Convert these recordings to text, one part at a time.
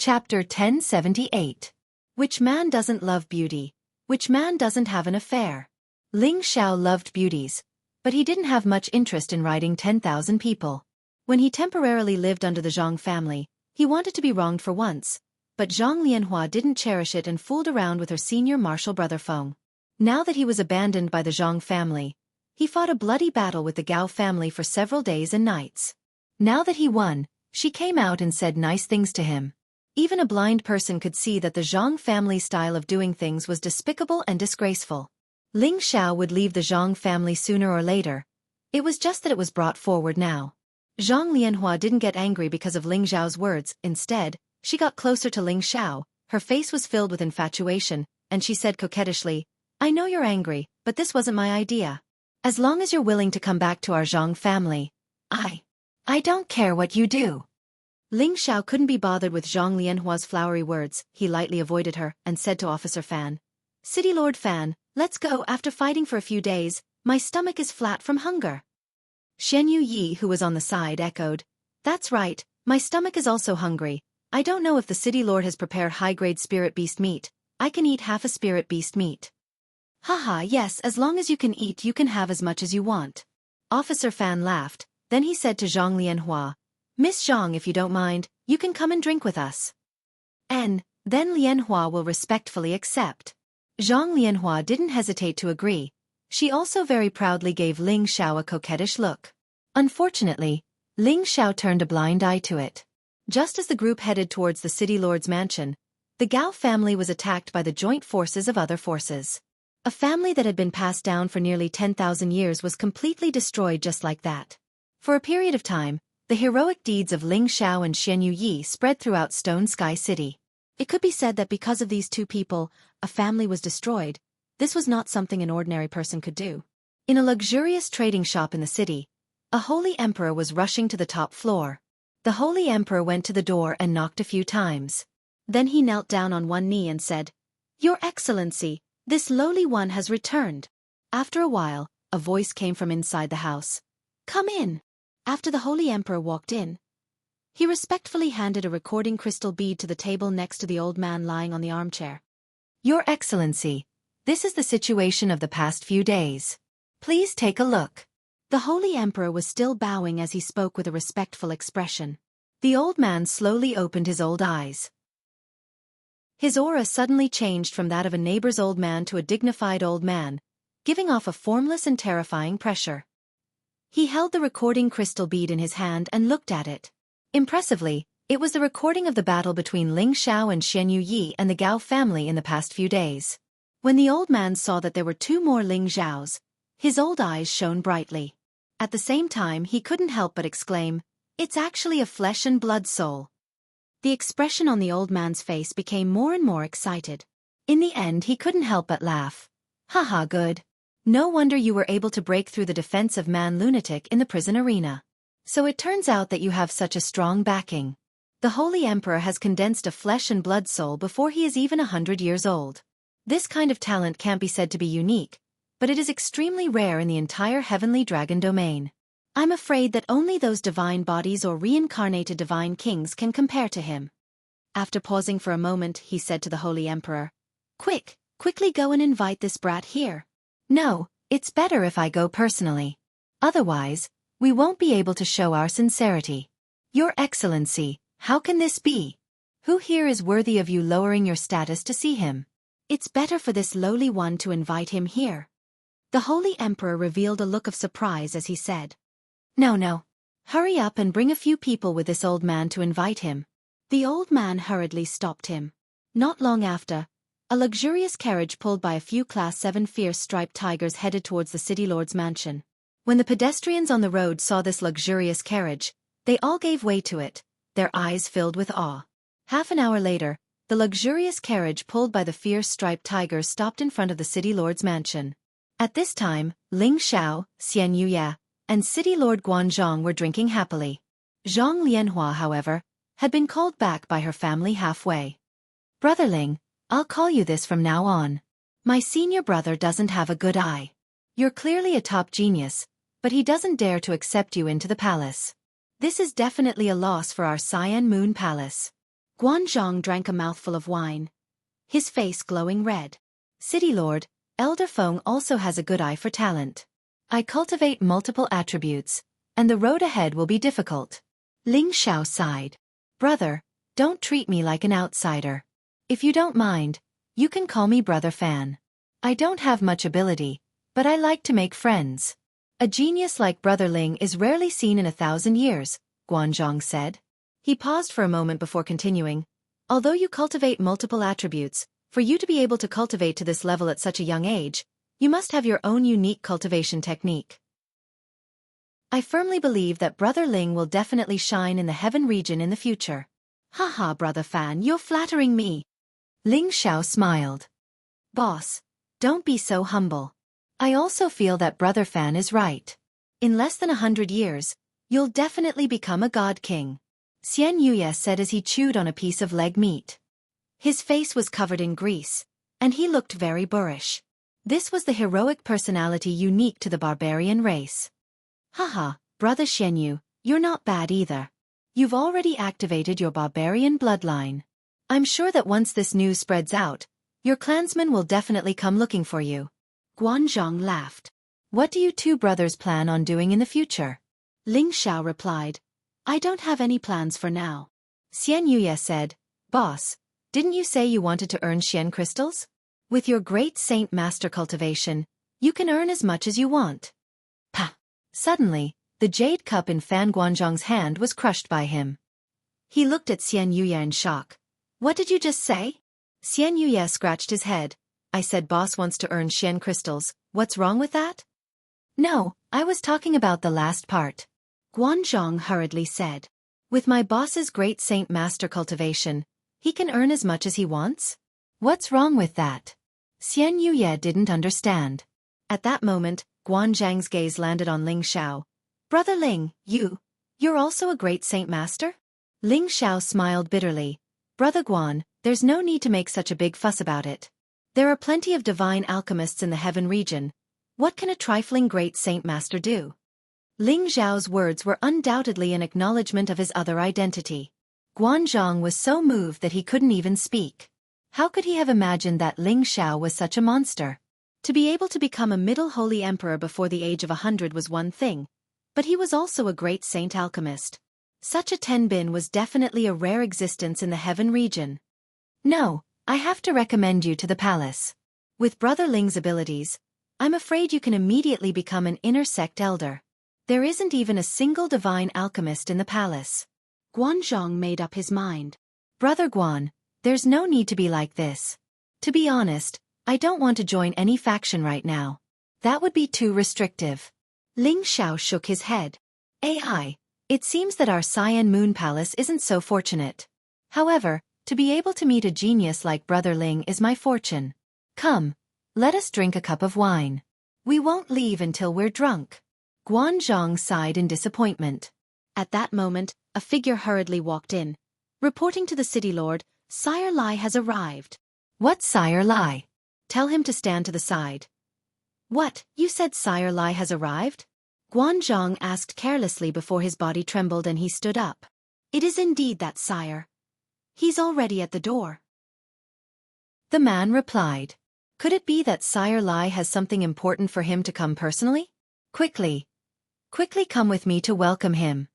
Chapter 1078. Which man doesn't love beauty? Which man doesn't have an affair? Ling Xiao loved beauties, but he didn't have much interest in riding 10,000 people. When he temporarily lived under the Zhang family, he wanted to be wronged for once, but Zhang Lianhua didn't cherish it and fooled around with her senior martial brother Feng. Now that he was abandoned by the Zhang family, he fought a bloody battle with the Gao family for several days and nights. Now that he won, she came out and said nice things to him. Even a blind person could see that the Zhang family style of doing things was despicable and disgraceful. Ling Xiao would leave the Zhang family sooner or later. It was just that it was brought forward now. Zhang Lianhua didn't get angry because of Ling Xiao's words. Instead, she got closer to Ling Xiao. Her face was filled with infatuation, and she said coquettishly, "I know you're angry, but this wasn't my idea. As long as you're willing to come back to our Zhang family, I don't care what you do." Ling Xiao couldn't be bothered with Zhang Lianhua's flowery words. He lightly avoided her and said to Officer Fan, "City Lord Fan, let's go. After fighting for a few days, my stomach is flat from hunger." Xianxia, who was on the side, echoed, "That's right, my stomach is also hungry. I don't know if the City Lord has prepared high-grade spirit beast meat. I can eat half a spirit beast meat." "Haha, yes, as long as you can eat you can have as much as you want." Officer Fan laughed, then he said to Zhang Lianhua, "Miss Zhang, if you don't mind, you can come and drink with us." And then Lianhua will respectfully accept. Zhang Lianhua didn't hesitate to agree. She also very proudly gave Ling Xiao a coquettish look. Unfortunately, Ling Xiao turned a blind eye to it. Just as the group headed towards the city lord's mansion, the Gao family was attacked by the joint forces of other forces. A family that had been passed down for nearly 10,000 years was completely destroyed just like that. For a period of time, the heroic deeds of Ling Xiao and Xianxia spread throughout Stone Sky City. It could be said that because of these two people, a family was destroyed. This was not something an ordinary person could do. In a luxurious trading shop in the city, a holy emperor was rushing to the top floor. The holy emperor went to the door and knocked a few times. Then he knelt down on one knee and said, "Your Excellency, this lowly one has returned." After a while, a voice came from inside the house. "Come in." After the holy emperor walked in, he respectfully handed a recording crystal bead to the table next to the old man lying on the armchair. "Your Excellency, this is the situation of the past few days. Please take a look." The holy emperor was still bowing as he spoke with a respectful expression. The old man slowly opened his old eyes. His aura suddenly changed from that of a neighbor's old man to a dignified old man, giving off a formless and terrifying pressure. He held the recording crystal bead in his hand and looked at it. Impressively, it was the recording of the battle between Ling Xiao and Xianxia and the Gao family in the past few days. When the old man saw that there were two more Ling Xiaos, his old eyes shone brightly. At the same time he couldn't help but exclaim, "It's actually a flesh and blood soul." The expression on the old man's face became more and more excited. In the end he couldn't help but laugh. "Haha, good. No wonder you were able to break through the defense of man lunatic in the prison arena. So it turns out that you have such a strong backing. The Holy Emperor has condensed a flesh and blood soul before he is even 100 years old. This kind of talent can't be said to be unique, but it is extremely rare in the entire heavenly dragon domain. I'm afraid that only those divine bodies or reincarnated divine kings can compare to him." After pausing for a moment, he said to the Holy Emperor, Quickly go and invite this brat here." "No, it's better if I go personally. Otherwise, we won't be able to show our sincerity." "Your Excellency, how can this be? Who here is worthy of you lowering your status to see him? It's better for this lowly one to invite him here." The Holy Emperor revealed a look of surprise as he said, No. Hurry up and bring a few people with this old man to invite him." The old man hurriedly stopped him. Not long after, a luxurious carriage pulled by a few Class 7 fierce striped tigers headed towards the city lord's mansion. When the pedestrians on the road saw this luxurious carriage, they all gave way to it, their eyes filled with awe. Half an hour later, the luxurious carriage pulled by the fierce striped tigers stopped in front of the city lord's mansion. At this time, Ling Xiao, Xianxia, and City Lord Guanzhong were drinking happily. Zhang Lianhua, however, had been called back by her family halfway. "Brother Ling, I'll call you this from now on. My senior brother doesn't have a good eye. You're clearly a top genius, but he doesn't dare to accept you into the palace. This is definitely a loss for our Cyan Moon Palace." Guanzhong drank a mouthful of wine, his face glowing red. City Lord, Elder Feng also has a good eye for talent. I cultivate multiple attributes, and the road ahead will be difficult. Ling Xiao sighed. Brother, don't treat me like an outsider. If you don't mind, you can call me Brother Fan. I don't have much ability, but I like to make friends. A genius like Brother Ling is rarely seen in 1,000 years, Guanzhong said. He paused for a moment before continuing. Although you cultivate multiple attributes, for you to be able to cultivate to this level at such a young age, you must have your own unique cultivation technique. I firmly believe that Brother Ling will definitely shine in the heaven region in the future. Haha, Brother Fan, you're flattering me. Ling Xiao smiled. Boss, don't be so humble. I also feel that Brother Fan is right. In less than 100 years, you'll definitely become a god king. Xianxia said as he chewed on a piece of leg meat. His face was covered in grease, and he looked very boorish. This was the heroic personality unique to the barbarian race. Haha, Brother Xianyu, you're not bad either. You've already activated your barbarian bloodline. I'm sure that once this news spreads out, your clansmen will definitely come looking for you. Guanzhong laughed. What do you two brothers plan on doing in the future? Ling Xiao replied. I don't have any plans for now. Xianxia said, Boss, didn't you say you wanted to earn Xian crystals? With your great saint master cultivation, you can earn as much as you want. Pah! Suddenly, the jade cup in Fan Guanzhong's hand was crushed by him. He looked at Xianxia in shock. What did you just say? Xianxia scratched his head. I said boss wants to earn Xian crystals, what's wrong with that? No, I was talking about the last part. Guanzhong hurriedly said. With my boss's great saint master cultivation, he can earn as much as he wants? What's wrong with that? Xianxia didn't understand. At that moment, Guanzhang's gaze landed on Ling Xiao. Brother Ling, you're also a great saint master? Ling Xiao smiled bitterly. Brother Guan, there's no need to make such a big fuss about it. There are plenty of divine alchemists in the heaven region. What can a trifling great saint master do? Ling Xiao's words were undoubtedly an acknowledgement of his other identity. Guanzhong was so moved that he couldn't even speak. How could he have imagined that Ling Xiao was such a monster? To be able to become a middle holy emperor before the age of 100 was one thing, but he was also a great saint alchemist. Such a tenbin was definitely a rare existence in the heaven region. No, I have to recommend you to the palace. With Brother Ling's abilities, I'm afraid you can immediately become an inner sect elder. There isn't even a single divine alchemist in the palace. Guanzhong made up his mind. Brother Guan, there's no need to be like this. To be honest, I don't want to join any faction right now. That would be too restrictive. Ling Xiao shook his head. AI, it seems that our Cyan Moon Palace isn't so fortunate. However, to be able to meet a genius like Brother Ling is my fortune. Come, let us drink a cup of wine. We won't leave until we're drunk. Guanzhong sighed in disappointment. At that moment, a figure hurriedly walked in, reporting to the city lord, Sire Lai has arrived. What Sire Lai? Tell him to stand to the side. What, you said Sire Lai has arrived? Guanzhong asked carelessly before his body trembled and he stood up. It is indeed that sire. He's already at the door. The man replied. Could it be that Sire Lai has something important for him to come personally? Quickly come with me to welcome him.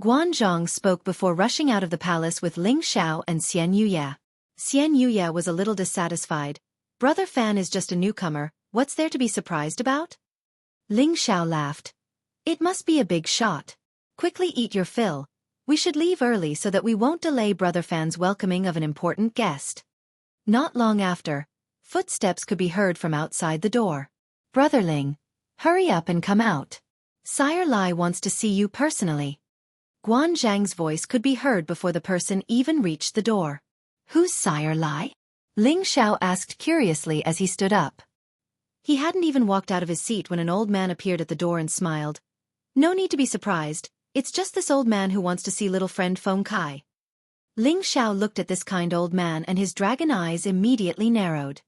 Guanzhong spoke before rushing out of the palace with Ling Xiao and Xianxia. Xianxia was a little dissatisfied. Brother Fan is just a newcomer, what's there to be surprised about? Ling Xiao laughed. It must be a big shot. Quickly eat your fill. We should leave early so that we won't delay Brother Fan's welcoming of an important guest. Not long after, footsteps could be heard from outside the door. Brother Ling, hurry up and come out. Sire Lai wants to see you personally. Guanzhang's voice could be heard before the person even reached the door. Who's Sire Lai? Ling Xiao asked curiously as he stood up. He hadn't even walked out of his seat when an old man appeared at the door and smiled. No need to be surprised, it's just this old man who wants to see little friend Feng Kai. Ling Xiao looked at this kind old man and his dragon eyes immediately narrowed.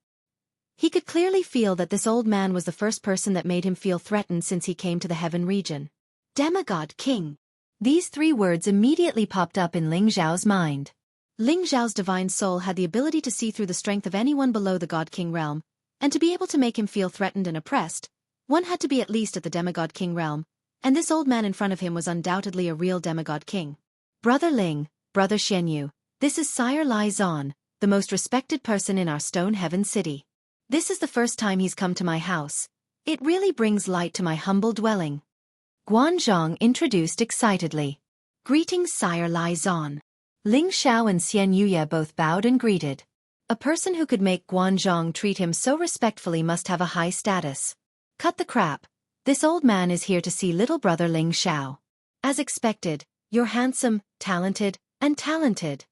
He could clearly feel that this old man was the first person that made him feel threatened since he came to the heaven region. Demigod King. These three words immediately popped up in Ling Xiao's mind. Ling Xiao's divine soul had the ability to see through the strength of anyone below the God King realm, and to be able to make him feel threatened and oppressed, one had to be at least at the demigod king realm, and this old man in front of him was undoubtedly a real demigod king. Brother Ling, Brother Xianyu, this is Sire Lai Zan, the most respected person in our Stone Heaven city. This is the first time he's come to my house. It really brings light to my humble dwelling. Guanzhong introduced excitedly. Greetings, Sire Lai Zan. Ling Xiao and Xianxia both bowed and greeted. A person who could make Guanzhong treat him so respectfully must have a high status. Cut the crap. This old man is here to see little brother Ling Xiao. As expected, you're handsome, talented, and talented.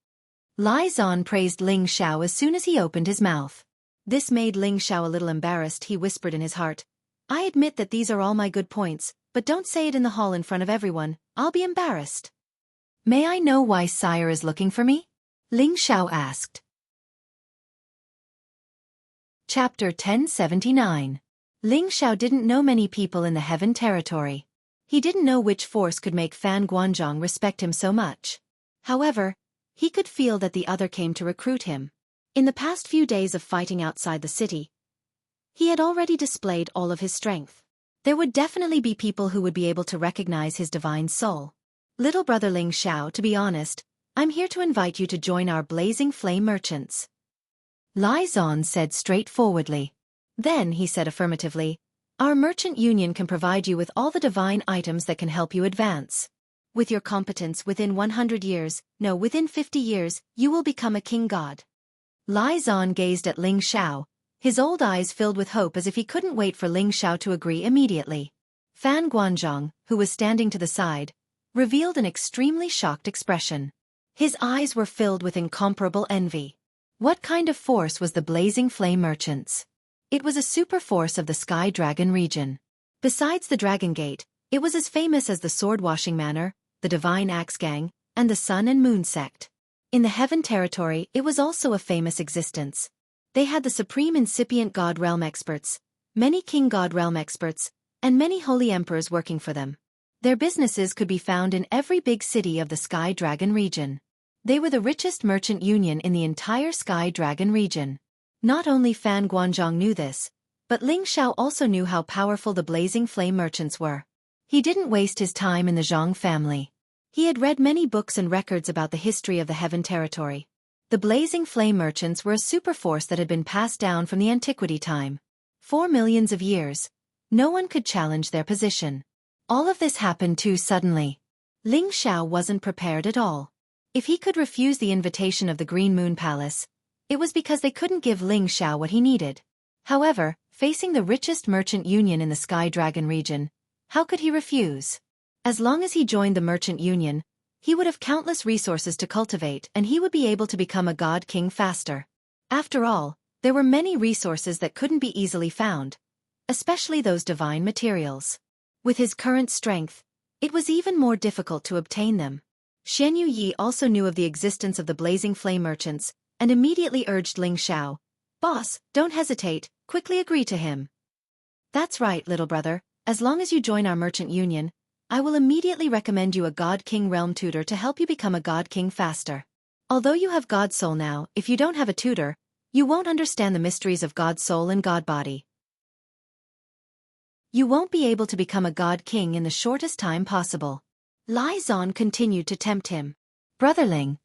Lai Zan praised Ling Xiao as soon as he opened his mouth. This made Ling Xiao a little embarrassed. He whispered in his heart, I admit that these are all my good points, but don't say it in the hall in front of everyone, I'll be embarrassed. May I know why Sire is looking for me? Ling Xiao asked. Chapter 1079. Ling Xiao didn't know many people in the Heaven territory. He didn't know which force could make Fan Guanzhong respect him so much. However, he could feel that the other came to recruit him. In the past few days of fighting outside the city, he had already displayed all of his strength. There would definitely be people who would be able to recognize his divine soul. Little brother Ling Xiao, to be honest, I'm here to invite you to join our blazing flame merchants. Lai Zan said straightforwardly. Then he said affirmatively, our merchant union can provide you with all the divine items that can help you advance. With your competence within 100 years, no, within 50 years, you will become a king god. Lai Zan gazed at Ling Xiao, his old eyes filled with hope as if he couldn't wait for Ling Xiao to agree immediately. Fan Guanzhong, who was standing to the side, revealed an extremely shocked expression. His eyes were filled with incomparable envy. What kind of force was the Blazing Flame Merchants? It was a super force of the Sky Dragon region. Besides the Dragon Gate, it was as famous as the Sword-Washing Manor, the Divine Axe Gang, and the Sun and Moon Sect. In the Heaven territory, it was also a famous existence. They had the supreme incipient God Realm experts, many King God Realm experts, and many holy emperors working for them. Their businesses could be found in every big city of the Sky Dragon region. They were the richest merchant union in the entire Sky Dragon region. Not only Fan Guanzhong knew this, but Ling Xiao also knew how powerful the Blazing Flame Merchants were. He didn't waste his time in the Zhang family. He had read many books and records about the history of the Heaven territory. The Blazing Flame Merchants were a super force that had been passed down from the antiquity time. For millions of years, no one could challenge their position. All of this happened too suddenly. Ling Xiao wasn't prepared at all. If he could refuse the invitation of the Green Moon Palace, it was because they couldn't give Ling Xiao what he needed. However, facing the richest merchant union in the Sky Dragon region, how could he refuse? As long as he joined the merchant union, he would have countless resources to cultivate and he would be able to become a god king faster. After all, there were many resources that couldn't be easily found, especially those divine materials. With his current strength, it was even more difficult to obtain them. Xianyu Yi also knew of the existence of the Blazing Flame Merchants, and immediately urged Ling Xiao, Boss, don't hesitate, quickly agree to him. That's right, little brother, as long as you join our merchant union, I will immediately recommend you a God King realm tutor to help you become a God King faster. Although you have God Soul now, if you don't have a tutor, you won't understand the mysteries of God Soul and God Body. You won't be able to become a God King in the shortest time possible. Lai Zan continued to tempt him. Brother Ling,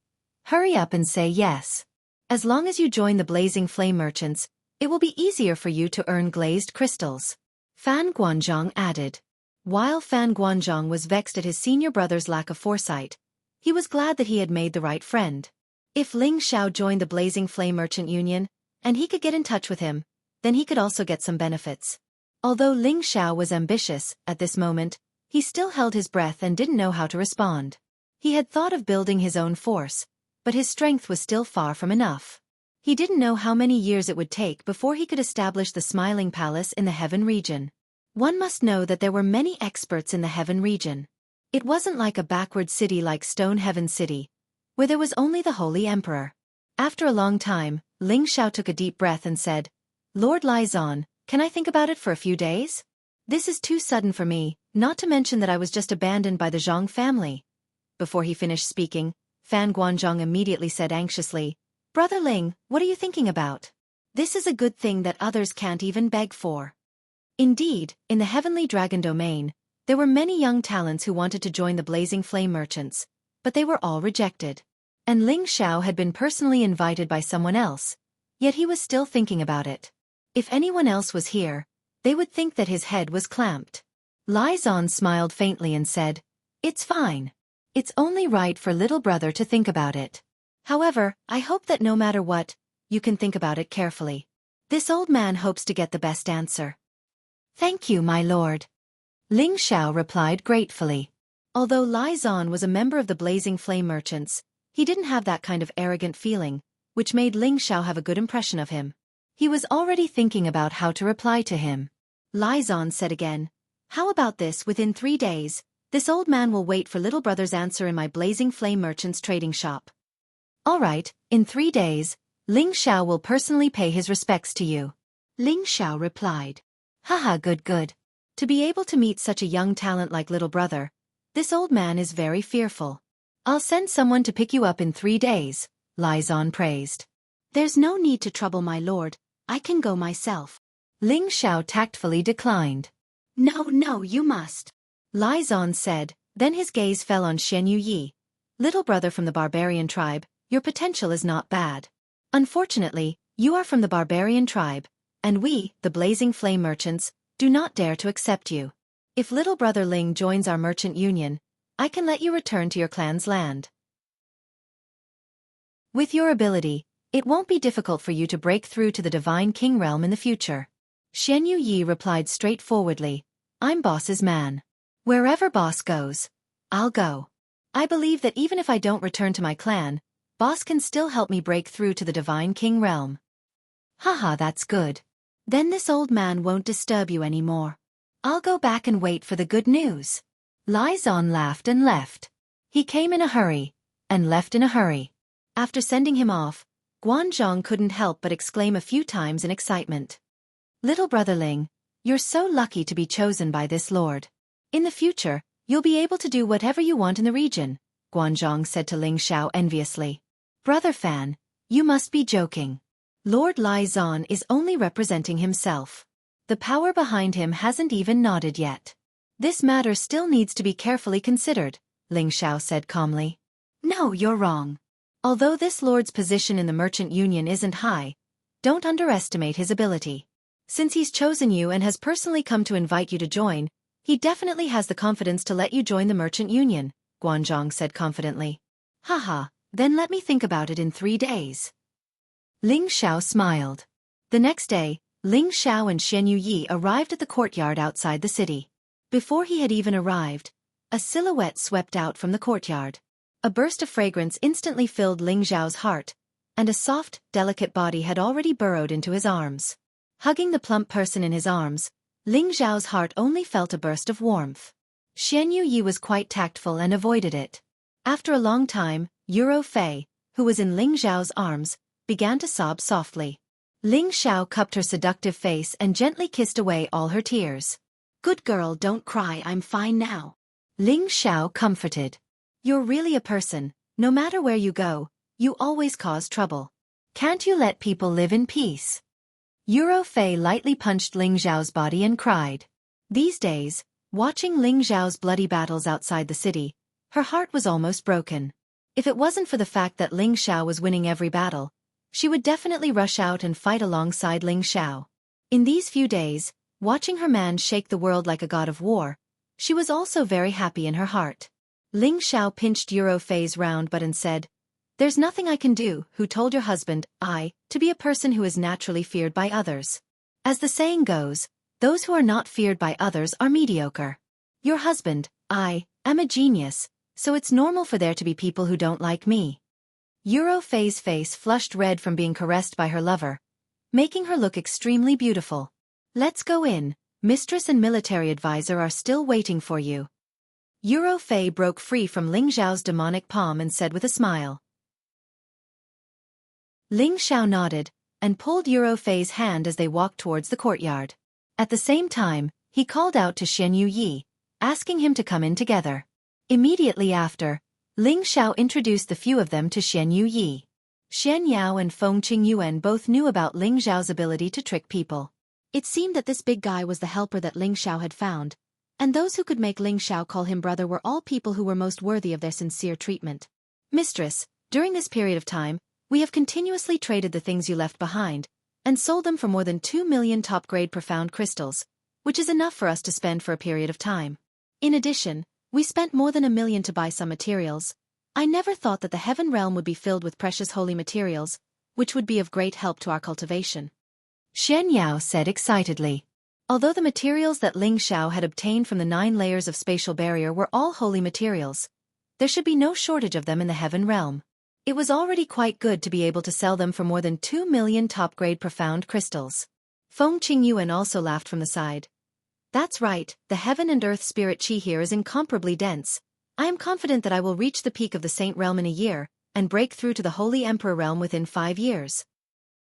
hurry up and say yes. As long as you join the Blazing Flame Merchants, it will be easier for you to earn glazed crystals. Fan Guanzhong added. While Fan Guanzhong was vexed at his senior brother's lack of foresight, he was glad that he had made the right friend. If Ling Xiao joined the Blazing Flame Merchant Union, and he could get in touch with him, then he could also get some benefits. Although Ling Xiao was ambitious, at this moment, he still held his breath and didn't know how to respond. He had thought of building his own force, but his strength was still far from enough. He didn't know how many years it would take before he could establish the Smiling Palace in the Heaven region. One must know that there were many experts in the Heaven region. It wasn't like a backward city like Stone Heaven City, where there was only the Holy Emperor. After a long time, Ling Xiao took a deep breath and said, Lord Lai Zan, can I think about it for a few days? This is too sudden for me, not to mention that I was just abandoned by the Zhang family. Before he finished speaking, Fan Guanzhong immediately said anxiously. Brother Ling, what are you thinking about? This is a good thing that others can't even beg for. Indeed, in the Heavenly Dragon domain, there were many young talents who wanted to join the Blazing Flame merchants, but they were all rejected. And Ling Xiao had been personally invited by someone else, yet he was still thinking about it. If anyone else was here, they would think that his head was clamped. Lai Zan smiled faintly and said, It's fine. It's only right for little brother to think about it. However, I hope that no matter what, you can think about it carefully. This old man hopes to get the best answer. Thank you, my lord. Ling Xiao replied gratefully. Although Lai Zan was a member of the Blazing Flame merchants, he didn't have that kind of arrogant feeling, which made Ling Xiao have a good impression of him. He was already thinking about how to reply to him. Lai Zan said again, How about this? Within 3 days, this old man will wait for little brother's answer in my Blazing Flame merchant's trading shop. All right, in 3 days, Ling Xiao will personally pay his respects to you. Ling Xiao replied. Haha, good. To be able to meet such a young talent like little brother, this old man is very fearful. I'll send someone to pick you up in 3 days, Lai Zan praised. There's no need to trouble my lord, I can go myself. Ling Xiao tactfully declined. No, you must. Lai Zan said, then his gaze fell on Xianxia. Little brother from the barbarian tribe, your potential is not bad. Unfortunately, you are from the barbarian tribe, and we, the Blazing Flame merchants, do not dare to accept you. If little brother Ling joins our merchant union, I can let you return to your clan's land. With your ability, it won't be difficult for you to break through to the Divine King realm in the future. Xianxia replied straightforwardly, I'm boss's man. Wherever boss goes, I'll go. I believe that even if I don't return to my clan, boss can still help me break through to the Divine King realm. Haha, that's good. Then this old man won't disturb you anymore. I'll go back and wait for the good news. Lai Zan laughed and left. He came in a hurry, and left in a hurry. After sending him off, Guanzhong couldn't help but exclaim a few times in excitement. Little brother Ling, you're so lucky to be chosen by this lord. In the future, you'll be able to do whatever you want in the region, Guanzhong said to Ling Xiao enviously. Brother Fan, you must be joking. Lord Lai Zan is only representing himself. The power behind him hasn't even nodded yet. This matter still needs to be carefully considered, Ling Xiao said calmly. No, you're wrong. Although this lord's position in the merchant union isn't high, don't underestimate his ability. Since he's chosen you and has personally come to invite you to join, he definitely has the confidence to let you join the merchant union, Guanzhong said confidently. Haha, then let me think about it in 3 days. Ling Xiao smiled. The next day, Ling Xiao and Xianxia arrived at the courtyard outside the city. Before he had even arrived, a silhouette swept out from the courtyard. A burst of fragrance instantly filled Ling Xiao's heart, and a soft, delicate body had already burrowed into his arms. Hugging the plump person in his arms, Ling Xiao's heart only felt a burst of warmth. Xianxia was quite tactful and avoided it. After a long time, Euro Fei, who was in Ling Xiao's arms, began to sob softly. Ling Xiao cupped her seductive face and gently kissed away all her tears. Good girl, don't cry, I'm fine now. Ling Xiao comforted. You're really a person, no matter where you go, you always cause trouble. Can't you let people live in peace? Euro Fei lightly punched Ling Xiao's body and cried. These days, watching Ling Xiao's bloody battles outside the city, her heart was almost broken. If it wasn't for the fact that Ling Xiao was winning every battle, she would definitely rush out and fight alongside Ling Xiao. In these few days, watching her man shake the world like a god of war, she was also very happy in her heart. Ling Xiao pinched Euro Fei's round butt and said, There's nothing I can do. Who told your husband, to be a person who is naturally feared by others? As the saying goes, those who are not feared by others are mediocre. Your husband, I am a genius, so it's normal for there to be people who don't like me. Euro Fei's face flushed red from being caressed by her lover, making her look extremely beautiful. Let's go in, mistress and military advisor are still waiting for you. Euro Fei broke free from Ling Xiao's demonic palm and said with a smile. Ling Xiao nodded, and pulled Euro Fei's hand as they walked towards the courtyard. At the same time, he called out to Xianxia, asking him to come in together. Immediately after, Ling Xiao introduced the few of them to Xianyu. Xianyao and Feng Qingyuan both knew about Ling Xiao's ability to trick people. It seemed that this big guy was the helper that Ling Xiao had found, and those who could make Ling Xiao call him brother were all people who were most worthy of their sincere treatment. Mistress, during this period of time, we have continuously traded the things you left behind, and sold them for more than 2 million top-grade profound crystals, which is enough for us to spend for a period of time. In addition, we spent more than 1 million to buy some materials. I never thought that the heaven realm would be filled with precious holy materials, which would be of great help to our cultivation. Xianyao said excitedly. Although the materials that Ling Xiao had obtained from the 9 layers of spatial barrier were all holy materials, there should be no shortage of them in the heaven realm. It was already quite good to be able to sell them for more than 2 million top-grade profound crystals. Feng Qingyuan also laughed from the side. That's right, the heaven and earth spirit chi here is incomparably dense. I am confident that I will reach the peak of the Saint realm in a year, and break through to the Holy Emperor realm within 5 years.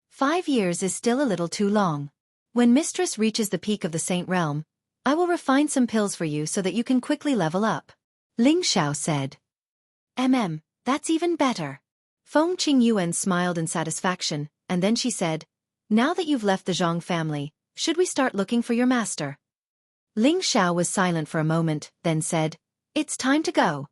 5 years is still a little too long. When Mistress reaches the peak of the Saint realm, I will refine some pills for you so that you can quickly level up. Ling Xiao said. That's even better. Feng Qingyuan smiled in satisfaction, and then she said, now that you've left the Zhang family, should we start looking for your master? Ling Xiao was silent for a moment, then said, it's time to go.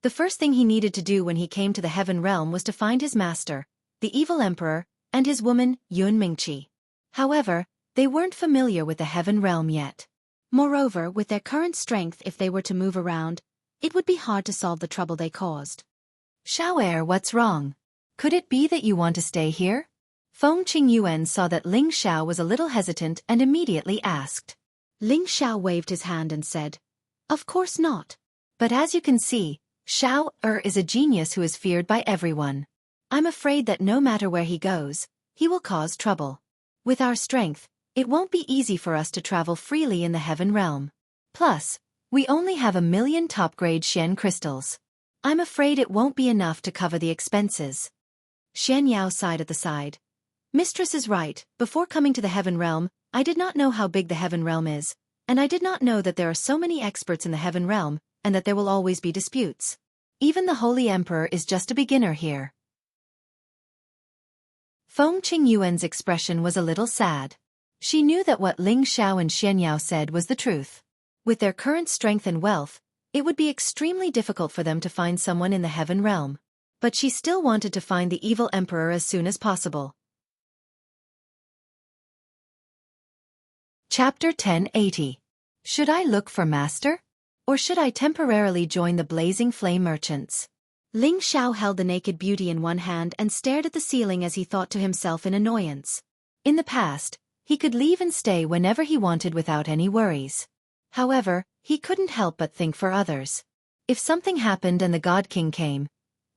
The first thing he needed to do when he came to the heaven realm was to find his master, the evil emperor, and his woman, Yun Mingqi. However, they weren't familiar with the heaven realm yet. Moreover, with their current strength, if they were to move around, it would be hard to solve the trouble they caused. Xiao'er, what's wrong? Could it be that you want to stay here? Feng Qingyuan saw that Ling Xiao was a little hesitant and immediately asked. Ling Xiao waved his hand and said, of course not. But as you can see, Xiao'er is a genius who is feared by everyone. I'm afraid that no matter where he goes, he will cause trouble. With our strength, it won't be easy for us to travel freely in the heaven realm. Plus, we only have 1 million top-grade Xian crystals. I'm afraid it won't be enough to cover the expenses. Xianyao sighed at the side. Mistress is right, before coming to the heaven realm, I did not know how big the heaven realm is, and I did not know that there are so many experts in the heaven realm, and that there will always be disputes. Even the Holy Emperor is just a beginner here. Feng Qingyuan's expression was a little sad. She knew that what Ling Xiao and Xianyao said was the truth. With their current strength and wealth, it would be extremely difficult for them to find someone in the heaven realm. But she still wanted to find the evil emperor as soon as possible. Chapter 1080. Should I look for master? Or should I temporarily join the blazing flame merchants? Ling Xiao held the naked beauty in one hand and stared at the ceiling as he thought to himself in annoyance. In the past, he could leave and stay whenever he wanted without any worries. However, he couldn't help but think for others. If something happened and the God King came,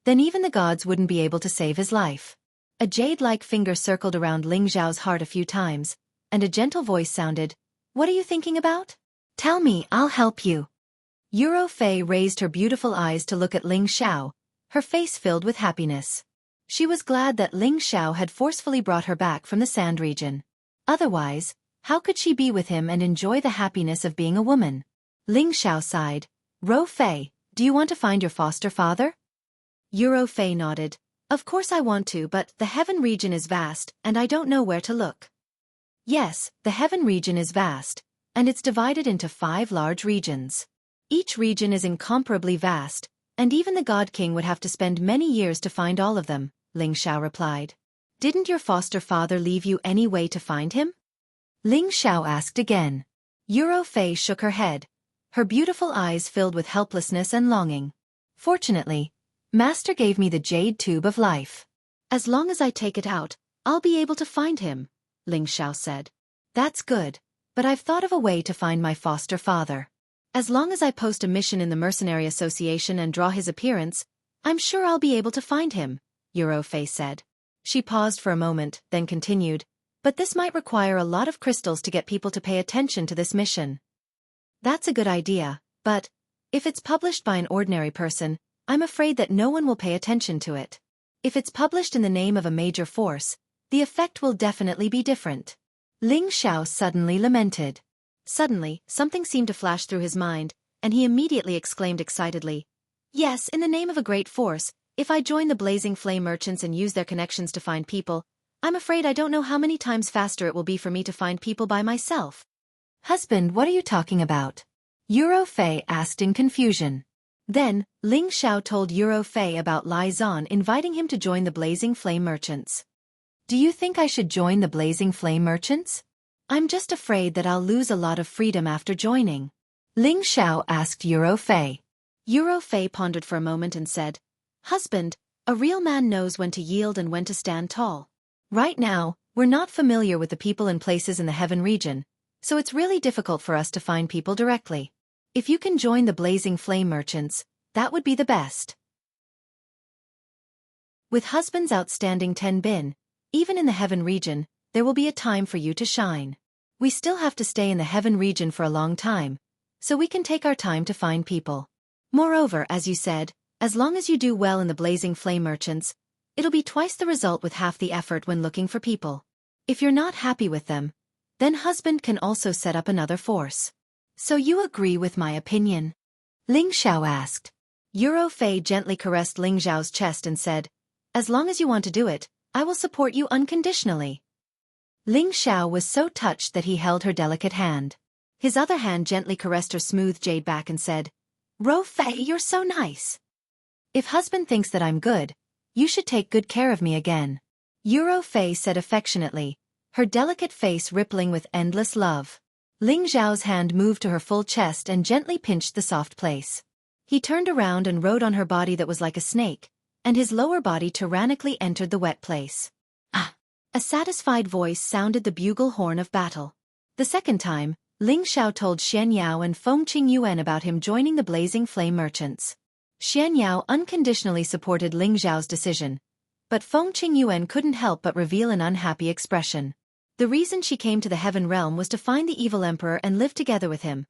then even the gods wouldn't be able to save his life. A jade-like finger circled around Ling Xiao's heart a few times, and a gentle voice sounded, what are you thinking about? Tell me, I'll help you. Euro Fei raised her beautiful eyes to look at Ling Xiao, her face filled with happiness. She was glad that Ling Xiao had forcefully brought her back from the sand region. Otherwise, how could she be with him and enjoy the happiness of being a woman? Ling Xiao sighed. Ro Fei, do you want to find your foster father? Euro Fei nodded. Of course I want to, but the heaven region is vast, and I don't know where to look. Yes, the heaven region is vast, and it's divided into 5 large regions. Each region is incomparably vast, and even the God King would have to spend many years to find all of them, Ling Xiao replied. Didn't your foster father leave you any way to find him? Ling Xiao asked again. Euro Fei shook her head, her beautiful eyes filled with helplessness and longing. Fortunately, Master gave me the jade tube of life. As long as I take it out, I'll be able to find him, Ling Xiao said. That's good, but I've thought of a way to find my foster father. As long as I post a mission in the Mercenary Association and draw his appearance, I'm sure I'll be able to find him, Euro Fei said. She paused for a moment, then continued, but this might require a lot of crystals to get people to pay attention to this mission. That's a good idea, but if it's published by an ordinary person, I'm afraid that no one will pay attention to it. If it's published in the name of a major force, the effect will definitely be different. Ling Xiao suddenly lamented. Suddenly, something seemed to flash through his mind, and he immediately exclaimed excitedly, Yes, in the name of a great force, if I join the blazing flame merchants and use their connections to find people, I'm afraid I don't know how many times faster it will be for me to find people by myself. Husband, what are you talking about? Fei asked in confusion. Then, Ling Xiao told Fei about Lai Zan inviting him to join the blazing flame merchants. Do you think I should join the blazing flame merchants? I'm just afraid that I'll lose a lot of freedom after joining. Ling Xiao asked Fei. Fei pondered for a moment and said, Husband, a real man knows when to yield and when to stand tall. Right now, we're not familiar with the people and places in the heaven region, so it's really difficult for us to find people directly. If you can join the blazing flame merchants, that would be the best. With husband's outstanding 10 bin, even in the heaven region, there will be a time for you to shine. We still have to stay in the heaven region for a long time, so we can take our time to find people. Moreover, as you said, as long as you do well in the blazing flame merchants, it'll be twice the result with half the effort when looking for people. If you're not happy with them, then husband can also set up another force. So you agree with my opinion? Ling Xiao asked. Fei gently caressed Ling Xiao's chest and said, As long as you want to do it, I will support you unconditionally. Ling Xiao was so touched that he held her delicate hand. His other hand gently caressed her smooth jade back and said, Fei, you're so nice. If husband thinks that I'm good, you should take good care of me again. Fei said affectionately, her delicate face rippling with endless love. Ling Xiao's hand moved to her full chest and gently pinched the soft place. He turned around and rode on her body that was like a snake, and his lower body tyrannically entered the wet place. Ah! A satisfied voice sounded the bugle horn of battle. The second time, Ling Xiao told Xianxia and Feng Qingyuan about him joining the blazing flame merchants. Xianxia unconditionally supported Ling Xiao's decision, but Feng Qingyuan couldn't help but reveal an unhappy expression. The reason she came to the heaven realm was to find the evil emperor and live together with him.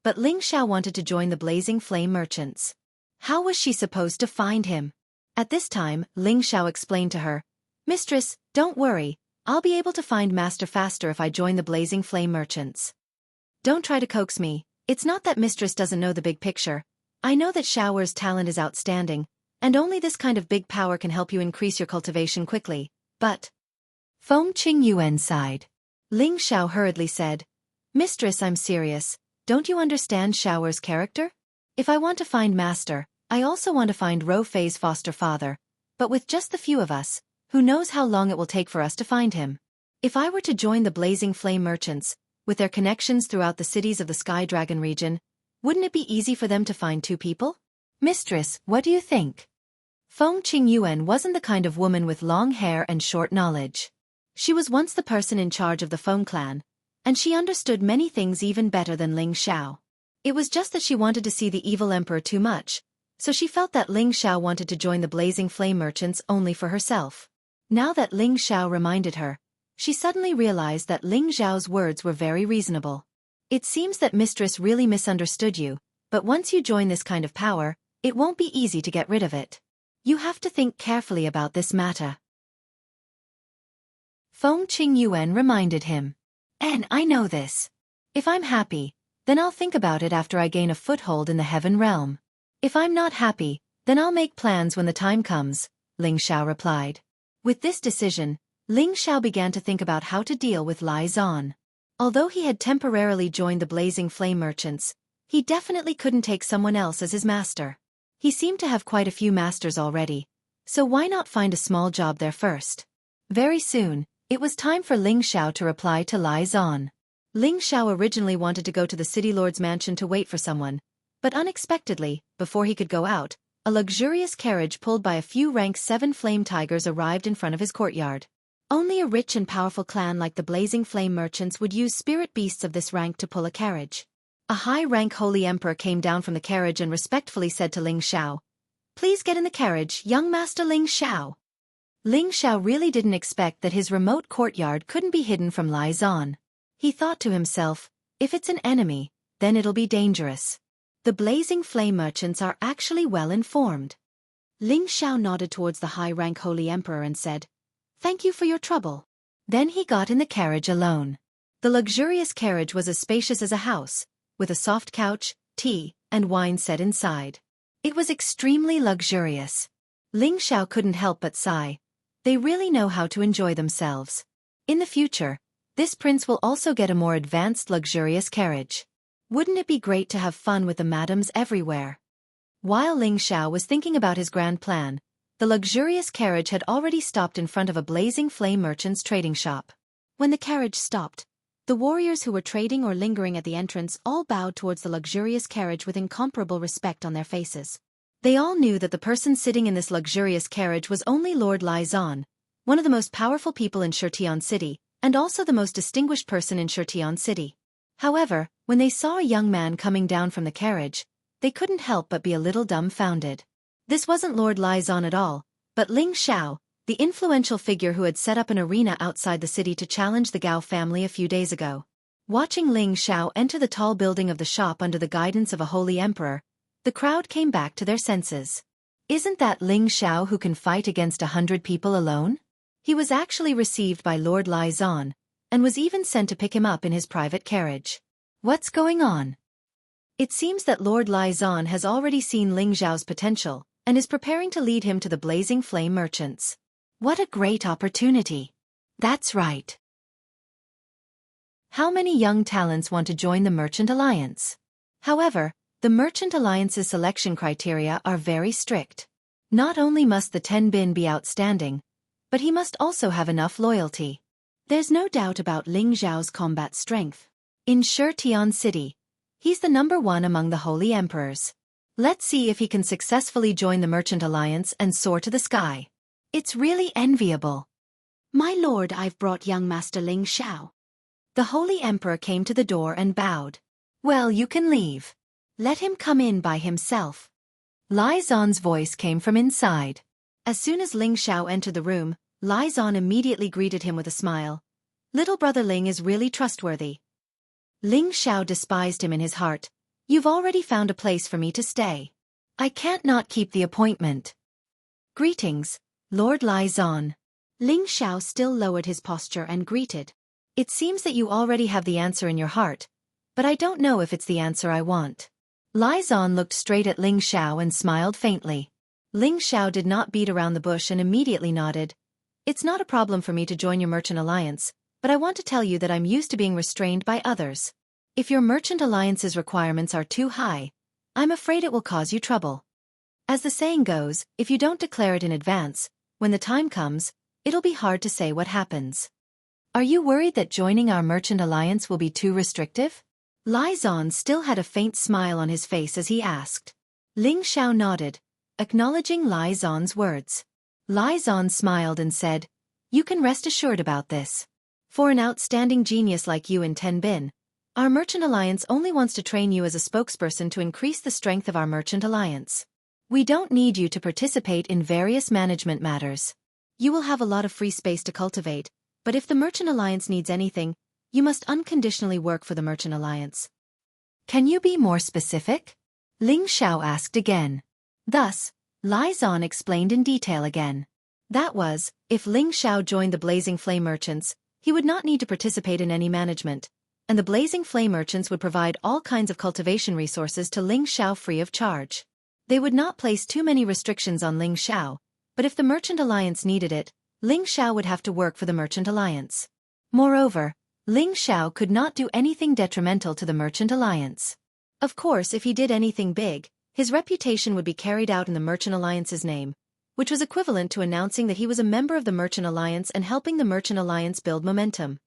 But Ling Xiao wanted to join the blazing flame merchants. How was she supposed to find him? At this time, Ling Xiao explained to her, Mistress, don't worry, I'll be able to find master faster if I join the blazing flame merchants. Don't try to coax me, it's not that mistress doesn't know the big picture. I know that Xiaoer's talent is outstanding, and only this kind of big power can help you increase your cultivation quickly, but... Feng Qingyuan sighed. Ling Xiao hurriedly said, Mistress, I'm serious, don't you understand Xiaoer's character? If I want to find master, I also want to find Fei's foster father, but with just the few of us, who knows how long it will take for us to find him. If I were to join the blazing flame merchants, with their connections throughout the cities of the Sky Dragon region, wouldn't it be easy for them to find 2 people? Mistress, what do you think? Feng Qingyuan wasn't the kind of woman with long hair and short knowledge. She was once the person in charge of the Feng clan, and she understood many things even better than Ling Xiao. It was just that she wanted to see the evil emperor too much, so she felt that Ling Xiao wanted to join the blazing flame merchants only for herself. Now that Ling Xiao reminded her, she suddenly realized that Ling Xiao's words were very reasonable. It seems that mistress really misunderstood you, but once you join this kind of power, it won't be easy to get rid of it. You have to think carefully about this matter. Feng Qingyuan reminded him. And I know this. If I'm happy, then I'll think about it after I gain a foothold in the heaven realm. If I'm not happy, then I'll make plans when the time comes, Ling Xiao replied. With this decision, Ling Xiao began to think about how to deal with Lai Zan. Although he had temporarily joined the blazing flame merchants, he definitely couldn't take someone else as his master. He seemed to have quite a few masters already, so why not find a small job there first? Very soon, it was time for Ling Xiao to reply to Lai Zan. Ling Xiao originally wanted to go to the city lord's mansion to wait for someone, but unexpectedly, before he could go out, a luxurious carriage pulled by a few rank 7 flame tigers arrived in front of his courtyard. Only a rich and powerful clan like the blazing flame merchants would use spirit beasts of this rank to pull a carriage. A high-rank holy emperor came down from the carriage and respectfully said to Ling Xiao, Please get in the carriage, young master Ling Xiao. Ling Xiao really didn't expect that his remote courtyard couldn't be hidden from Lai Zan. He thought to himself, if it's an enemy, then it'll be dangerous. The blazing flame merchants are actually well informed. Ling Xiao nodded towards the high-rank holy emperor and said, Thank you for your trouble. Then he got in the carriage alone. The luxurious carriage was as spacious as a house, with a soft couch, tea, and wine set inside. It was extremely luxurious. Ling Xiao couldn't help but sigh. They really know how to enjoy themselves. In the future, this prince will also get a more advanced luxurious carriage. Wouldn't it be great to have fun with the madams everywhere? While Ling Xiao was thinking about his grand plan, the luxurious carriage had already stopped in front of a blazing flame merchant's trading shop. When the carriage stopped, the warriors who were trading or lingering at the entrance all bowed towards the luxurious carriage with incomparable respect on their faces. They all knew that the person sitting in this luxurious carriage was only Lord Zan, one of the most powerful people in Shutian City, and also the most distinguished person in Shutian City. However, when they saw a young man coming down from the carriage, they couldn't help but be a little dumbfounded. This wasn't Lord Zan at all, but Ling Xiao, the influential figure who had set up an arena outside the city to challenge the Gao family a few days ago. Watching Ling Xiao enter the tall building of the shop under the guidance of a holy emperor, the crowd came back to their senses. Isn't that Ling Xiao who can fight against 100 people alone? He was actually received by Lord Zan, and was even sent to pick him up in his private carriage. What's going on? It seems that Lord Zan has already seen Ling Xiao's potential, and is preparing to lead him to the blazing flame merchants. What a great opportunity. That's right. How many young talents want to join the Merchant Alliance? However, the Merchant Alliance's selection criteria are very strict. Not only must the Tenbin be outstanding, but he must also have enough loyalty. There's no doubt about Ling Xiao's combat strength. In Shutian City, he's the #1 among the holy emperors. Let's see if he can successfully join the Merchant Alliance and soar to the sky. It's really enviable. My lord, I've brought young Master Ling Xiao. The holy emperor came to the door and bowed. Well, you can leave. Let him come in by himself. Lai Zan's voice came from inside. As soon as Ling Xiao entered the room, Lai Zan immediately greeted him with a smile. Little brother Ling is really trustworthy. Ling Xiao despised him in his heart. You've already found a place for me to stay. I can't not keep the appointment. Greetings, Lord Lai Zan. Ling Xiao still lowered his posture and greeted. It seems that you already have the answer in your heart, but I don't know if it's the answer I want. Lai Zan looked straight at Ling Xiao and smiled faintly. Ling Xiao did not beat around the bush and immediately nodded. It's not a problem for me to join your Merchant Alliance, but I want to tell you that I'm used to being restrained by others. If your Merchant Alliance's requirements are too high, I'm afraid it will cause you trouble. As the saying goes, if you don't declare it in advance, when the time comes, it'll be hard to say what happens. Are you worried that joining our Merchant Alliance will be too restrictive? Lai Zan still had a faint smile on his face as he asked. Ling Xiao nodded, acknowledging Lai Zan's words. Lai Zan smiled and said, You can rest assured about this. For an outstanding genius like you in Tenbin, our Merchant Alliance only wants to train you as a spokesperson to increase the strength of our Merchant Alliance. We don't need you to participate in various management matters. You will have a lot of free space to cultivate, but if the Merchant Alliance needs anything, you must unconditionally work for the Merchant Alliance. Can you be more specific? Ling Xiao asked again. Thus, Lai Zan explained in detail again. That was, if Ling Xiao joined the Blazing Flame Merchants, he would not need to participate in any management, and the Blazing Flame Merchants would provide all kinds of cultivation resources to Ling Xiao free of charge. They would not place too many restrictions on Ling Xiao, but if the Merchant Alliance needed it, Ling Xiao would have to work for the Merchant Alliance. Moreover, Ling Xiao could not do anything detrimental to the Merchant Alliance. Of course, if he did anything big, his reputation would be carried out in the Merchant Alliance's name, which was equivalent to announcing that he was a member of the Merchant Alliance and helping the Merchant Alliance build momentum.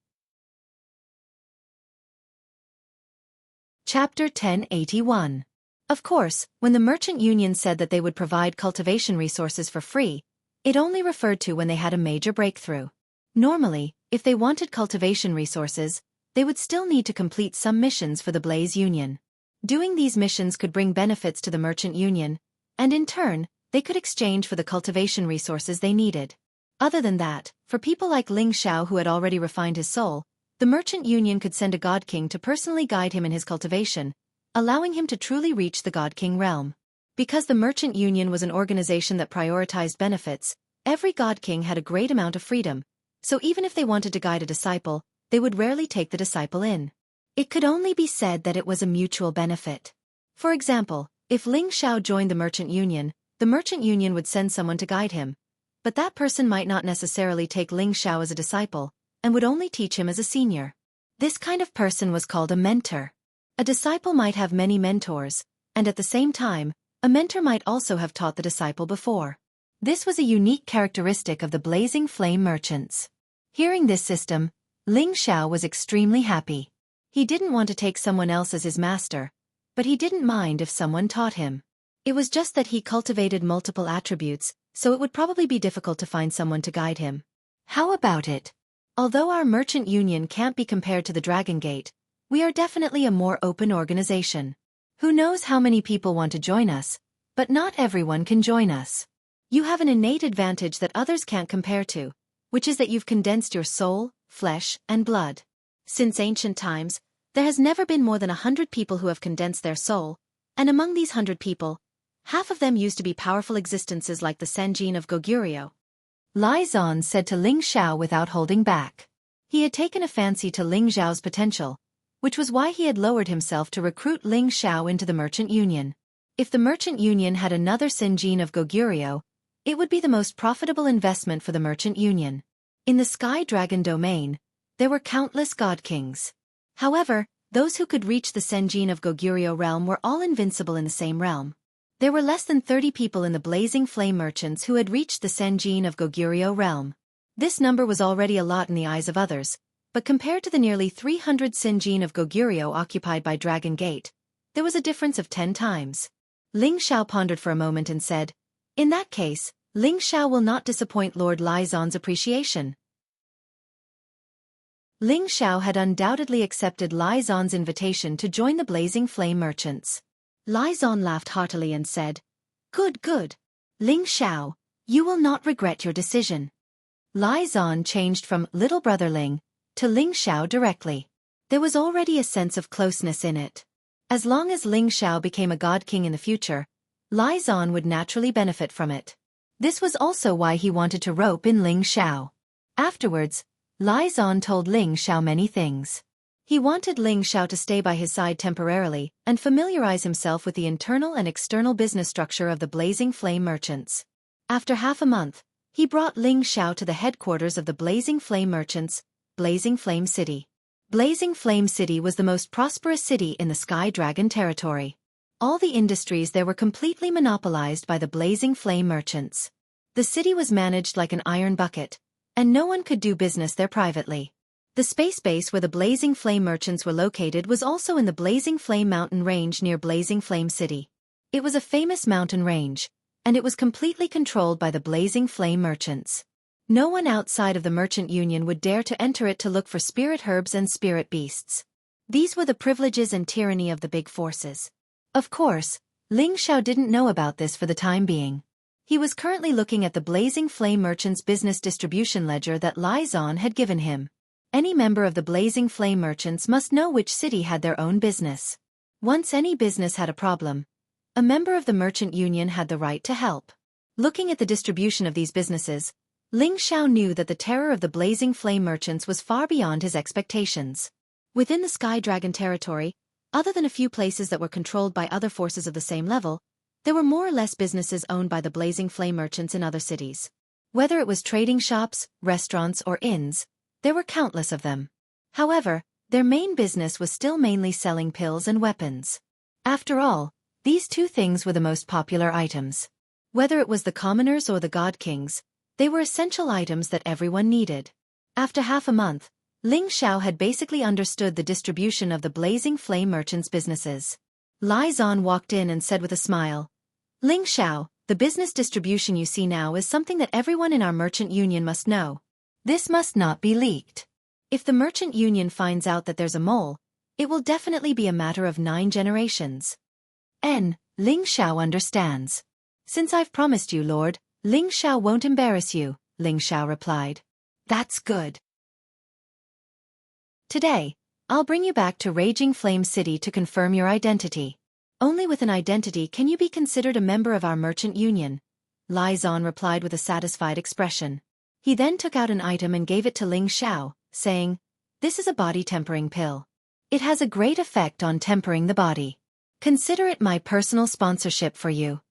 Chapter 1081. Of course, when the Merchant Union said that they would provide cultivation resources for free, it only referred to when they had a major breakthrough. Normally, if they wanted cultivation resources, they would still need to complete some missions for the Blaze Union. Doing these missions could bring benefits to the Merchant Union, and in turn, they could exchange for the cultivation resources they needed. Other than that, for people like Ling Xiao who had already refined his soul, the Merchant Union could send a God King to personally guide him in his cultivation, allowing him to truly reach the God King realm. Because the Merchant Union was an organization that prioritized benefits, every God King had a great amount of freedom, so even if they wanted to guide a disciple, they would rarely take the disciple in. It could only be said that it was a mutual benefit. For example, If Ling Xiao joined the merchant union would send someone to guide him. But that person might not necessarily take Ling Xiao as a disciple, and would only teach him as a senior. This kind of person was called a mentor. A disciple might have many mentors, and at the same time, a mentor might also have taught the disciple before. This was a unique characteristic of the Blazing Flame merchants. Hearing this system, Ling Xiao was extremely happy. He didn't want to take someone else as his master, but he didn't mind if someone taught him. It was just that he cultivated multiple attributes, so it would probably be difficult to find someone to guide him. How about it? Although our merchant union can't be compared to the Dragon Gate, we are definitely a more open organization. Who knows how many people want to join us, but not everyone can join us. You have an innate advantage that others can't compare to, which is that you've condensed your soul, flesh, and blood. Since ancient times, there has never been more than 100 people who have condensed their soul, and among these 100 people, half of them used to be powerful existences like the Senjin of Goguryeo. Lai Zan said to Ling Xiao without holding back. He had taken a fancy to Ling Xiao's potential, which was why he had lowered himself to recruit Ling Xiao into the merchant union. If the merchant union had another Senjin of Goguryeo, it would be the most profitable investment for the merchant union. In the Sky Dragon domain, there were countless god kings. However, those who could reach the Senjin of Goguryeo realm were all invincible in the same realm. There were less than 30 people in the Blazing Flame merchants who had reached the Senjin of Goguryeo realm. This number was already a lot in the eyes of others, but compared to the nearly 300 Senjin of Goguryeo occupied by Dragon Gate, there was a difference of 10 times. Ling Xiao pondered for a moment and said, "In that case, Ling Xiao will not disappoint Lord Lai Zan's appreciation." Ling Xiao had undoubtedly accepted Lai Zan's invitation to join the Blazing Flame merchants. Lai Zan laughed heartily and said, "Good, good. Ling Xiao, you will not regret your decision." Lai Zan changed from little brother Ling to Ling Xiao directly. There was already a sense of closeness in it. As long as Ling Xiao became a god king in the future, Lai Zan would naturally benefit from it. This was also why he wanted to rope in Ling Xiao. Afterwards, Lai Zan told Ling Xiao many things. He wanted Ling Xiao to stay by his side temporarily and familiarize himself with the internal and external business structure of the Blazing Flame merchants. After half a month, he brought Ling Xiao to the headquarters of the Blazing Flame merchants, Blazing Flame City. Blazing Flame City was the most prosperous city in the Sky Dragon territory. All the industries there were completely monopolized by the Blazing Flame merchants. The city was managed like an iron bucket, and no one could do business there privately. The space base where the Blazing Flame merchants were located was also in the Blazing Flame mountain range near Blazing Flame City. It was a famous mountain range, and it was completely controlled by the Blazing Flame merchants. No one outside of the merchant union would dare to enter it to look for spirit herbs and spirit beasts. These were the privileges and tyranny of the big forces. Of course, Ling Xiao didn't know about this for the time being. He was currently looking at the Blazing Flame merchants' business distribution ledger that Lai Zan had given him. Any member of the Blazing Flame merchants must know which city had their own business. Once any business had a problem, a member of the merchant union had the right to help. Looking at the distribution of these businesses, Ling Xiao knew that the terror of the Blazing Flame merchants was far beyond his expectations. Within the Sky Dragon territory, other than a few places that were controlled by other forces of the same level, there were more or less businesses owned by the Blazing Flame merchants in other cities. Whether it was trading shops, restaurants, or inns, there were countless of them. However, their main business was still mainly selling pills and weapons. After all, these two things were the most popular items. Whether it was the commoners or the god kings, they were essential items that everyone needed. After half a month, Ling Xiao had basically understood the distribution of the Blazing Flame merchants' businesses. Lai Zan walked in and said with a smile, "Ling Xiao, the business distribution you see now is something that everyone in our merchant union must know. This must not be leaked. If the merchant union finds out that there's a mole, it will definitely be a matter of 9 generations." Ling Xiao understands. "Since I've promised you, Lord, Ling Xiao won't embarrass you," Ling Xiao replied. "That's good. Today, I'll bring you back to Raging Flame City to confirm your identity. Only with an identity can you be considered a member of our merchant union," Lai Zan replied with a satisfied expression. He then took out an item and gave it to Ling Xiao, saying, "This is a body tempering pill. It has a great effect on tempering the body. Consider it my personal sponsorship for you.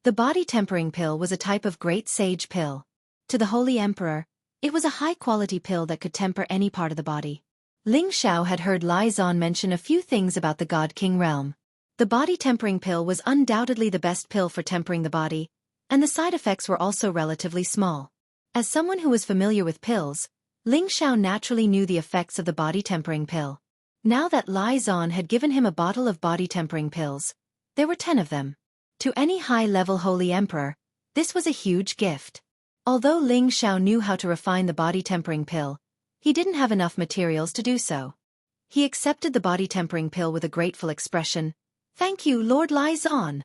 The body tempering pill was a type of great sage pill. To the Holy Emperor, it was a high-quality pill that could temper any part of the body. Ling Xiao had heard Lai Zan mention a few things about the God King realm. The body tempering pill was undoubtedly the best pill for tempering the body, and the side effects were also relatively small. As someone who was familiar with pills, Ling Xiao naturally knew the effects of the body tempering pill. Now that Lai Zan had given him a bottle of body tempering pills, there were 10 of them. To any high-level holy emperor, this was a huge gift. Although Ling Xiao knew how to refine the body tempering pill, he didn't have enough materials to do so. He accepted the body tempering pill with a grateful expression. "Thank you, Lord Lai Zan."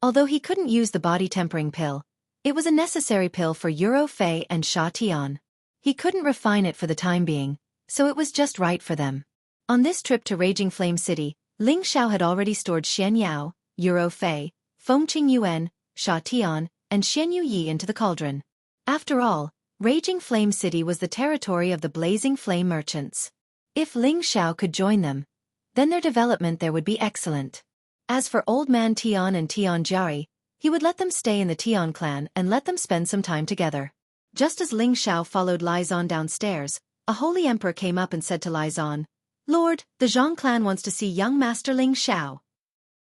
Although he couldn't use the body tempering pill, it was a necessary pill for Euro Fei and Sha Tian. He couldn't refine it for the time being, so it was just right for them. On this trip to Raging Flame City, Ling Xiao had already stored Xianxia, Euro Fei, Fengqing Yuan, Sha Tian, and Xianyu Yi into the cauldron. After all, Raging Flame City was the territory of the Blazing Flame merchants. If Ling Xiao could join them, then their development there would be excellent. As for Old Man Tian and Tian Jiari, he would let them stay in the Tian clan and let them spend some time together. Just as Ling Xiao followed Lai Zan downstairs, a holy emperor came up and said to Lai Zan, "Lord, the Zhang clan wants to see young Master Ling Xiao."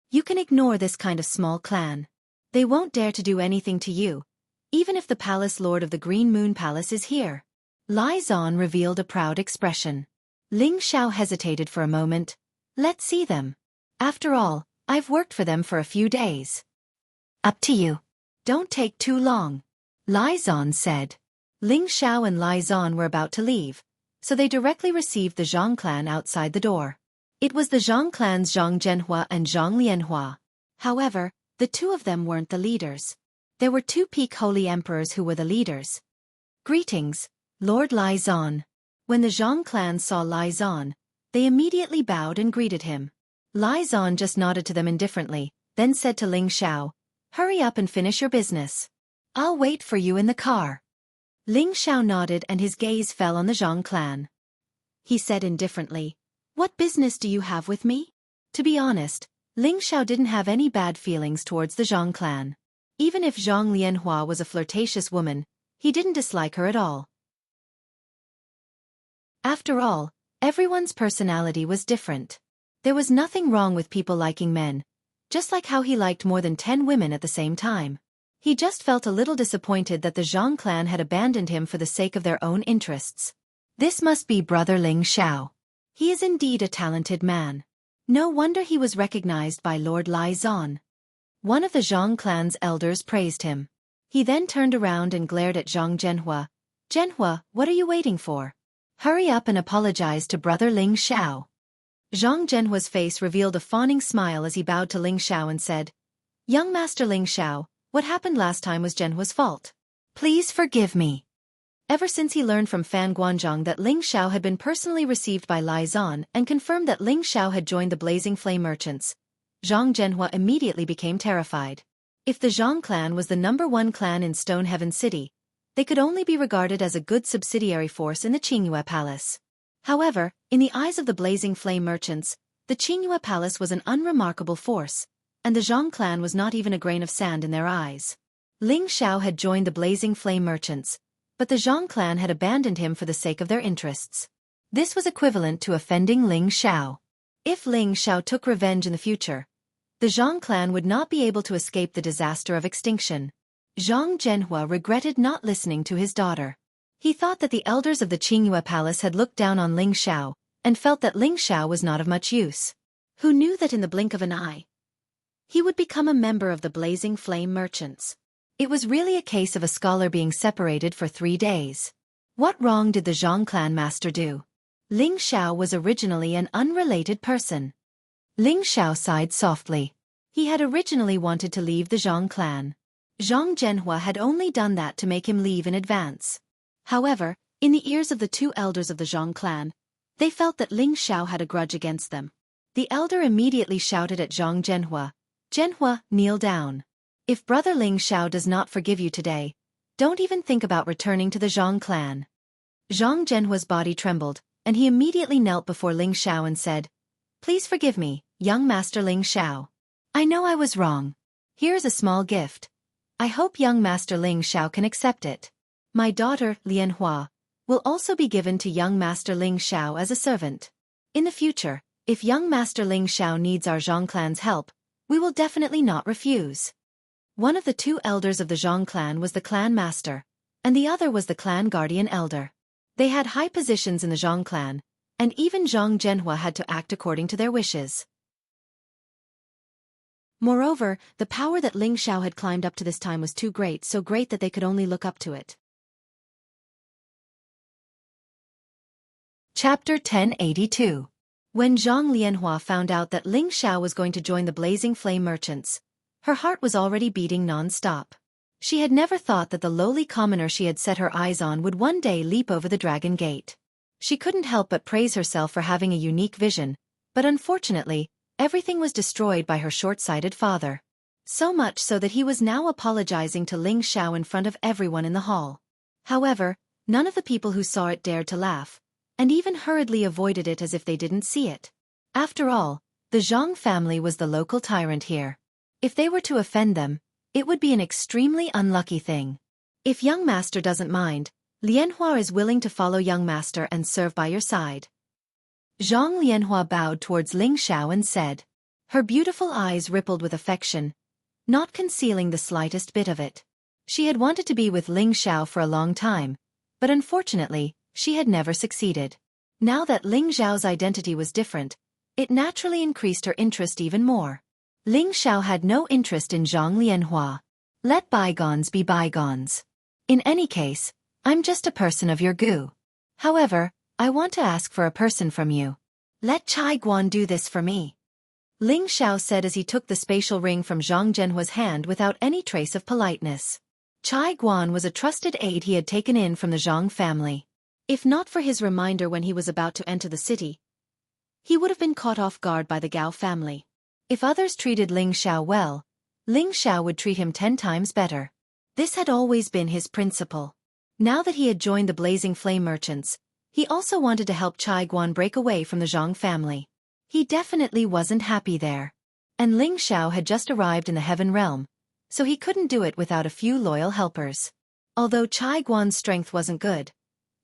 "You can ignore this kind of small clan. They won't dare to do anything to you, even if the palace lord of the Green Moon Palace is here." Lai Zan revealed a proud expression. Ling Xiao hesitated for a moment. "Let's see them. After all, I've worked for them for a few days." "Up to you. Don't take too long," Lai Zan said. Ling Xiao and Lai Zan were about to leave, so they directly received the Zhang clan outside the door. It was the Zhang clan's Zhang Zhenhua and Zhang Lianhua. However, the two of them weren't the leaders. There were 2 peak holy emperors who were the leaders. "Greetings, Lord Lai Zan." When the Zhang clan saw Lai Zan, they immediately bowed and greeted him. Lai Zan just nodded to them indifferently, then said to Ling Xiao, "Hurry up and finish your business. I'll wait for you in the car." Ling Xiao nodded and his gaze fell on the Zhang clan. He said indifferently, "What business do you have with me?" To be honest, Ling Xiao didn't have any bad feelings towards the Zhang clan. Even if Zhang Lianhua was a flirtatious woman, he didn't dislike her at all. After all, everyone's personality was different. There was nothing wrong with people liking men, just like how he liked more than 10 women at the same time. He just felt a little disappointed that the Zhang clan had abandoned him for the sake of their own interests. This must be Brother Ling Xiao. He is indeed a talented man. No wonder he was recognized by Lord Lai Zan. One of the Zhang clan's elders praised him. He then turned around and glared at Zhang Zhenhua. "Zhenhua, what are you waiting for? Hurry up and apologize to Brother Ling Xiao." Zhang Zhenhua's face revealed a fawning smile as he bowed to Ling Xiao and said, "Young Master Ling Xiao, what happened last time was Zhenhua's fault. Please forgive me." Ever since he learned from Fan Guanzhong that Ling Xiao had been personally received by Lai Zan and confirmed that Ling Xiao had joined the Blazing Flame merchants, Zhang Zhenhua immediately became terrified. If the Zhang clan was the #1 clan in Stonehaven City, they could only be regarded as a good subsidiary force in the Qingyue Palace. However, in the eyes of the Blazing Flame merchants, the Qingyue Palace was an unremarkable force, and the Zhang clan was not even a grain of sand in their eyes. Ling Xiao had joined the Blazing Flame merchants, but the Zhang clan had abandoned him for the sake of their interests. This was equivalent to offending Ling Xiao. If Ling Xiao took revenge in the future, the Zhang clan would not be able to escape the disaster of extinction. Zhang Zhenhua regretted not listening to his daughter. He thought that the elders of the Qingyue Palace had looked down on Ling Xiao, and felt that Ling Xiao was not of much use. Who knew that in the blink of an eye, he would become a member of the Blazing Flame merchants? It was really a case of a scholar being separated for 3 days. What wrong did the Zhang clan master do? Ling Xiao was originally an unrelated person. Ling Xiao sighed softly. He had originally wanted to leave the Zhang clan. Zhang Zhenhua had only done that to make him leave in advance. However, in the ears of the 2 elders of the Zhang clan, they felt that Ling Xiao had a grudge against them. The elder immediately shouted at Zhang Zhenhua, "Zhenhua, kneel down. If Brother Ling Xiao does not forgive you today, don't even think about returning to the Zhang clan." Zhang Zhenhua's body trembled, and he immediately knelt before Ling Xiao and said, "Please forgive me, young Master Ling Xiao." I know I was wrong. Here's a small gift. I hope young Master Ling Xiao can accept it. My daughter, Lianhua, will also be given to young Master Ling Xiao as a servant. In the future, if young Master Ling Xiao needs our Zhang clan's help, we will definitely not refuse. One of the two elders of the Zhang clan was the clan master, and the other was the clan guardian elder. They had high positions in the Zhang clan, and even Zhang Zhenhua had to act according to their wishes. Moreover, the power that Ling Xiao had climbed up to this time was too great, so great that they could only look up to it. Chapter 1082. When Zhang Lianhua found out that Ling Xiao was going to join the Blazing Flame Merchants, her heart was already beating non-stop. She had never thought that the lowly commoner she had set her eyes on would one day leap over the Dragon Gate. She couldn't help but praise herself for having a unique vision, but unfortunately, everything was destroyed by her short-sighted father. So much so that he was now apologizing to Ling Xiao in front of everyone in the hall. However, none of the people who saw it dared to laugh, and even hurriedly avoided it as if they didn't see it. After all, the Zhang family was the local tyrant here. If they were to offend them, it would be an extremely unlucky thing. If young master doesn't mind, Lianhua is willing to follow young master and serve by your side. Zhang Lianhua bowed towards Ling Xiao and said. Her beautiful eyes rippled with affection, not concealing the slightest bit of it. She had wanted to be with Ling Xiao for a long time, but unfortunately, she had never succeeded. Now that Ling Xiao's identity was different, it naturally increased her interest even more. Ling Xiao had no interest in Zhang Lianhua. Let bygones be bygones. In any case, I'm just a person of your gu. However, I want to ask for a person from you. Let Chai Guan do this for me. Ling Xiao said as he took the spatial ring from Zhang Zhenhua's hand without any trace of politeness. Chai Guan was a trusted aide he had taken in from the Zhang family. If not for his reminder when he was about to enter the city, he would have been caught off guard by the Gao family. If others treated Ling Xiao well, Ling Xiao would treat him 10 times better. This had always been his principle. Now that he had joined the Blazing Flame Merchants, he also wanted to help Chai Guan break away from the Zhang family. He definitely wasn't happy there. And Ling Xiao had just arrived in the Heaven Realm, so he couldn't do it without a few loyal helpers. Although Chai Guan's strength wasn't good,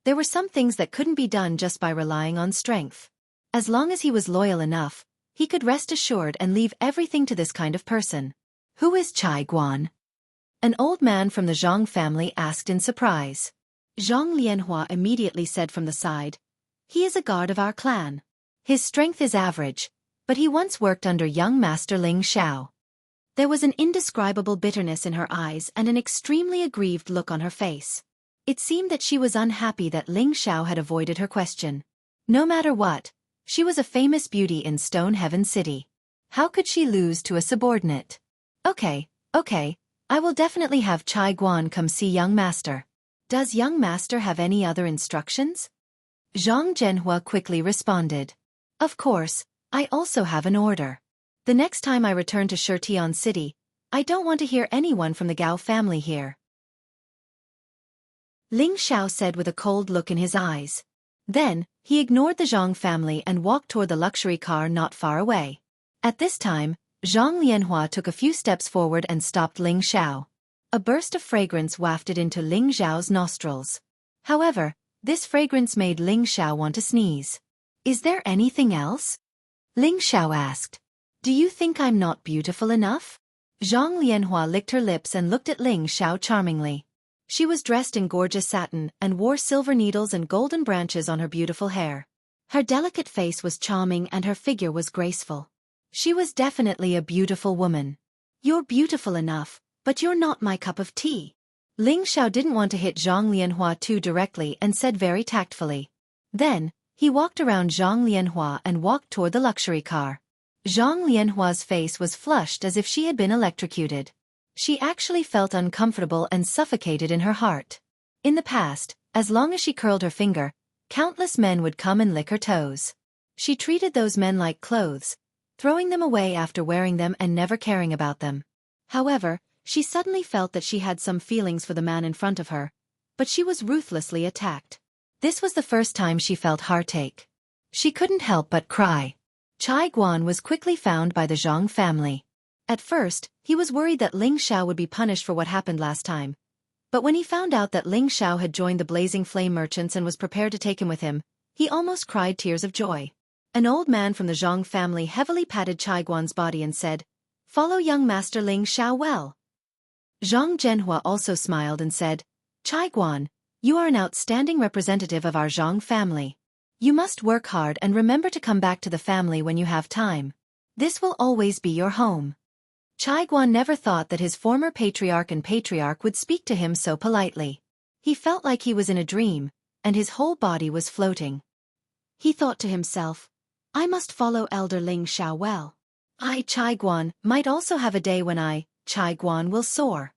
there were some things that couldn't be done just by relying on strength. As long as he was loyal enough, he could rest assured and leave everything to this kind of person. Who is Chai Guan? An old man from the Zhang family asked in surprise. Zhang Lianhua immediately said from the side, he is a guard of our clan. His strength is average, but he once worked under young Master Ling Xiao. There was an indescribable bitterness in her eyes and an extremely aggrieved look on her face. It seemed that she was unhappy that Ling Xiao had avoided her question. No matter what, she was a famous beauty in Stone Heaven City. How could she lose to a subordinate? Okay, I will definitely have Chai Guan come see young master. Does young master have any other instructions? Zhang Zhenhua quickly responded. Of course, I also have an order. The next time I return to Shitian City, I don't want to hear anyone from the Gao family here. Ling Xiao said with a cold look in his eyes. Then, he ignored the Zhang family and walked toward the luxury car not far away. At this time, Zhang Lianhua took a few steps forward and stopped Ling Xiao. A burst of fragrance wafted into Ling Xiao's nostrils. However, this fragrance made Ling Xiao want to sneeze. Is there anything else? Ling Xiao asked. Do you think I'm not beautiful enough? Zhang Lianhua licked her lips and looked at Ling Xiao charmingly. She was dressed in gorgeous satin and wore silver needles and golden branches on her beautiful hair. Her delicate face was charming and her figure was graceful. She was definitely a beautiful woman. You're beautiful enough, but you're not my cup of tea. Ling Xiao didn't want to hit Zhang Lianhua too directly and said very tactfully. Then, he walked around Zhang Lianhua and walked toward the luxury car. Zhang Lianhua's face was flushed as if she had been electrocuted. She actually felt uncomfortable and suffocated in her heart. In the past, as long as she curled her finger, countless men would come and lick her toes. She treated those men like clothes, throwing them away after wearing them and never caring about them. However, she suddenly felt that she had some feelings for the man in front of her, but she was ruthlessly attacked. This was the first time she felt heartache. She couldn't help but cry. Chai Guan was quickly found by the Zhang family. At first, he was worried that Ling Xiao would be punished for what happened last time. But when he found out that Ling Xiao had joined the Blazing Flame merchants and was prepared to take him with him, he almost cried tears of joy. An old man from the Zhang family heavily patted Chaiguan's body and said, "Follow young master Ling Xiao well." Zhang Zhenhua also smiled and said, "Chaiguan, you are an outstanding representative of our Zhang family. You must work hard and remember to come back to the family when you have time. This will always be your home." Chaiguan never thought that his former patriarch and patriarch would speak to him so politely. He felt like he was in a dream, and his whole body was floating. He thought to himself, "I must follow Elder Ling Xiao well. I, Chaiguan, might also have a day when I, Chaiguan, will soar."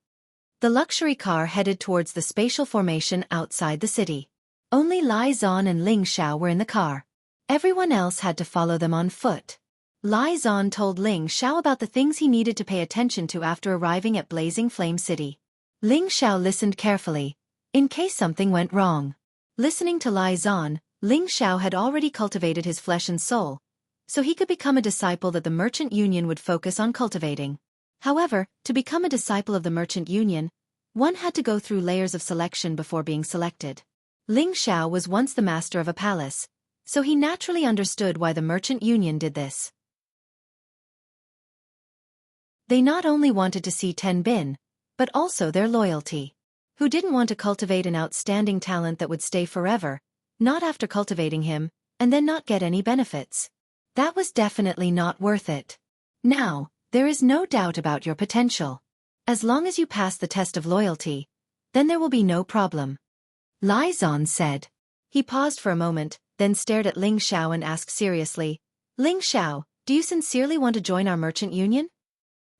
The luxury car headed towards the spatial formation outside the city. Only Lai Zan and Ling Xiao were in the car. Everyone else had to follow them on foot. Lai Zan told Ling Xiao about the things he needed to pay attention to after arriving at Blazing Flame City. Ling Xiao listened carefully, in case something went wrong. Listening to Lai Zan, Ling Xiao had already cultivated his flesh and soul, so he could become a disciple that the Merchant Union would focus on cultivating. However, to become a disciple of the Merchant Union, one had to go through layers of selection before being selected. Ling Xiao was once the master of a palace, so he naturally understood why the Merchant Union did this. They not only wanted to see Ten Bin, but also their loyalty. Who didn't want to cultivate an outstanding talent that would stay forever, not after cultivating him, and then not get any benefits? That was definitely not worth it. Now, there is no doubt about your potential. As long as you pass the test of loyalty, then there will be no problem. Lai Zan said. He paused for a moment, then stared at Ling Xiao and asked seriously, "Ling Xiao, do you sincerely want to join our merchant union?"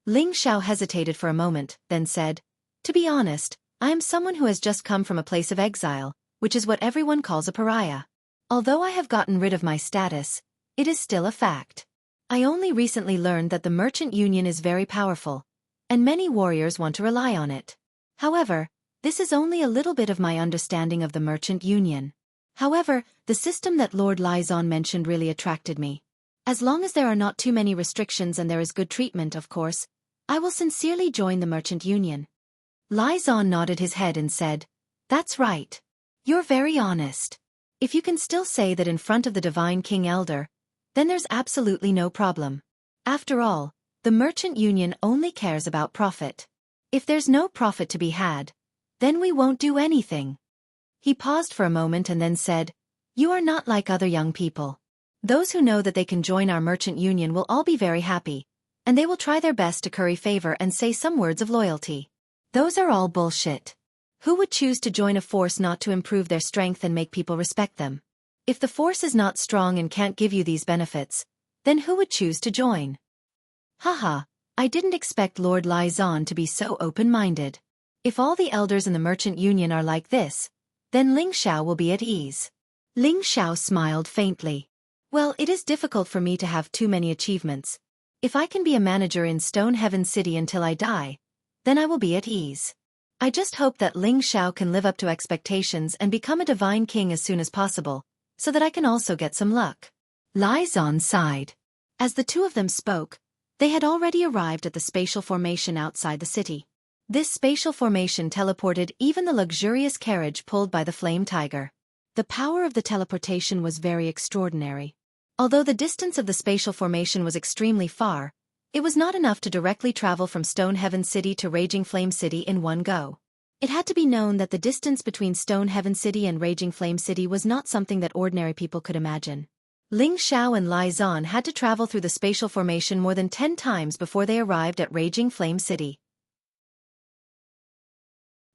Ling Xiao hesitated for a moment, then said, "To be honest, I am someone who has just come from a place of exile, which is what everyone calls a pariah. Although I have gotten rid of my status, it is still a fact. I only recently learned that the merchant union is very powerful, and many warriors want to rely on it. However, this is only a little bit of my understanding of the merchant union. However, the system that Lord Lai Zan mentioned really attracted me. As long as there are not too many restrictions and there is good treatment, of course, I will sincerely join the merchant union." Lai Zan nodded his head and said, "That's right. You're very honest. If you can still say that in front of the Divine King Elder, then there's absolutely no problem. After all, the merchant union only cares about profit. If there's no profit to be had, then we won't do anything." He paused for a moment and then said, "You are not like other young people. Those who know that they can join our merchant union will all be very happy, and they will try their best to curry favor and say some words of loyalty. Those are all bullshit. Who would choose to join a force not to improve their strength and make people respect them? If the force is not strong and can't give you these benefits, then who would choose to join?" Haha, I didn't expect Lord Lai Zan to be so open-minded. If all the elders in the merchant union are like this, then Ling Xiao will be at ease. Ling Xiao smiled faintly. "Well, it is difficult for me to have too many achievements. If I can be a manager in Stone Heaven City until I die, then I will be at ease. I just hope that Ling Xiao can live up to expectations and become a divine king as soon as possible, so that I can also get some luck." Lai Zan sighed. As the two of them spoke, they had already arrived at the spatial formation outside the city. This spatial formation teleported even the luxurious carriage pulled by the flame tiger. The power of the teleportation was very extraordinary. Although the distance of the spatial formation was extremely far, it was not enough to directly travel from Stone Heaven City to Raging Flame City in one go. It had to be known that the distance between Stone Heaven City and Raging Flame City was not something that ordinary people could imagine. Ling Xiao and Lai Zan had to travel through the spatial formation more than 10 times before they arrived at Raging Flame City.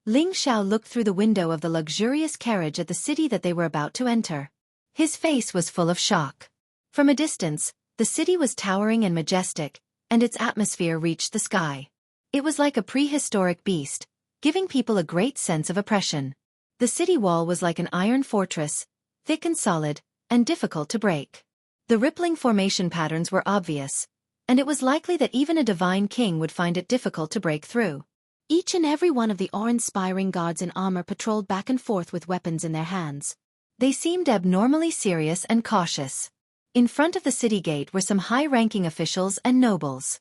Ling Xiao looked through the window of the luxurious carriage at the city that they were about to enter. His face was full of shock. From a distance, the city was towering and majestic, and its atmosphere reached the sky. It was like a prehistoric beast, giving people a great sense of oppression. The city wall was like an iron fortress, thick and solid, and difficult to break. The rippling formation patterns were obvious, and it was likely that even a divine king would find it difficult to break through. Each and every one of the awe-inspiring gods in armor patrolled back and forth with weapons in their hands. They seemed abnormally serious and cautious. In front of the city gate were some high-ranking officials and nobles.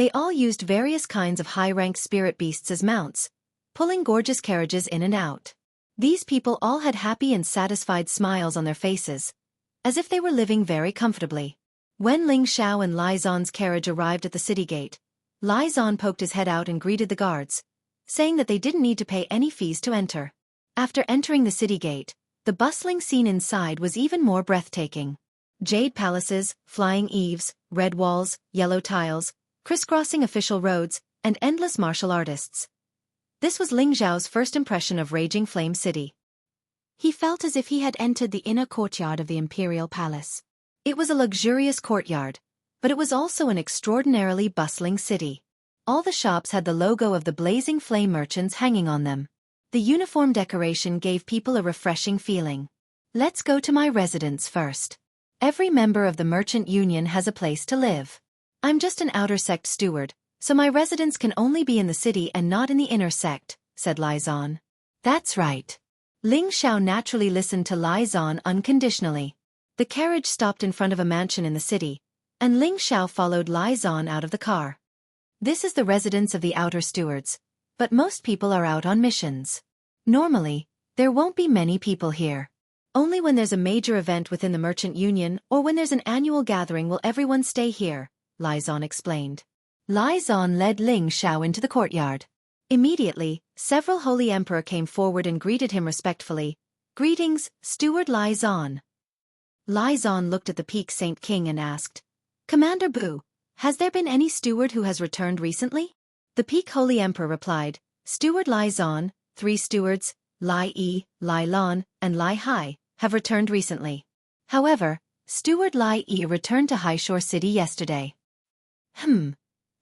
They all used various kinds of high-ranked spirit beasts as mounts, pulling gorgeous carriages in and out. These people all had happy and satisfied smiles on their faces, as if they were living very comfortably. When Ling Xiao and Lai Zan's carriage arrived at the city gate, Lai Zan poked his head out and greeted the guards, saying that they didn't need to pay any fees to enter. After entering the city gate, the bustling scene inside was even more breathtaking. Jade palaces, flying eaves, red walls, yellow tiles, crisscrossing official roads, and endless martial artists. This was Ling Xiao's first impression of Raging Flame City. He felt as if he had entered the inner courtyard of the imperial palace. It was a luxurious courtyard, but it was also an extraordinarily bustling city. All the shops had the logo of the Blazing Flame merchants hanging on them. The uniform decoration gave people a refreshing feeling. Let's go to my residence first. Every member of the merchant union has a place to live. I'm just an outer sect steward, so my residence can only be in the city and not in the inner sect, said Lai Zan. That's right. Ling Xiao naturally listened to Lai Zan unconditionally. The carriage stopped in front of a mansion in the city, and Ling Xiao followed Lai Zan out of the car. This is the residence of the outer stewards, but most people are out on missions. Normally, there won't be many people here. Only when there's a major event within the merchant union or when there's an annual gathering will everyone stay here, Lai Zan explained. Lai Zan led Ling Xiao into the courtyard. Immediately, several holy emperor came forward and greeted him respectfully. Greetings, Steward Lai Zan. Lai Zan looked at the Peak Saint King and asked, Commander Bu, has there been any steward who has returned recently? The Peak Holy Emperor replied, Steward Lai Zan, 3 stewards, Lai Yi, Lai Lan, and Lai Hai, have returned recently. However, Steward Lai Yi returned to Haishore City yesterday.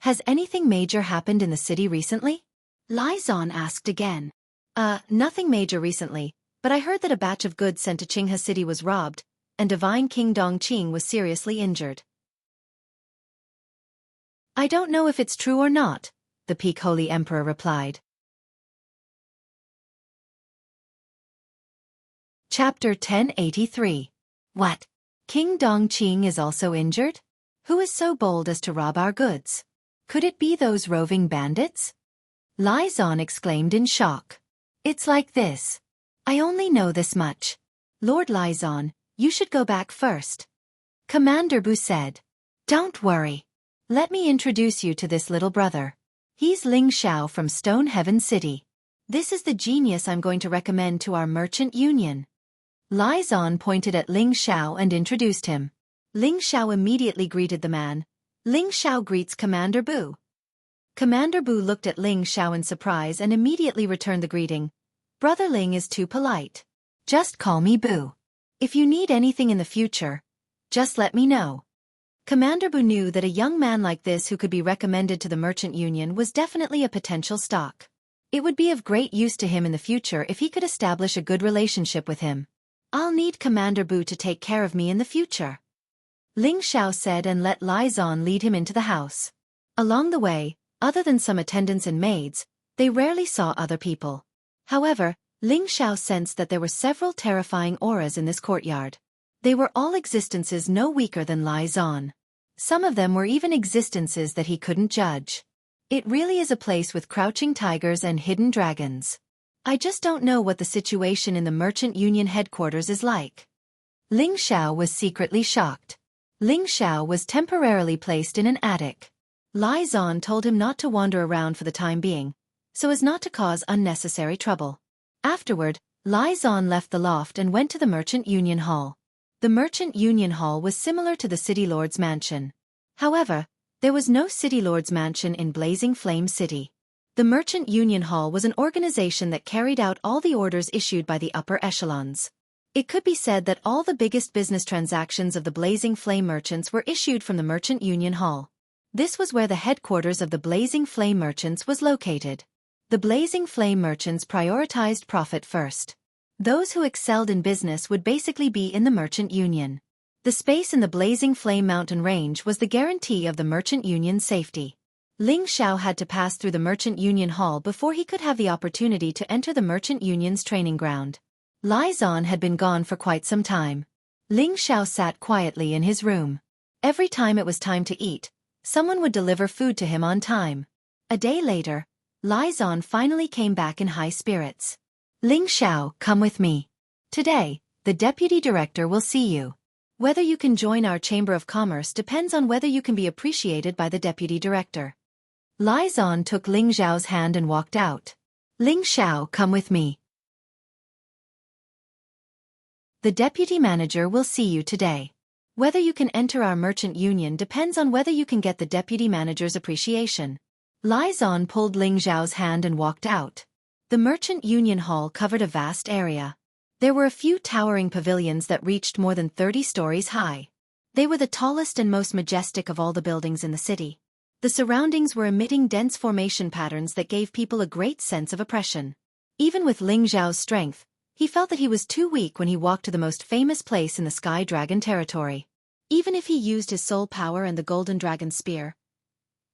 Has anything major happened in the city recently? Lai Zan asked again. Nothing major recently, but I heard that a batch of goods sent to Qinghe City was robbed, and Divine King Dongqing was seriously injured. I don't know if it's true or not, the Peak Holy Emperor replied. Chapter 1083. What? King Dongqing is also injured? Who is so bold as to rob our goods? Could it be those roving bandits? Lai Zan exclaimed in shock. It's like this. I only know this much. Lord Lai Zan, you should go back first. Commander Bu said. Don't worry. Let me introduce you to this little brother. He's Ling Xiao from Stone Heaven City. This is the genius I'm going to recommend to our merchant union. Lai Zan pointed at Ling Xiao and introduced him. Ling Xiao immediately greeted the man. Ling Xiao greets Commander Bu. Commander Bu looked at Ling Xiao in surprise and immediately returned the greeting. Brother Ling is too polite. Just call me Bu. If you need anything in the future, just let me know. Commander Bu knew that a young man like this who could be recommended to the merchant union was definitely a potential stock. It would be of great use to him in the future if he could establish a good relationship with him. I'll need Commander Bu to take care of me in the future. Ling Xiao said and let Lai Zan lead him into the house. Along the way, other than some attendants and maids, they rarely saw other people. However, Ling Xiao sensed that there were several terrifying auras in this courtyard. They were all existences no weaker than Lai Zan. Some of them were even existences that he couldn't judge. It really is a place with crouching tigers and hidden dragons. I just don't know what the situation in the Merchant Union headquarters is like. Ling Xiao was secretly shocked. Ling Xiao was temporarily placed in an attic. Lai Zan told him not to wander around for the time being, so as not to cause unnecessary trouble. Afterward, Lai Zan left the loft and went to the Merchant Union Hall. The Merchant Union Hall was similar to the City Lord's mansion. However, there was no City Lord's mansion in Blazing Flame City. The Merchant Union Hall was an organization that carried out all the orders issued by the upper echelons. It could be said that all the biggest business transactions of the Blazing Flame merchants were issued from the Merchant Union Hall. This was where the headquarters of the Blazing Flame merchants was located. The Blazing Flame merchants prioritized profit first. Those who excelled in business would basically be in the Merchant Union. The space in the Blazing Flame mountain range was the guarantee of the Merchant Union's safety. Ling Xiao had to pass through the Merchant Union Hall before he could have the opportunity to enter the Merchant Union's training ground. Lai Zan had been gone for quite some time. Ling Xiao sat quietly in his room. Every time it was time to eat, Someone would deliver food to him on time. A day later, Lai Zan finally came back in high spirits. Ling Xiao, come with me. Today, the deputy director will see you. Whether you can join our Chamber of Commerce depends on whether you can be appreciated by the deputy director. Lai Zan took Ling Xiao's hand and walked out. Ling Xiao, come with me. The deputy manager will see you today. Whether you can enter our merchant union depends on whether you can get the deputy manager's appreciation. Lai Zan pulled Ling Xiao's hand and walked out. The merchant union hall covered a vast area. There were a few towering pavilions that reached more than 30 stories high. They were the tallest and most majestic of all the buildings in the city. The surroundings were emitting dense formation patterns that gave people a great sense of oppression. Even with Ling Xiao's strength, he felt that he was too weak when he walked to the most famous place in the Sky Dragon territory. Even if he used his soul power and the Golden Dragon Spear,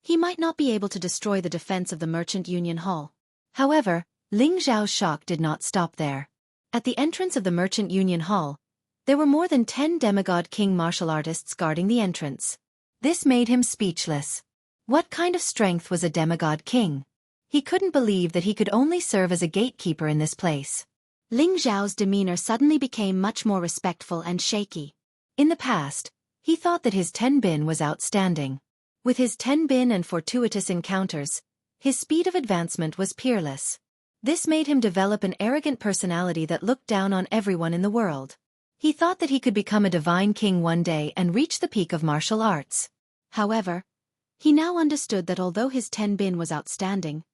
he might not be able to destroy the defense of the Merchant Union Hall. However, Ling Xiao's shock did not stop there. At the entrance of the Merchant Union Hall, there were more than 10 demigod king martial artists guarding the entrance. This made him speechless. What kind of strength was a demigod king? He couldn't believe that he could only serve as a gatekeeper in this place. Ling Xiao's demeanor suddenly became much more respectful and shaky. In the past, he thought that his Tenbin was outstanding. With his Tenbin and fortuitous encounters, his speed of advancement was peerless. This made him develop an arrogant personality that looked down on everyone in the world. He thought that he could become a divine king one day and reach the peak of martial arts. However, he now understood that although his Tenbin was outstanding,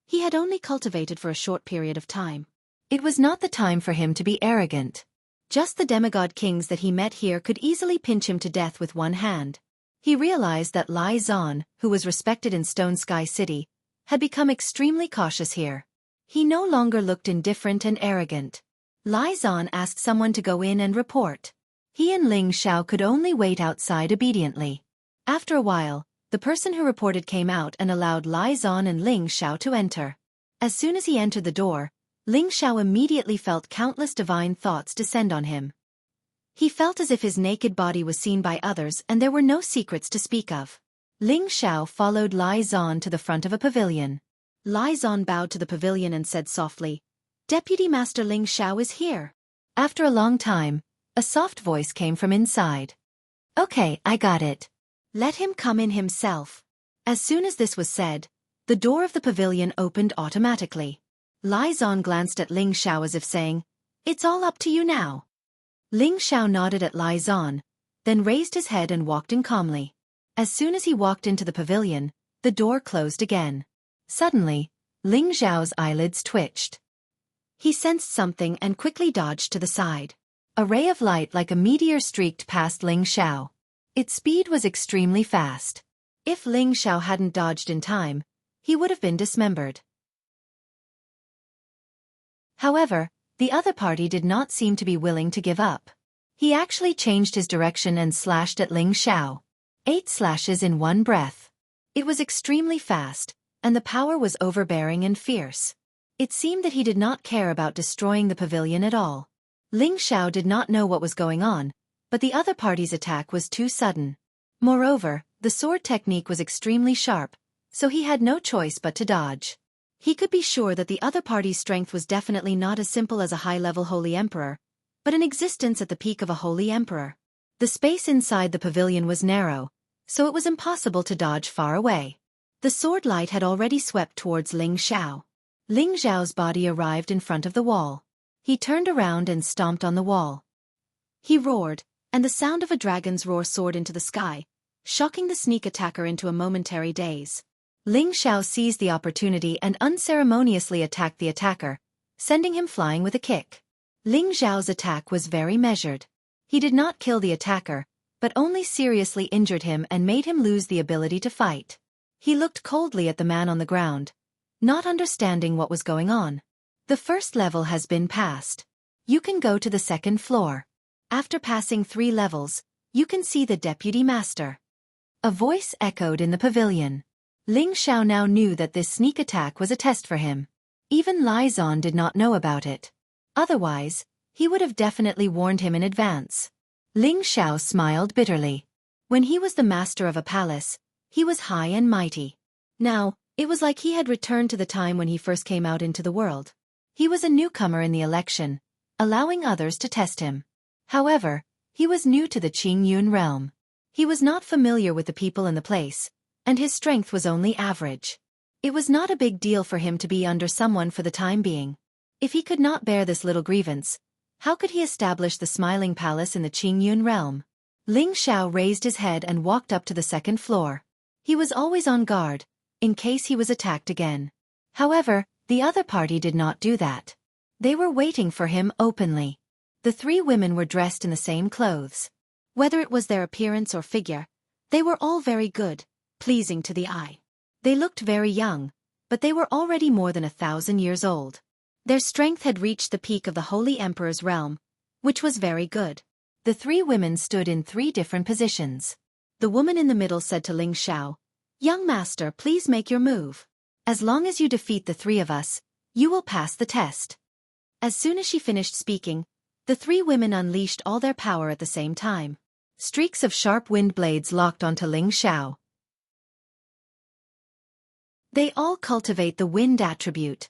he had only cultivated for a short period of time. It was not the time for him to be arrogant. Just the demigod kings that he met here could easily pinch him to death with one hand. He realized that Lai Zan, who was respected in Stone Sky City, had become extremely cautious here. He no longer looked indifferent and arrogant. Lai Zan asked someone to go in and report. He and Ling Xiao could only wait outside obediently. After a while, the person who reported came out and allowed Lai Zan and Ling Xiao to enter. As soon as he entered the door, Ling Xiao immediately felt countless divine thoughts descend on him. He felt as if his naked body was seen by others and there were no secrets to speak of. Ling Xiao followed Lai Zan to the front of a pavilion. Lai Zan bowed to the pavilion and said softly, "Deputy Master Ling Xiao is here." After a long time, a soft voice came from inside. "Okay, I got it. Let him come in himself." As soon as this was said, the door of the pavilion opened automatically. Lai Zan glanced at Ling Xiao as if saying, "It's all up to you now." Ling Xiao nodded at Lai Zan, then raised his head and walked in calmly. As soon as he walked into the pavilion, the door closed again. Suddenly, Ling Xiao's eyelids twitched. He sensed something and quickly dodged to the side. A ray of light like a meteor streaked past Ling Xiao. Its speed was extremely fast. If Ling Xiao hadn't dodged in time, he would have been dismembered. However, the other party did not seem to be willing to give up. He actually changed his direction and slashed at Ling Xiao. 8 slashes in one breath. It was extremely fast, and the power was overbearing and fierce. It seemed that he did not care about destroying the pavilion at all. Ling Xiao did not know what was going on, but the other party's attack was too sudden. Moreover, the sword technique was extremely sharp, so he had no choice but to dodge. He could be sure that the other party's strength was definitely not as simple as a high-level holy emperor, but an existence at the peak of a holy emperor. The space inside the pavilion was narrow, so it was impossible to dodge far away. The sword light had already swept towards Ling Xiao. Ling Xiao's body arrived in front of the wall. He turned around and stomped on the wall. He roared, and the sound of a dragon's roar soared into the sky, shocking the sneak attacker into a momentary daze. Ling Xiao seized the opportunity and unceremoniously attacked the attacker, sending him flying with a kick. Ling Xiao's attack was very measured. He did not kill the attacker, but only seriously injured him and made him lose the ability to fight. He looked coldly at the man on the ground, not understanding what was going on. The first level has been passed. You can go to the second floor. After passing 3 levels, you can see the deputy master. A voice echoed in the pavilion. Ling Xiao now knew that this sneak attack was a test for him. Even Lai Zan did not know about it. Otherwise, he would have definitely warned him in advance. Ling Xiao smiled bitterly. When he was the master of a palace, He was high and mighty. Now, it was like he had returned to the time when he first came out into the world. He was a newcomer in the election, allowing others to test him. However, he was new to the Qingyun realm. He was not familiar with the people in the place, and his strength was only average. It was not a big deal for him to be under someone for the time being. If he could not bear this little grievance, how could he establish the smiling palace in the Qingyun realm? Ling Xiao raised his head and walked up to the second floor. He was always on guard, in case he was attacked again. However, the other party did not do that. They were waiting for him openly. The three women were dressed in the same clothes. Whether it was their appearance or figure, they were all very good, pleasing to the eye. They looked very young, but they were already more than 1,000 years old. Their strength had reached the peak of the Holy Emperor's realm, which was very good. The three women stood in 3 different positions. The woman in the middle said to Ling Xiao, "Young master, please make your move. As long as you defeat the 3 of us, you will pass the test." As soon as she finished speaking, the 3 women unleashed all their power at the same time. Streaks of sharp wind blades locked onto Ling Xiao. "They all cultivate the wind attribute,"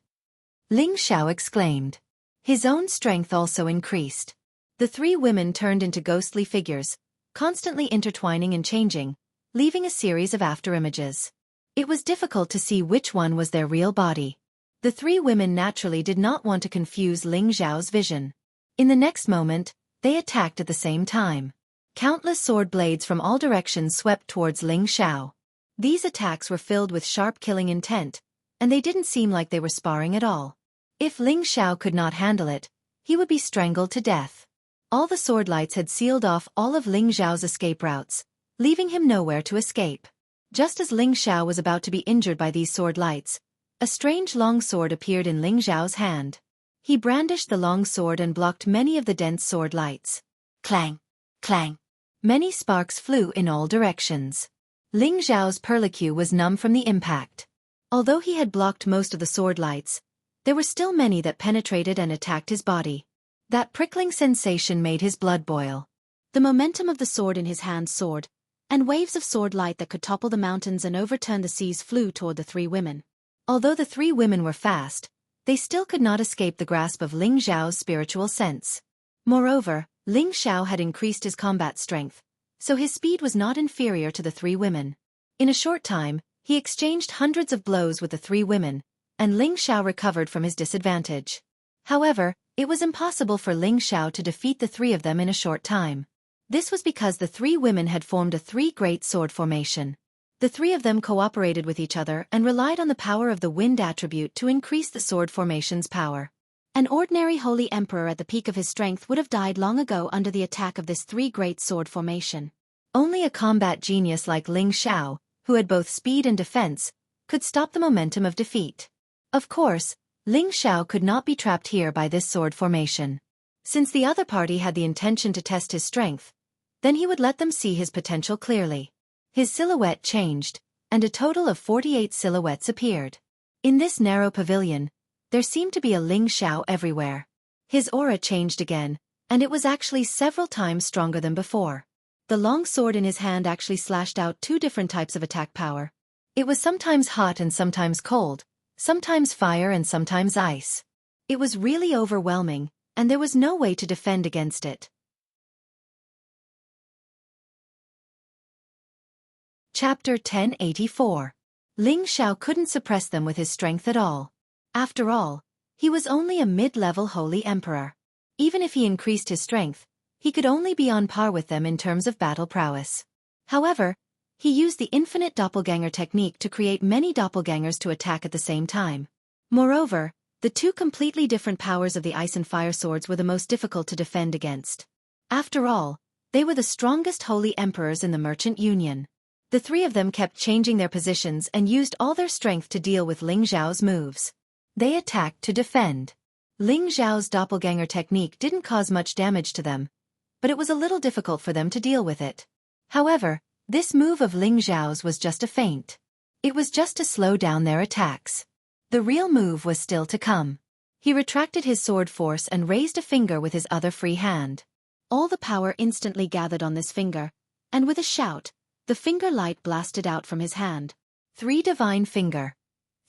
Ling Xiao exclaimed. His own strength also increased. The 3 women turned into ghostly figures, constantly intertwining and changing, leaving a series of afterimages. It was difficult to see which one was their real body. The 3 women naturally did not want to confuse Ling Xiao's vision. In the next moment, they attacked at the same time. Countless sword blades from all directions swept towards Ling Xiao. These attacks were filled with sharp killing intent, and they didn't seem like they were sparring at all. If Ling Xiao could not handle it, he would be strangled to death. All the sword lights had sealed off all of Ling Xiao's escape routes, leaving him nowhere to escape. Just as Ling Xiao was about to be injured by these sword lights, a strange long sword appeared in Ling Xiao's hand. He brandished the long sword and blocked many of the dense sword lights. Clang! Clang! Many sparks flew in all directions. Ling Xiao's perlicue was numb from the impact. Although he had blocked most of the sword lights, there were still many that penetrated and attacked his body. That prickling sensation made his blood boil. The momentum of the sword in his hand soared, and waves of sword light that could topple the mountains and overturn the seas flew toward the 3 women. Although the 3 women were fast, they still could not escape the grasp of Ling Xiao's spiritual sense. Moreover, Ling Xiao had increased his combat strength, so his speed was not inferior to the 3 women. In a short time, he exchanged hundreds of blows with the 3 women, and Ling Xiao recovered from his disadvantage. However, it was impossible for Ling Xiao to defeat the 3 of them in a short time. This was because the 3 women had formed a 3-great sword formation. The 3 of them cooperated with each other and relied on the power of the wind attribute to increase the sword formation's power. An ordinary holy emperor at the peak of his strength would have died long ago under the attack of this 3-great sword formation. Only a combat genius like Ling Xiao, who had both speed and defense, could stop the momentum of defeat. Of course, Ling Xiao could not be trapped here by this sword formation. Since the other party had the intention to test his strength, then he would let them see his potential clearly. His silhouette changed, and a total of 48 silhouettes appeared. In this narrow pavilion, there seemed to be a Ling Xiao everywhere. His aura changed again, and it was actually several times stronger than before. The long sword in his hand actually slashed out 2 different types of attack power. It was sometimes hot and sometimes cold, sometimes fire and sometimes ice. It was really overwhelming, and there was no way to defend against it. Chapter 1084. Ling Xiao couldn't suppress them with his strength at all. After all, he was only a mid-level holy emperor. Even if he increased his strength, he could only be on par with them in terms of battle prowess. However, he used the infinite doppelganger technique to create many doppelgangers to attack at the same time. Moreover, the 2 completely different powers of the ice and fire swords were the most difficult to defend against. After all, they were the strongest holy emperors in the Merchant Union. The 3 of them kept changing their positions and used all their strength to deal with Ling Xiao's moves. They attacked to defend. Ling Xiao's doppelganger technique didn't cause much damage to them, but it was a little difficult for them to deal with it. However, this move of Ling Xiao's was just a feint. It was just to slow down their attacks. The real move was still to come. He retracted his sword force and raised a finger with his other free hand. All the power instantly gathered on this finger, and with a shout, The finger light blasted out from his hand. 3 divine finger.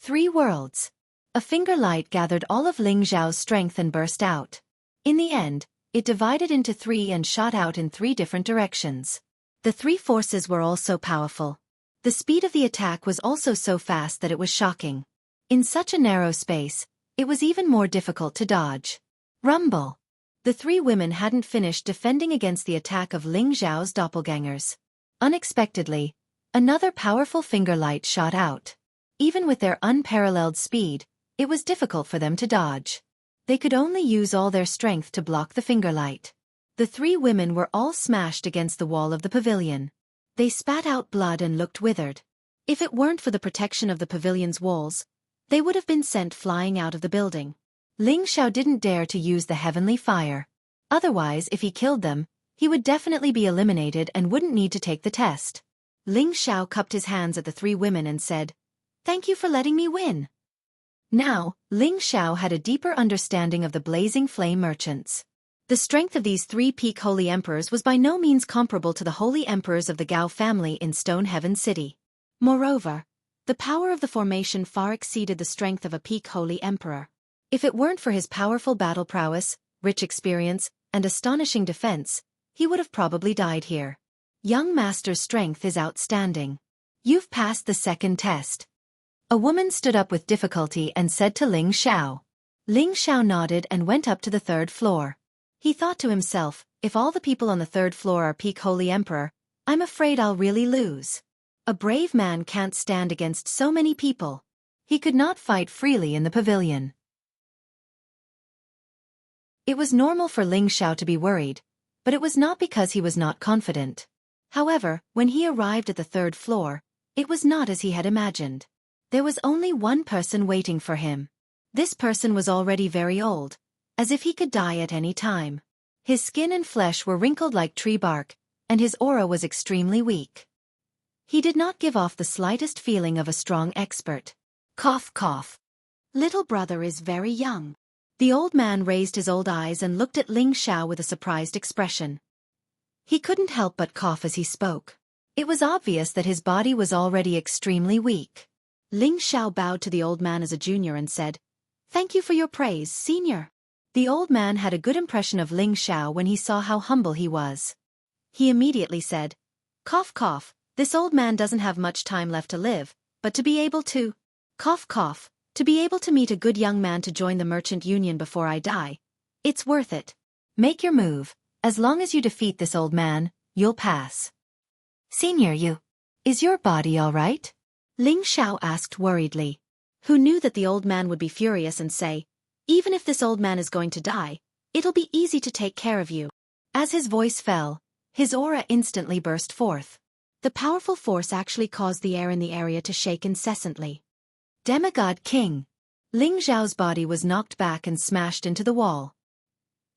3 worlds. A finger light gathered all of Ling Xiao's strength and burst out. In the end, it divided into 3 and shot out in 3 different directions. The 3 forces were all so powerful. The speed of the attack was also so fast that it was shocking. In such a narrow space, it was even more difficult to dodge. Rumble. The 3 women hadn't finished defending against the attack of Ling Xiao's doppelgangers. Unexpectedly, another powerful finger light shot out. Even with their unparalleled speed, it was difficult for them to dodge. They could only use all their strength to block the finger light. The 3 women were all smashed against the wall of the pavilion. They spat out blood and looked withered. If it weren't for the protection of the pavilion's walls, they would have been sent flying out of the building. Ling Xiao didn't dare to use the heavenly fire. Otherwise, if he killed them, he would definitely be eliminated and wouldn't need to take the test. Ling Xiao cupped his hands at the 3 women and said, "Thank you for letting me win." Now, Ling Xiao had a deeper understanding of the blazing flame merchants. The strength of these 3 peak holy emperors was by no means comparable to the holy emperors of the Gao family in Stone Heaven City. Moreover, the power of the formation far exceeded the strength of a peak holy emperor. If it weren't for his powerful battle prowess, rich experience, and astonishing defense, he would have probably died here. Young master's strength is outstanding. You've passed the 2nd test. A woman stood up with difficulty and said to Ling Xiao. Ling Xiao nodded and went up to the 3rd floor. He thought to himself, if all the people on the 3rd floor are peak holy emperor, I'm afraid I'll really lose. A brave man can't stand against so many people. He could not fight freely in the pavilion. It was normal for Ling Xiao to be worried, but it was not because he was not confident. However, when he arrived at the 3rd floor, it was not as he had imagined. There was only one person waiting for him. This person was already very old, as if he could die at any time. His skin and flesh were wrinkled like tree bark, and his aura was extremely weak. He did not give off the slightest feeling of a strong expert. Cough, cough. Little brother is very young. The old man raised his old eyes and looked at Ling Xiao with a surprised expression. He couldn't help but cough as he spoke. It was obvious that his body was already extremely weak. Ling Xiao bowed to the old man as a junior and said, "Thank you for your praise, senior." The old man had a good impression of Ling Xiao when he saw how humble he was. He immediately said, "Cough, cough, this old man doesn't have much time left to live, but to be able to, cough, cough, to be able to meet a good young man to join the merchant union before I die, it's worth it. Make your move. As long as you defeat this old man, you'll pass." "Senior, is your body all right?" Ling Xiao asked worriedly. Who knew that the old man would be furious and say, "Even if this old man is going to die, it'll be easy to take care of you." As his voice fell, his aura instantly burst forth. The powerful force actually caused the air in the area to shake incessantly. Demigod King. Ling Xiao's body was knocked back and smashed into the wall.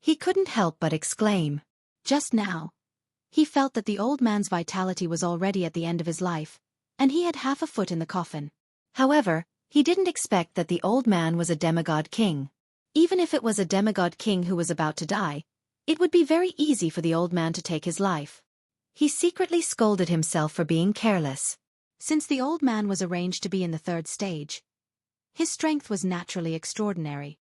He couldn't help but exclaim. Just now, he felt that the old man's vitality was already at the end of his life, and he had half a foot in the coffin. However, he didn't expect that the old man was a demigod king. Even if it was a demigod king who was about to die, it would be very easy for the old man to take his life. He secretly scolded himself for being careless. Since the old man was arranged to be in the 3rd stage, his strength was naturally extraordinary.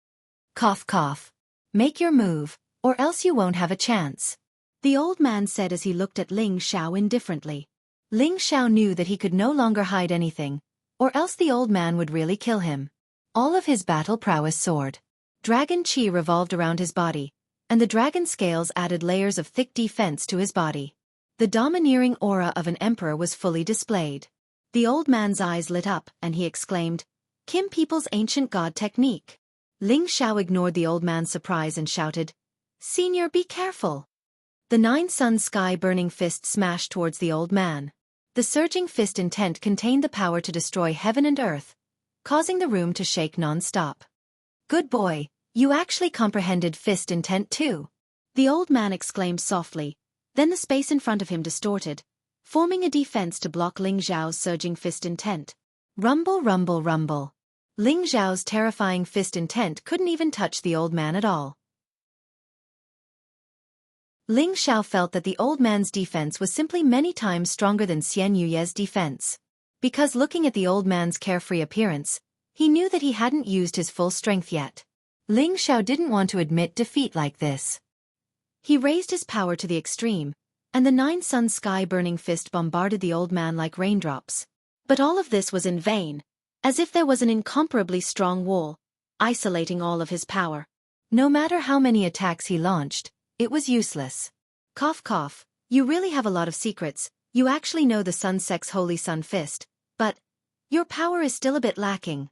Cough, cough. Make your move, or else you won't have a chance. The old man said as he looked at Ling Xiao indifferently. Ling Xiao knew that he could no longer hide anything, or else the old man would really kill him. All of his battle prowess soared. Dragon Qi revolved around his body, and the dragon scales added layers of thick defense to his body. The domineering aura of an emperor was fully displayed. The old man's eyes lit up, and he exclaimed, "Kim people's ancient god technique." Ling Xiao ignored the old man's surprise and shouted, "Senior, be careful." The 9-sun sky-burning fist smashed towards the old man. The surging fist intent contained the power to destroy heaven and earth, causing the room to shake non-stop. "Good boy, you actually comprehended fist intent too," the old man exclaimed softly. Then the space in front of him distorted, forming a defense to block Ling Xiao's surging fist intent. Rumble, rumble, rumble. Ling Xiao's terrifying fist intent couldn't even touch the old man at all. Ling Xiao felt that the old man's defense was simply many times stronger than Xianxia's defense. Because looking at the old man's carefree appearance, he knew that he hadn't used his full strength yet. Ling Xiao didn't want to admit defeat like this. He raised his power to the extreme, and the 9-sun sky-burning fist bombarded the old man like raindrops. But all of this was in vain, as if there was an incomparably strong wall, isolating all of his power. No matter how many attacks he launched, it was useless. Cough cough, you really have a lot of secrets. You actually know the Sun Sect's Holy Sun Fist, but your power is still a bit lacking.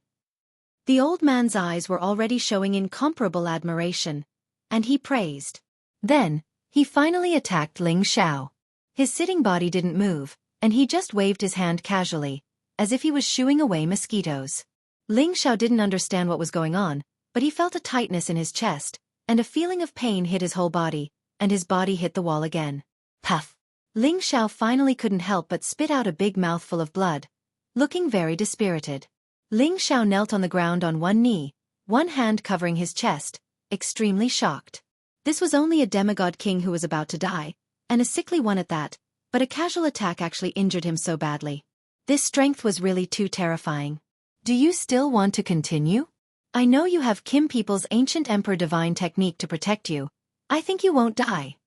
The old man's eyes were already showing incomparable admiration, and he praised. Then, he finally attacked Ling Xiao. His sitting body didn't move, and he just waved his hand casually, as if he was shooing away mosquitoes. Ling Xiao didn't understand what was going on, but he felt a tightness in his chest, and a feeling of pain hit his whole body, and his body hit the wall again. Puff! Ling Xiao finally couldn't help but spit out a big mouthful of blood, looking very dispirited. Ling Xiao knelt on the ground on one knee, one hand covering his chest, extremely shocked. This was only a demigod king who was about to die, and a sickly one at that, but a casual attack actually injured him so badly. This strength was really too terrifying. Do you still want to continue? I know you have Kim people's ancient emperor divine technique to protect you. I think you won't die.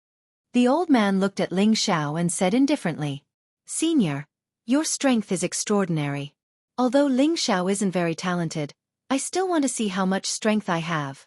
The old man looked at Ling Xiao and said indifferently, Senior, your strength is extraordinary. Although Ling Xiao isn't very talented, I still want to see how much strength I have.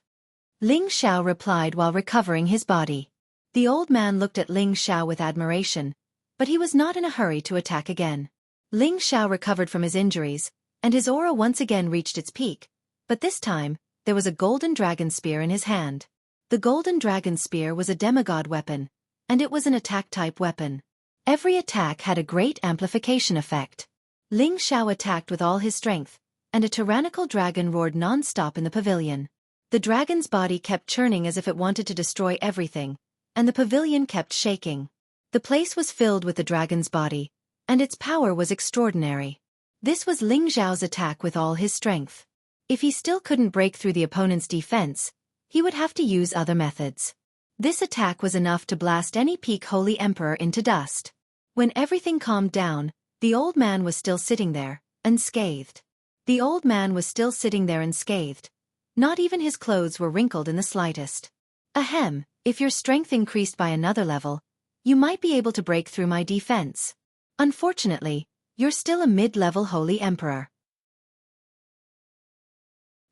Ling Xiao replied while recovering his body. The old man looked at Ling Xiao with admiration, but he was not in a hurry to attack again. Ling Xiao recovered from his injuries, and his aura once again reached its peak, but this time, there was a golden dragon spear in his hand. The golden dragon spear was a demigod weapon, and it was an attack-type weapon. Every attack had a great amplification effect. Ling Xiao attacked with all his strength, and a tyrannical dragon roared non-stop in the pavilion. The dragon's body kept churning as if it wanted to destroy everything, and the pavilion kept shaking. The place was filled with the dragon's body, and its power was extraordinary. This was Ling Xiao's attack with all his strength. If he still couldn't break through the opponent's defense, he would have to use other methods. This attack was enough to blast any peak holy emperor into dust. When everything calmed down, the old man was still sitting there, unscathed. The old man was still sitting there unscathed. Not even his clothes were wrinkled in the slightest. Ahem, if your strength increased by another level, you might be able to break through my defense. Unfortunately, you're still a mid-level holy emperor.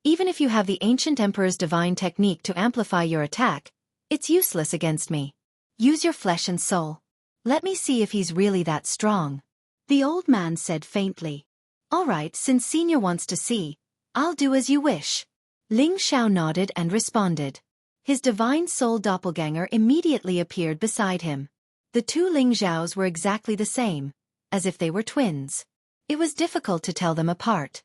Even if you have the ancient emperor's divine technique to amplify your attack, it's useless against me. Use your flesh and soul. Let me see if he's really that strong. The old man said faintly. All right, since Senior wants to see, I'll do as you wish. Ling Xiao nodded and responded. His divine soul doppelganger immediately appeared beside him. The two Ling Xiaos were exactly the same, as if they were twins. It was difficult to tell them apart.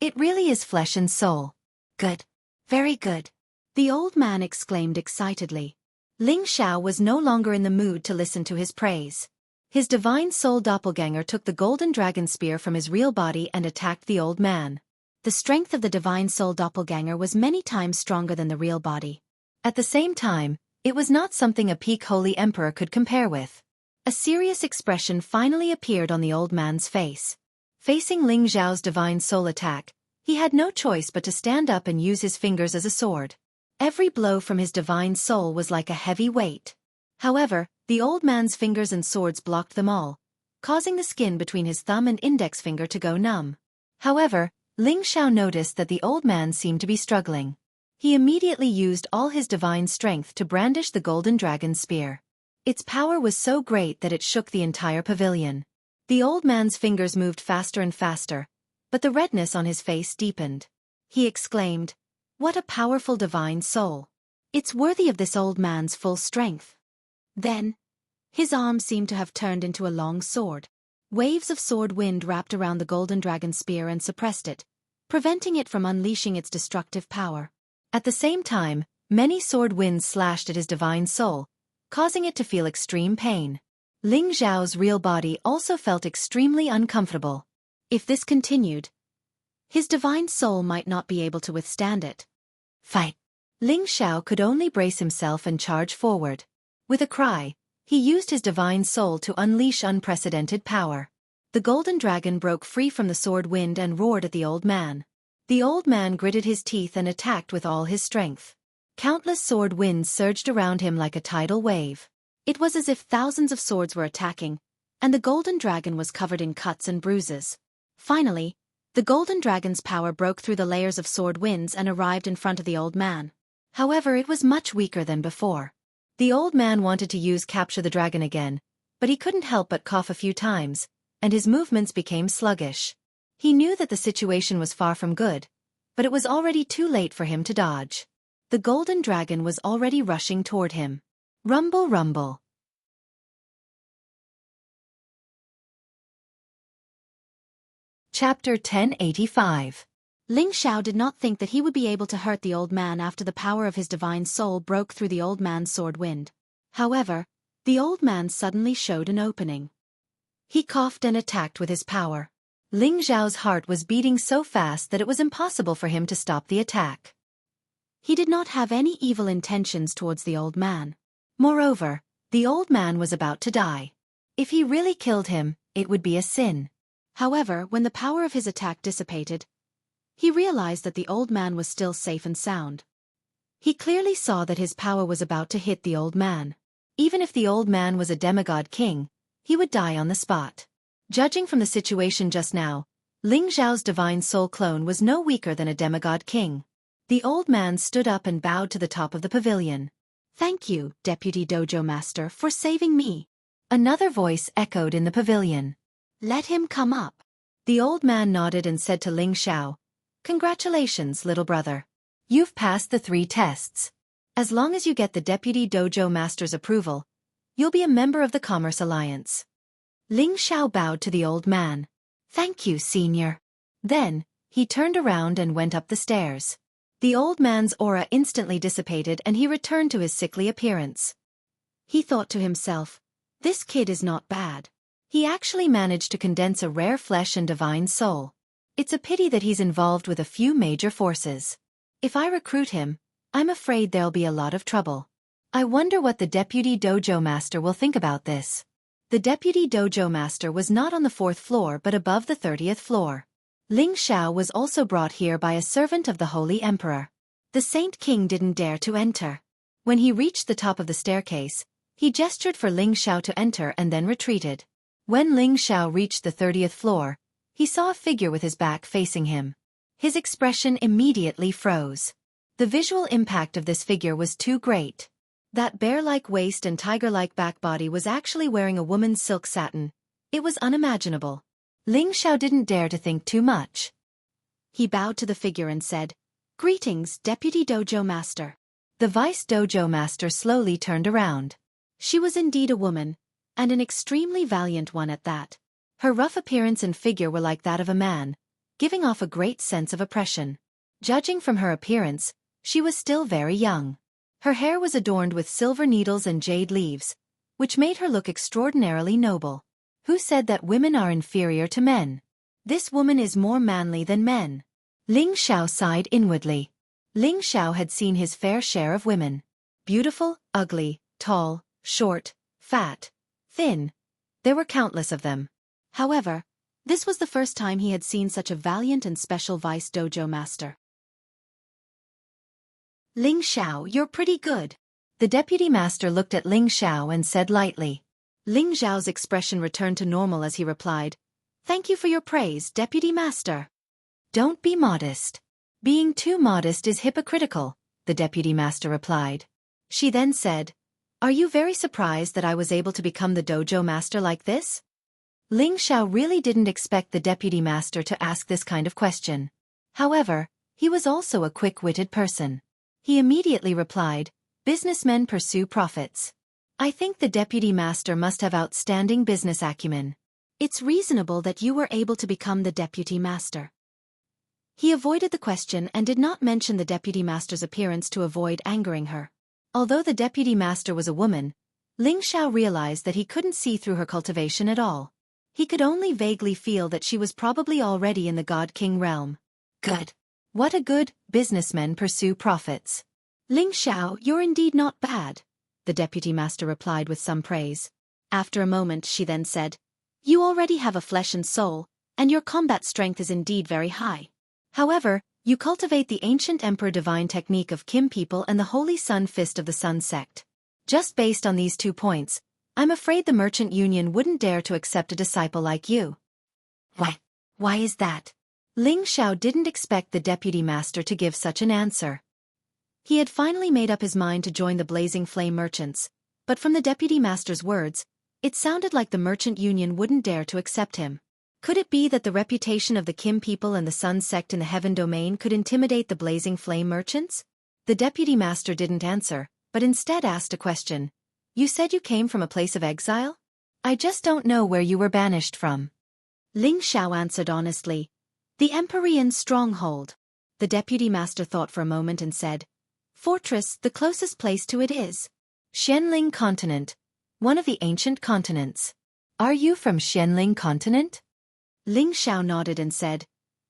It really is flesh and soul. Good. Very good. The old man exclaimed excitedly. Ling Xiao was no longer in the mood to listen to his praise. His divine soul doppelganger took the golden dragon spear from his real body and attacked the old man. The strength of the divine soul doppelganger was many times stronger than the real body. At the same time, it was not something a peak holy emperor could compare with. A serious expression finally appeared on the old man's face. Facing Ling Xiao's divine soul attack, he had no choice but to stand up and use his fingers as a sword. Every blow from his divine soul was like a heavy weight. However, the old man's fingers and swords blocked them all, causing the skin between his thumb and index finger to go numb. However, Ling Xiao noticed that the old man seemed to be struggling. He immediately used all his divine strength to brandish the golden dragon spear. Its power was so great that it shook the entire pavilion. The old man's fingers moved faster and faster, but the redness on his face deepened. He exclaimed, "What a powerful divine soul! It's worthy of this old man's full strength." Then, his arm seemed to have turned into a long sword. Waves of sword wind wrapped around the golden dragon spear and suppressed it, preventing it from unleashing its destructive power. At the same time, many sword winds slashed at his divine soul, causing it to feel extreme pain. Ling Xiao's real body also felt extremely uncomfortable. If this continued, his divine soul might not be able to withstand it. Fight! Ling Xiao could only brace himself and charge forward. With a cry, he used his divine soul to unleash unprecedented power. The golden dragon broke free from the sword wind and roared at the old man. The old man gritted his teeth and attacked with all his strength. Countless sword winds surged around him like a tidal wave. It was as if thousands of swords were attacking, and the golden dragon was covered in cuts and bruises. Finally, the golden dragon's power broke through the layers of sword winds and arrived in front of the old man. However, it was much weaker than before. The old man wanted to capture the dragon again, but he couldn't help but cough a few times, and his movements became sluggish. He knew that the situation was far from good, but it was already too late for him to dodge. The golden dragon was already rushing toward him. Rumble, rumble. Chapter 1085. Ling Xiao did not think that he would be able to hurt the old man after the power of his divine soul broke through the old man's sword wind. However, the old man suddenly showed an opening. He coughed and attacked with his power. Ling Xiao's heart was beating so fast that it was impossible for him to stop the attack. He did not have any evil intentions towards the old man. Moreover, the old man was about to die. If he really killed him, it would be a sin. However, when the power of his attack dissipated, he realized that the old man was still safe and sound. He clearly saw that his power was about to hit the old man. Even if the old man was a demigod king, he would die on the spot. Judging from the situation just now, Ling Xiao's divine soul clone was no weaker than a demigod king. The old man stood up and bowed to the top of the pavilion. "Thank you, Deputy Dojo Master, for saving me." Another voice echoed in the pavilion. "Let him come up." The old man nodded and said to Ling Xiao, "Congratulations, little brother. You've passed the 3 tests. As long as you get the Deputy Dojo Master's approval, you'll be a member of the Commerce Alliance." Ling Xiao bowed to the old man. "Thank you, senior." Then, he turned around and went up the stairs. The old man's aura instantly dissipated and he returned to his sickly appearance. He thought to himself, "This kid is not bad. He actually managed to condense a rare flesh and divine soul. It's a pity that he's involved with a few major forces. If I recruit him, I'm afraid there'll be a lot of trouble. I wonder what the Deputy Dojo Master will think about this." The Deputy Dojo Master was not on the 4th floor but above the 30th floor. Ling Xiao was also brought here by a servant of the Holy Emperor. The Saint King didn't dare to enter. When he reached the top of the staircase, he gestured for Ling Xiao to enter and then retreated. When Ling Xiao reached the 30th floor, he saw a figure with his back facing him. His expression immediately froze. The visual impact of this figure was too great. That bear-like waist and tiger-like back body was actually wearing a woman's silk satin. It was unimaginable. Ling Xiao didn't dare to think too much. He bowed to the figure and said, "Greetings, Deputy Dojo Master." The Vice Dojo Master slowly turned around. She was indeed a woman, and an extremely valiant one at that. Her rough appearance and figure were like that of a man, giving off a great sense of oppression. Judging from her appearance, she was still very young. Her hair was adorned with silver needles and jade leaves, which made her look extraordinarily noble. Who said that women are inferior to men? This woman is more manly than men. Ling Xiao sighed inwardly. Ling Xiao had seen his fair share of women. Beautiful, ugly, tall, short, fat, thin. There were countless of them. However, this was the first time he had seen such a valiant and special Vice Dojo Master. "Ling Xiao, you're pretty good." The Deputy Master looked at Ling Xiao and said lightly. Ling Xiao's expression returned to normal as he replied, "Thank you for your praise, Deputy Master." "Don't be modest. Being too modest is hypocritical," the Deputy Master replied. She then said, "Are you very surprised that I was able to become the Dojo Master like this?" Ling Xiao really didn't expect the Deputy Master to ask this kind of question. However, he was also a quick-witted person. He immediately replied, "Businessmen pursue profits. I think the Deputy Master must have outstanding business acumen. It's reasonable that you were able to become the Deputy Master." He avoided the question and did not mention the Deputy Master's appearance to avoid angering her. Although the Deputy Master was a woman, Ling Xiao realized that he couldn't see through her cultivation at all. He could only vaguely feel that she was probably already in the God King realm. Good. What a good businessmen pursue profits. Ling Xiao, you're indeed not bad. the deputy master replied with some praise. After a moment she then said, "You already have a flesh and soul, and your combat strength is indeed very high. However, you cultivate the ancient emperor divine technique of Kim people and the holy sun fist of the sun sect. Just based on these 2 points, I'm afraid the merchant union wouldn't dare to accept a disciple like you." Why is that? Ling Xiao didn't expect the deputy master to give such an answer. He had finally made up his mind to join the Blazing Flame merchants, but from the deputy master's words, it sounded like the merchant union wouldn't dare to accept him. Could it be that the reputation of the Kim people and the Sun sect in the Heaven domain could intimidate the Blazing Flame merchants? The deputy master didn't answer, but instead asked a question. "You said you came from a place of exile? I just don't know where you were banished from." Ling Xiao answered honestly, "The Empyrean stronghold." The deputy master thought for a moment and said, "Fortress, the closest place to it is Xianling continent, one of the ancient continents. Are you from Xianling continent?" Ling Xiao nodded and said,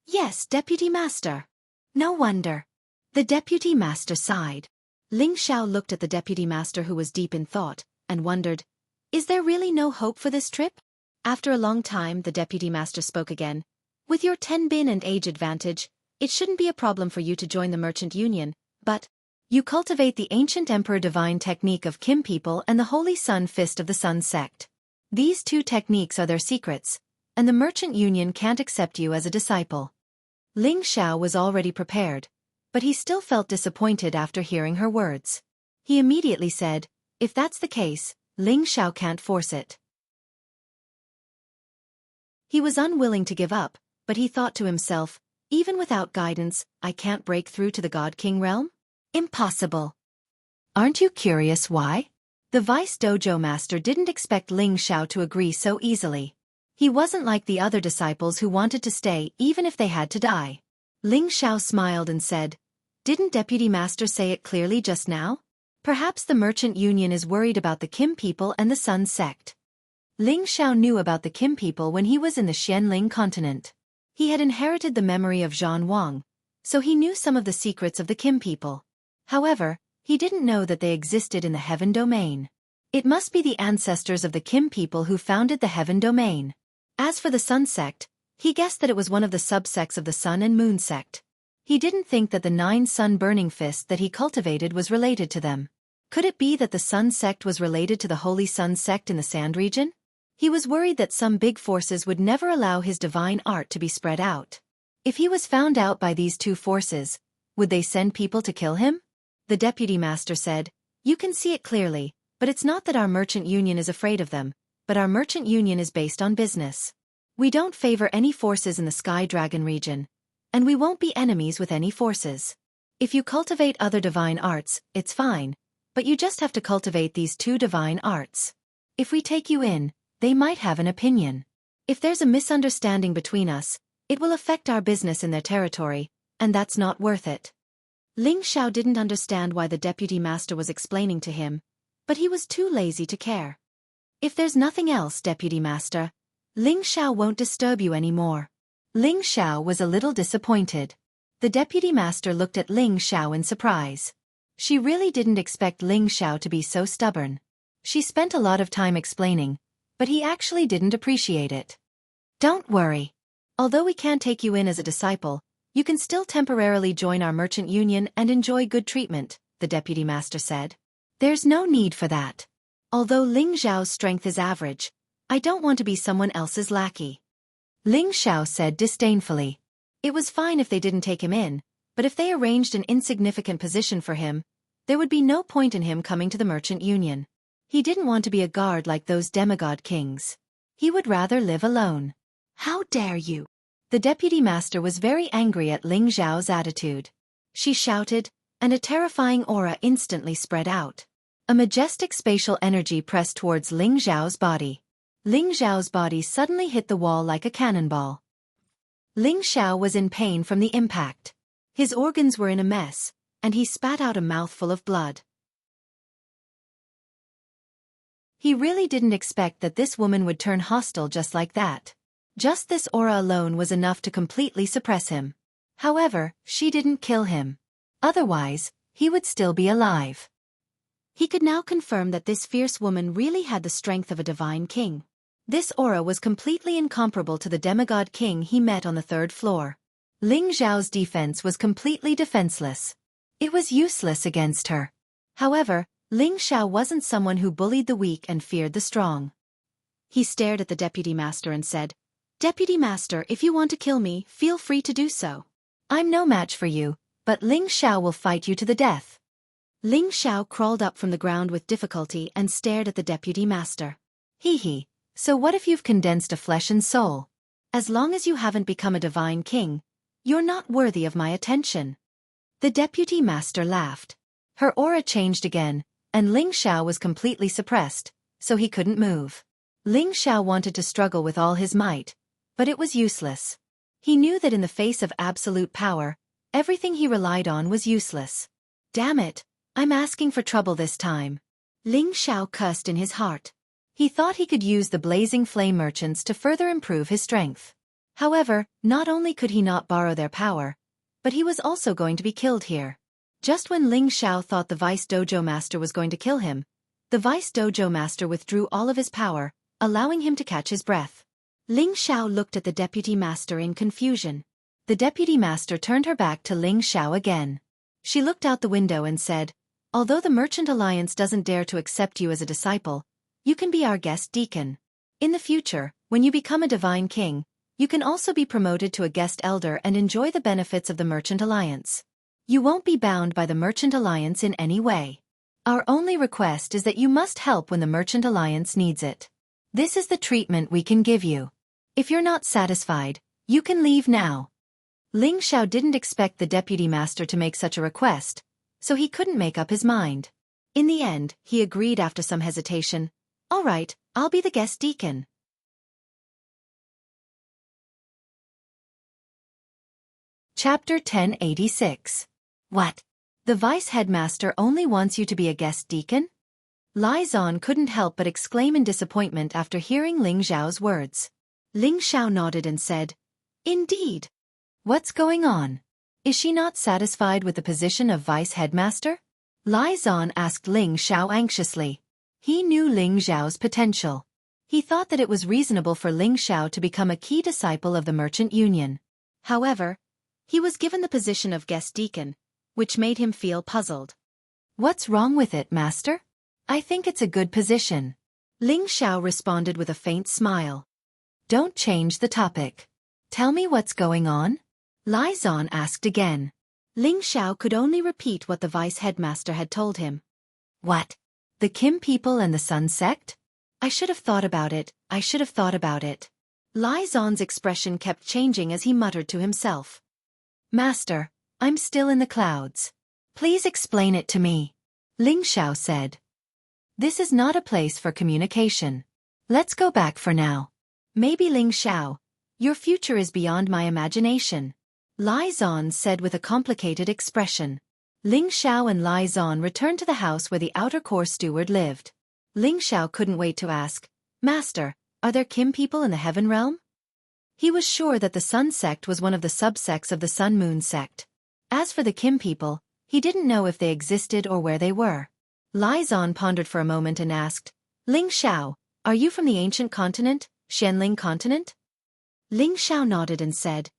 "Yes, deputy master." "No wonder." The deputy master sighed. Ling Xiao looked at the deputy master who was deep in thought, and wondered, is there really no hope for this trip? After a long time the deputy master spoke again. "With your 10 bin and age advantage, it shouldn't be a problem for you to join the merchant union, but you cultivate the ancient emperor divine technique of Kim people and the holy sun fist of the sun sect. These 2 techniques are their secrets, and the merchant union can't accept you as a disciple." Ling Xiao was already prepared, but he still felt disappointed after hearing her words. He immediately said, "If that's the case, Ling Xiao can't force it." He was unwilling to give up, but he thought to himself, even without guidance, I can't break through to the God King realm? Impossible. Aren't you curious why? The vice dojo master didn't expect Ling Xiao to agree so easily. He wasn't like the other disciples who wanted to stay even if they had to die. Ling Xiao smiled and said, "Didn't Deputy Master say it clearly just now? Perhaps the merchant union is worried about the Kim people and the Sun sect." Ling Xiao knew about the Kim people when he was in the Xianling continent. He had inherited the memory of Zhan Wang, so he knew some of the secrets of the Kim people. However, he didn't know that they existed in the Heaven domain. It must be the ancestors of the Kim people who founded the Heaven domain. As for the Sun sect, he guessed that it was one of the subsects of the Sun and Moon sect. He didn't think that the 9 sun burning fist that he cultivated was related to them. Could it be that the Sun sect was related to the Holy Sun sect in the Sand region? He was worried that some big forces would never allow his divine art to be spread out. If he was found out by these 2 forces, would they send people to kill him? The deputy master said, "You can see it clearly, but it's not that our merchant union is afraid of them, but our merchant union is based on business. We don't favor any forces in the Sky Dragon region, and we won't be enemies with any forces. If you cultivate other divine arts, it's fine, but you just have to cultivate these 2 divine arts. If we take you in, they might have an opinion. If there's a misunderstanding between us, it will affect our business in their territory, and that's not worth it." Ling Xiao didn't understand why the deputy master was explaining to him, but he was too lazy to care. "If there's nothing else, deputy master, Ling Xiao won't disturb you anymore." Ling Xiao was a little disappointed. The deputy master looked at Ling Xiao in surprise. She really didn't expect Ling Xiao to be so stubborn. She spent a lot of time explaining, but he actually didn't appreciate it. "Don't worry. Although we can't take you in as a disciple, you can still temporarily join our merchant union and enjoy good treatment," the deputy master said. "There's no need for that. Although Ling Xiao's strength is average, I don't want to be someone else's lackey." Ling Xiao said disdainfully. It was fine if they didn't take him in, but if they arranged an insignificant position for him, there would be no point in him coming to the merchant union. He didn't want to be a guard like those demigod kings. He would rather live alone. "How dare you!" The deputy master was very angry at Ling Xiao's attitude. She shouted, and a terrifying aura instantly spread out. A majestic spatial energy pressed towards Ling Xiao's body. Ling Xiao's body suddenly hit the wall like a cannonball. Ling Xiao was in pain from the impact. His organs were in a mess, and he spat out a mouthful of blood. He really didn't expect that this woman would turn hostile just like that. Just this aura alone was enough to completely suppress him. However, she didn't kill him. Otherwise, he would still be alive. He could now confirm that this fierce woman really had the strength of a divine king. This aura was completely incomparable to the demigod king he met on the third floor. Ling Xiao's defense was completely defenseless. It was useless against her. However, Ling Xiao wasn't someone who bullied the weak and feared the strong. He stared at the deputy master and said, "Deputy master, if you want to kill me, feel free to do so. I'm no match for you, but Ling Xiao will fight you to the death." Ling Xiao crawled up from the ground with difficulty and stared at the deputy master. Hee, so what if you've condensed a flesh and soul? As long as you haven't become a divine king, you're not worthy of my attention. The deputy master laughed. Her aura changed again, and Ling Xiao was completely suppressed, so he couldn't move. Ling Xiao wanted to struggle with all his might, but it was useless. He knew that in the face of absolute power, everything he relied on was useless. Damn it, I'm asking for trouble this time. Ling Xiao cursed in his heart. He thought he could use the blazing flame merchants to further improve his strength. However, not only could he not borrow their power, but he was also going to be killed here. Just when Ling Xiao thought the vice dojo master was going to kill him, the vice dojo master withdrew all of his power, allowing him to catch his breath. Ling Xiao looked at the deputy master in confusion. The deputy master turned her back to Ling Xiao again. She looked out the window and said, "Although the Merchant Alliance doesn't dare to accept you as a disciple, you can be our guest deacon. In the future, when you become a divine king, you can also be promoted to a guest elder and enjoy the benefits of the Merchant Alliance. You won't be bound by the Merchant Alliance in any way. Our only request is that you must help when the Merchant Alliance needs it. This is the treatment we can give you. If you're not satisfied, you can leave now." Ling Xiao didn't expect the deputy master to make such a request, so he couldn't make up his mind. In the end, he agreed after some hesitation. "All right, I'll be the guest deacon." Chapter 1086. What? The vice headmaster only wants you to be a guest deacon? Lai Zan couldn't help but exclaim in disappointment after hearing Ling Xiao's words. Ling Xiao nodded and said, "Indeed. What's going on? Is she not satisfied with the position of vice headmaster?" Lai Zan asked Ling Xiao anxiously. He knew Ling Xiao's potential. He thought that it was reasonable for Ling Xiao to become a key disciple of the Merchant Union. However, he was given the position of guest deacon, which made him feel puzzled. "What's wrong with it, master? I think it's a good position." Ling Xiao responded with a faint smile. "Don't change the topic. Tell me what's going on?" Lai Zan asked again. Ling Xiao could only repeat what the vice headmaster had told him. "What? The Kim people and the Sun sect? I should have thought about it, I should have thought about it." Lai Zan's expression kept changing as he muttered to himself. "Master, I'm still in the clouds. Please explain it to me," Ling Xiao said. "This is not a place for communication. Let's go back for now. Maybe Ling Xiao, your future is beyond my imagination," Lai Zan said with a complicated expression. Ling Xiao and Lai Zan returned to the house where the outer core steward lived. Ling Xiao couldn't wait to ask, "Master, are there Kim people in the heaven realm?" He was sure that the Sun sect was one of the subsects of the Sun Moon sect. As for the Kim people, he didn't know if they existed or where they were. Lai Zan pondered for a moment and asked, "Ling Xiao, are you from the ancient continent, Xianling continent?" Ling Xiao nodded and said,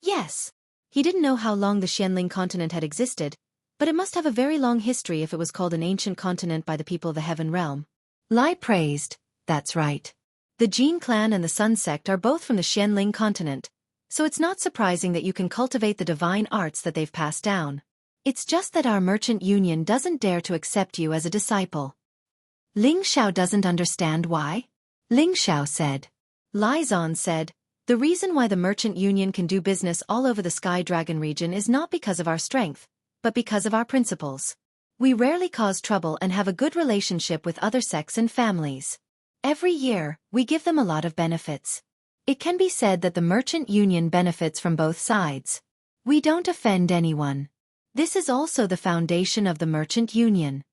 "Yes." He didn't know how long the Xianling continent had existed, but it must have a very long history if it was called an ancient continent by the people of the heaven realm. Lai praised, "That's right. The Jin clan and the Sun sect are both from the Xianling continent, so it's not surprising that you can cultivate the divine arts that they've passed down. It's just that our merchant union doesn't dare to accept you as a disciple." Ling Xiao doesn't understand why? Ling Xiao said. Lai Zan said, "The reason why the merchant union can do business all over the Sky Dragon region is not because of our strength, but because of our principles. We rarely cause trouble and have a good relationship with other sects and families. Every year, we give them a lot of benefits. It can be said that the merchant union benefits from both sides. We don't offend anyone. This is also the foundation of the merchant union."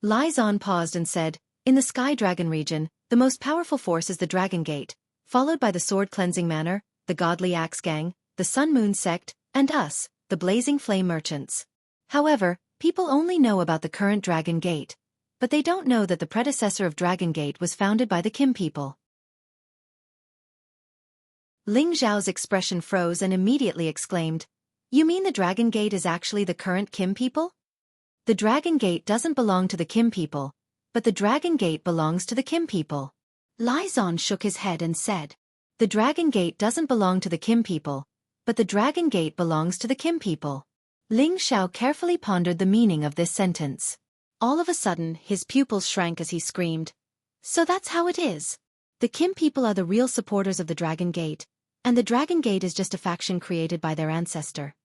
Lai Zan paused and said, "In the Sky Dragon region, the most powerful force is the Dragon Gate, followed by the Sword Cleansing Manor, the Godly Axe Gang, the Sun Moon sect, and us, the Blazing Flame Merchants. However, people only know about the current Dragon Gate, but they don't know that the predecessor of Dragon Gate was founded by the Kim people. Ling Xiao's expression froze and immediately exclaimed, "You mean the Dragon Gate is actually the current Kim people?" "The Dragon Gate doesn't belong to the Kim people, but the Dragon Gate belongs to the Kim people." Lai Zan shook his head and said, "The Dragon Gate doesn't belong to the Kim people, but the Dragon Gate belongs to the Kim people." Ling Xiao carefully pondered the meaning of this sentence. All of a sudden, his pupils shrank as he screamed, "So that's how it is. The Kim people are the real supporters of the Dragon Gate, and the Dragon Gate is just a faction created by their ancestor."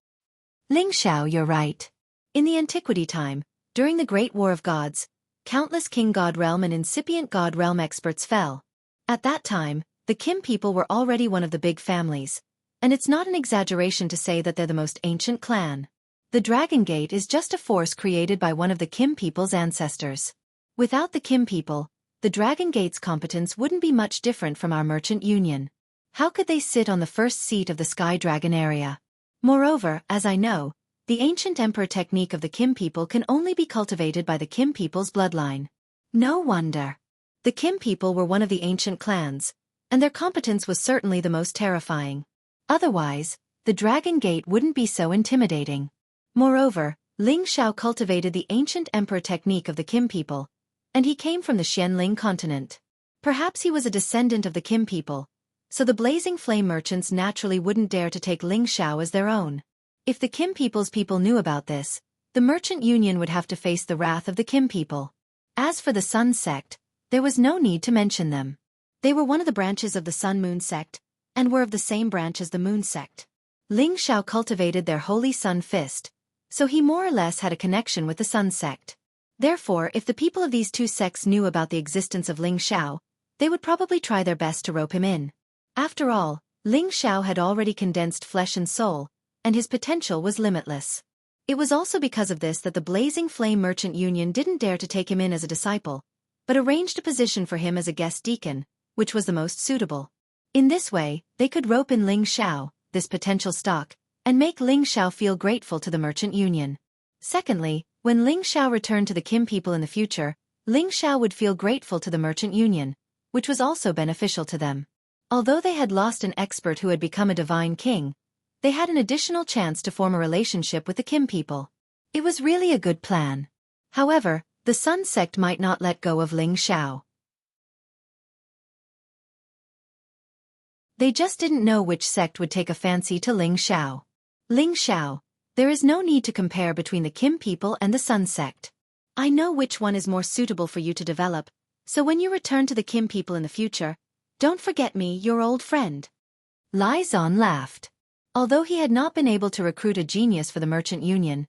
Ling Xiao, you're right. In the antiquity time, during the Great War of Gods, countless King God Realm and incipient God Realm experts fell. At that time, the Kim people were already one of the big families, and it's not an exaggeration to say that they're the most ancient clan. The Dragon Gate is just a force created by one of the Kim people's ancestors. Without the Kim people, the Dragon Gate's competence wouldn't be much different from our merchant union. How could they sit on the first seat of the Sky Dragon area? Moreover, as I know, the ancient emperor technique of the Kim people can only be cultivated by the Kim people's bloodline. No wonder. The Kim people were one of the ancient clans, and their competence was certainly the most terrifying. Otherwise, the Dragon Gate wouldn't be so intimidating. Moreover, Ling Xiao cultivated the ancient emperor technique of the Kim people, and he came from the Xianling continent. Perhaps he was a descendant of the Kim people, so the Blazing Flame merchants naturally wouldn't dare to take Ling Xiao as their own. If the Kim people's people knew about this, the merchant union would have to face the wrath of the Kim people. As for the Sun sect, there was no need to mention them. They were one of the branches of the Sun-Moon sect, and were of the same branch as the Moon sect. Ling Xiao cultivated their Holy Sun Fist, so he more or less had a connection with the Sun sect. Therefore, if the people of these two sects knew about the existence of Ling Xiao, they would probably try their best to rope him in. After all, Ling Xiao had already condensed flesh and soul, and his potential was limitless. It was also because of this that the Blazing Flame Merchant Union didn't dare to take him in as a disciple, but arranged a position for him as a guest deacon, which was the most suitable. In this way, they could rope in Ling Xiao, this potential stock, and make Ling Xiao feel grateful to the Merchant Union. Secondly, when Ling Xiao returned to the Kim people in the future, Ling Xiao would feel grateful to the Merchant Union, which was also beneficial to them. Although they had lost an expert who had become a divine king, they had an additional chance to form a relationship with the Kim people. It was really a good plan. However, the Sun sect might not let go of Ling Xiao. They just didn't know which sect would take a fancy to Ling Xiao. Ling Xiao, there is no need to compare between the Kim people and the Sun sect. I know which one is more suitable for you to develop, so when you return to the Kim people in the future, don't forget me, your old friend. Lai Zan laughed. Although he had not been able to recruit a genius for the Merchant Union,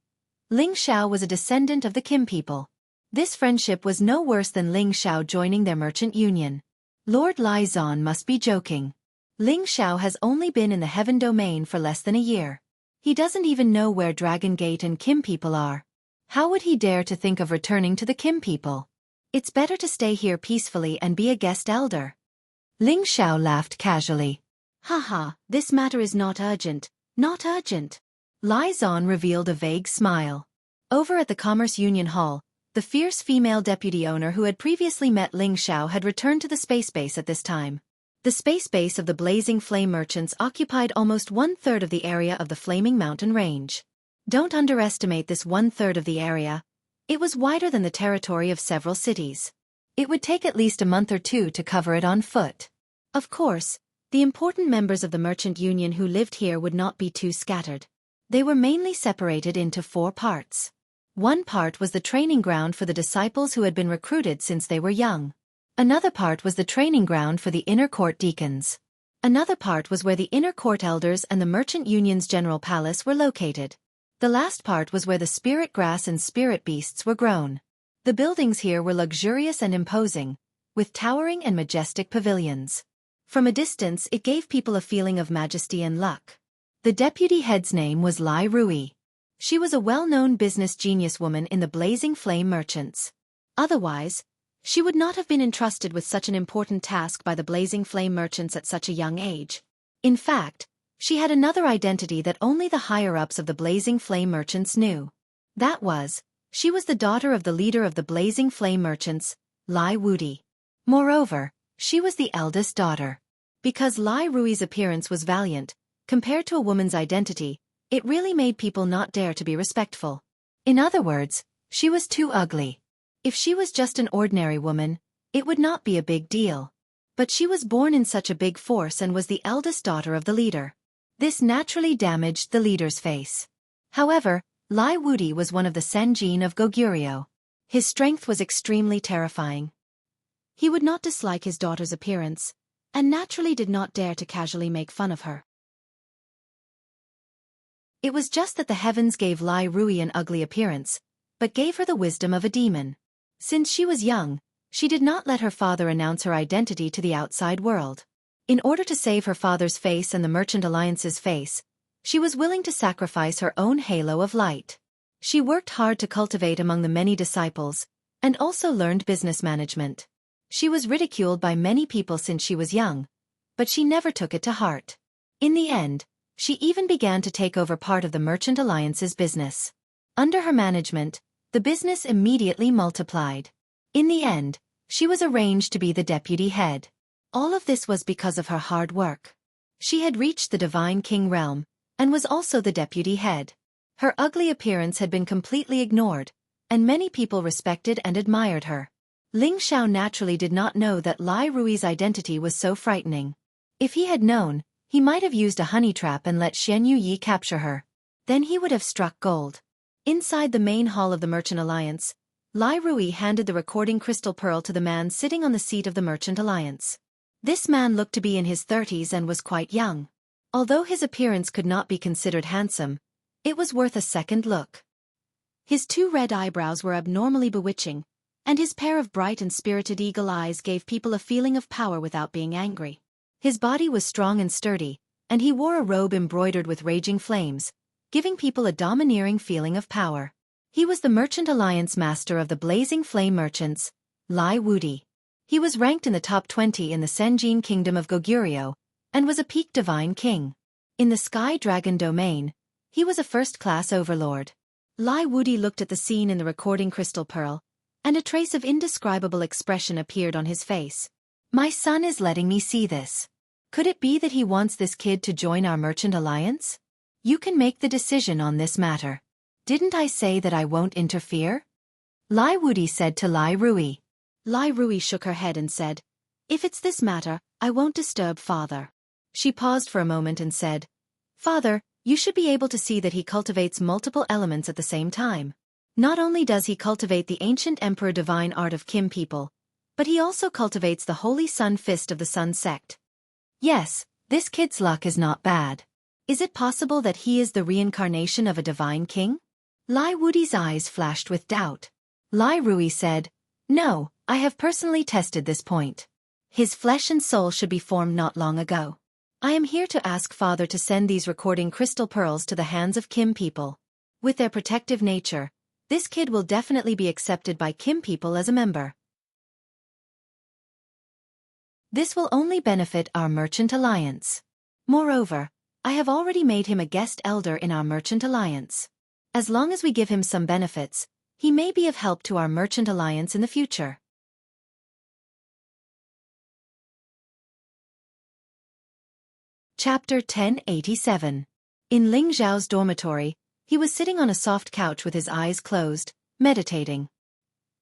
Ling Xiao was a descendant of the Kim people. This friendship was no worse than Ling Xiao joining their Merchant Union. Lord Lai Zan must be joking. Ling Xiao has only been in the Heaven Domain for less than a year. He doesn't even know where Dragon Gate and Kim people are. How would he dare to think of returning to the Kim people? It's better to stay here peacefully and be a guest elder. Ling Xiao laughed casually. Haha, this matter is not urgent, not urgent. Lai Zan revealed a vague smile. Over at the Commerce Union Hall, the fierce female deputy owner who had previously met Ling Xiao had returned to the space base at this time. The space base of the Blazing Flame Merchants occupied almost 1/3 of the area of the Flaming Mountain Range. Don't underestimate this 1/3 of the area. It was wider than the territory of several cities. It would take at least a month or two to cover it on foot. Of course, the important members of the Merchant Union who lived here would not be too scattered. They were mainly separated into 4 parts. One part was the training ground for the disciples who had been recruited since they were young. Another part was the training ground for the inner court deacons. Another part was where the inner court elders and the Merchant Union's general palace were located. The last part was where the spirit grass and spirit beasts were grown. The buildings here were luxurious and imposing, with towering and majestic pavilions. From a distance it gave people a feeling of majesty and luck. The deputy head's name was Lai Rui. She was a well-known business genius woman in the Blazing Flame Merchants. Otherwise, she would not have been entrusted with such an important task by the Blazing Flame Merchants at such a young age. In fact, she had another identity that only the higher-ups of the Blazing Flame Merchants knew. That was, She was the daughter of the leader of the Blazing Flame merchants, Lai Wudi. Moreover, she was the eldest daughter. Because Lai Rui's appearance was valiant, compared to a woman's identity, it really made people not dare to be respectful. In other words, she was too ugly. If she was just an ordinary woman, it would not be a big deal. But she was born in such a big force and was the eldest daughter of the leader. This naturally damaged the leader's face. However, Lai Wudi was one of the Senjin of Goguryeo. His strength was extremely terrifying. He would not dislike his daughter's appearance, and naturally did not dare to casually make fun of her. It was just that the heavens gave Lai Rui an ugly appearance, but gave her the wisdom of a demon. Since she was young, she did not let her father announce her identity to the outside world. In order to save her father's face and the Merchant Alliance's face, she was willing to sacrifice her own halo of light. She worked hard to cultivate among the many disciples, and also learned business management. She was ridiculed by many people since she was young, but she never took it to heart. In the end, she even began to take over part of the Merchant Alliance's business. Under her management, the business immediately multiplied. In the end, she was arranged to be the deputy head. All of this was because of her hard work. She had reached the Divine King realm, and was also the deputy head. Her ugly appearance had been completely ignored, and many people respected and admired her. Ling Xiao naturally did not know that Lai Rui's identity was so frightening. If he had known, he might have used a honey trap and let Xianxia capture her. Then he would have struck gold. Inside the main hall of the Merchant Alliance, Lai Rui handed the recording crystal pearl to the man sitting on the seat of the Merchant Alliance. This man looked to be in his 30s and was quite young. Although his appearance could not be considered handsome, it was worth a second look. His 2 red eyebrows were abnormally bewitching, and his pair of bright and spirited eagle eyes gave people a feeling of power without being angry. His body was strong and sturdy, and he wore a robe embroidered with raging flames, giving people a domineering feeling of power. He was the Merchant Alliance master of the Blazing Flame merchants, Lai Wudi. He was ranked in the top 20 in the Senjin Kingdom of Goguryeo, and was a peak divine king. In the Sky Dragon domain, he was a first-class overlord. Lai Wudi looked at the scene in the recording crystal pearl, and a trace of indescribable expression appeared on his face. My son is letting me see this. Could it be that he wants this kid to join our Merchant Alliance? You can make the decision on this matter. Didn't I say that I won't interfere? Lai Wudi said to Lai Rui. Lai Rui shook her head and said, If it's this matter, I won't disturb father. She paused for a moment and said, Father, you should be able to see that he cultivates multiple elements at the same time. Not only does he cultivate the ancient emperor divine art of Kim people, but he also cultivates the Holy Sun Fist of the Sun sect. Yes, this kid's luck is not bad. Is it possible that he is the reincarnation of a divine king? Lai Wudi's eyes flashed with doubt. Lai Rui said, No, I have personally tested this point. His flesh and soul should be formed not long ago. I am here to ask Father to send these recording crystal pearls to the hands of Kim people. With their protective nature, this kid will definitely be accepted by Kim people as a member. This will only benefit our Merchant Alliance. Moreover, I have already made him a guest elder in our Merchant Alliance. As long as we give him some benefits, he may be of help to our Merchant Alliance in the future. Chapter 1087. In Ling Zhao's dormitory, he was sitting on a soft couch with his eyes closed, meditating.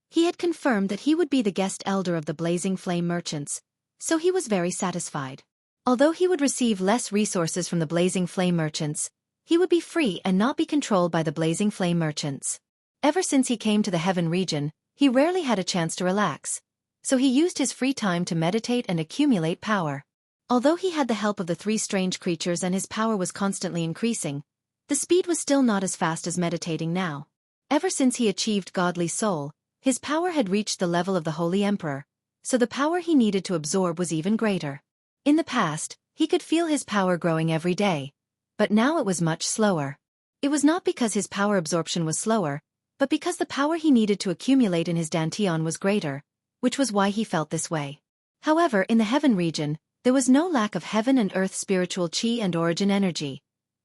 He had confirmed that he would be the guest elder of the Blazing Flame merchants, so he was very satisfied. Although he would receive less resources from the Blazing Flame merchants, he would be free and not be controlled by the Blazing Flame merchants. Ever since he came to the Heaven region, he rarely had a chance to relax, so he used his free time to meditate and accumulate power. Although he had the help of the 3 strange creatures and his power was constantly increasing, the speed was still not as fast as meditating now. Ever since he achieved godly soul, his power had reached the level of the Holy Emperor, so the power he needed to absorb was even greater. In the past, he could feel his power growing every day, but now it was much slower. It was not because his power absorption was slower, but because the power he needed to accumulate in his dantian was greater, which was why he felt this way. However, in the Heaven region, there was no lack of heaven and earth spiritual chi and origin energy,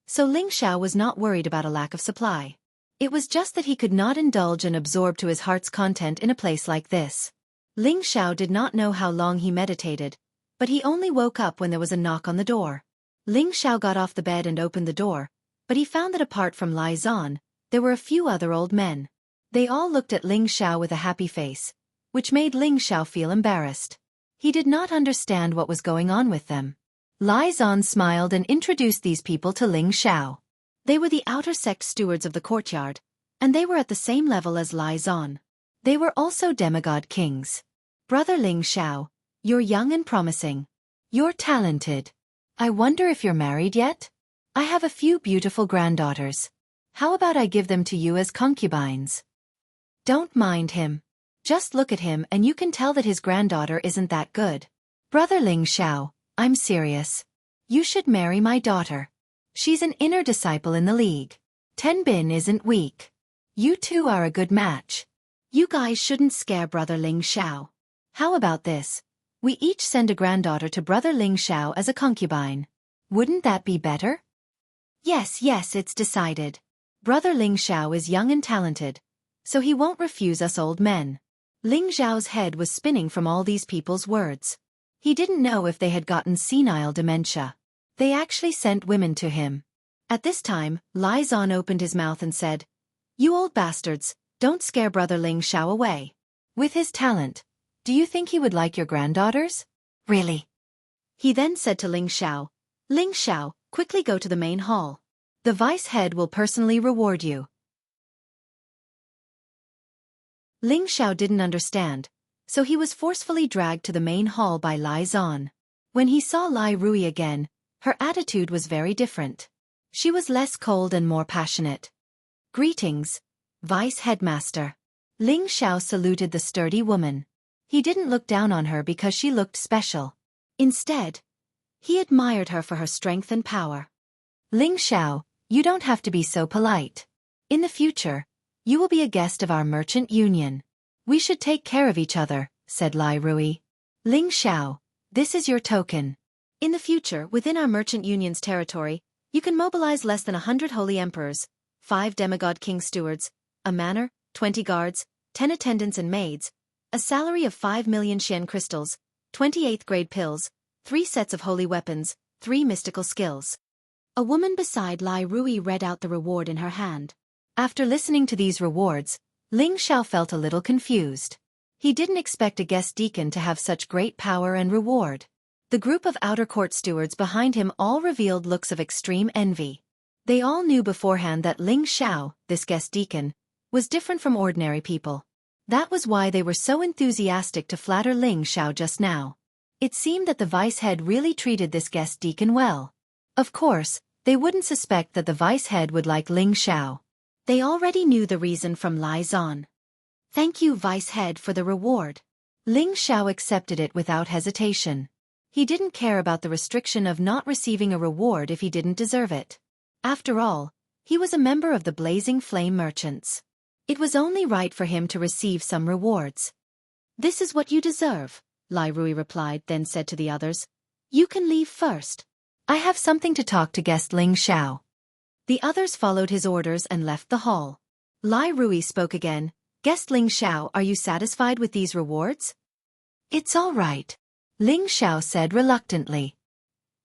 so Ling Xiao was not worried about a lack of supply. It was just that he could not indulge and absorb to his heart's content in a place like this. Ling Xiao did not know how long he meditated, but he only woke up when there was a knock on the door. Ling Xiao got off the bed and opened the door, but he found that apart from Lai Zan, there were a few other old men. They all looked at Ling Xiao with a happy face, which made Ling Xiao feel embarrassed. He did not understand what was going on with them. Lai Zan smiled and introduced these people to Ling Xiao. They were the outer sect stewards of the courtyard, and they were at the same level as Lai Zan. They were also demigod kings. Brother Ling Xiao, you're young and promising. You're talented. I wonder if you're married yet? I have a few beautiful granddaughters. How about I give them to you as concubines? Don't mind him. Just look at him and you can tell that his granddaughter isn't that good. Brother Ling Xiao, I'm serious. You should marry my daughter. She's an inner disciple in the league. Ten Bin isn't weak. You two are a good match. You guys shouldn't scare Brother Ling Xiao. How about this? We each send a granddaughter to Brother Ling Xiao as a concubine. Wouldn't that be better? Yes, it's decided. Brother Ling Xiao is young and talented, so he won't refuse us old men. Ling Xiao's head was spinning from all these people's words. He didn't know if they had gotten senile dementia. They actually sent women to him. At this time, Lai Zan opened his mouth and said, "You old bastards, don't scare Brother Ling Xiao away. With his talent, do you think he would like your granddaughters? Really?" He then said to Ling Xiao, "Ling Xiao, quickly go to the main hall. The vice head will personally reward you." Ling Xiao didn't understand, so he was forcefully dragged to the main hall by Lai Zan. When he saw Lai Rui again, her attitude was very different. She was less cold and more passionate. "Greetings, Vice Headmaster." Ling Xiao saluted the sturdy woman. He didn't look down on her because she looked special. Instead, he admired her for her strength and power. "Ling Xiao, you don't have to be so polite. In the future, you will be a guest of our merchant union. We should take care of each other," said Lai Rui. "Ling Xiao, this is your token. In the future, within our merchant union's territory, you can mobilize less than 100 holy emperors, 5 demigod king stewards, a manor, 20 guards, 10 attendants and maids, a salary of 5 million Xian crystals, 28th grade pills, 3 sets of holy weapons, 3 mystical skills." A woman beside Lai Rui read out the reward in her hand. After listening to these rewards, Ling Xiao felt a little confused. He didn't expect a guest deacon to have such great power and reward. The group of outer court stewards behind him all revealed looks of extreme envy. They all knew beforehand that Ling Xiao, this guest deacon, was different from ordinary people. That was why they were so enthusiastic to flatter Ling Xiao just now. It seemed that the vice head really treated this guest deacon well. Of course, they wouldn't suspect that the vice head would like Ling Xiao. They already knew the reason from Lai Zan. "Thank you, vice head, for the reward." Ling Xiao accepted it without hesitation. He didn't care about the restriction of not receiving a reward if he didn't deserve it. After all, he was a member of the Blazing Flame Merchants. It was only right for him to receive some rewards. "This is what you deserve," Lai Rui replied, then said to the others, "You can leave first. I have something to talk to guest Ling Xiao." The others followed his orders and left the hall. Lai Rui spoke again. "Guest Ling Xiao, are you satisfied with these rewards?" "It's all right," Ling Xiao said reluctantly.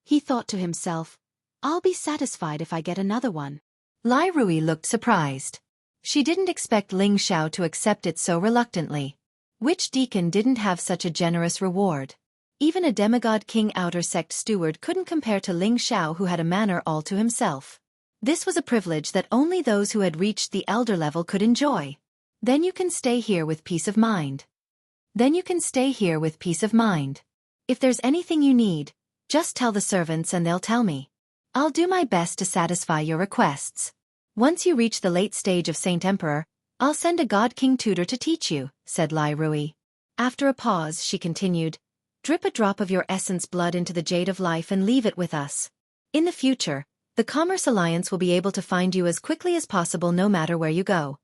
He thought to himself, "I'll be satisfied if I get another one." Lai Rui looked surprised. She didn't expect Ling Xiao to accept it so reluctantly. Which deacon didn't have such a generous reward? Even a demigod king outer sect steward couldn't compare to Ling Xiao, who had a manor all to himself. This was a privilege that only those who had reached the elder level could enjoy. "Then you can stay here with peace of mind. If there's anything you need, just tell the servants and they'll tell me. I'll do my best to satisfy your requests. Once you reach the late stage of Saint Emperor, I'll send a God King tutor to teach you," said Lai Rui. After a pause, she continued, "Drip a drop of your essence blood into the jade of life and leave it with us. In the future, the Commerce Alliance will be able to find you as quickly as possible no matter where you go.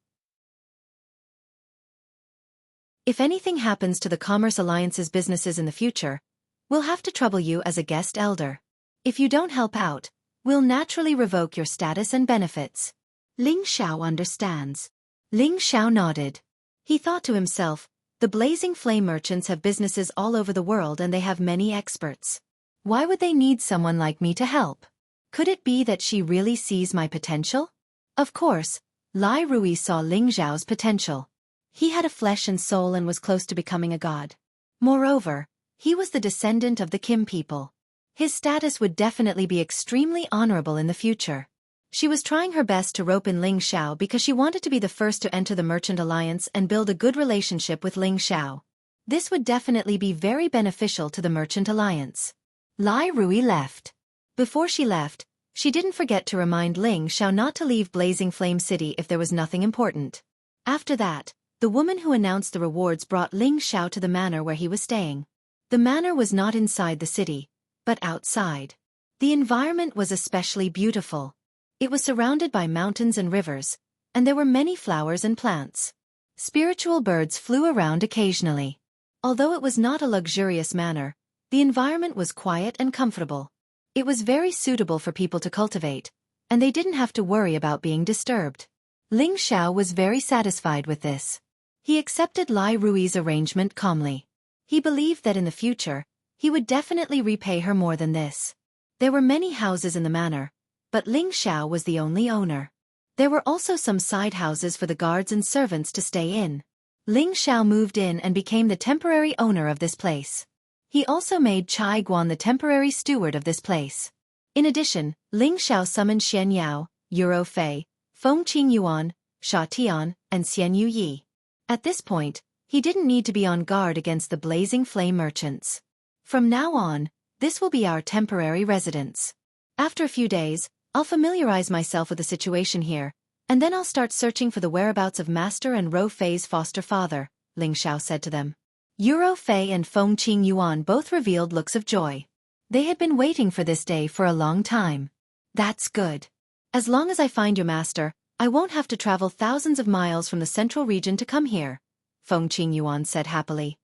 If anything happens to the Commerce Alliance's businesses in the future, we'll have to trouble you as a guest elder. If you don't help out, we'll naturally revoke your status and benefits." Ling Xiao understands. Ling Xiao nodded. He thought to himself, the Blazing Flame merchants have businesses all over the world and they have many experts. Why would they need someone like me to help? Could it be that she really sees my potential? Of course, Lai Rui saw Ling Xiao's potential. He had a flesh and soul and was close to becoming a god. Moreover, he was the descendant of the Kim people. His status would definitely be extremely honorable in the future. She was trying her best to rope in Ling Xiao because she wanted to be the first to enter the merchant alliance and build a good relationship with Ling Xiao. This would definitely be very beneficial to the merchant alliance. Lai Rui left. Before she left, she didn't forget to remind Ling Xiao not to leave Blazing Flame City if there was nothing important. After that, the woman who announced the rewards brought Ling Xiao to the manor where he was staying. The manor was not inside the city, but outside. The environment was especially beautiful. It was surrounded by mountains and rivers, and there were many flowers and plants. Spiritual birds flew around occasionally. Although it was not a luxurious manor, the environment was quiet and comfortable. It was very suitable for people to cultivate, and they didn't have to worry about being disturbed. Ling Xiao was very satisfied with this. He accepted Lai Rui's arrangement calmly. He believed that in the future, he would definitely repay her more than this. There were many houses in the manor, but Ling Xiao was the only owner. There were also some side houses for the guards and servants to stay in. Ling Xiao moved in and became the temporary owner of this place. He also made Chai Guan the temporary steward of this place. In addition, Ling Xiao summoned Xianxia, Euro Fei, Feng Qing Yuan, Sha Tian, and Xian Yu Yi. At this point, he didn't need to be on guard against the Blazing Flame merchants. From now on, this will be our temporary residence. After a few days, I'll familiarize myself with the situation here, and then I'll start searching for the whereabouts of Master and Ro Fei's foster father, Ling Xiao said to them. Euro Fei and Feng Qing Yuan both revealed looks of joy. They had been waiting for this day for a long time. That's good. As long as I find your master, I won't have to travel thousands of miles from the central region to come here, Feng Qing Yuan said happily.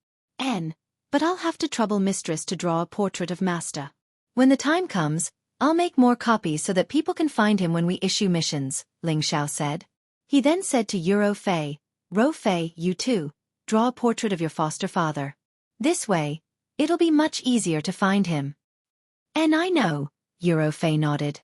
But I'll have to trouble mistress to draw a portrait of master. When the time comes, I'll make more copies so that people can find him when we issue missions, Ling Xiao said. He then said to Euro Fei, Ro Fei, you too, draw a portrait of your foster father. This way, it'll be much easier to find him. And I know, Euro Fei nodded.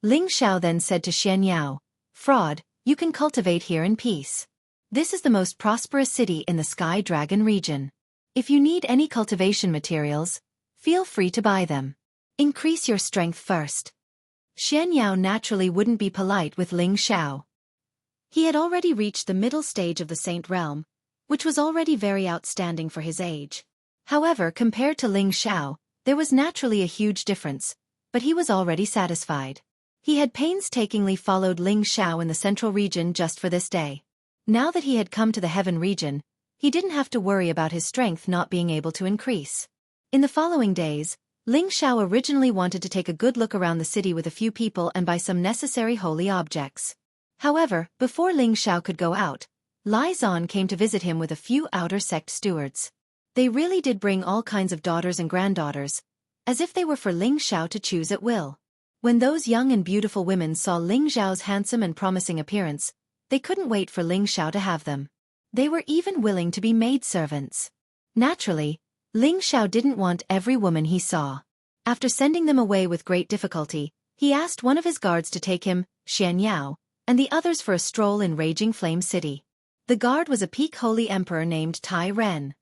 Ling Xiao then said to Xianxia, Fraud, you can cultivate here in peace. This is the most prosperous city in the Sky Dragon region. If you need any cultivation materials, feel free to buy them. Increase your strength first. Xianxia naturally wouldn't be polite with Ling Xiao. He had already reached the middle stage of the Saint Realm, which was already very outstanding for his age. However, compared to Ling Xiao, there was naturally a huge difference, but he was already satisfied. He had painstakingly followed Ling Xiao in the central region just for this day. Now that he had come to the heaven region, he didn't have to worry about his strength not being able to increase. In the following days, Ling Xiao originally wanted to take a good look around the city with a few people and buy some necessary holy objects. However, before Ling Xiao could go out, Lai Zan came to visit him with a few outer sect stewards. They really did bring all kinds of daughters and granddaughters, as if they were for Ling Xiao to choose at will. When those young and beautiful women saw Ling Xiao's handsome and promising appearance, they couldn't wait for Ling Xiao to have them. They were even willing to be maidservants. Naturally, Ling Xiao didn't want every woman he saw. After sending them away with great difficulty, he asked one of his guards to take him, Xianxia, and the others for a stroll in Raging Flame City. The guard was a peak holy emperor named Tai Ren.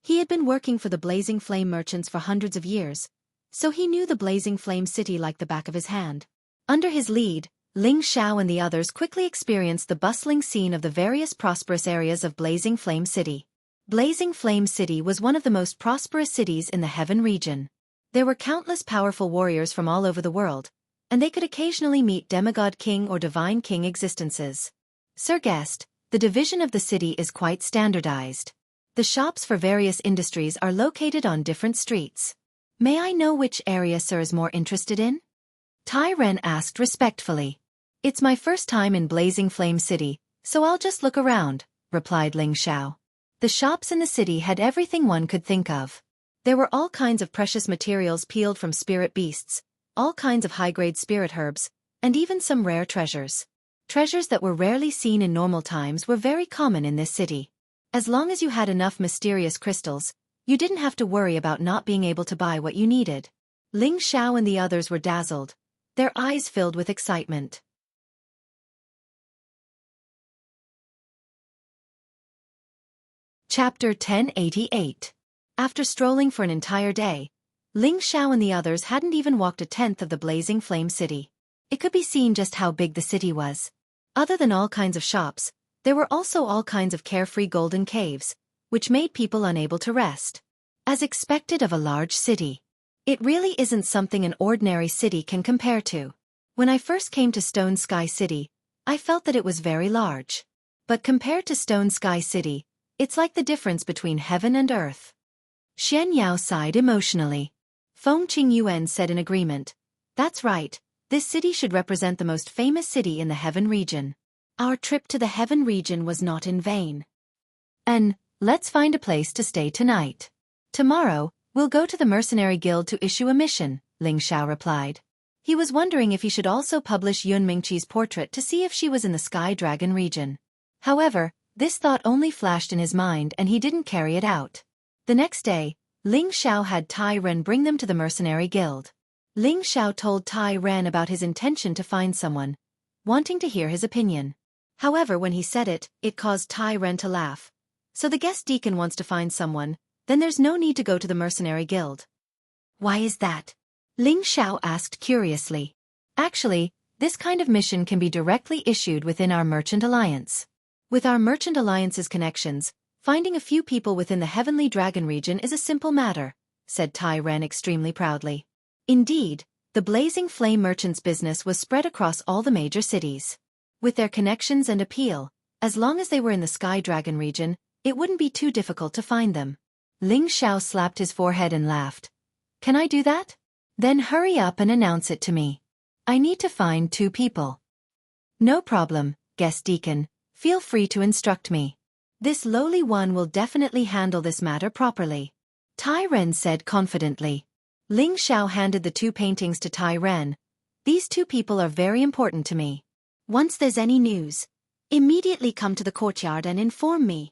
He had been working for the Blazing Flame merchants for hundreds of years, so he knew the Blazing Flame City like the back of his hand. Under his lead, Ling Xiao and the others quickly experienced the bustling scene of the various prosperous areas of Blazing Flame City. Blazing Flame City was one of the most prosperous cities in the Heaven region. There were countless powerful warriors from all over the world, and they could occasionally meet demigod king or divine king existences. Sir Guest, the division of the city is quite standardized. The shops for various industries are located on different streets. May I know which area Sir is more interested in? Tai Ren asked respectfully. It's my first time in Blazing Flame City, so I'll just look around, replied Ling Xiao. The shops in the city had everything one could think of. There were all kinds of precious materials peeled from spirit beasts, all kinds of high-grade spirit herbs, and even some rare treasures. Treasures that were rarely seen in normal times were very common in this city. As long as you had enough mysterious crystals, you didn't have to worry about not being able to buy what you needed. Ling Xiao and the others were dazzled, their eyes filled with excitement. Chapter 1088. After strolling for an entire day, Ling Xiao and the others hadn't even walked a tenth of the blazing flame city. It could be seen just how big the city was. Other than all kinds of shops, there were also all kinds of carefree golden caves, which made people unable to rest. As expected of a large city, it really isn't something an ordinary city can compare to. When I first came to Stone Sky City, I felt that it was very large. But compared to Stone Sky City, it's like the difference between heaven and earth. Xianxia sighed emotionally. Feng Qingyuan said in agreement, "That's right, this city should represent the most famous city in the Heaven region. Our trip to the Heaven region was not in vain. And, let's find a place to stay tonight. Tomorrow, we'll go to the Mercenary Guild to issue a mission," Ling Xiao replied. He was wondering if he should also publish Yun Mingqi's portrait to see if she was in the Sky Dragon region. However, this thought only flashed in his mind and he didn't carry it out. The next day, Ling Xiao had Tai Ren bring them to the Mercenary Guild. Ling Xiao told Tai Ren about his intention to find someone, wanting to hear his opinion. However, when he said it, it caused Tai Ren to laugh. So the guest deacon wants to find someone, then there's no need to go to the Mercenary Guild. Why is that? Ling Xiao asked curiously. Actually, this kind of mission can be directly issued within our Merchant Alliance. With our Merchant Alliance's connections, finding a few people within the Heavenly Dragon region is a simple matter, said Tai Ren extremely proudly. Indeed, the Blazing Flame Merchant's business was spread across all the major cities. With their connections and appeal, as long as they were in the Sky Dragon region, it wouldn't be too difficult to find them. Ling Xiao slapped his forehead and laughed. Can I do that? Then hurry up and announce it to me. I need to find 2 people. No problem, guest deacon. Feel free to instruct me. This lowly one will definitely handle this matter properly, Tai Ren said confidently. Ling Xiao handed the 2 paintings to Tai Ren. These 2 people are very important to me. Once there's any news, immediately come to the courtyard and inform me.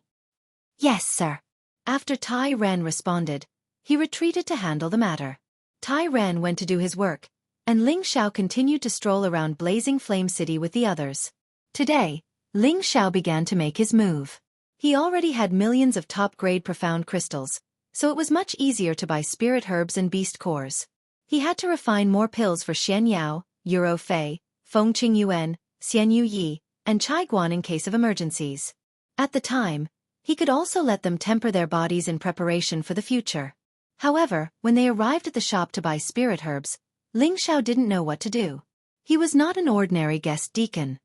Yes, sir. After Tai Ren responded, he retreated to handle the matter. Tai Ren went to do his work, and Ling Xiao continued to stroll around Blazing Flame City with the others. Today, Ling Xiao began to make his move. He already had millions of top-grade profound crystals, so it was much easier to buy spirit herbs and beast cores. He had to refine more pills for Xian Yao, Euro Fei, Feng Qingyuan, Xian Yu Yi, and Chai Guan in case of emergencies. At the time, he could also let them temper their bodies in preparation for the future. However, when they arrived at the shop to buy spirit herbs, Ling Xiao didn't know what to do. He was not an ordinary guest deacon.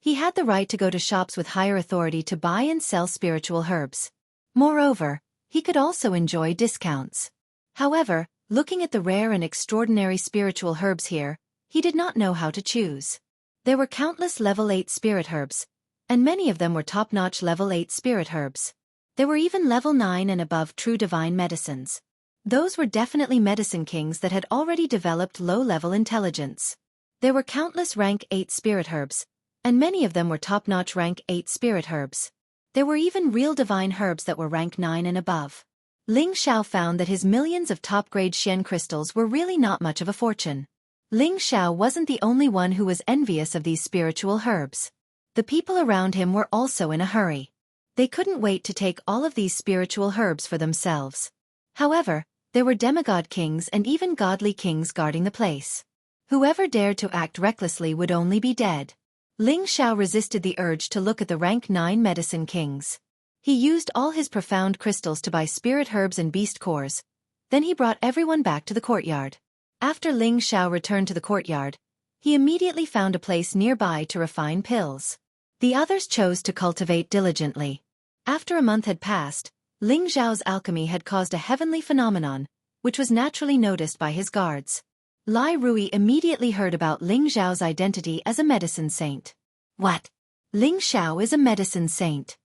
He had the right to go to shops with higher authority to buy and sell spiritual herbs. Moreover, he could also enjoy discounts. However, looking at the rare and extraordinary spiritual herbs here, he did not know how to choose. There were countless level 8 spirit herbs, and many of them were top-notch level 8 spirit herbs. There were even level 9 and above true divine medicines. Those were definitely medicine kings that had already developed low-level intelligence. There were countless rank 8 spirit herbs, and many of them were top-notch rank 8 spirit herbs. There were even real divine herbs that were rank 9 and above. Ling Xiao found that his millions of top-grade Xian crystals were really not much of a fortune. Ling Xiao wasn't the only one who was envious of these spiritual herbs. The people around him were also in a hurry. They couldn't wait to take all of these spiritual herbs for themselves. However, there were demigod kings and even godly kings guarding the place. Whoever dared to act recklessly would only be dead. Ling Xiao resisted the urge to look at the rank 9 medicine kings. He used all his profound crystals to buy spirit herbs and beast cores. Then he brought everyone back to the courtyard. After Ling Xiao returned to the courtyard, he immediately found a place nearby to refine pills. The others chose to cultivate diligently. After a month had passed, Ling Xiao's alchemy had caused a heavenly phenomenon, which was naturally noticed by his guards. Lai Rui immediately heard about Ling Xiao's identity as a medicine saint. What? Ling Xiao is a medicine saint.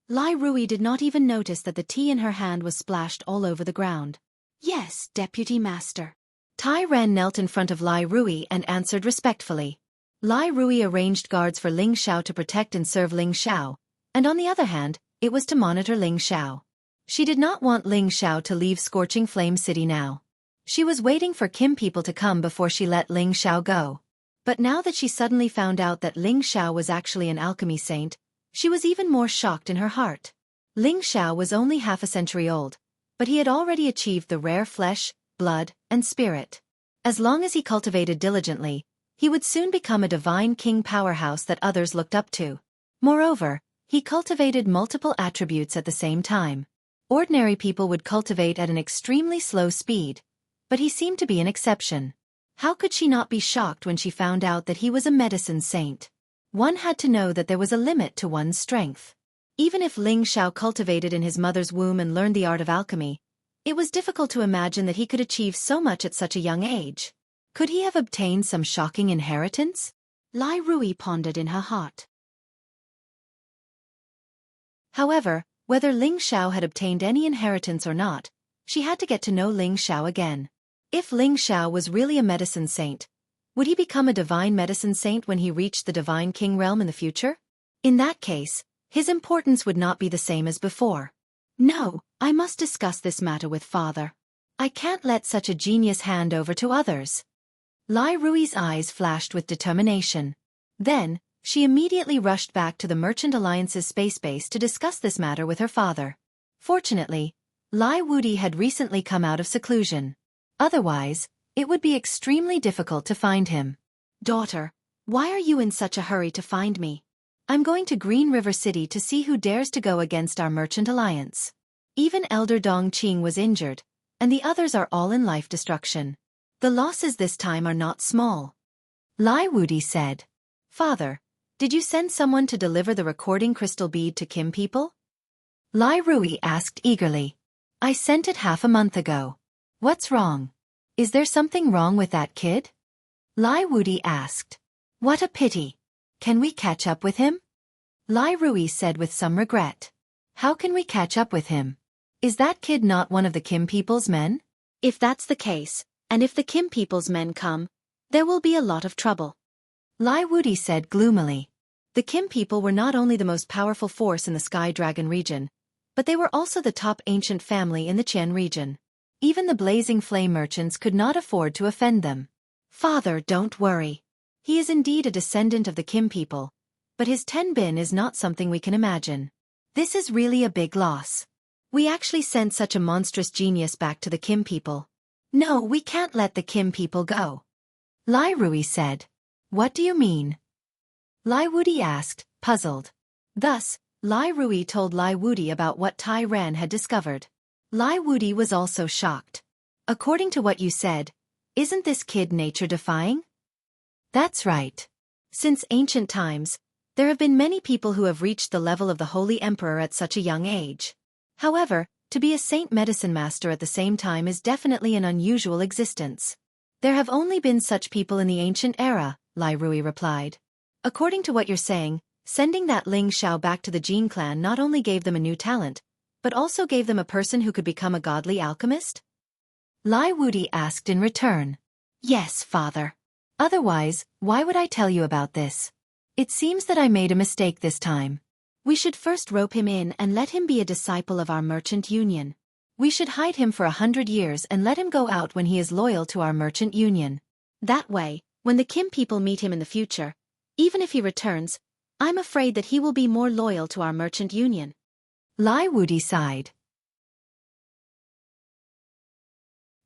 Lai Rui did not even notice that the tea in her hand was splashed all over the ground. Yes, Deputy Master. Tai Ren knelt in front of Lai Rui and answered respectfully. Lai Rui arranged guards for Ling Xiao to protect and serve Ling Xiao, and on the other hand, it was to monitor Ling Xiao. She did not want Ling Xiao to leave Scorching Flame City now. She was waiting for Kim people to come before she let Ling Xiao go. But now that she suddenly found out that Ling Xiao was actually an alchemy saint, she was even more shocked in her heart. Ling Xiao was only half a century old, but he had already achieved the rare flesh, blood, and spirit. As long as he cultivated diligently, he would soon become a divine king powerhouse that others looked up to. Moreover, he cultivated multiple attributes at the same time. Ordinary people would cultivate at an extremely slow speed, but he seemed to be an exception. How could she not be shocked when she found out that he was a medicine saint? One had to know that there was a limit to one's strength. Even if Ling Xiao cultivated in his mother's womb and learned the art of alchemy, it was difficult to imagine that he could achieve so much at such a young age. Could he have obtained some shocking inheritance? Lai Rui pondered in her heart. However, whether Ling Xiao had obtained any inheritance or not, she had to get to know Ling Xiao again. If Ling Xiao was really a medicine saint, would he become a divine medicine saint when he reached the divine king realm in the future? In that case, his importance would not be the same as before. No, I must discuss this matter with father. I can't let such a genius hand over to others. Lai Rui's eyes flashed with determination. Then, she immediately rushed back to the Merchant Alliance's space base to discuss this matter with her father. Fortunately, Lai Wudi had recently come out of seclusion. Otherwise, it would be extremely difficult to find him. Daughter, why are you in such a hurry to find me? I'm going to Green River City to see who dares to go against our Merchant Alliance. Even Elder Dong Qing was injured, and the others are all in life destruction. The losses this time are not small. Lai Wudi said. Father, did you send someone to deliver the recording crystal bead to Kim people? Lai Rui asked eagerly. I sent it half a month ago. What's wrong? Is there something wrong with that kid? Lai Wudi asked. What a pity. Can we catch up with him? Lai Rui said with some regret. How can we catch up with him? Is that kid not one of the Kim people's men? If that's the case, and if the Kim people's men come, there will be a lot of trouble. Lai Wudi said gloomily. The Kim people were not only the most powerful force in the Sky Dragon region, but they were also the top ancient family in the Qian region. Even the Blazing Flame merchants could not afford to offend them. Father, don't worry. He is indeed a descendant of the Kim people, but his Tenbin is not something we can imagine. This is really a big loss. We actually sent such a monstrous genius back to the Kim people. No, we can't let the Kim people go. Lai Rui said. What do you mean? Lai Wudi asked, puzzled. Thus, Lai Rui told Lai Wudi about what Tai Ren had discovered. Lai Wudi was also shocked. According to what you said, isn't this kid nature-defying? That's right. Since ancient times, there have been many people who have reached the level of the Holy Emperor at such a young age. However, to be a saint medicine master at the same time is definitely an unusual existence. There have only been such people in the ancient era, Lai Rui replied. According to what you're saying, sending that Ling Xiao back to the Jin clan not only gave them a new talent, but also gave them a person who could become a godly alchemist? Lai Wudi asked in return. Yes, father. Otherwise, why would I tell you about this? It seems that I made a mistake this time. We should first rope him in and let him be a disciple of our merchant union. We should hide him for 100 years and let him go out when he is loyal to our merchant union. That way, when the Kim people meet him in the future, even if he returns, I'm afraid that he will be more loyal to our merchant union. Lai Wudi sighed.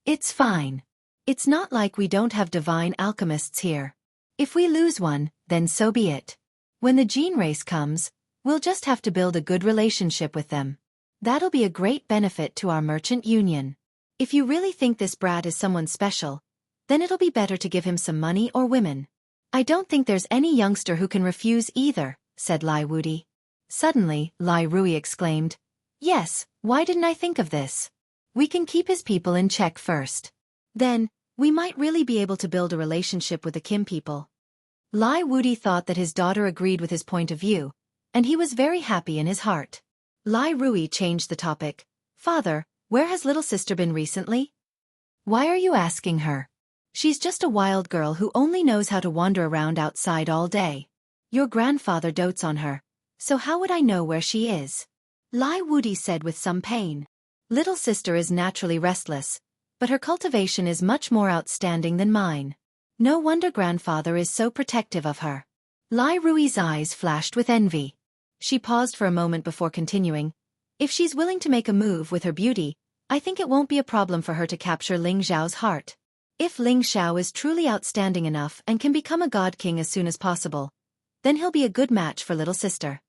It's fine. It's not like we don't have divine alchemists here. If we lose one, then so be it. When the gene race comes, we'll just have to build a good relationship with them. That'll be a great benefit to our merchant union. If you really think this brat is someone special, then it'll be better to give him some money or women. I don't think there's any youngster who can refuse either, said Lai Wudi. Suddenly, Lai Rui exclaimed, Yes, why didn't I think of this? We can keep his people in check first. Then, we might really be able to build a relationship with the Kim people. Lai Wudi thought that his daughter agreed with his point of view, and he was very happy in his heart. Lai Rui changed the topic. Father, where has little sister been recently? Why are you asking her? She's just a wild girl who only knows how to wander around outside all day. Your grandfather dotes on her, so how would I know where she is? Lai Wudi said with some pain. Little sister is naturally restless, but her cultivation is much more outstanding than mine. No wonder grandfather is so protective of her. Lai Rui's eyes flashed with envy. She paused for a moment before continuing. If she's willing to make a move with her beauty, I think it won't be a problem for her to capture Ling Xiao's heart. If Ling Xiao is truly outstanding enough and can become a god king as soon as possible, then he'll be a good match for little sister.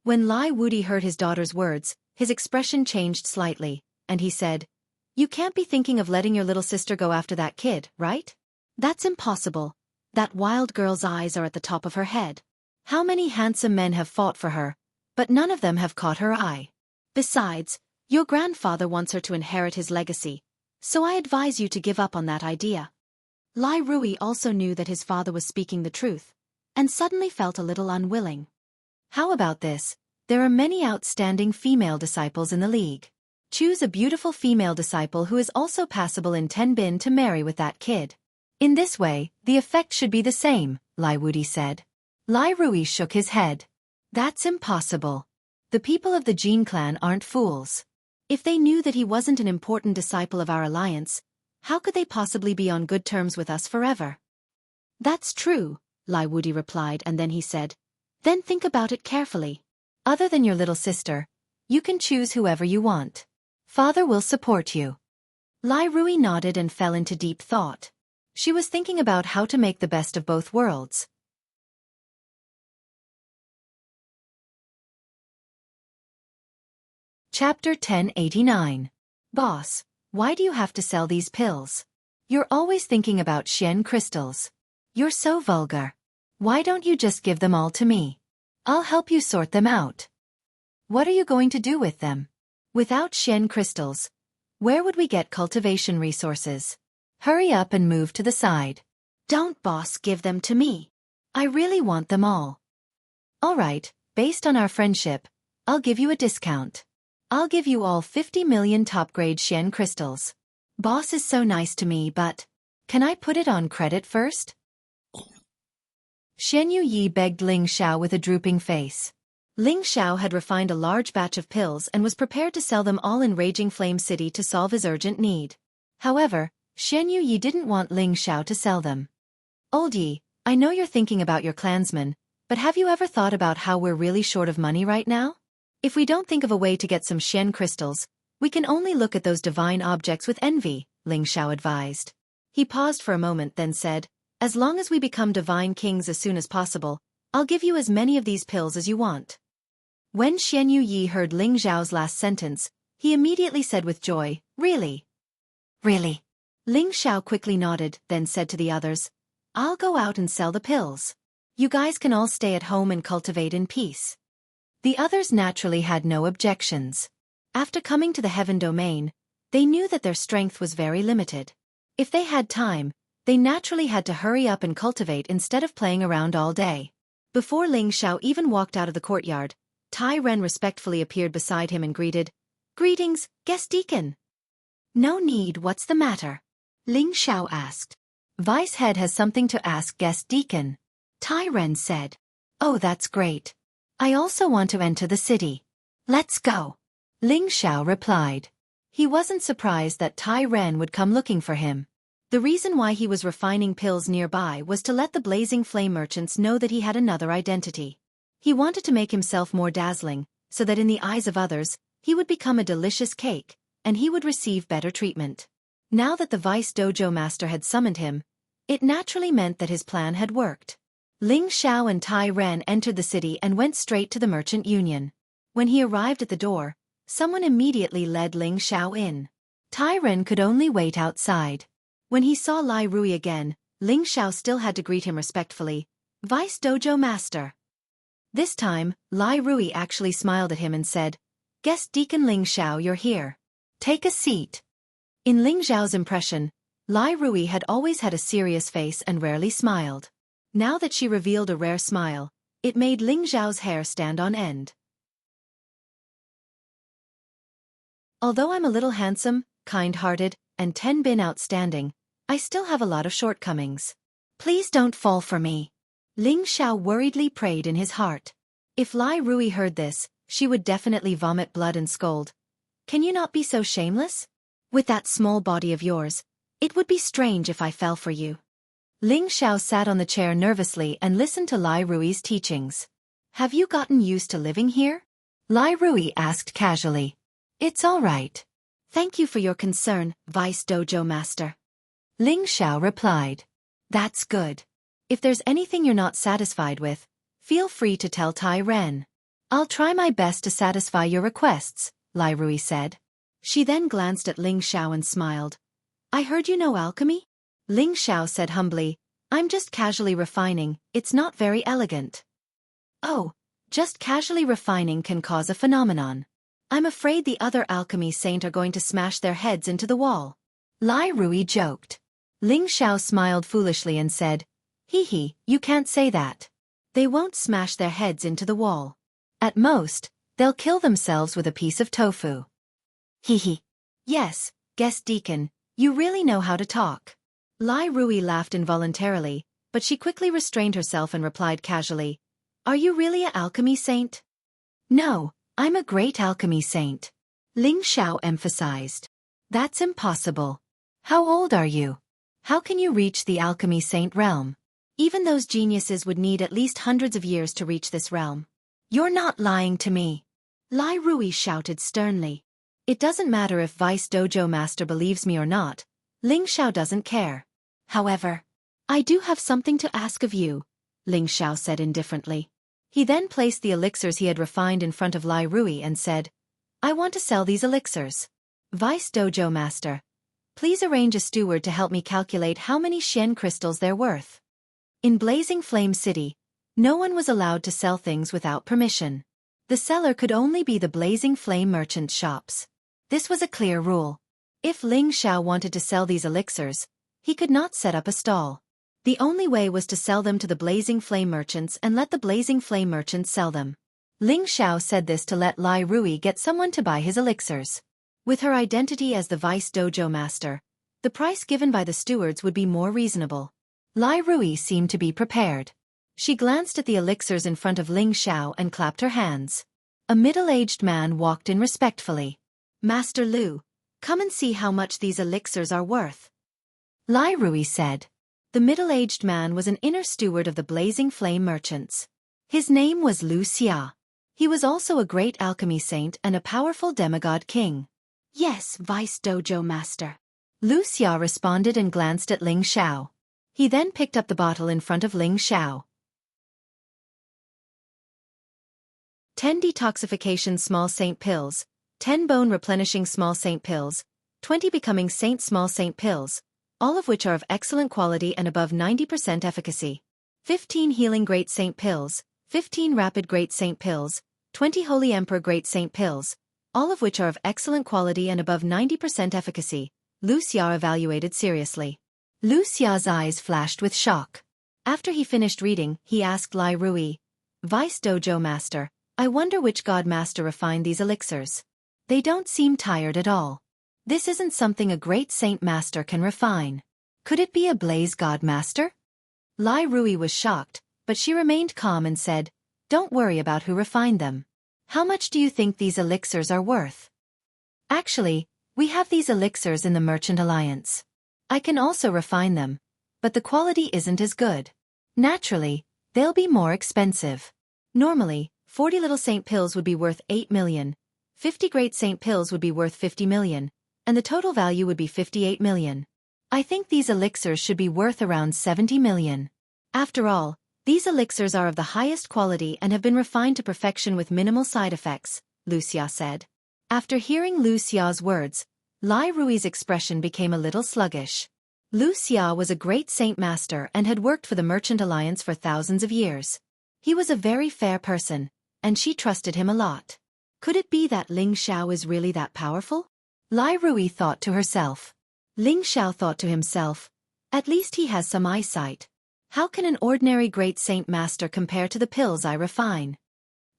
When Lai Wudi heard his daughter's words, his expression changed slightly, and he said, You can't be thinking of letting your little sister go after that kid, right? That's impossible. That wild girl's eyes are at the top of her head. How many handsome men have fought for her, but none of them have caught her eye. Besides, your grandfather wants her to inherit his legacy, so I advise you to give up on that idea. Lai Rui also knew that his father was speaking the truth, and suddenly felt a little unwilling. How about this? There are many outstanding female disciples in the league. Choose a beautiful female disciple who is also passable in Tenbin to marry with that kid. In this way, the effect should be the same, Lai Wudi said. Lai Rui shook his head. That's impossible. The people of the Jin clan aren't fools. If they knew that he wasn't an important disciple of our alliance, how could they possibly be on good terms with us forever? That's true, Lai Wudi replied, and then he said, Then think about it carefully. Other than your little sister, you can choose whoever you want. Father will support you. Lai Rui nodded and fell into deep thought. She was thinking about how to make the best of both worlds. Chapter 1089. Boss, why do you have to sell these pills? You're always thinking about Xian crystals. You're so vulgar. Why don't you just give them all to me? I'll help you sort them out. What are you going to do with them? Without Xian crystals, where would we get cultivation resources? Hurry up and move to the side. Don't, boss, give them to me. I really want them all. All right, based on our friendship, I'll give you a discount. I'll give you all 50 million top-grade Xian crystals. Boss is so nice to me, but can I put it on credit first? Xianyu Yi begged Ling Xiao with a drooping face. Ling Xiao had refined a large batch of pills and was prepared to sell them all in Raging Flame City to solve his urgent need. However, Xianyu Yi didn't want Ling Xiao to sell them. Old Yi, I know you're thinking about your clansmen, but have you ever thought about how we're really short of money right now? If we don't think of a way to get some Xian crystals, we can only look at those divine objects with envy, Ling Xiao advised. He paused for a moment, then said, As long as we become divine kings as soon as possible, I'll give you as many of these pills as you want. When Xianyu Yi heard Ling Xiao's last sentence, he immediately said with joy, Really? Really? Ling Xiao quickly nodded, then said to the others, I'll go out and sell the pills. You guys can all stay at home and cultivate in peace. The others naturally had no objections. After coming to the Heaven Domain, they knew that their strength was very limited. If they had time, they naturally had to hurry up and cultivate instead of playing around all day. Before Ling Xiao even walked out of the courtyard, Tai Ren respectfully appeared beside him and greeted, Greetings, guest deacon. No need, what's the matter? Ling Xiao asked. Vice head has something to ask guest deacon. Tai Ren said. Oh, that's great. I also want to enter the city. Let's go. Ling Xiao replied. He wasn't surprised that Tai Ren would come looking for him. The reason why he was refining pills nearby was to let the Blazing Flame merchants know that he had another identity. He wanted to make himself more dazzling, so that in the eyes of others, he would become a delicious cake, and he would receive better treatment. Now that the Vice Dojo Master had summoned him, it naturally meant that his plan had worked. Ling Xiao and Tai Ren entered the city and went straight to the Merchant Union. When he arrived at the door, someone immediately led Ling Xiao in. Tai Ren could only wait outside. When he saw Lai Rui again, Ling Xiao still had to greet him respectfully, Vice Dojo Master. This time, Lai Rui actually smiled at him and said, Guest Deacon Ling Xiao, you're here. Take a seat. In Ling Xiao's impression, Lai Rui had always had a serious face and rarely smiled. Now that she revealed a rare smile, it made Ling Xiao's hair stand on end. Although I'm a little handsome, kind-hearted, and Tenbin outstanding, I still have a lot of shortcomings. Please don't fall for me. Ling Xiao worriedly prayed in his heart. If Lai Rui heard this, she would definitely vomit blood and scold. Can you not be so shameless? With that small body of yours, it would be strange if I fell for you. Ling Xiao sat on the chair nervously and listened to Lai Rui's teachings. Have you gotten used to living here? Lai Rui asked casually. It's all right. Thank you for your concern, Vice Dojo Master. Ling Xiao replied. That's good. If there's anything you're not satisfied with, feel free to tell Tai Ren. I'll try my best to satisfy your requests, Lai Rui said. She then glanced at Ling Xiao and smiled. I heard you know alchemy? Ling Xiao said humbly, I'm just casually refining, it's not very elegant. Oh, just casually refining can cause a phenomenon. I'm afraid the other alchemy saint are going to smash their heads into the wall. Lai Rui joked. Ling Xiao smiled foolishly and said, Hee hee, you can't say that. They won't smash their heads into the wall. At most, they'll kill themselves with a piece of tofu. Hee hee. Yes, guest deacon, you really know how to talk. Lai Rui laughed involuntarily, but she quickly restrained herself and replied casually, Are you really an alchemy saint? No, I'm a great alchemy saint. Ling Xiao emphasized. That's impossible. How old are you? How can you reach the alchemy saint realm? Even those geniuses would need at least hundreds of years to reach this realm. You're not lying to me. Lai Rui shouted sternly. It doesn't matter if Vice Dojo Master believes me or not. Ling Xiao doesn't care. However, I do have something to ask of you, Ling Xiao said indifferently. He then placed the elixirs he had refined in front of Lai Rui and said, I want to sell these elixirs. Vice Dojo Master, please arrange a steward to help me calculate how many Xian crystals they're worth. In Blazing Flame City, no one was allowed to sell things without permission. The seller could only be the Blazing Flame merchant shops. This was a clear rule. If Ling Xiao wanted to sell these elixirs, he could not set up a stall. The only way was to sell them to the Blazing Flame merchants and let the Blazing Flame merchants sell them. Ling Xiao said this to let Lai Rui get someone to buy his elixirs. With her identity as the Vice Dojo Master, the price given by the stewards would be more reasonable. Lai Rui seemed to be prepared. She glanced at the elixirs in front of Ling Xiao and clapped her hands. A middle-aged man walked in respectfully. Master Lu, come and see how much these elixirs are worth. Lai Rui said. The middle-aged man was an inner steward of the Blazing Flame merchants. His name was Wuxia. He was also a great alchemy saint and a powerful demigod king. Yes, Vice Dojo Master. Wuxia responded and glanced at Ling Xiao. He then picked up the bottle in front of Ling Xiao. 10 detoxification small saint pills, 10 bone replenishing small saint pills, 20 becoming saint small saint pills, all of which are of excellent quality and above 90% efficacy. 15 healing great saint pills, 15 rapid great saint pills, 20 holy emperor great saint pills, all of which are of excellent quality and above 90% efficacy. Wuxia evaluated seriously. Wuxia's eyes flashed with shock. After he finished reading, he asked Lai Rui, Vice Dojo Master, I wonder which god master refined these elixirs. They don't seem tired at all. This isn't something a great saint master can refine. Could it be a blaze god master? Lai Rui was shocked, but she remained calm and said, Don't worry about who refined them. How much do you think these elixirs are worth? Actually, we have these elixirs in the Merchant Alliance. I can also refine them, but the quality isn't as good. Naturally, they'll be more expensive. Normally, 40 little saint pills would be worth 8 million, 50 great saint pills would be worth 50 million, and the total value would be 58 million. I think these elixirs should be worth around 70 million. After all, these elixirs are of the highest quality and have been refined to perfection with minimal side effects, Wuxia said. After hearing Wuxia's words, Lai Rui's expression became a little sluggish. Wuxia was a great saint master and had worked for the Merchant Alliance for thousands of years. He was a very fair person, and she trusted him a lot. Could it be that Ling Xiao is really that powerful? Lai Rui thought to herself. Ling Xiao thought to himself, at least he has some eyesight. How can an ordinary great saint master compare to the pills I refine?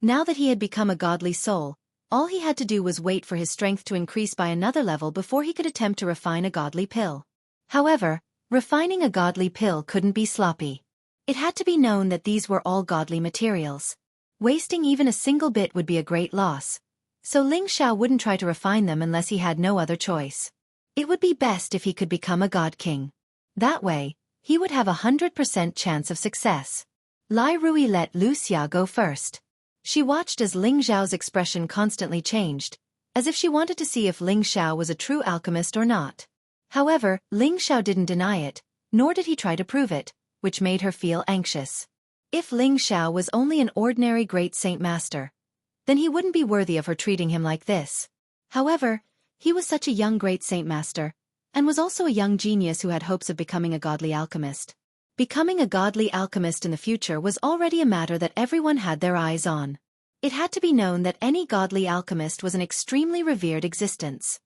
Now that he had become a godly soul, all he had to do was wait for his strength to increase by another level before he could attempt to refine a godly pill. However, Refining a godly pill couldn't be sloppy. It had to be known that these were all godly materials. Wasting even a single bit would be a great loss, so Ling Xiao wouldn't try to refine them unless he had no other choice. It would be best if he could become a god king. That way, he would have 100% chance of success. Lai Rui let Wuxia go first. She watched as Ling Xiao's expression constantly changed, as if she wanted to see if Ling Xiao was a true alchemist or not. However, Ling Xiao didn't deny it, nor did he try to prove it, which made her feel anxious. If Ling Xiao was only an ordinary great saint master, then he wouldn't be worthy of her treating him like this. However, he was such a young great saint master, and was also a young genius who had hopes of becoming a godly alchemist. Becoming a godly alchemist in the future was already a matter that everyone had their eyes on. It had to be known that any godly alchemist was an extremely revered existence.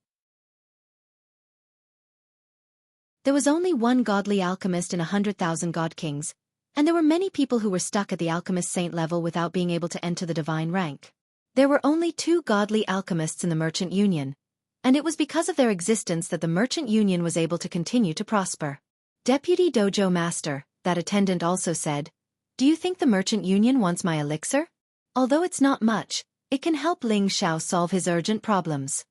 There was only one godly alchemist in 100,000 god kings, and there were many people who were stuck at the alchemist saint level without being able to enter the divine rank. There were only 2 godly alchemists in the merchant union, and it was because of their existence that the merchant union was able to continue to prosper. Deputy Dojo Master, that attendant also said, "Do you think the merchant union wants my elixir? Although it's not much, it can help Ling Xiao solve his urgent problems."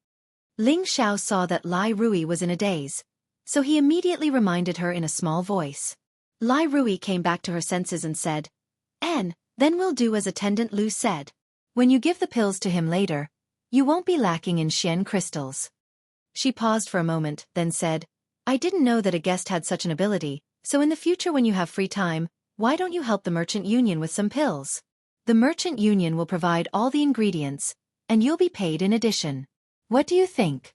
Ling Xiao saw that Lai Rui was in a daze, so he immediately reminded her in a small voice. Lai Rui came back to her senses and said, Then we'll do as Attendant Lu said. When you give the pills to him later, you won't be lacking in Xian crystals." She paused for a moment, then said, "I didn't know that a guest had such an ability, so in the future when you have free time, why don't you help the merchant union with some pills? The merchant union will provide all the ingredients, and you'll be paid in addition. What do you think?"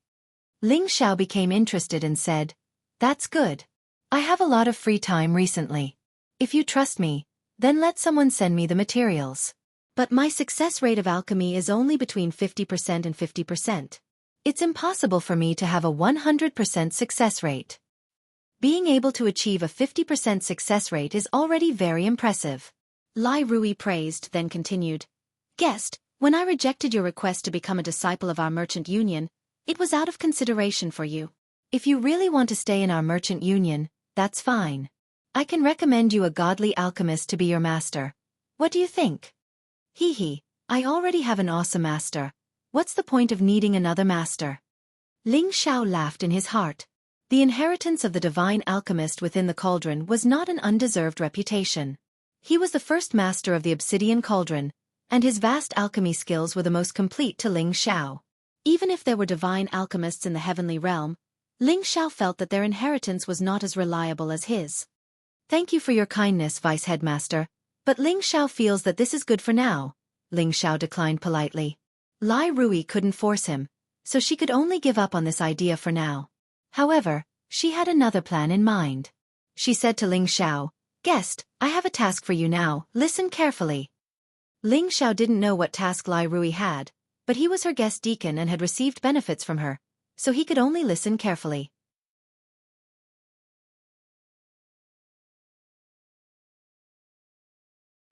Ling Xiao became interested and said, "That's good. I have a lot of free time recently. If you trust me, then let someone send me the materials. But my success rate of alchemy is only between 50% and 50%. It's impossible for me to have a 100% success rate." Being able to achieve a 50% success rate is already very impressive. Lai Rui praised, then continued, "Guest, when I rejected your request to become a disciple of our merchant union, it was out of consideration for you. If you really want to stay in our merchant union, that's fine. I can recommend you a godly alchemist to be your master. What do you think?" "Hee, I already have an awesome master. What's the point of needing another master?" Ling Xiao laughed in his heart. The inheritance of the divine alchemist within the cauldron was not an undeserved reputation. He was the first master of the obsidian cauldron, and his vast alchemy skills were the most complete to Ling Xiao. Even if there were divine alchemists in the heavenly realm, Ling Xiao felt that their inheritance was not as reliable as his. "Thank you for your kindness, Vice Headmaster, but Ling Xiao feels that this is good for now," Ling Xiao declined politely. Lai Rui couldn't force him, so she could only give up on this idea for now. However, she had another plan in mind. She said to Ling Xiao, "Guest, I have a task for you now, listen carefully." Ling Xiao didn't know what task Lai Rui had, but he was her guest deacon and had received benefits from her, so he could only listen carefully.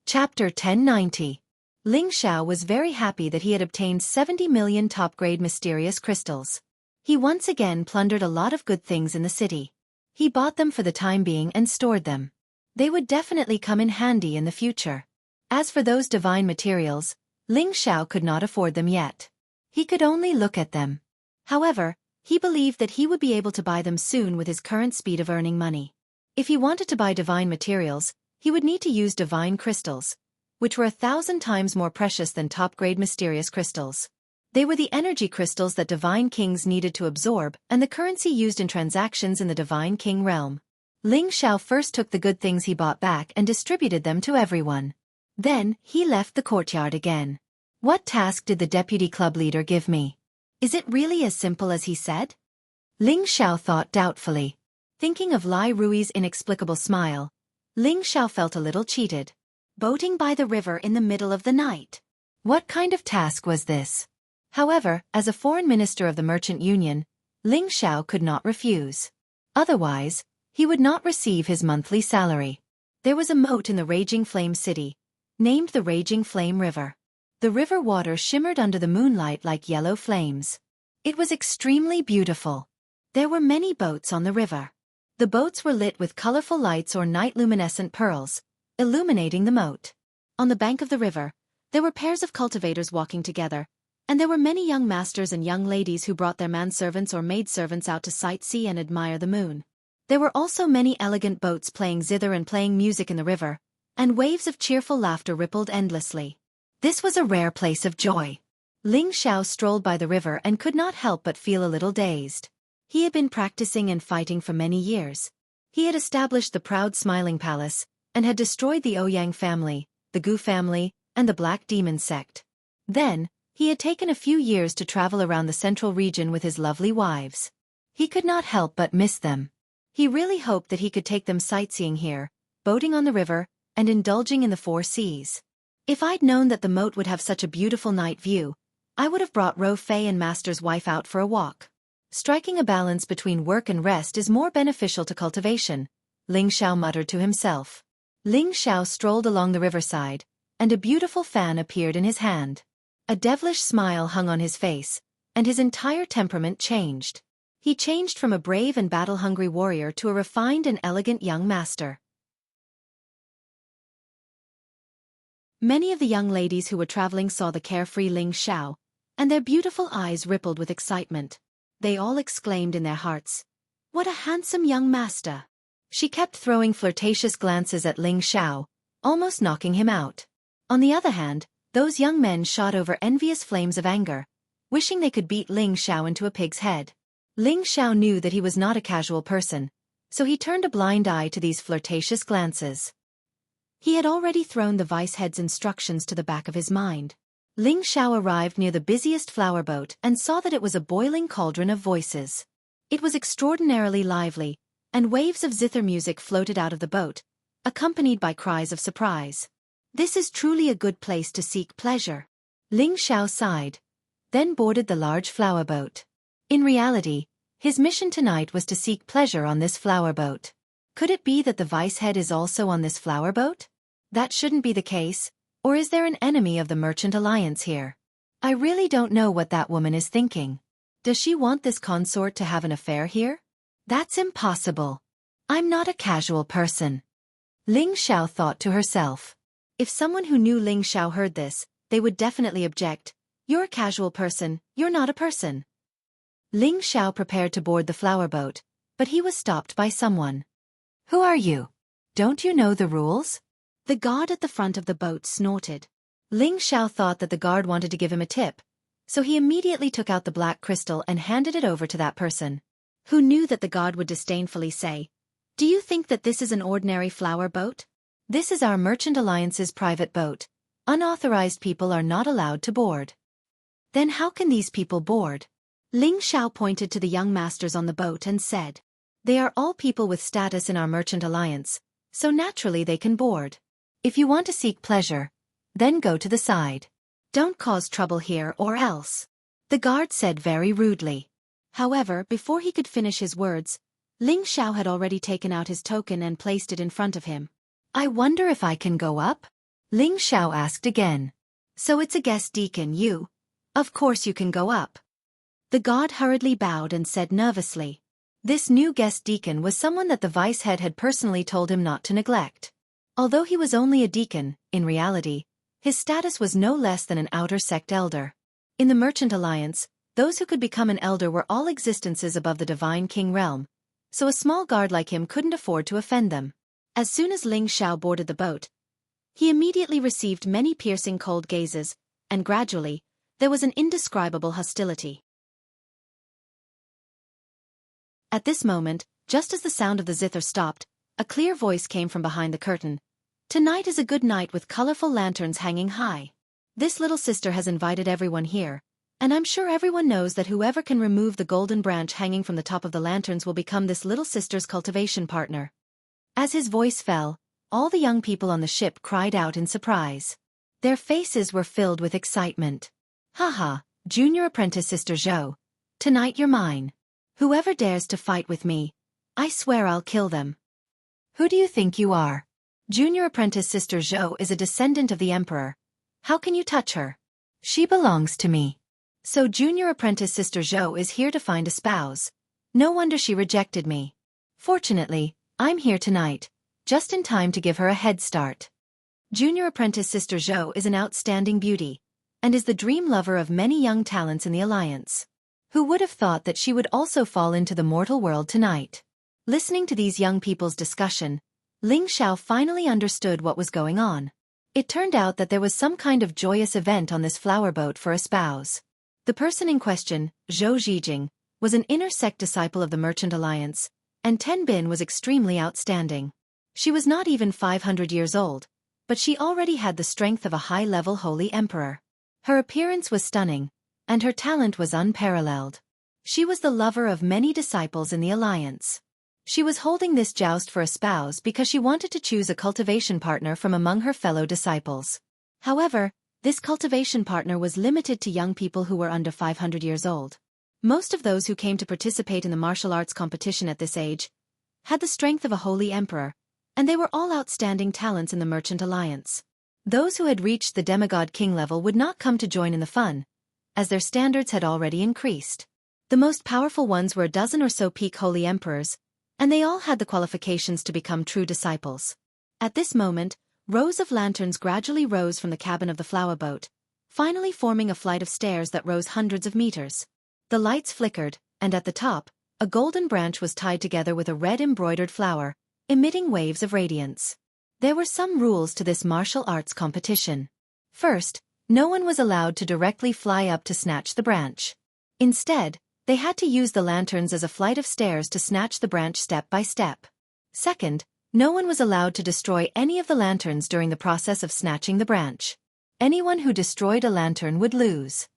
Chapter 1090. Ling Xiao was very happy that he had obtained 70 million top-grade mysterious crystals. He once again plundered a lot of good things in the city. He bought them for the time being and stored them. They would definitely come in handy in the future. As for those divine materials, Ling Xiao could not afford them yet. He could only look at them. However, he believed that he would be able to buy them soon with his current speed of earning money. If he wanted to buy divine materials, he would need to use divine crystals, which were 1,000 times more precious than top-grade mysterious crystals. They were the energy crystals that divine kings needed to absorb and the currency used in transactions in the divine king realm. Ling Xiao first took the good things he bought back and distributed them to everyone. Then, he left the courtyard again. What task did the deputy club leader give me? Is it really as simple as he said? Ling Xiao thought doubtfully. Thinking of Lai Rui's inexplicable smile, Ling Xiao felt a little cheated. Boating by the river in the middle of the night. What kind of task was this? However, as a foreign minister of the merchant union, Ling Xiao could not refuse. Otherwise, he would not receive his monthly salary. There was a moat in the Raging Flame City, named the Raging Flame River. The river water shimmered under the moonlight like yellow flames. It was extremely beautiful. There were many boats on the river. The boats were lit with colorful lights or night-luminescent pearls, illuminating the moat. On the bank of the river, there were pairs of cultivators walking together, and there were many young masters and young ladies who brought their manservants or maidservants out to sightsee and admire the moon. There were also many elegant boats playing zither and playing music in the river, and waves of cheerful laughter rippled endlessly. This was a rare place of joy. Ling Xiao strolled by the river and could not help but feel a little dazed. He had been practicing and fighting for many years. He had established the proud Smiling Palace, and had destroyed the Ouyang family, the Gu family, and the Black Demon sect. Then, he had taken a few years to travel around the central region with his lovely wives. He could not help but miss them. He really hoped that he could take them sightseeing here, boating on the river, and indulging in the four seas. If I'd known that the moat would have such a beautiful night view, I would have brought Ro Fei and Master's wife out for a walk. Striking a balance between work and rest is more beneficial to cultivation, Ling Xiao muttered to himself. Ling Xiao strolled along the riverside, and a beautiful fan appeared in his hand. A devilish smile hung on his face, and his entire temperament changed. He changed from a brave and battle-hungry warrior to a refined and elegant young master. Many of the young ladies who were traveling saw the carefree Ling Xiao, and their beautiful eyes rippled with excitement. They all exclaimed in their hearts, "What a handsome young master!" She kept throwing flirtatious glances at Ling Xiao, almost knocking him out. On the other hand, those young men shot over envious flames of anger, wishing they could beat Ling Xiao into a pig's head. Ling Xiao knew that he was not a casual person, so he turned a blind eye to these flirtatious glances. He had already thrown the vice head's instructions to the back of his mind. Ling Xiao arrived near the busiest flower boat and saw that it was a boiling cauldron of voices. It was extraordinarily lively, and waves of zither music floated out of the boat, accompanied by cries of surprise. This is truly a good place to seek pleasure. Ling Xiao sighed, then boarded the large flower boat. In reality, his mission tonight was to seek pleasure on this flower boat. Could it be that the vice head is also on this flower boat? That shouldn't be the case, or is there an enemy of the Merchant Alliance here? I really don't know what that woman is thinking. Does she want this consort to have an affair here? That's impossible. I'm not a casual person. Ling Xiao thought to herself. If someone who knew Ling Xiao heard this, they would definitely object. You're a casual person, you're not a person. Ling Xiao prepared to board the flower boat, but he was stopped by someone. Who are you? Don't you know the rules? The guard at the front of the boat snorted. Ling Xiao thought that the guard wanted to give him a tip, so he immediately took out the black crystal and handed it over to that person, who knew that the guard would disdainfully say, "Do you think that this is an ordinary flower boat? This is our Merchant Alliance's private boat. Unauthorized people are not allowed to board." Then how can these people board? Ling Xiao pointed to the young masters on the boat and said, "They are all people with status in our Merchant Alliance, so naturally they can board. If you want to seek pleasure, then go to the side. Don't cause trouble here or else," the guard said very rudely. However, before he could finish his words, Ling Xiao had already taken out his token and placed it in front of him. "I wonder if I can go up?" Ling Xiao asked again. "So it's a guest deacon, you? Of course you can go up." The god hurriedly bowed and said nervously. This new guest deacon was someone that the vice head had personally told him not to neglect. Although he was only a deacon, in reality, his status was no less than an outer sect elder. In the Merchant Alliance, those who could become an elder were all existences above the divine king realm, so a small guard like him couldn't afford to offend them. As soon as Ling Xiao boarded the boat, he immediately received many piercing cold gazes, and gradually, there was an indescribable hostility. At this moment, just as the sound of the zither stopped, a clear voice came from behind the curtain. "Tonight is a good night with colorful lanterns hanging high. This little sister has invited everyone here, and I'm sure everyone knows that whoever can remove the golden branch hanging from the top of the lanterns will become this little sister's cultivation partner." As his voice fell, all the young people on the ship cried out in surprise. Their faces were filled with excitement. "Haha, junior apprentice Sister Zhou. Tonight you're mine. Whoever dares to fight with me, I swear I'll kill them." "Who do you think you are? Junior apprentice Sister Zhou is a descendant of the emperor. How can you touch her? She belongs to me. So junior apprentice Sister Zhou is here to find a spouse. No wonder she rejected me. Fortunately, I'm here tonight, just in time to give her a head start. Junior apprentice Sister Zhou is an outstanding beauty, and is the dream lover of many young talents in the Alliance. Who would have thought that she would also fall into the mortal world tonight? Listening to these young people's discussion, Ling Xiao finally understood what was going on. It turned out that there was some kind of joyous event on this flower boat for a spouse. The person in question, Zhou Zhijing, was an inner sect disciple of the Merchant Alliance, and Ten Bin was extremely outstanding. She was not even 500 years old, but she already had the strength of a high-level holy emperor. Her appearance was stunning, and her talent was unparalleled. She was the lover of many disciples in the Alliance. She was holding this joust for a spouse because she wanted to choose a cultivation partner from among her fellow disciples. However, this cultivation partner was limited to young people who were under 500 years old. Most of those who came to participate in the martial arts competition at this age had the strength of a holy emperor, and they were all outstanding talents in the Merchant Alliance. Those who had reached the demigod king level would not come to join in the fun, as their standards had already increased. The most powerful ones were a dozen or so peak holy emperors, and they all had the qualifications to become true disciples. At this moment, rows of lanterns gradually rose from the cabin of the flower boat, finally forming a flight of stairs that rose hundreds of meters. The lights flickered, and at the top, a golden branch was tied together with a red embroidered flower, emitting waves of radiance. There were some rules to this martial arts competition. First, no one was allowed to directly fly up to snatch the branch. Instead, they had to use the lanterns as a flight of stairs to snatch the branch step by step. Second, no one was allowed to destroy any of the lanterns during the process of snatching the branch. Anyone who destroyed a lantern would lose.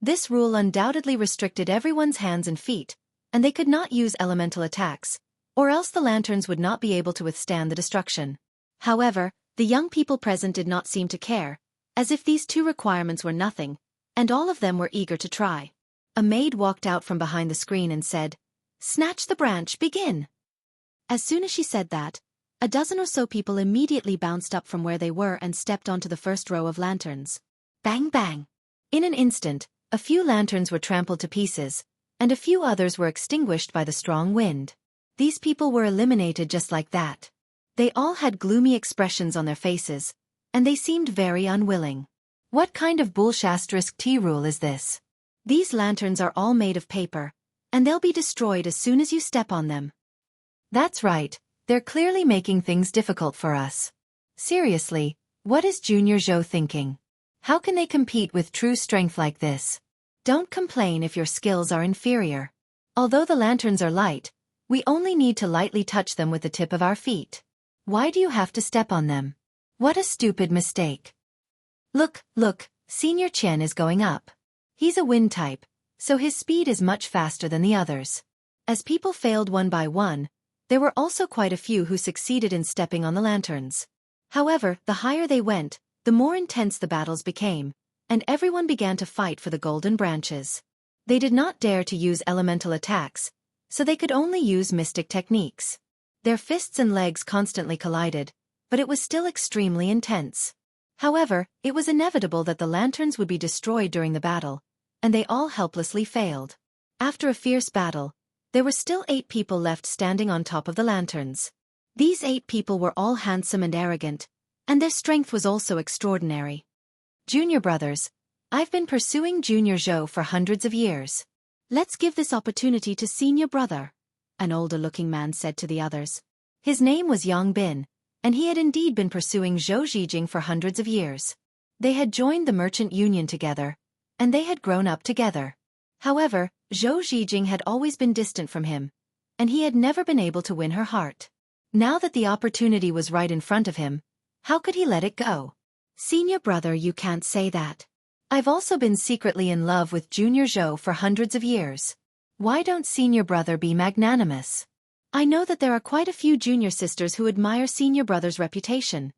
This rule undoubtedly restricted everyone's hands and feet, and they could not use elemental attacks, or else the lanterns would not be able to withstand the destruction. However, the young people present did not seem to care, as if these two requirements were nothing, and all of them were eager to try. A maid walked out from behind the screen and said, "Snatch the branch, begin!" As soon as she said that, a dozen or so people immediately bounced up from where they were and stepped onto the first row of lanterns. Bang bang! In an instant, a few lanterns were trampled to pieces, and a few others were extinguished by the strong wind. These people were eliminated just like that. They all had gloomy expressions on their faces, and they seemed very unwilling. What kind of bullshit rule is this? These lanterns are all made of paper, and they'll be destroyed as soon as you step on them. That's right, they're clearly making things difficult for us. Seriously, what is Junior Zhou thinking? How can they compete with true strength like this? Don't complain if your skills are inferior. Although the lanterns are light, we only need to lightly touch them with the tip of our feet. Why do you have to step on them? What a stupid mistake. Look, Senior Qian is going up. He's a wind type, so his speed is much faster than the others. As people failed one by one, there were also quite a few who succeeded in stepping on the lanterns. However, the higher they went, the more intense the battles became, and everyone began to fight for the golden branches. They did not dare to use elemental attacks, so they could only use mystic techniques. Their fists and legs constantly collided, but it was still extremely intense. However, it was inevitable that the lanterns would be destroyed during the battle, and they all helplessly failed. After a fierce battle, there were still 8 people left standing on top of the lanterns. These 8 people were all handsome and arrogant, and their strength was also extraordinary. Junior brothers, I've been pursuing Junior Zhou for hundreds of years. Let's give this opportunity to senior brother, an older-looking man said to the others. His name was Yang Bin, and he had indeed been pursuing Zhou Zhijing for hundreds of years. They had joined the merchant union together, and they had grown up together. However, Zhou Zhijing had always been distant from him, and he had never been able to win her heart. Now that the opportunity was right in front of him, how could he let it go? Senior brother, you can't say that. I've also been secretly in love with Junior Zhou for hundreds of years. Why don't senior brother be magnanimous? I know that there are quite a few junior sisters who admire senior brother's reputation.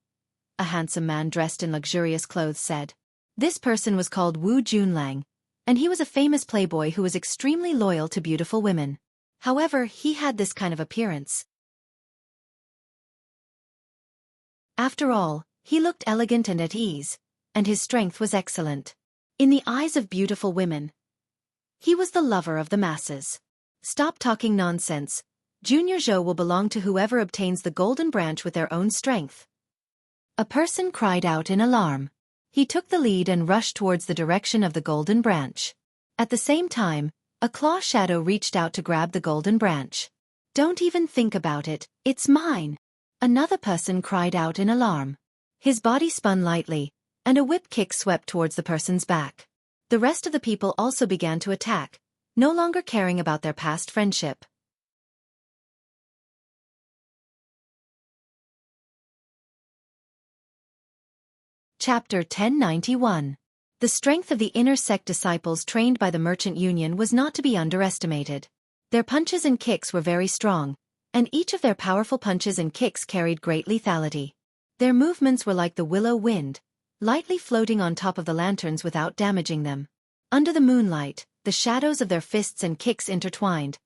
A handsome man dressed in luxurious clothes said. This person was called Wu Junlang, and he was a famous playboy who was extremely loyal to beautiful women. However, he had this kind of appearance. After all, he looked elegant and at ease, and his strength was excellent. In the eyes of beautiful women, he was the lover of the masses. Stop talking nonsense. Junior Zhou will belong to whoever obtains the golden branch with their own strength. A person cried out in alarm. He took the lead and rushed towards the direction of the golden branch. At the same time, a claw shadow reached out to grab the golden branch. Don't even think about it, it's mine. Another person cried out in alarm. His body spun lightly, and a whip kick swept towards the person's back. The rest of the people also began to attack, no longer caring about their past friendship. Chapter 1091. The strength of the inner sect disciples trained by the Merchant Union was not to be underestimated. Their punches and kicks were very strong, and each of their powerful punches and kicks carried great lethality. Their movements were like the willow wind, lightly floating on top of the lanterns without damaging them. Under the moonlight, the shadows of their fists and kicks intertwined,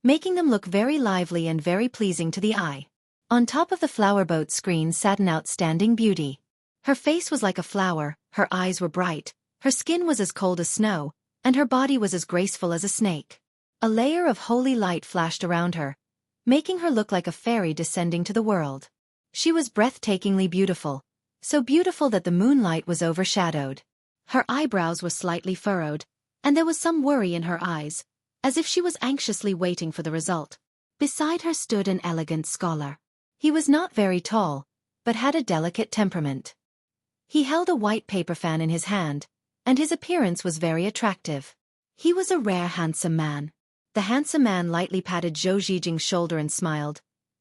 making them look very lively and very pleasing to the eye. On top of the flower boat screen sat an outstanding beauty. Her face was like a flower, her eyes were bright, her skin was as cold as snow, and her body was as graceful as a snake. A layer of holy light flashed around her, making her look like a fairy descending to the world. She was breathtakingly beautiful, so beautiful that the moonlight was overshadowed. Her eyebrows were slightly furrowed, and there was some worry in her eyes, as if she was anxiously waiting for the result. Beside her stood an elegant scholar. He was not very tall, but had a delicate temperament. He held a white paper fan in his hand, and his appearance was very attractive. He was a rare handsome man. The handsome man lightly patted Zhou Zhijing's shoulder and smiled.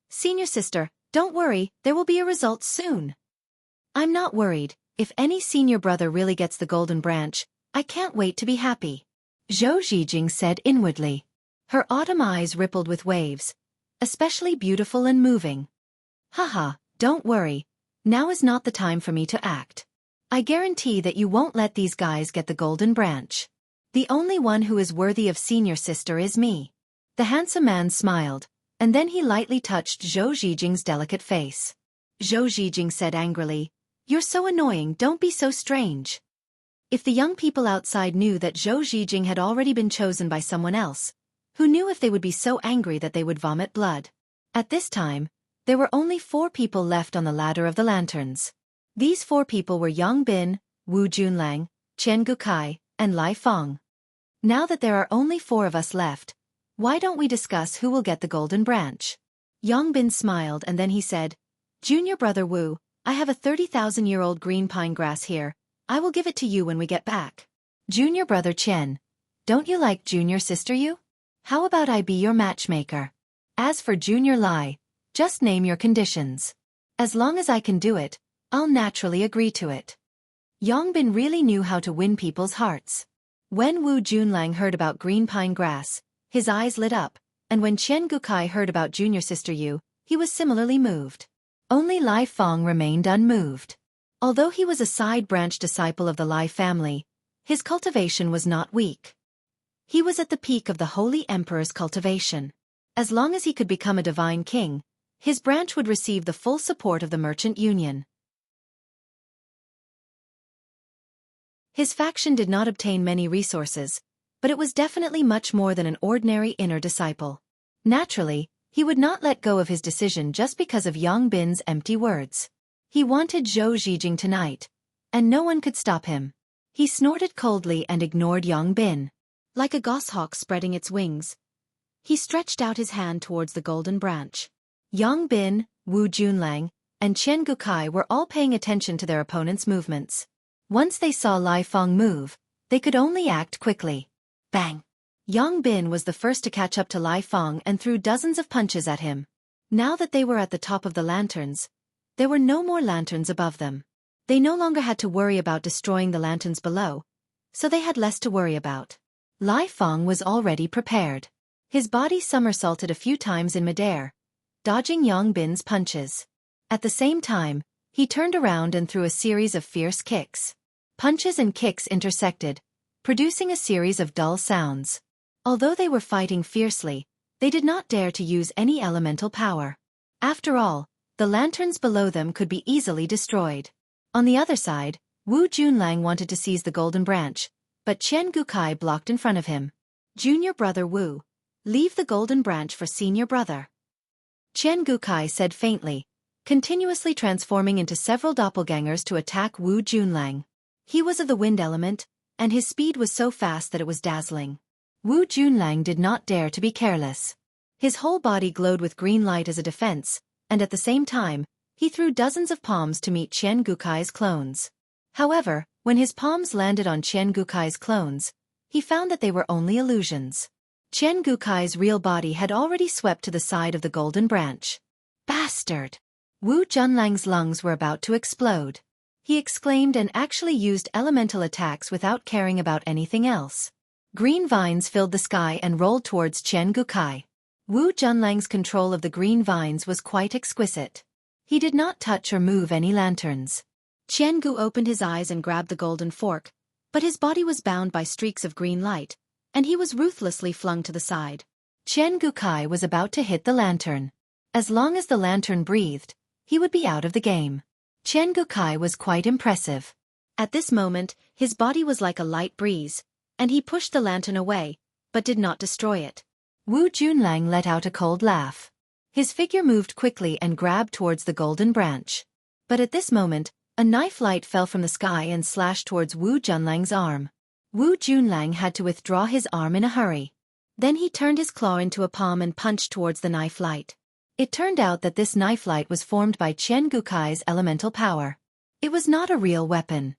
"Senior sister, don't worry, there will be a result soon." "I'm not worried. If any senior brother really gets the golden branch, I can't wait to be happy," Zhou Zhijing said inwardly. Her autumn eyes rippled with waves, especially beautiful and moving. "Haha, don't worry. Now is not the time for me to act. I guarantee that you won't let these guys get the golden branch. The only one who is worthy of senior sister is me." The handsome man smiled, and then he lightly touched Zhou Zhijing's delicate face. Zhou Zhijing said angrily, "You're so annoying, don't be so strange." If the young people outside knew that Zhou Zhijing had already been chosen by someone else, who knew if they would be so angry that they would vomit blood. At this time, there were only 4 people left on the ladder of the lanterns. These 4 people were Yang Bin, Wu Junlang, Chen Gukai, and Lai Feng. Now that there are only 4 of us left, why don't we discuss who will get the golden branch? Yang Bin smiled and then he said, "Junior brother Wu, I have a 30,000-year-old green pine grass here. I will give it to you when we get back." "Junior brother Chen, don't you like junior sister Yu? How about I be your matchmaker? As for junior Lai, just name your conditions. As long as I can do it, I'll naturally agree to it." Yang Bin really knew how to win people's hearts. When Wu Junlang heard about green pine grass, his eyes lit up, and when Chen Gukai heard about junior sister Yu, he was similarly moved. Only Lai Feng remained unmoved. Although he was a side-branch disciple of the Lai family, his cultivation was not weak. He was at the peak of the Holy Emperor's cultivation. As long as he could become a divine king, his branch would receive the full support of the Merchant Union. His faction did not obtain many resources, but it was definitely much more than an ordinary inner disciple. Naturally, he would not let go of his decision just because of Yang Bin's empty words. He wanted Zhou Zhijing tonight, and no one could stop him. He snorted coldly and ignored Yang Bin. Like a goshawk spreading its wings, he stretched out his hand towards the golden branch. Yang Bin, Wu Junlang, and Chen Gukai were all paying attention to their opponent's movements. Once they saw Lai Feng move, they could only act quickly. Bang! Yang Bin was the first to catch up to Lai Feng and threw dozens of punches at him. Now that they were at the top of the lanterns, there were no more lanterns above them. They no longer had to worry about destroying the lanterns below, so they had less to worry about. Lai Feng was already prepared. His body somersaulted a few times in midair, dodging Yang Bin's punches. At the same time, he turned around and threw a series of fierce kicks. Punches and kicks intersected, producing a series of dull sounds. Although they were fighting fiercely, they did not dare to use any elemental power. After all, the lanterns below them could be easily destroyed. On the other side, Wu Junlang wanted to seize the golden branch, but Chen Gukai blocked in front of him. "Junior brother Wu, Leave the golden branch for senior brother. Qian said faintly, continuously transforming into several doppelgangers to attack Wu Junlang. He was of the wind element, and his speed was so fast that it was dazzling. Wu Junlang did not dare to be careless. His whole body glowed with green light as a defense, and at the same time, he threw dozens of palms to meet Qian clones. However, when his palms landed on Qian clones, he found that they were only illusions. Qian real body had already swept to the side of the golden branch. Bastard! Wu Junlang's lungs were about to explode. He exclaimed and actually used elemental attacks without caring about anything else. Green vines filled the sky and rolled towards Qian. Wu Junlang's control of the green vines was quite exquisite. He did not touch or move any lanterns. Qiangu opened his eyes and grabbed the golden fork, but his body was bound by streaks of green light, and he was ruthlessly flung to the side. Qian was about to hit the lantern. As long as the lantern breathed, he would be out of the game. Qian was quite impressive. At this moment, his body was like a light breeze, and he pushed the lantern away, but did not destroy it. Wu Junlang let out a cold laugh. His figure moved quickly and grabbed towards the golden branch. But at this moment, a knife light fell from the sky and slashed towards Wu Junlang's arm. Wu Junlang had to withdraw his arm in a hurry. Then he turned his claw into a palm and punched towards the knife light. It turned out that this knife light was formed by Qian elemental power. It was not a real weapon.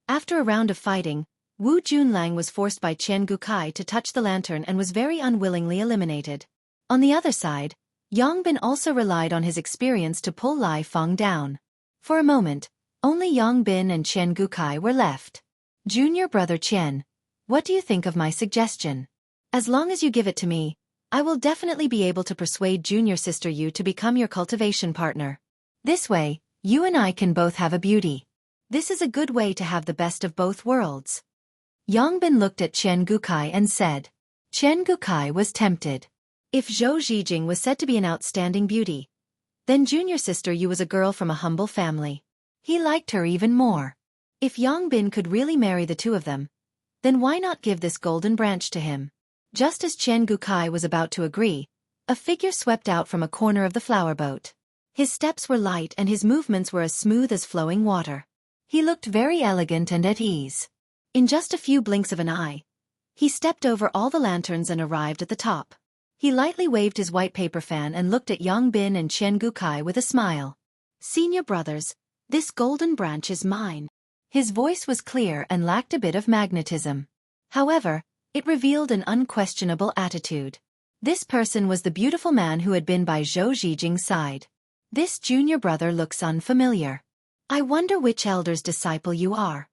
After a round of fighting, Wu Junlang was forced by Qian to touch the lantern and was very unwillingly eliminated. On the other side, Yangbin also relied on his experience to pull Lai Feng down. For a moment, only Yangbin and Qian were left. Junior brother Qian, what do you think of my suggestion? As long as you give it to me, I will definitely be able to persuade junior sister Yu to become your cultivation partner. This way, you and I can both have a beauty. This is a good way to have the best of both worlds. Yangbin looked at Qian and said. Qian was tempted. If Zhou Zhijing was said to be an outstanding beauty, then junior sister Yu was a girl from a humble family. He liked her even more. If Yangbin could really marry the two of them, then why not give this golden branch to him? Just as Qian was about to agree, a figure swept out from a corner of the flower boat. His steps were light and his movements were as smooth as flowing water. He looked very elegant and at ease. In just a few blinks of an eye, he stepped over all the lanterns and arrived at the top. He lightly waved his white paper fan and looked at Yangbin and Qian with a smile. Senior brothers, this golden branch is mine. His voice was clear and lacked a bit of magnetism. However, it revealed an unquestionable attitude. This person was the beautiful man who had been by Zhou Zhijing's side. This junior brother looks unfamiliar. I wonder which elder's disciple you are.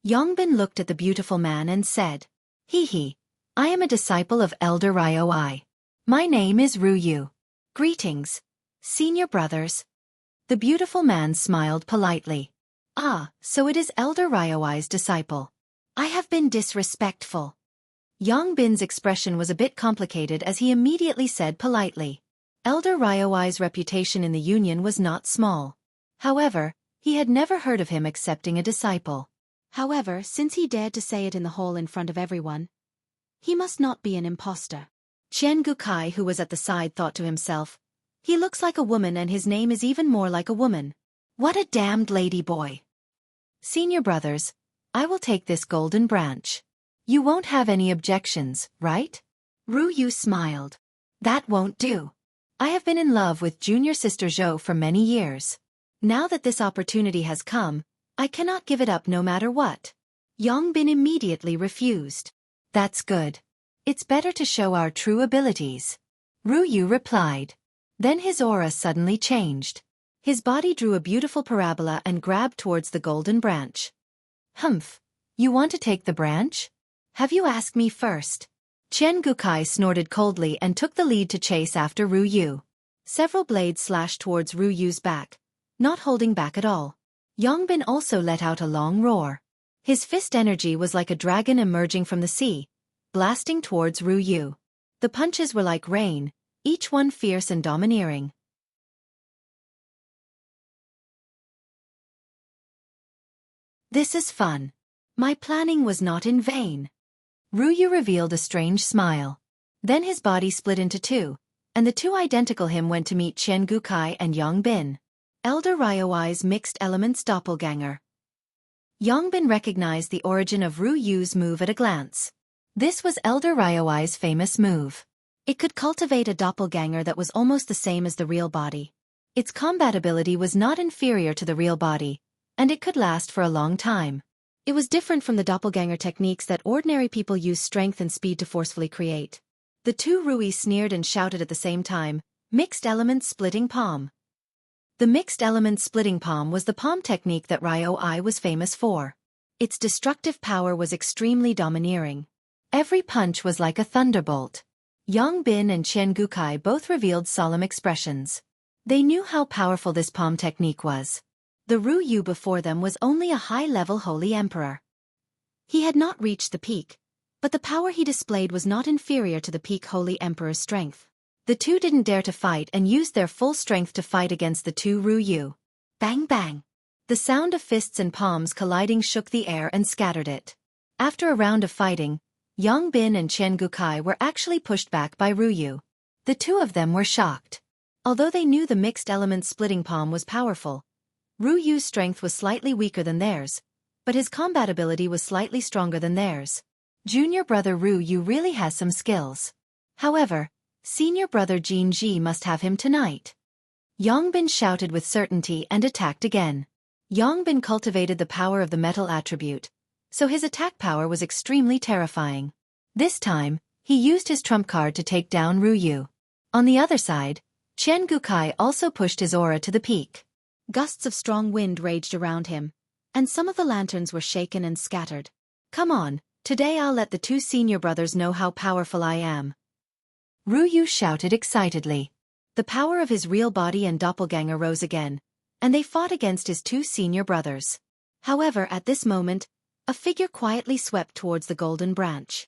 Yangbin looked at the beautiful man and said, He, I am a disciple of Elder Ryoi. My name is Ruyu. Greetings, senior brothers. The beautiful man smiled politely. Ah, so it is Elder Ryoi's disciple. I have been disrespectful. Yangbin's expression was a bit complicated as he immediately said politely. Elder Ryoi's reputation in the Union was not small. However, he had never heard of him accepting a disciple. However, since he dared to say it in the hall in front of everyone, he must not be an imposter. Qian who was at the side thought to himself, he looks like a woman and his name is even more like a woman. What a damned lady boy. Senior brothers, I will take this golden branch. You won't have any objections, right? Ruyu smiled. That won't do. I have been in love with junior sister Zhou for many years. Now that this opportunity has come, I cannot give it up no matter what. Yangbin immediately refused. That's good. It's better to show our true abilities. Ruyu replied. Then his aura suddenly changed. His body drew a beautiful parabola and grabbed towards the golden branch. Humph, you want to take the branch? Have you asked me first? Qian snorted coldly and took the lead to chase after Ruyu. Several blades slashed towards Ruyu's back, not holding back at all. Yangbin also let out a long roar. His fist energy was like a dragon emerging from the sea, blasting towards Ruyu. The punches were like rain, each one fierce and domineering. This is fun. My planning was not in vain. Ruyu revealed a strange smile. Then his body split into two, and the two identical him went to meet Qian Kai and Yang Bin. Elder Ryui's mixed elements doppelganger. Yang Bin recognized the origin of Ruyu's move at a glance. This was Elder Ryui's famous move. It could cultivate a doppelganger that was almost the same as the real body. Its combatability was not inferior to the real body, and it could last for a long time. It was different from the doppelganger techniques that ordinary people use strength and speed to forcefully create. The two Rui sneered and shouted at the same time, mixed elements splitting palm. The mixed elements splitting palm was the palm technique that Ryui was famous for. Its destructive power was extremely domineering. Every punch was like a thunderbolt. Yang Bin and Qian Kai both revealed solemn expressions. They knew how powerful this palm technique was. The Ryu before them was only a high-level holy emperor. He had not reached the peak, but the power he displayed was not inferior to the peak holy emperor's strength. The two didn't dare to fight and used their full strength to fight against the two Ryu. Bang bang! The sound of fists and palms colliding shook the air and scattered it. After a round of fighting, Yang Bin and Qian Kai were actually pushed back by Ryu. The two of them were shocked. Although they knew the mixed element splitting palm was powerful, Ruyu's strength was slightly weaker than theirs, but his combatability was slightly stronger than theirs. Junior brother Ryu really has some skills. However, senior brother Jianghu must have him tonight. Yang Bin shouted with certainty and attacked again. Yang Bin cultivated the power of the metal attribute, so his attack power was extremely terrifying. This time, he used his trump card to take down Ryu. On the other side, Qian Kai also pushed his aura to the peak. Gusts of strong wind raged around him, and some of the lanterns were shaken and scattered. Come on, today I'll let the two senior brothers know how powerful I am. Ryu shouted excitedly. The power of his real body and doppelganger rose again, and they fought against his two senior brothers. However, at this moment, a figure quietly swept towards the golden branch.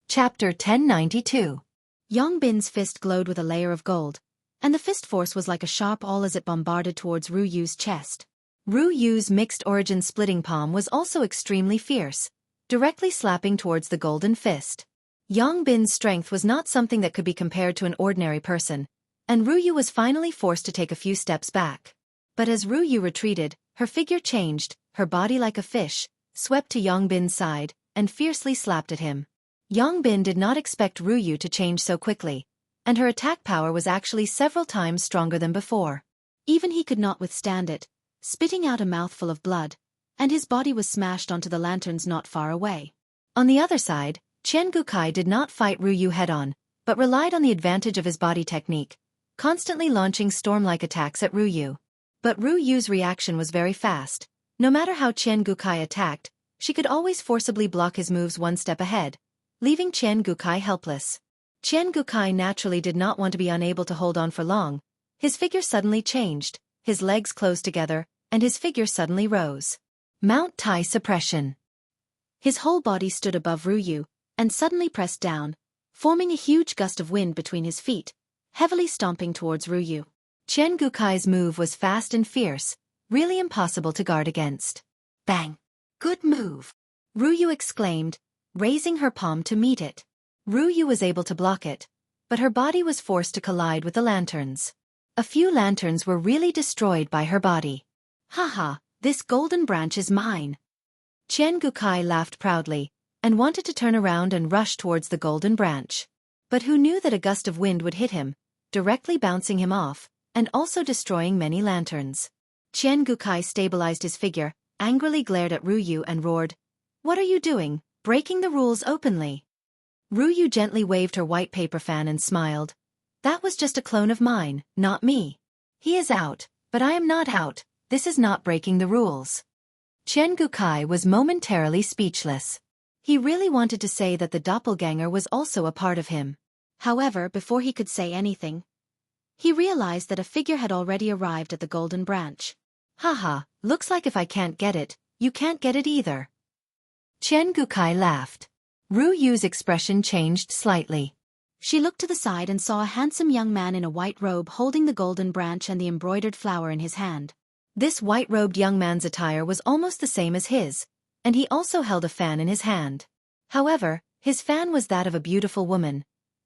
Chapter 1092. Yang Bin's fist glowed with a layer of gold, and the fist force was like a sharp awl as it bombarded towards Ruyu's chest. Ruyu's mixed origin splitting palm was also extremely fierce, directly slapping towards the golden fist. Yang Bin's strength was not something that could be compared to an ordinary person, and Ryu was finally forced to take a few steps back. But as Ryu retreated, her figure changed, her body like a fish, swept to Yang Bin's side, and fiercely slapped at him. Yang Bin did not expect Ryu to change so quickly, and her attack power was actually several times stronger than before. Even he could not withstand it, spitting out a mouthful of blood, and his body was smashed onto the lanterns not far away. On the other side, Qian Kai did not fight Ryu head-on, but relied on the advantage of his body technique, constantly launching storm-like attacks at Ryu. But Ryu's reaction was very fast. No matter how Qian Kai attacked, she could always forcibly block his moves one step ahead, leaving Qian Kai helpless. Qian Kai naturally did not want to be unable to hold on for long. His figure suddenly changed, his legs closed together, and his figure suddenly rose. Mount Tai suppression. His whole body stood above Ryu, and suddenly pressed down, forming a huge gust of wind between his feet, heavily stomping towards Ryu. Qian Kai's move was fast and fierce, really impossible to guard against. Bang! Good move! Ryu exclaimed, raising her palm to meet it. Ryu was able to block it, but her body was forced to collide with the lanterns. A few lanterns were really destroyed by her body. Haha, this golden branch is mine. Qian Kai laughed proudly, and wanted to turn around and rush towards the golden branch. But who knew that a gust of wind would hit him, directly bouncing him off, and also destroying many lanterns. Qian Kai stabilized his figure, angrily glared at Ryu and roared, "What are you doing, breaking the rules openly?" Ryu gently waved her white paper fan and smiled. "That was just a clone of mine, not me. He is out, but I am not out. This is not breaking the rules." Qian Kai was momentarily speechless. He really wanted to say that the doppelganger was also a part of him. However, before he could say anything, he realized that a figure had already arrived at the golden branch. Haha, looks like if I can't get it, you can't get it either. Qian Kai laughed. Ryu's expression changed slightly. She looked to the side and saw a handsome young man in a white robe holding the golden branch and the embroidered flower in his hand. This white-robed young man's attire was almost the same as his, and he also held a fan in his hand. However, his fan was that of a beautiful woman,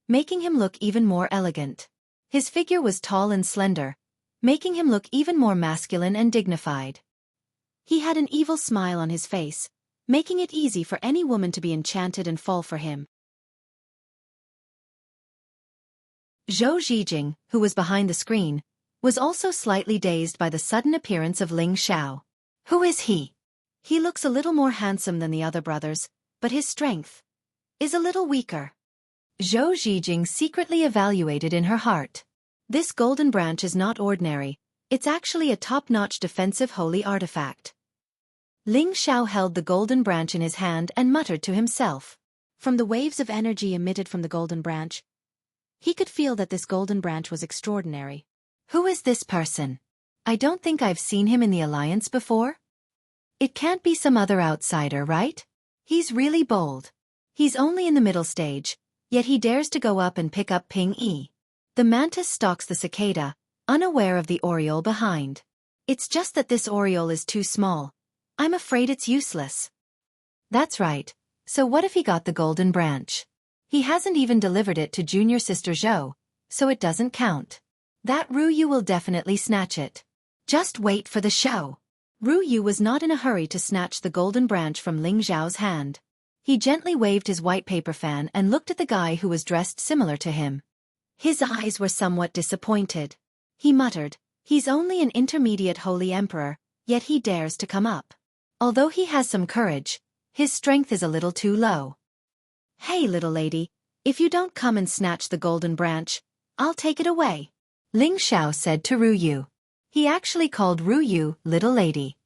making him look even more elegant. His figure was tall and slender, making him look even more masculine and dignified. He had an evil smile on his face, making it easy for any woman to be enchanted and fall for him. Zhou Zhijing, who was behind the screen, was also slightly dazed by the sudden appearance of Ling Xiao. Who is he? He looks a little more handsome than the other brothers, but his strength is a little weaker. Zhou Zhijing secretly evaluated in her heart. This golden branch is not ordinary, it's actually a top-notch defensive holy artifact. Ling Xiao held the golden branch in his hand and muttered to himself. From the waves of energy emitted from the golden branch, he could feel that this golden branch was extraordinary. Who is this person? I don't think I've seen him in the Alliance before. It can't be some other outsider, right? He's really bold. He's only in the middle stage, yet he dares to go up and pick up Ping Yi. The mantis stalks the cicada, unaware of the oriole behind. It's just that this oriole is too small. I'm afraid it's useless. That's right. So what if he got the golden branch? He hasn't even delivered it to junior sister Zhou, so it doesn't count. That Ru Yu will definitely snatch it. Just wait for the show. Ru Yu was not in a hurry to snatch the golden branch from Ling Xiao's hand. He gently waved his white paper fan and looked at the guy who was dressed similar to him. His eyes were somewhat disappointed. He muttered, he's only an intermediate holy emperor, yet he dares to come up. Although he has some courage, his strength is a little too low. Hey little lady, if you don't come and snatch the golden branch, I'll take it away. Ling Xiao said to Ru Yu. He actually called Ru Yu little lady.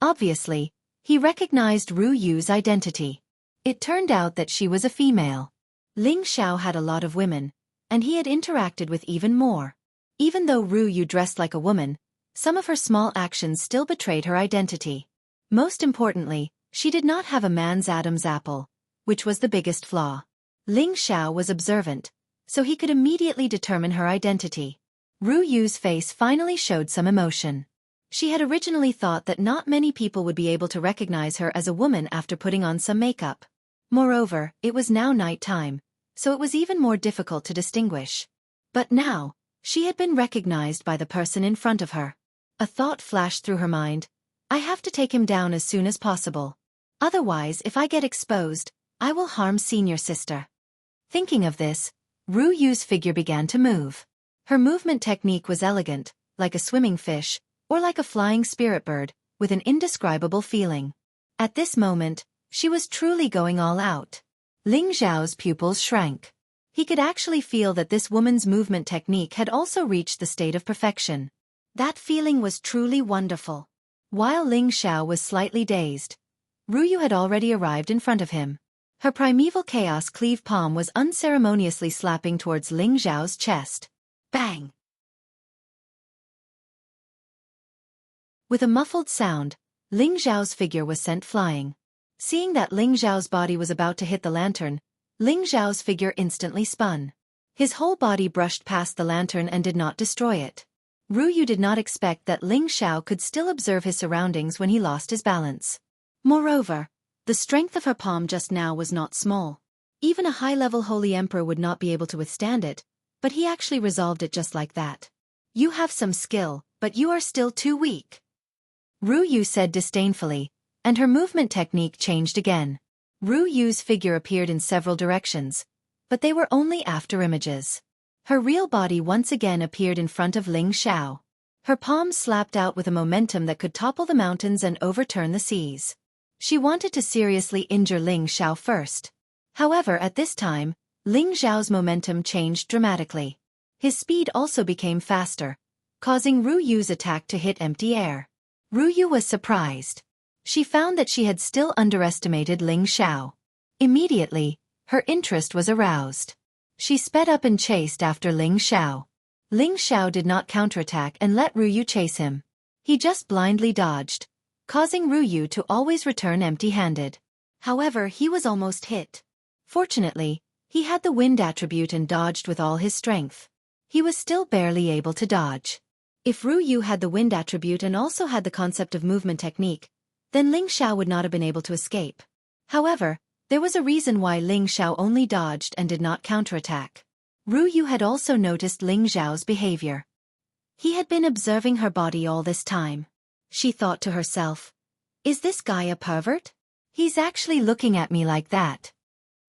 Obviously, he recognized Ru Yu's identity. It turned out that she was a female. Ling Xiao had a lot of women, and he had interacted with even more. Even though Ru Yu dressed like a woman, some of her small actions still betrayed her identity. Most importantly, she did not have a man's Adam's apple, which was the biggest flaw. Ling Xiao was observant, so he could immediately determine her identity. Ru Yu's face finally showed some emotion. She had originally thought that not many people would be able to recognize her as a woman after putting on some makeup. Moreover, it was now night time, so it was even more difficult to distinguish. But now, she had been recognized by the person in front of her. A thought flashed through her mind. I have to take him down as soon as possible. Otherwise, if I get exposed, I will harm senior sister. Thinking of this, Ru Yu's figure began to move. Her movement technique was elegant, like a swimming fish, or like a flying spirit bird, with an indescribable feeling. At this moment, she was truly going all out. Ling Xiao's pupils shrank. He could actually feel that this woman's movement technique had also reached the state of perfection. That feeling was truly wonderful. While Ling Xiao was slightly dazed, Ru Yu had already arrived in front of him. Her primeval chaos cleave palm was unceremoniously slapping towards Ling Xiao's chest. Bang! With a muffled sound, Ling Xiao's figure was sent flying. Seeing that Ling Xiao's body was about to hit the lantern, Ling Xiao's figure instantly spun. His whole body brushed past the lantern and did not destroy it. Ru Yu did not expect that Ling Xiao could still observe his surroundings when he lost his balance. Moreover, the strength of her palm just now was not small. Even a high-level holy emperor would not be able to withstand it, but he actually resolved it just like that. You have some skill, but you are still too weak. Ru Yu said disdainfully, and her movement technique changed again. Ru Yu's figure appeared in several directions, but they were only after images. Her real body once again appeared in front of Ling Xiao. Her palms slapped out with a momentum that could topple the mountains and overturn the seas. She wanted to seriously injure Ling Xiao first. However, at this time, Ling Xiao's momentum changed dramatically. His speed also became faster, causing Ru Yu's attack to hit empty air. Ru Yu was surprised. She found that she had still underestimated Ling Xiao. Immediately, her interest was aroused. She sped up and chased after Ling Xiao. Ling Xiao did not counterattack and let Ru Yu chase him. He just blindly dodged, causing Ru Yu to always return empty-handed. However, he was almost hit. Fortunately, he had the wind attribute and dodged with all his strength. He was still barely able to dodge. If Ru Yu had the wind attribute and also had the concept of movement technique, then Ling Xiao would not have been able to escape. However, there was a reason why Ling Xiao only dodged and did not counterattack. Ru Yu had also noticed Ling Xiao's behavior. He had been observing her body all this time. She thought to herself, "Is this guy a pervert? He's actually looking at me like that."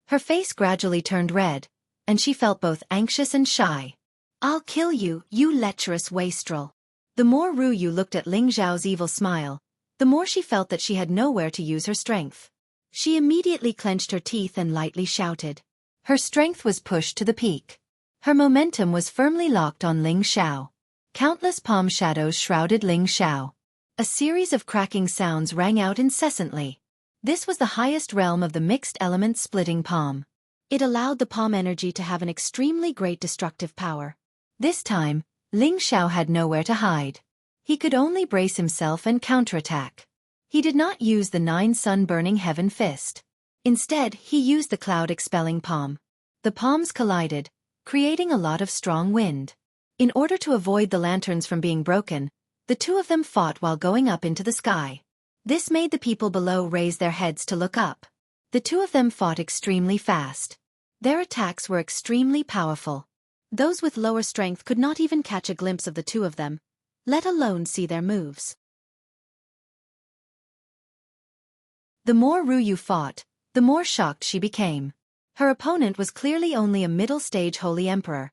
Her face gradually turned red, and she felt both anxious and shy. "I'll kill you, you lecherous wastrel." The more Ru Yu looked at Ling Xiao's evil smile, the more she felt that she had nowhere to use her strength. She immediately clenched her teeth and lightly shouted. Her strength was pushed to the peak. Her momentum was firmly locked on Ling Xiao. Countless palm shadows shrouded Ling Xiao. A series of cracking sounds rang out incessantly. This was the highest realm of the mixed element splitting palm. It allowed the palm energy to have an extremely great destructive power. This time, Ling Xiao had nowhere to hide. He could only brace himself and counterattack. He did not use the 9 sun-burning heaven fist. Instead, he used the cloud-expelling palm. The palms collided, creating a lot of strong wind. In order to avoid the lanterns from being broken, the two of them fought while going up into the sky. This made the people below raise their heads to look up. The two of them fought extremely fast. Their attacks were extremely powerful. Those with lower strength could not even catch a glimpse of the two of them, let alone see their moves. The more Ru Yu fought, the more shocked she became. Her opponent was clearly only a middle-stage Holy Emperor,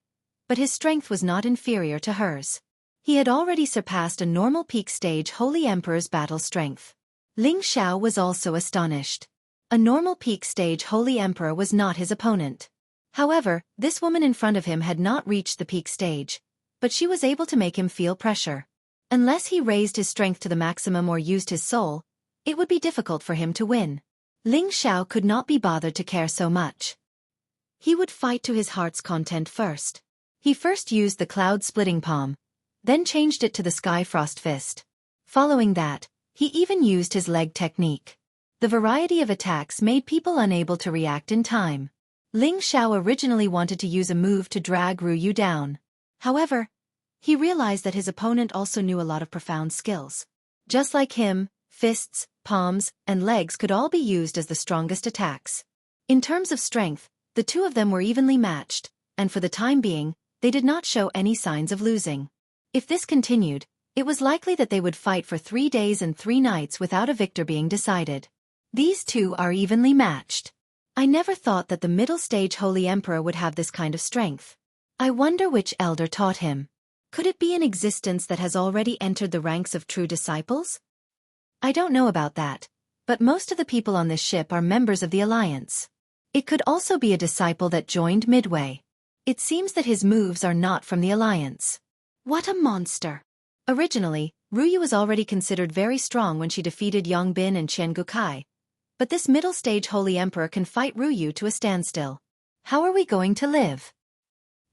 but his strength was not inferior to hers. He had already surpassed a normal peak stage Holy Emperor's battle strength. Ling Xiao was also astonished. A normal peak stage Holy Emperor was not his opponent. However, this woman in front of him had not reached the peak stage, but she was able to make him feel pressure. Unless he raised his strength to the maximum or used his soul, it would be difficult for him to win. Ling Xiao could not be bothered to care so much. He would fight to his heart's content first. He first used the cloud-splitting palm, then changed it to the sky frost fist. Following that, he even used his leg technique. The variety of attacks made people unable to react in time. Ling Xiao originally wanted to use a move to drag Ru Yu down. However, he realized that his opponent also knew a lot of profound skills. Just like him, fists, palms, and legs could all be used as the strongest attacks. In terms of strength, the two of them were evenly matched, and for the time being, they did not show any signs of losing. If this continued, it was likely that they would fight for 3 days and 3 nights without a victor being decided. These two are evenly matched. I never thought that the middle stage Holy Emperor would have this kind of strength. I wonder which elder taught him. Could it be an existence that has already entered the ranks of true disciples? I don't know about that, but most of the people on this ship are members of the Alliance. It could also be a disciple that joined midway. It seems that his moves are not from the Alliance. What a monster! Originally, Ru Yu was already considered very strong when she defeated Yang Bin and Qian, but this middle-stage Holy Emperor can fight Ru Yu to a standstill. How are we going to live?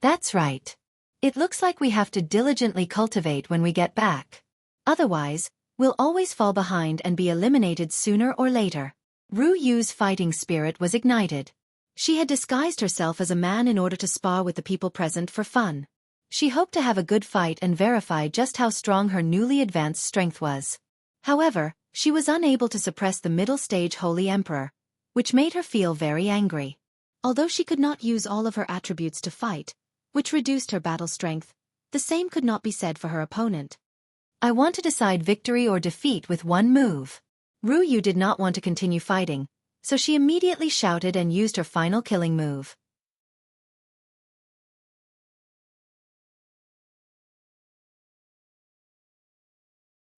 That's right. It looks like we have to diligently cultivate when we get back. Otherwise, we'll always fall behind and be eliminated sooner or later. Ru Yu's fighting spirit was ignited. She had disguised herself as a man in order to spar with the people present for fun. She hoped to have a good fight and verify just how strong her newly advanced strength was. However, she was unable to suppress the middle-stage Holy Emperor, which made her feel very angry. Although she could not use all of her attributes to fight, which reduced her battle strength, the same could not be said for her opponent. I want to decide victory or defeat with one move. Ru Yu did not want to continue fighting, so she immediately shouted and used her final killing move.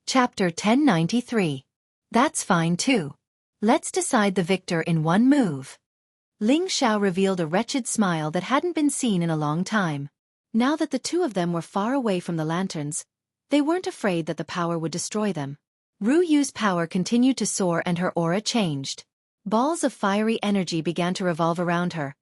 Chapter 1093. That's fine too. Let's decide the victor in one move. Ling Xiao revealed a wretched smile that hadn't been seen in a long time. Now that the two of them were far away from the lanterns, they weren't afraid that the power would destroy them. Ru Yu's power continued to soar and her aura changed. Balls of fiery energy began to revolve around her,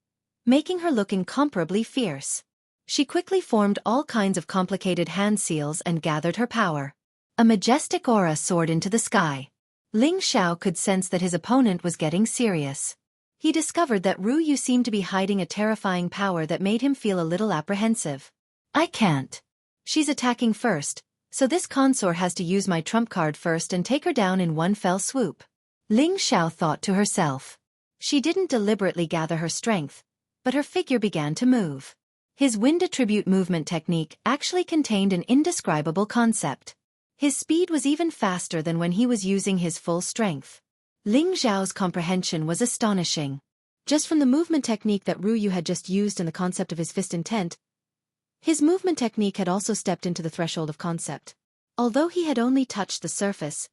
making her look incomparably fierce. She quickly formed all kinds of complicated hand seals and gathered her power. A majestic aura soared into the sky. Ling Xiao could sense that his opponent was getting serious. He discovered that Ru Yu seemed to be hiding a terrifying power that made him feel a little apprehensive. I can't. She's attacking first, So this consort has to use my trump card first and take her down in one fell swoop. Ling Xiao thought to herself. She didn't deliberately gather her strength, but her figure began to move. His wind attribute movement technique actually contained an indescribable concept. His speed was even faster than when he was using his full strength. Ling Xiao's comprehension was astonishing. Just from the movement technique that Ru Yu had just used and the concept of his fist intent, his movement technique had also stepped into the threshold of concept. Although he had only touched the surface,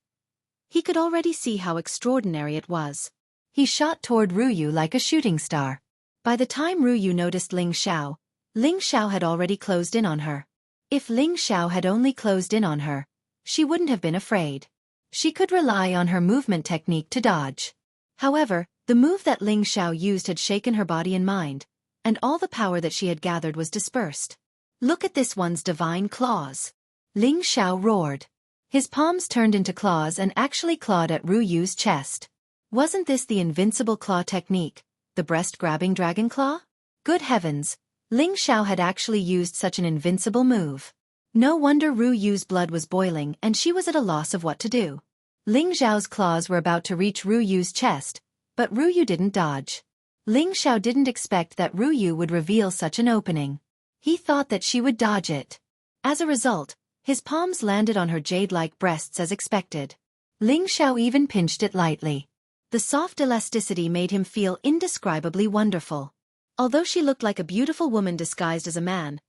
he could already see how extraordinary it was. He shot toward Ru Yu like a shooting star. By the time Ru Yu noticed Ling Xiao had already closed in on her. If Ling Xiao had only closed in on her, she wouldn't have been afraid. She could rely on her movement technique to dodge. However, the move that Ling Xiao used had shaken her body and mind, and all the power that she had gathered was dispersed. Look at this one's divine claws. Ling Xiao roared. His palms turned into claws and actually clawed at Ru Yu's chest. Wasn't this the invincible claw technique, the breast-grabbing dragon claw? Good heavens, Ling Xiao had actually used such an invincible move. No wonder Ru Yu's blood was boiling and she was at a loss of what to do. Ling Xiao's claws were about to reach Ru Yu's chest, but Ru Yu didn't dodge. Ling Xiao didn't expect that Ru Yu would reveal such an opening. He thought that she would dodge it. As a result, his palms landed on her jade-like breasts as expected. Ling Xiao even pinched it lightly. The soft elasticity made him feel indescribably wonderful. Although she looked like a beautiful woman disguised as a man,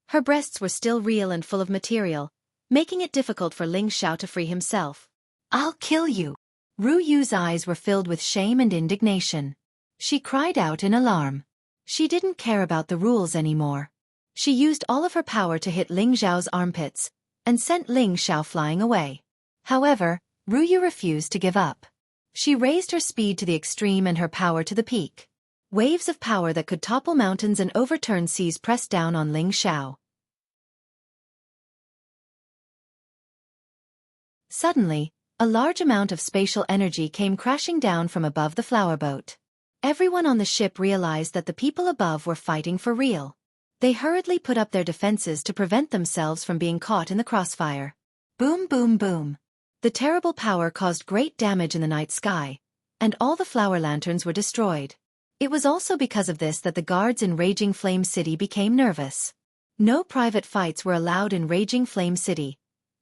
her breasts were still real and full of material, making it difficult for Ling Xiao to free himself. I'll kill you. Ru Yu's eyes were filled with shame and indignation. She cried out in alarm. She didn't care about the rules anymore. She used all of her power to hit Ling Xiao's armpits, and sent Ling Xiao flying away. However, Ru Yu refused to give up. She raised her speed to the extreme and her power to the peak. Waves of power that could topple mountains and overturn seas pressed down on Ling Xiao. Suddenly, a large amount of spatial energy came crashing down from above the flower boat. Everyone on the ship realized that the people above were fighting for real. They hurriedly put up their defenses to prevent themselves from being caught in the crossfire. Boom, boom, boom. The terrible power caused great damage in the night sky, and all the flower lanterns were destroyed. It was also because of this that the guards in Raging Flame City became nervous. No private fights were allowed in Raging Flame City,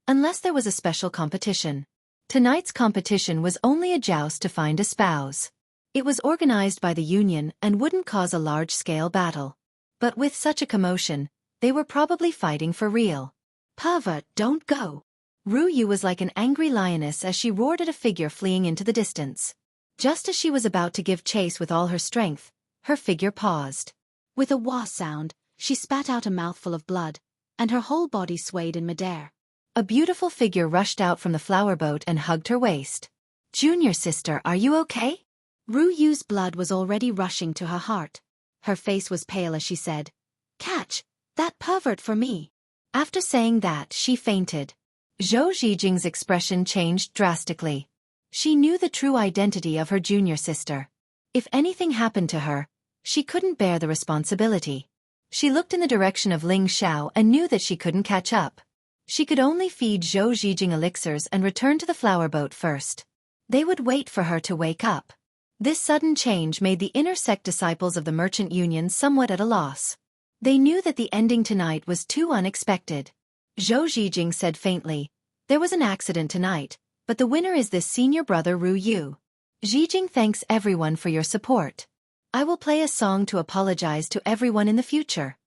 unless there was a special competition. Tonight's competition was only a joust to find a spouse. It was organized by the Union and wouldn't cause a large-scale battle. But with such a commotion, they were probably fighting for real. Pava, don't go. Ru Yu was like an angry lioness as she roared at a figure fleeing into the distance. Just as she was about to give chase with all her strength, her figure paused. With a wah sound, she spat out a mouthful of blood, and her whole body swayed in midair. A beautiful figure rushed out from the flower boat and hugged her waist. Junior sister, are you okay? Ru Yu's blood was already rushing to her heart. Her face was pale as she said, "Catch that pervert for me." After saying that, she fainted. Zhou Zijing's expression changed drastically. She knew the true identity of her junior sister. If anything happened to her, she couldn't bear the responsibility. She looked in the direction of Ling Xiao and knew that she couldn't catch up. She could only feed Zhou Zijing elixirs and return to the flower boat first. They would wait for her to wake up. This sudden change made the inner sect disciples of the Merchant Union somewhat at a loss. They knew that the ending tonight was too unexpected. Zhou Zijing said faintly, "There was an accident tonight, but the winner is this senior brother Ru Yu. Zijing thanks everyone for your support. I will play a song to apologize to everyone in the future."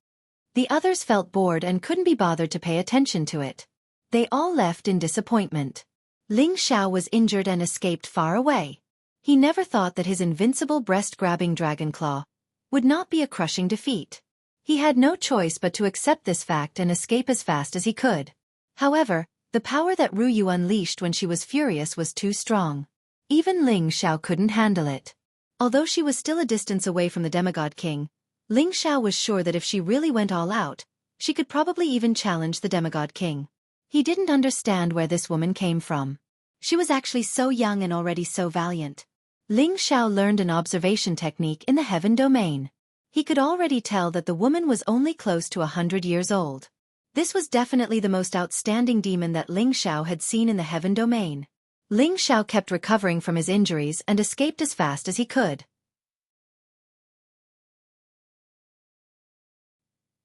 The others felt bored and couldn't be bothered to pay attention to it. They all left in disappointment. Ling Xiao was injured and escaped far away. He never thought that his invincible breast-grabbing dragon claw would not be a crushing defeat. He had no choice but to accept this fact and escape as fast as he could. However, the power that Ru Yu unleashed when she was furious was too strong. Even Ling Xiao couldn't handle it. Although she was still a distance away from the demigod king, Ling Xiao was sure that if she really went all out, she could probably even challenge the demigod king. He didn't understand where this woman came from. She was actually so young and already so valiant. Ling Xiao learned an observation technique in the heaven domain. He could already tell that the woman was only close to 100 years old. This was definitely the most outstanding demon that Ling Xiao had seen in the heaven domain. Ling Xiao kept recovering from his injuries and escaped as fast as he could.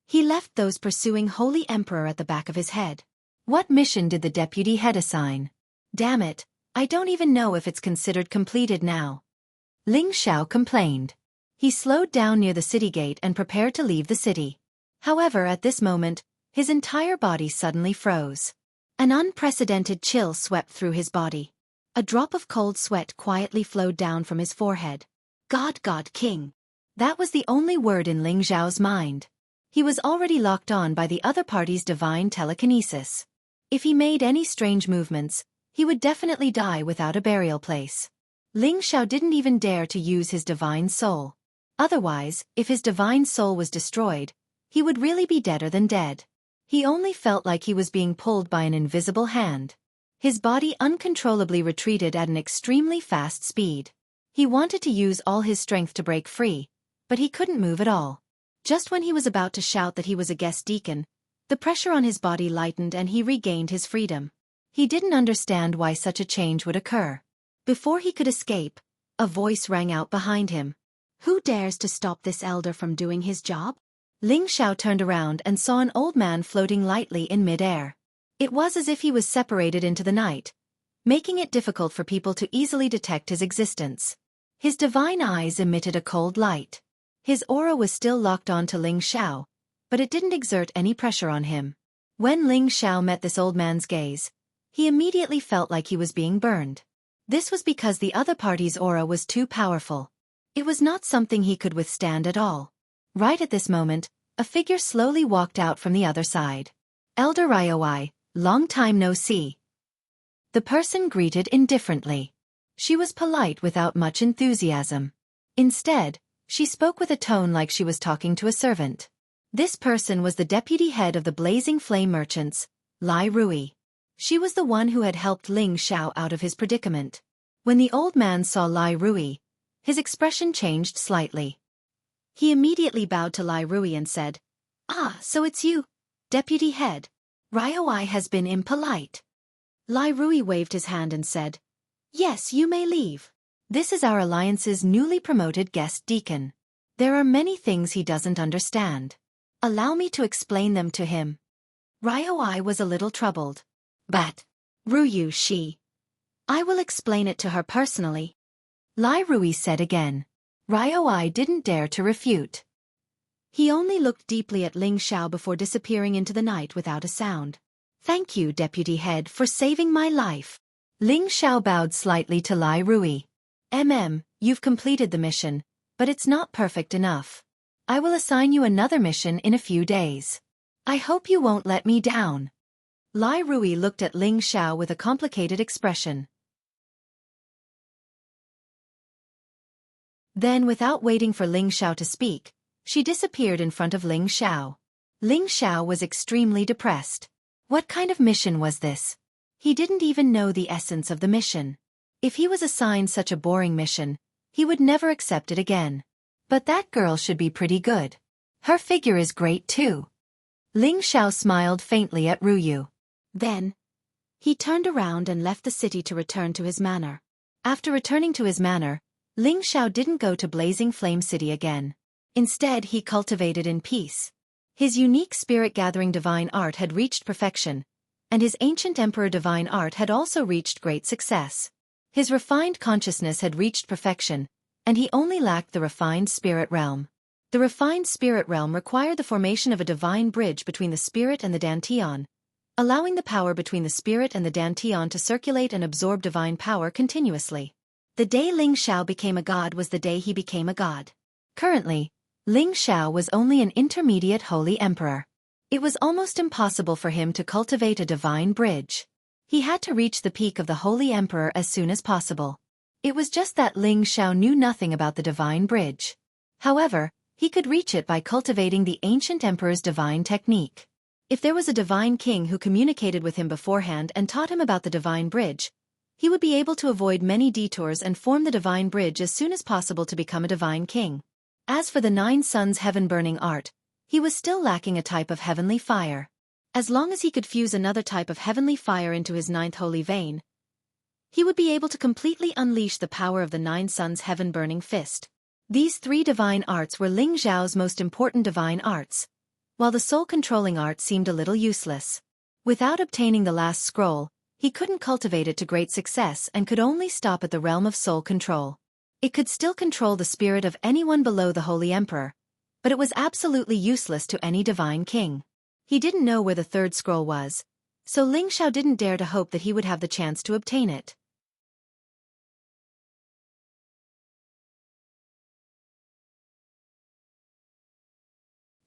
He left those pursuing Holy Emperor at the back of his head. What mission did the deputy head assign? Damn it, I don't even know if it's considered completed now. Ling Xiao complained. He slowed down near the city gate and prepared to leave the city. However, at this moment, his entire body suddenly froze. An unprecedented chill swept through his body. A drop of cold sweat quietly flowed down from his forehead. God King. That was the only word in Ling Xiao's mind. He was already locked on by the other party's divine telekinesis. If he made any strange movements, he would definitely die without a burial place. Ling Xiao didn't even dare to use his divine soul. Otherwise, if his divine soul was destroyed, he would really be deader than dead. He only felt like he was being pulled by an invisible hand. His body uncontrollably retreated at an extremely fast speed. He wanted to use all his strength to break free, but he couldn't move at all. Just when he was about to shout that he was a guest deacon, the pressure on his body lightened and he regained his freedom. He didn't understand why such a change would occur. Before he could escape, a voice rang out behind him. Who dares to stop this elder from doing his job? Ling Xiao turned around and saw an old man floating lightly in mid-air. It was as if he was separated into the night, making it difficult for people to easily detect his existence. His divine eyes emitted a cold light. His aura was still locked on to Ling Xiao, but it didn't exert any pressure on him. When Ling Xiao met this old man's gaze, he immediately felt like he was being burned. This was because the other party's aura was too powerful. It was not something he could withstand at all. Right at this moment, a figure slowly walked out from the other side. Elder Ryoi, long time no see. The person greeted indifferently. She was polite without much enthusiasm. Instead, she spoke with a tone like she was talking to a servant. This person was the deputy head of the Blazing Flame Merchants, Lai Rui. She was the one who had helped Ling Xiao out of his predicament. When the old man saw Lai Rui, his expression changed slightly. He immediately bowed to Lai Rui and said, "Ah, so it's you, deputy head. Ryoi has been impolite." Lai Rui waved his hand and said, "Yes, you may leave. This is our alliance's newly promoted guest deacon. There are many things he doesn't understand. Allow me to explain them to him." Ryoi was a little troubled. "But, Ryu I will explain it to her personally," Lai Rui said again. Ryoi didn't dare to refute. He only looked deeply at Ling Xiao before disappearing into the night without a sound. "Thank you, deputy head, for saving my life." Ling Xiao bowed slightly to Lai Rui. You've completed the mission, but it's not perfect enough. I will assign you another mission in a few days. I hope you won't let me down." Lai Rui looked at Ling Xiao with a complicated expression. Then, without waiting for Ling Xiao to speak, she disappeared in front of Ling Xiao. Ling Xiao was extremely depressed. What kind of mission was this? He didn't even know the essence of the mission. If he was assigned such a boring mission, he would never accept it again. But that girl should be pretty good. Her figure is great too. Ling Xiao smiled faintly at Ryu. Then, he turned around and left the city to return to his manor. After returning to his manor, Ling Xiao didn't go to Blazing Flame City again. Instead, he cultivated in peace. His unique spirit-gathering divine art had reached perfection, and his ancient emperor divine art had also reached great success. His refined consciousness had reached perfection, and he only lacked the refined spirit realm. The refined spirit realm required the formation of a divine bridge between the spirit and the dantian, allowing the power between the spirit and the dantian to circulate and absorb divine power continuously. The day Ling Xiao became a god was the day he became a god. Currently, Ling Xiao was only an intermediate holy emperor. It was almost impossible for him to cultivate a divine bridge. He had to reach the peak of the holy emperor as soon as possible. It was just that Ling Xiao knew nothing about the divine bridge. However, he could reach it by cultivating the ancient emperor's divine technique. If there was a divine king who communicated with him beforehand and taught him about the divine bridge, he would be able to avoid many detours and form the divine bridge as soon as possible to become a divine king. As for the 9 suns heaven-burning art, he was still lacking a type of heavenly fire. As long as he could fuse another type of heavenly fire into his ninth holy vein, he would be able to completely unleash the power of the Nine Suns' heaven-burning fist. These three divine arts were Ling Xiao's most important divine arts, while the soul-controlling art seemed a little useless. Without obtaining the last scroll, he couldn't cultivate it to great success and could only stop at the realm of soul control. It could still control the spirit of anyone below the Holy Emperor, but it was absolutely useless to any divine king. He didn't know where the third scroll was, so Ling Xiao didn't dare to hope that he would have the chance to obtain it.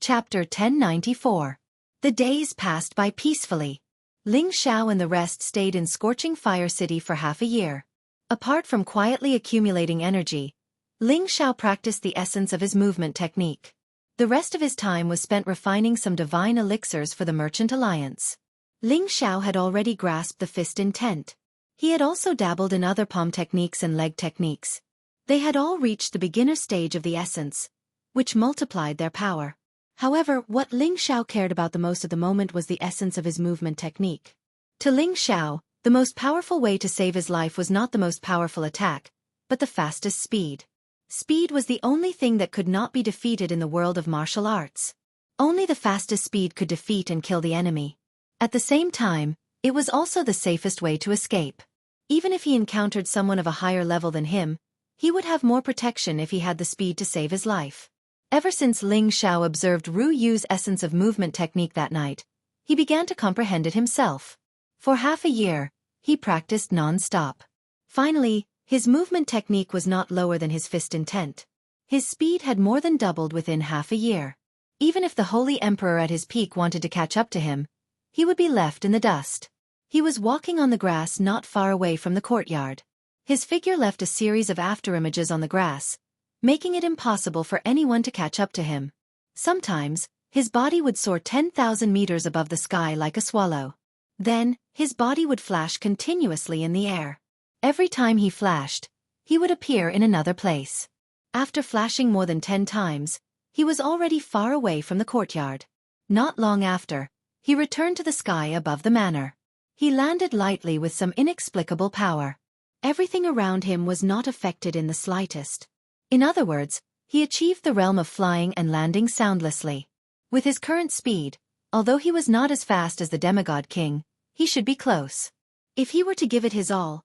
Chapter 1094. The days passed by peacefully. Ling Xiao and the rest stayed in Scorching Fire City for half a year. Apart from quietly accumulating energy, Ling Xiao practiced the essence of his movement technique. The rest of his time was spent refining some divine elixirs for the Merchant Alliance. Ling Xiao had already grasped the fist intent. He had also dabbled in other palm techniques and leg techniques. They had all reached the beginner stage of the essence, which multiplied their power. However, what Ling Xiao cared about the most at the moment was the essence of his movement technique. To Ling Xiao, the most powerful way to save his life was not the most powerful attack, but the fastest speed. Speed was the only thing that could not be defeated in the world of martial arts. Only the fastest speed could defeat and kill the enemy. At the same time, it was also the safest way to escape. Even if he encountered someone of a higher level than him, he would have more protection if he had the speed to save his life. Ever since Ling Xiao observed Ru Yu's essence of movement technique that night, he began to comprehend it himself. For half a year, he practiced non-stop. Finally, his movement technique was not lower than his fist intent. His speed had more than doubled within half a year. Even if the Holy Emperor at his peak wanted to catch up to him, he would be left in the dust. He was walking on the grass not far away from the courtyard. His figure left a series of afterimages on the grass, making it impossible for anyone to catch up to him. Sometimes, his body would soar 10,000 meters above the sky like a swallow. Then, his body would flash continuously in the air. Every time he flashed, he would appear in another place. After flashing more than 10 times, he was already far away from the courtyard. Not long after, he returned to the sky above the manor. He landed lightly with some inexplicable power. Everything around him was not affected in the slightest. In other words, he achieved the realm of flying and landing soundlessly. With his current speed, although he was not as fast as the demigod king, he should be close. If he were to give it his all,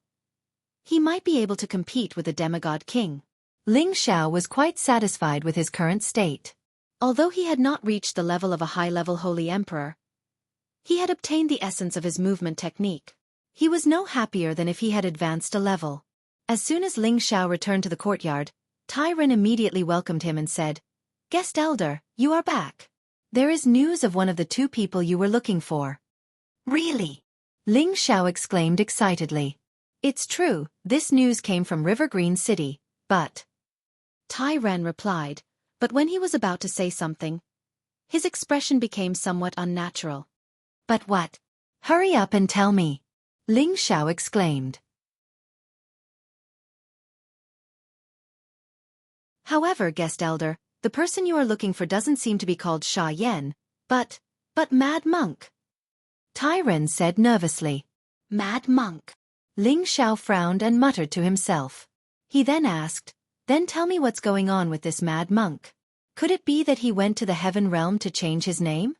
he might be able to compete with the demigod king. Ling Xiao was quite satisfied with his current state. Although he had not reached the level of a high-level holy emperor, he had obtained the essence of his movement technique. He was no happier than if he had advanced a level. As soon as Ling Xiao returned to the courtyard, Tai Ren immediately welcomed him and said, "Guest Elder, you are back. There is news of one of the two people you were looking for." "Really?" Ling Xiao exclaimed excitedly. "It's true, this news came from River Green City, but..." Tai Ren replied, but when he was about to say something, his expression became somewhat unnatural. "But what? Hurry up and tell me," Ling Xiao exclaimed. "However, Guest Elder, the person you are looking for doesn't seem to be called Sha Yan, but Mad Monk," Tai Ren said nervously. "Mad Monk?" Ling Xiao frowned and muttered to himself. He then asked, "Then tell me what's going on with this Mad Monk. Could it be that he went to the Heaven Realm to change his name?"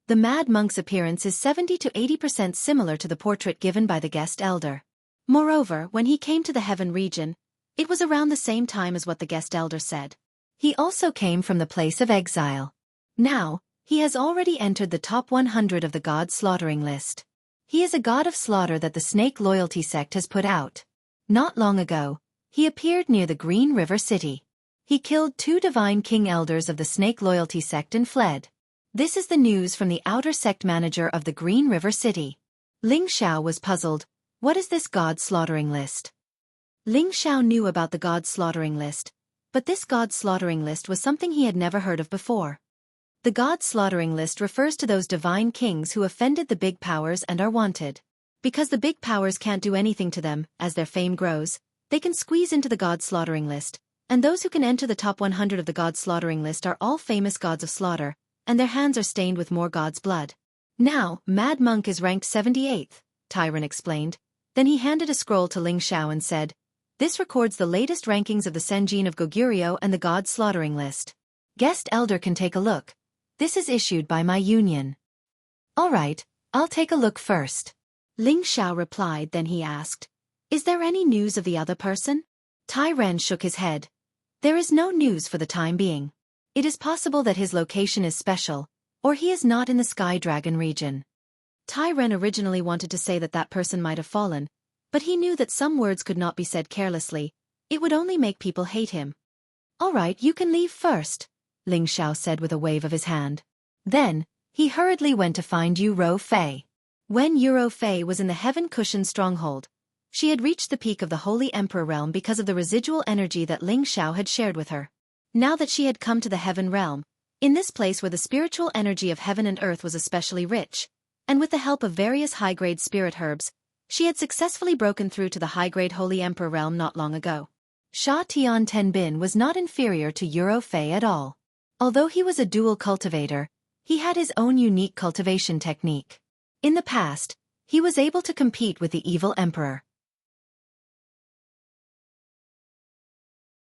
The Mad Monk's appearance is 70 to 80% similar to the portrait given by the Guest Elder. Moreover, when he came to the Heaven region, it was around the same time as what the Guest Elder said. He also came from the place of exile. Now, he has already entered the top 100 of the god slaughtering list. He is a god of slaughter that the Snake Loyalty sect has put out. Not long ago, he appeared near the Green River City. He killed 2 divine king elders of the Snake Loyalty sect and fled. This is the news from the outer sect manager of the Green River City. Ling Xiao was puzzled. What is this god slaughtering list? Ling Xiao knew about the god slaughtering list, but this god slaughtering list was something he had never heard of before. The god slaughtering list refers to those divine kings who offended the big powers and are wanted. Because the big powers can't do anything to them, as their fame grows, they can squeeze into the god slaughtering list, and those who can enter the top 100 of the god slaughtering list are all famous gods of slaughter, and their hands are stained with more gods' blood. Now, Mad Monk is ranked 78th, Tyron explained. Then he handed a scroll to Ling Xiao and said, "This records the latest rankings of the Senjin of Goguryeo and the God Slaughtering List. Guest Elder can take a look. This is issued by my union." "All right, I'll take a look first." Ling Xiao replied. Then he asked, "Is there any news of the other person?" Tyron shook his head. "There is no news for the time being. It is possible that his location is special, or he is not in the Sky Dragon region." Tyron originally wanted to say that that person might have fallen, but he knew that some words could not be said carelessly. It would only make people hate him. "All right, you can leave first," Ling Xiao said with a wave of his hand. Then, he hurriedly went to find Yu Fei. When Yu Fei was in the Heaven Cushion stronghold, she had reached the peak of the Holy Emperor realm because of the residual energy that Ling Xiao had shared with her. Now that she had come to the Heaven realm, in this place where the spiritual energy of heaven and earth was especially rich, and with the help of various high-grade spirit herbs, she had successfully broken through to the high-grade Holy Emperor realm not long ago. Sha Tian Tenbin was not inferior to Yu Fei at all. Although he was a dual cultivator, he had his own unique cultivation technique. In the past, he was able to compete with the evil emperor.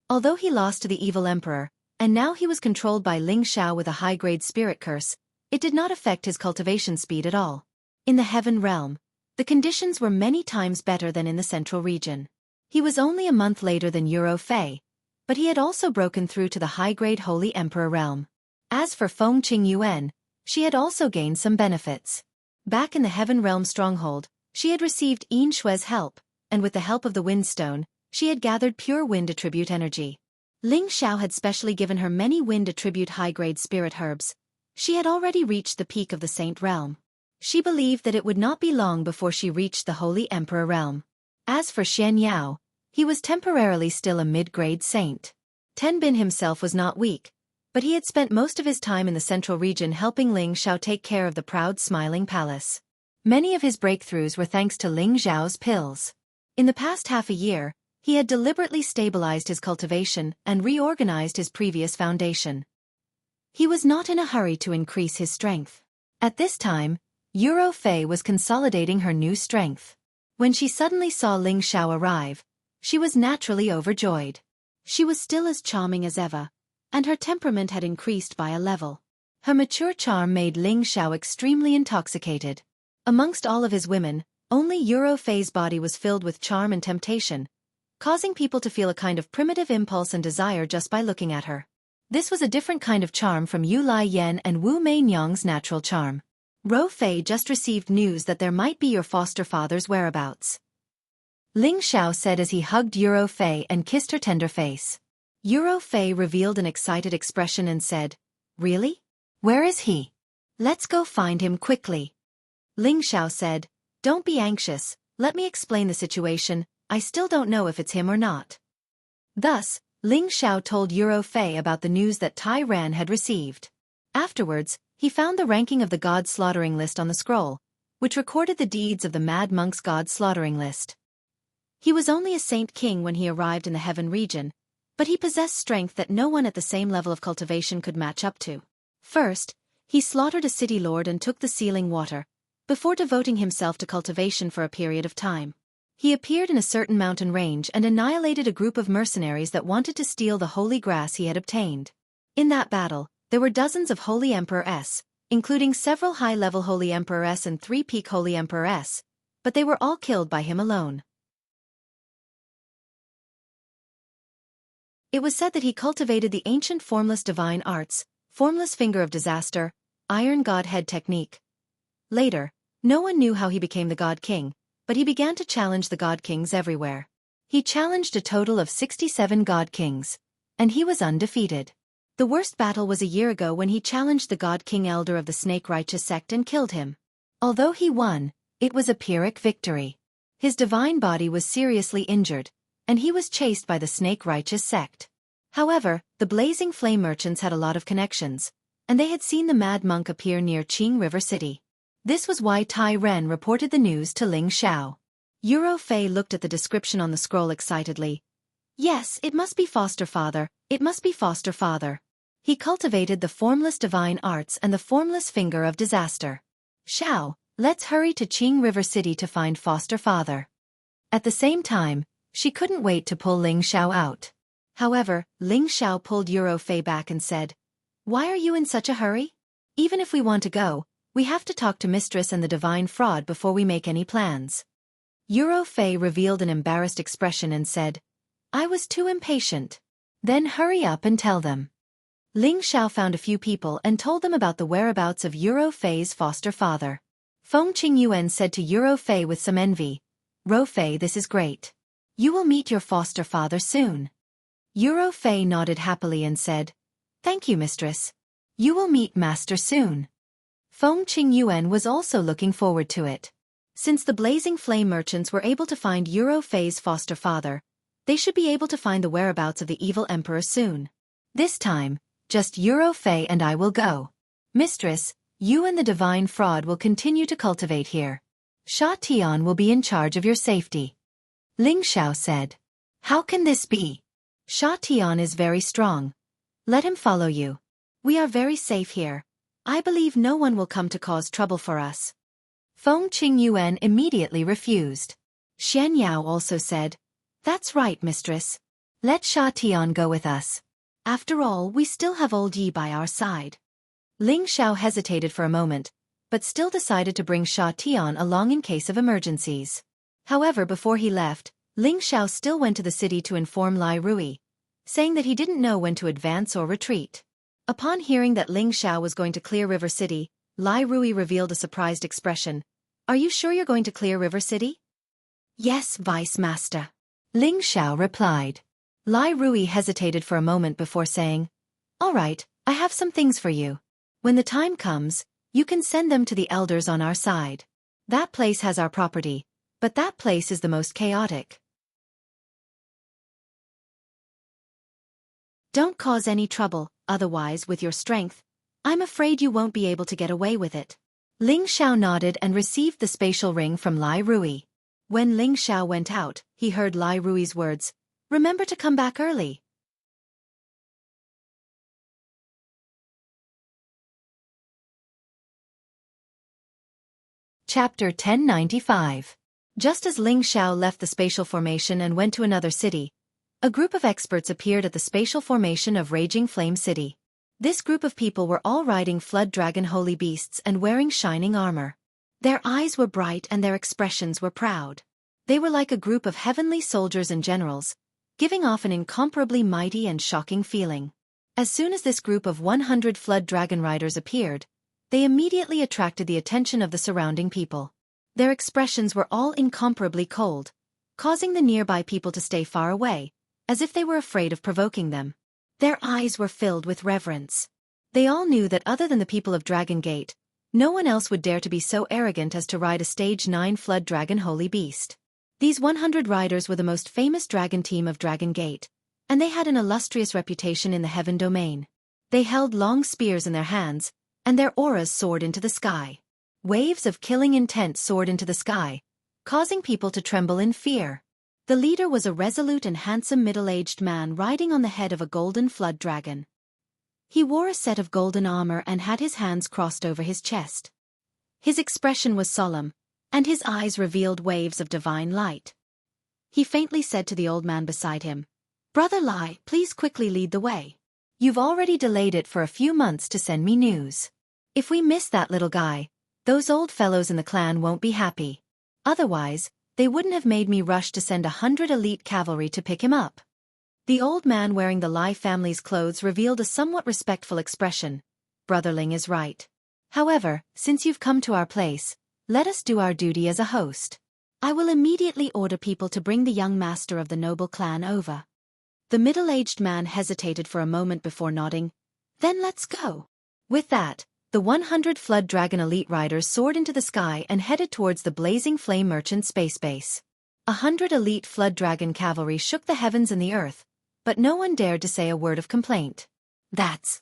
Although he lost to the evil emperor, and now he was controlled by Ling Xiao with a high-grade spirit curse, it did not affect his cultivation speed at all. In the Heaven realm, the conditions were many times better than in the Central region. He was only a month later than Yu Fei, but he had also broken through to the high-grade Holy Emperor realm. As for Fengqing Yuan, she had also gained some benefits. Back in the Heaven realm stronghold, she had received Yin Shue's help, and with the help of the Windstone, she had gathered pure wind attribute energy. Ling Xiao had specially given her many wind attribute high-grade spirit herbs. She had already reached the peak of the Saint realm. She believed that it would not be long before she reached the Holy Emperor realm. As for Xianxia, he was temporarily still a mid-grade saint. Tenbin himself was not weak, but he had spent most of his time in the Central region helping Ling Xiao take care of the proud smiling palace. Many of his breakthroughs were thanks to Ling Xiao's pills. In the past half a year, he had deliberately stabilized his cultivation and reorganized his previous foundation. He was not in a hurry to increase his strength. At this time, Yu Fei was consolidating her new strength. When she suddenly saw Ling Xiao arrive, she was naturally overjoyed. She was still as charming as ever, and her temperament had increased by a level. Her mature charm made Ling Xiao extremely intoxicated. Amongst all of his women, only Yu Fei's body was filled with charm and temptation, causing people to feel a kind of primitive impulse and desire just by looking at her. This was a different kind of charm from Yu Lai Yan and Wu Meinyang's natural charm. Ro Fei just received news that there might be your foster father's whereabouts, Ling Xiao said as he hugged Yu Fei and kissed her tender face. Yu Fei revealed an excited expression and said, "Really? Where is he? Let's go find him quickly." Ling Xiao said, "Don't be anxious, let me explain the situation, I still don't know if it's him or not." Thus, Ling Xiao told Yu Fei about the news that Tai Ran had received. Afterwards, he found the ranking of the God Slaughtering List on the scroll, which recorded the deeds of the Mad Monk's God Slaughtering List. He was only a Saint King when he arrived in the Heaven region, but he possessed strength that no one at the same level of cultivation could match up to. First, he slaughtered a city lord and took the sealing water, before devoting himself to cultivation for a period of time. He appeared in a certain mountain range and annihilated a group of mercenaries that wanted to steal the holy grass he had obtained. In that battle, there were dozens of Holy Emperor-s, including several high-level Holy Emperor-s and 3 peak Holy Emperor-s, but they were all killed by him alone. It was said that he cultivated the ancient formless divine arts, formless finger of disaster, iron godhead technique. Later, no one knew how he became the God King, but he began to challenge the God Kings everywhere. He challenged a total of 67 God Kings, and he was undefeated. The worst battle was a year ago when he challenged the God King Elder of the Snake Righteous sect and killed him. Although he won, it was a Pyrrhic victory. His divine body was seriously injured, and he was chased by the Snake Righteous sect. However, the Blazing Flame merchants had a lot of connections, and they had seen the Mad Monk appear near Qing River City. This was why Tai Ren reported the news to Ling Xiao. Yu Fei looked at the description on the scroll excitedly. Yes, it must be foster father, it must be foster father. He cultivated the formless divine arts and the formless finger of disaster. Xiao, let's hurry to Qing River City to find foster father. At the same time, she couldn't wait to pull Ling Xiao out. However, Ling Xiao pulled Euro Fei back and said, "Why are you in such a hurry? Even if we want to go, we have to talk to Mistress and the Divine Fraud before we make any plans." Euro Fei revealed an embarrassed expression and said, "I was too impatient." "Then hurry up and tell them." Ling Xiao found a few people and told them about the whereabouts of Euro Fei's foster father. Feng Qingyuan said to Euro Fei with some envy, "Ro Fei, this is great. You will meet your foster father soon." Euro Fei nodded happily and said, "Thank you, mistress. You will meet master soon." Feng Qingyuan was also looking forward to it. Since the Blazing Flame merchants were able to find Euro Fei's foster father, they should be able to find the whereabouts of the evil emperor soon. This time, just Euro Fei and I will go. Mistress, you and the Divine Fraud will continue to cultivate here. Sha Tian will be in charge of your safety. Ling Xiao said. How can this be? Sha Tian is very strong. Let him follow you. We are very safe here. I believe no one will come to cause trouble for us. Feng Qingyuan immediately refused. Xianxia also said, That's right, mistress. Let Sha Tian go with us. After all, we still have old Yi by our side. Ling Xiao hesitated for a moment, but still decided to bring Sha Tian along in case of emergencies. However, before he left, Ling Xiao still went to the city to inform Lai Rui, saying that he didn't know when to advance or retreat. Upon hearing that Ling Xiao was going to clear River City, Lai Rui revealed a surprised expression. Are you sure you're going to clear River City? Yes, Vice Master. Ling Xiao replied. Lai Rui hesitated for a moment before saying, All right, I have some things for you. When the time comes, you can send them to the elders on our side. That place has our property, but that place is the most chaotic. Don't cause any trouble, otherwise with your strength, I'm afraid you won't be able to get away with it. Ling Xiao nodded and received the spatial ring from Lai Rui. When Ling Xiao went out, he heard Lai Rui's words, Remember to come back early. Chapter 1095. Just as Ling Xiao left the spatial formation and went to another city, a group of experts appeared at the spatial formation of Raging Flame City. This group of people were all riding flood dragon holy beasts and wearing shining armor. Their eyes were bright and their expressions were proud. They were like a group of heavenly soldiers and generals, giving off an incomparably mighty and shocking feeling. As soon as this group of 100 flood dragon riders appeared, they immediately attracted the attention of the surrounding people. Their expressions were all incomparably cold, causing the nearby people to stay far away, as if they were afraid of provoking them. Their eyes were filled with reverence. They all knew that other than the people of Dragon Gate, no one else would dare to be so arrogant as to ride a Stage 9 Flood Dragon Holy Beast. These 100 riders were the most famous dragon team of Dragon Gate, and they had an illustrious reputation in the Heaven Domain. They held long spears in their hands, and their auras soared into the sky. Waves of killing intent soared into the sky, causing people to tremble in fear. The leader was a resolute and handsome middle-aged man riding on the head of a golden flood dragon. He wore a set of golden armor and had his hands crossed over his chest. His expression was solemn, and his eyes revealed waves of divine light. He faintly said to the old man beside him, Brother Lai, please quickly lead the way. You've already delayed it for a few months to send me news. If we miss that little guy, those old fellows in the clan won't be happy. Otherwise, they wouldn't have made me rush to send 100 elite cavalry to pick him up. The old man wearing the Lai family's clothes revealed a somewhat respectful expression. Brother Ling is right. However, since you've come to our place, let us do our duty as a host. I will immediately order people to bring the young master of the noble clan over. The middle-aged man hesitated for a moment before nodding. Then let's go. With that, the 100 Flood Dragon elite riders soared into the sky and headed towards the Blazing Flame Merchant space base. 100 elite Flood Dragon cavalry shook the heavens and the earth, but no one dared to say a word of complaint. That's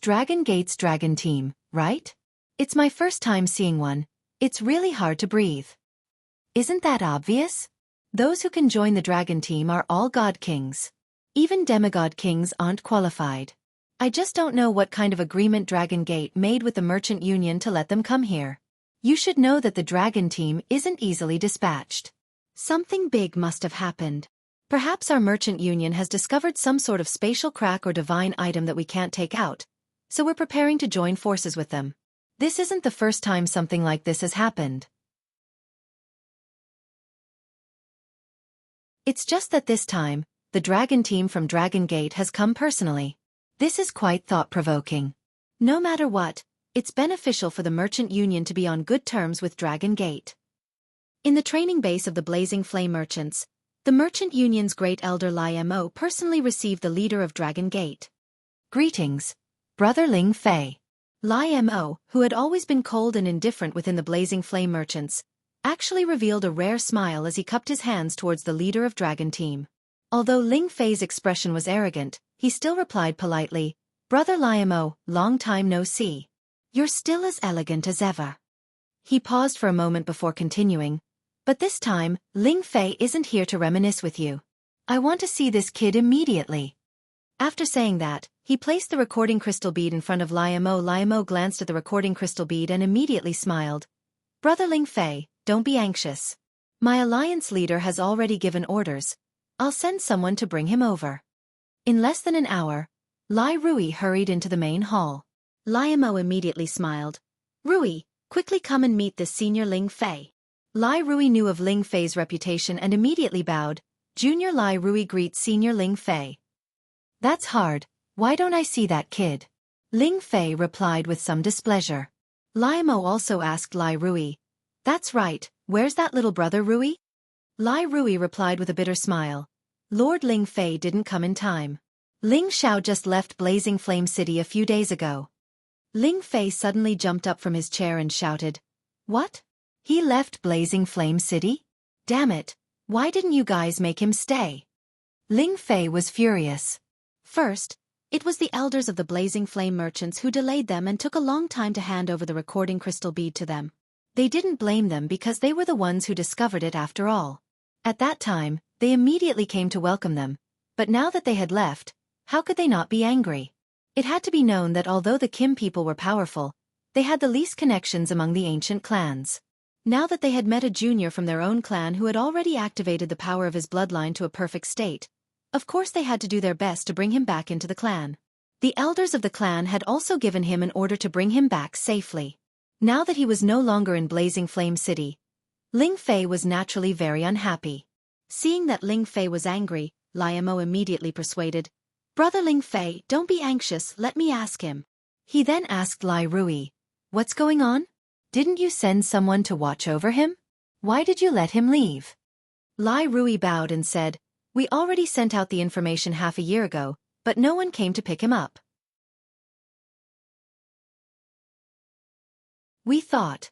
Dragon Gate's dragon team, right? It's my first time seeing one. It's really hard to breathe. Isn't that obvious? Those who can join the dragon team are all god kings. Even demigod kings aren't qualified. I just don't know what kind of agreement Dragon Gate made with the Merchant Union to let them come here. You should know that the dragon team isn't easily dispatched. Something big must have happened. Perhaps our merchant union has discovered some sort of spatial crack or divine item that we can't take out, so we're preparing to join forces with them. This isn't the first time something like this has happened. It's just that this time, the dragon team from Dragon Gate has come personally. This is quite thought-provoking. No matter what, it's beneficial for the merchant union to be on good terms with Dragon Gate. In the training base of the Blazing Flame Merchants, the merchant union's great elder Li Mo personally received the leader of Dragon Gate. Greetings, Brother Ling Fei. Li Mo, who had always been cold and indifferent within the Blazing Flame Merchants, actually revealed a rare smile as he cupped his hands towards the leader of Dragon Team. Although Ling Fei's expression was arrogant, he still replied politely, Brother Li Mo, long time no see. You're still as elegant as ever. He paused for a moment before continuing, but this time, Ling Fei isn't here to reminisce with you. I want to see this kid immediately. After saying that, he placed the recording crystal bead in front of Li Mo. Li Mo glanced at the recording crystal bead and immediately smiled. Brother Ling Fei, don't be anxious. My alliance leader has already given orders. I'll send someone to bring him over. In less than an hour, Lai Rui hurried into the main hall. Li Mo immediately smiled. Rui, quickly come and meet this senior Ling Fei. Lai Rui knew of Ling Fei's reputation and immediately bowed. Junior Lai Rui greets Senior Ling Fei. That's hard, why don't I see that kid? Ling Fei replied with some displeasure. Li Mo also asked Lai Rui. That's right, where's that little brother Rui? Lai Rui replied with a bitter smile. Lord Ling Fei didn't come in time. Ling Xiao just left Blazing Flame City a few days ago. Ling Fei suddenly jumped up from his chair and shouted. What? He left Blazing Flame City? Damn it, why didn't you guys make him stay? Ling Fei was furious. First, it was the elders of the Blazing Flame Merchants who delayed them and took a long time to hand over the recording crystal bead to them. They didn't blame them because they were the ones who discovered it after all. At that time, they immediately came to welcome them, but now that they had left, how could they not be angry? It had to be known that although the Kim people were powerful, they had the least connections among the ancient clans. Now that they had met a junior from their own clan who had already activated the power of his bloodline to a perfect state, of course they had to do their best to bring him back into the clan. The elders of the clan had also given him an order to bring him back safely. Now that he was no longer in Blazing Flame City, Ling Fei was naturally very unhappy. Seeing that Ling Fei was angry, Li Mo immediately persuaded, Brother Ling Fei, don't be anxious, let me ask him. He then asked Lai Rui, what's going on? Didn't you send someone to watch over him? Why did you let him leave? Lai Rui bowed and said, we already sent out the information half a year ago, but no one came to pick him up. We thought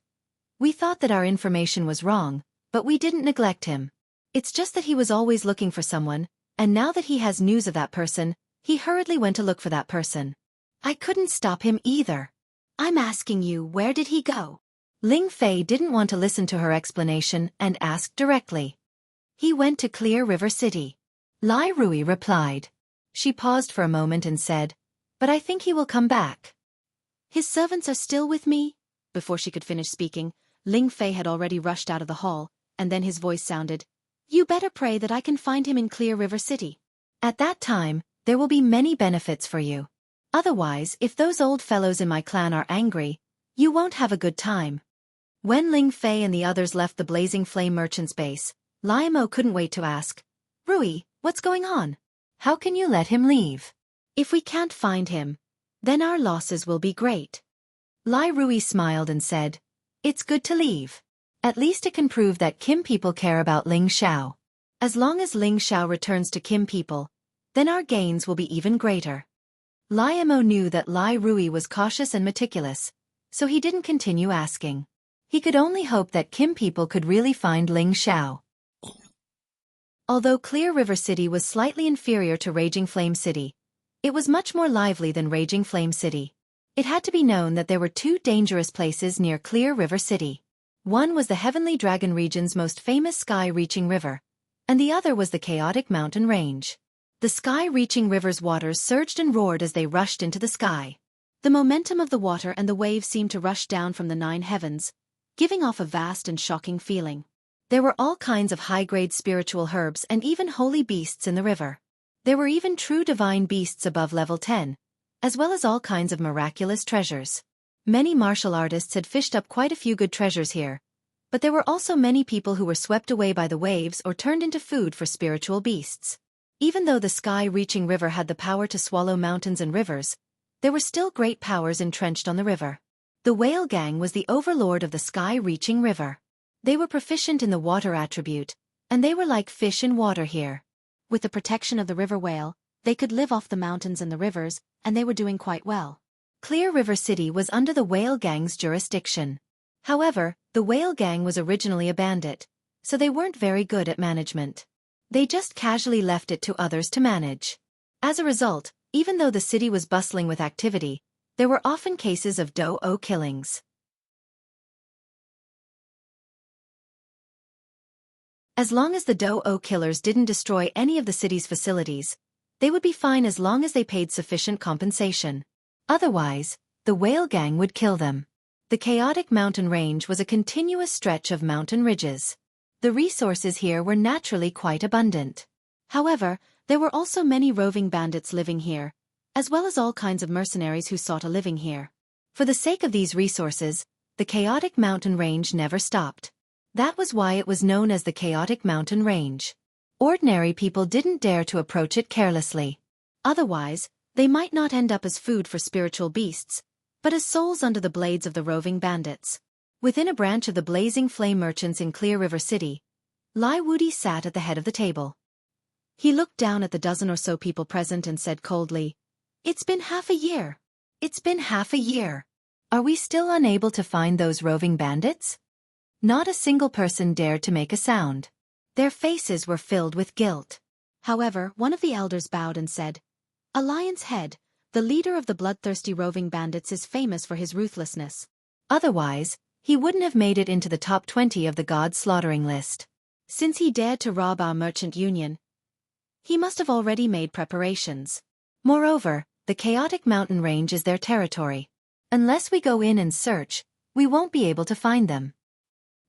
that our information was wrong, but we didn't neglect him. It's just that he was always looking for someone, and now that he has news of that person, he hurriedly went to look for that person. I couldn't stop him either. I'm asking you, where did he go? Ling Fei didn't want to listen to her explanation and asked directly. He went to Clear River City. Lai Rui replied. She paused for a moment and said, but I think he will come back. His servants are still with me? Before she could finish speaking, Ling Fei had already rushed out of the hall, and then his voice sounded, you better pray that I can find him in Clear River City. At that time, there will be many benefits for you. Otherwise, if those old fellows in my clan are angry, you won't have a good time. When Ling Fei and the others left the Blazing Flame Merchant's base, Li Mo couldn't wait to ask, Rui, what's going on? How can you let him leave? If we can't find him, then our losses will be great. Lai Rui smiled and said, it's good to leave. At least it can prove that Kim people care about Ling Xiao. As long as Ling Xiao returns to Kim people, then our gains will be even greater. Li Mo knew that Lai Rui was cautious and meticulous, so he didn't continue asking. He could only hope that Kim people could really find Ling Xiao. Although Clear River City was slightly inferior to Raging Flame City, it was much more lively than Raging Flame City. It had to be known that there were two dangerous places near Clear River City. One was the Heavenly Dragon region's most famous sky-reaching river, and the other was the chaotic mountain range. The sky-reaching river's waters surged and roared as they rushed into the sky. The momentum of the water and the waves seemed to rush down from the 9 heavens, giving off a vast and shocking feeling. There were all kinds of high-grade spiritual herbs and even holy beasts in the river. There were even true divine beasts above level 10, as well as all kinds of miraculous treasures. Many martial artists had fished up quite a few good treasures here, but there were also many people who were swept away by the waves or turned into food for spiritual beasts. Even though the sky-reaching river had the power to swallow mountains and rivers, there were still great powers entrenched on the river. The whale gang was the overlord of the sky-reaching river. They were proficient in the water attribute, and they were like fish in water here. With the protection of the river whale, they could live off the mountains and the rivers, and they were doing quite well. Clear River City was under the whale gang's jurisdiction. However, the whale gang was originally a bandit, so they weren't very good at management. They just casually left it to others to manage. As a result, even though the city was bustling with activity, there were often cases of do-o killings. As long as the do-o killers didn't destroy any of the city's facilities, they would be fine as long as they paid sufficient compensation. Otherwise, the whale gang would kill them. The chaotic mountain range was a continuous stretch of mountain ridges. The resources here were naturally quite abundant. However, there were also many roving bandits living here, as well as all kinds of mercenaries who sought a living here. For the sake of these resources, the chaotic mountain range never stopped. That was why it was known as the chaotic mountain range. Ordinary people didn't dare to approach it carelessly. Otherwise, they might not end up as food for spiritual beasts, but as souls under the blades of the roving bandits. Within a branch of the blazing flame merchants in Clear River City, Lai Wudi sat at the head of the table. He looked down at the dozen or so people present and said coldly, "It's been half a year. It's been half a year. Are we still unable to find those roving bandits?" Not a single person dared to make a sound. Their faces were filled with guilt. However, one of the elders bowed and said, "A lion's head, the leader of the bloodthirsty roving bandits, is famous for his ruthlessness. Otherwise, he wouldn't have made it into the top 20 of the god slaughtering list. Since he dared to rob our merchant union, he must have already made preparations. Moreover, the chaotic mountain range is their territory. Unless we go in and search, we won't be able to find them."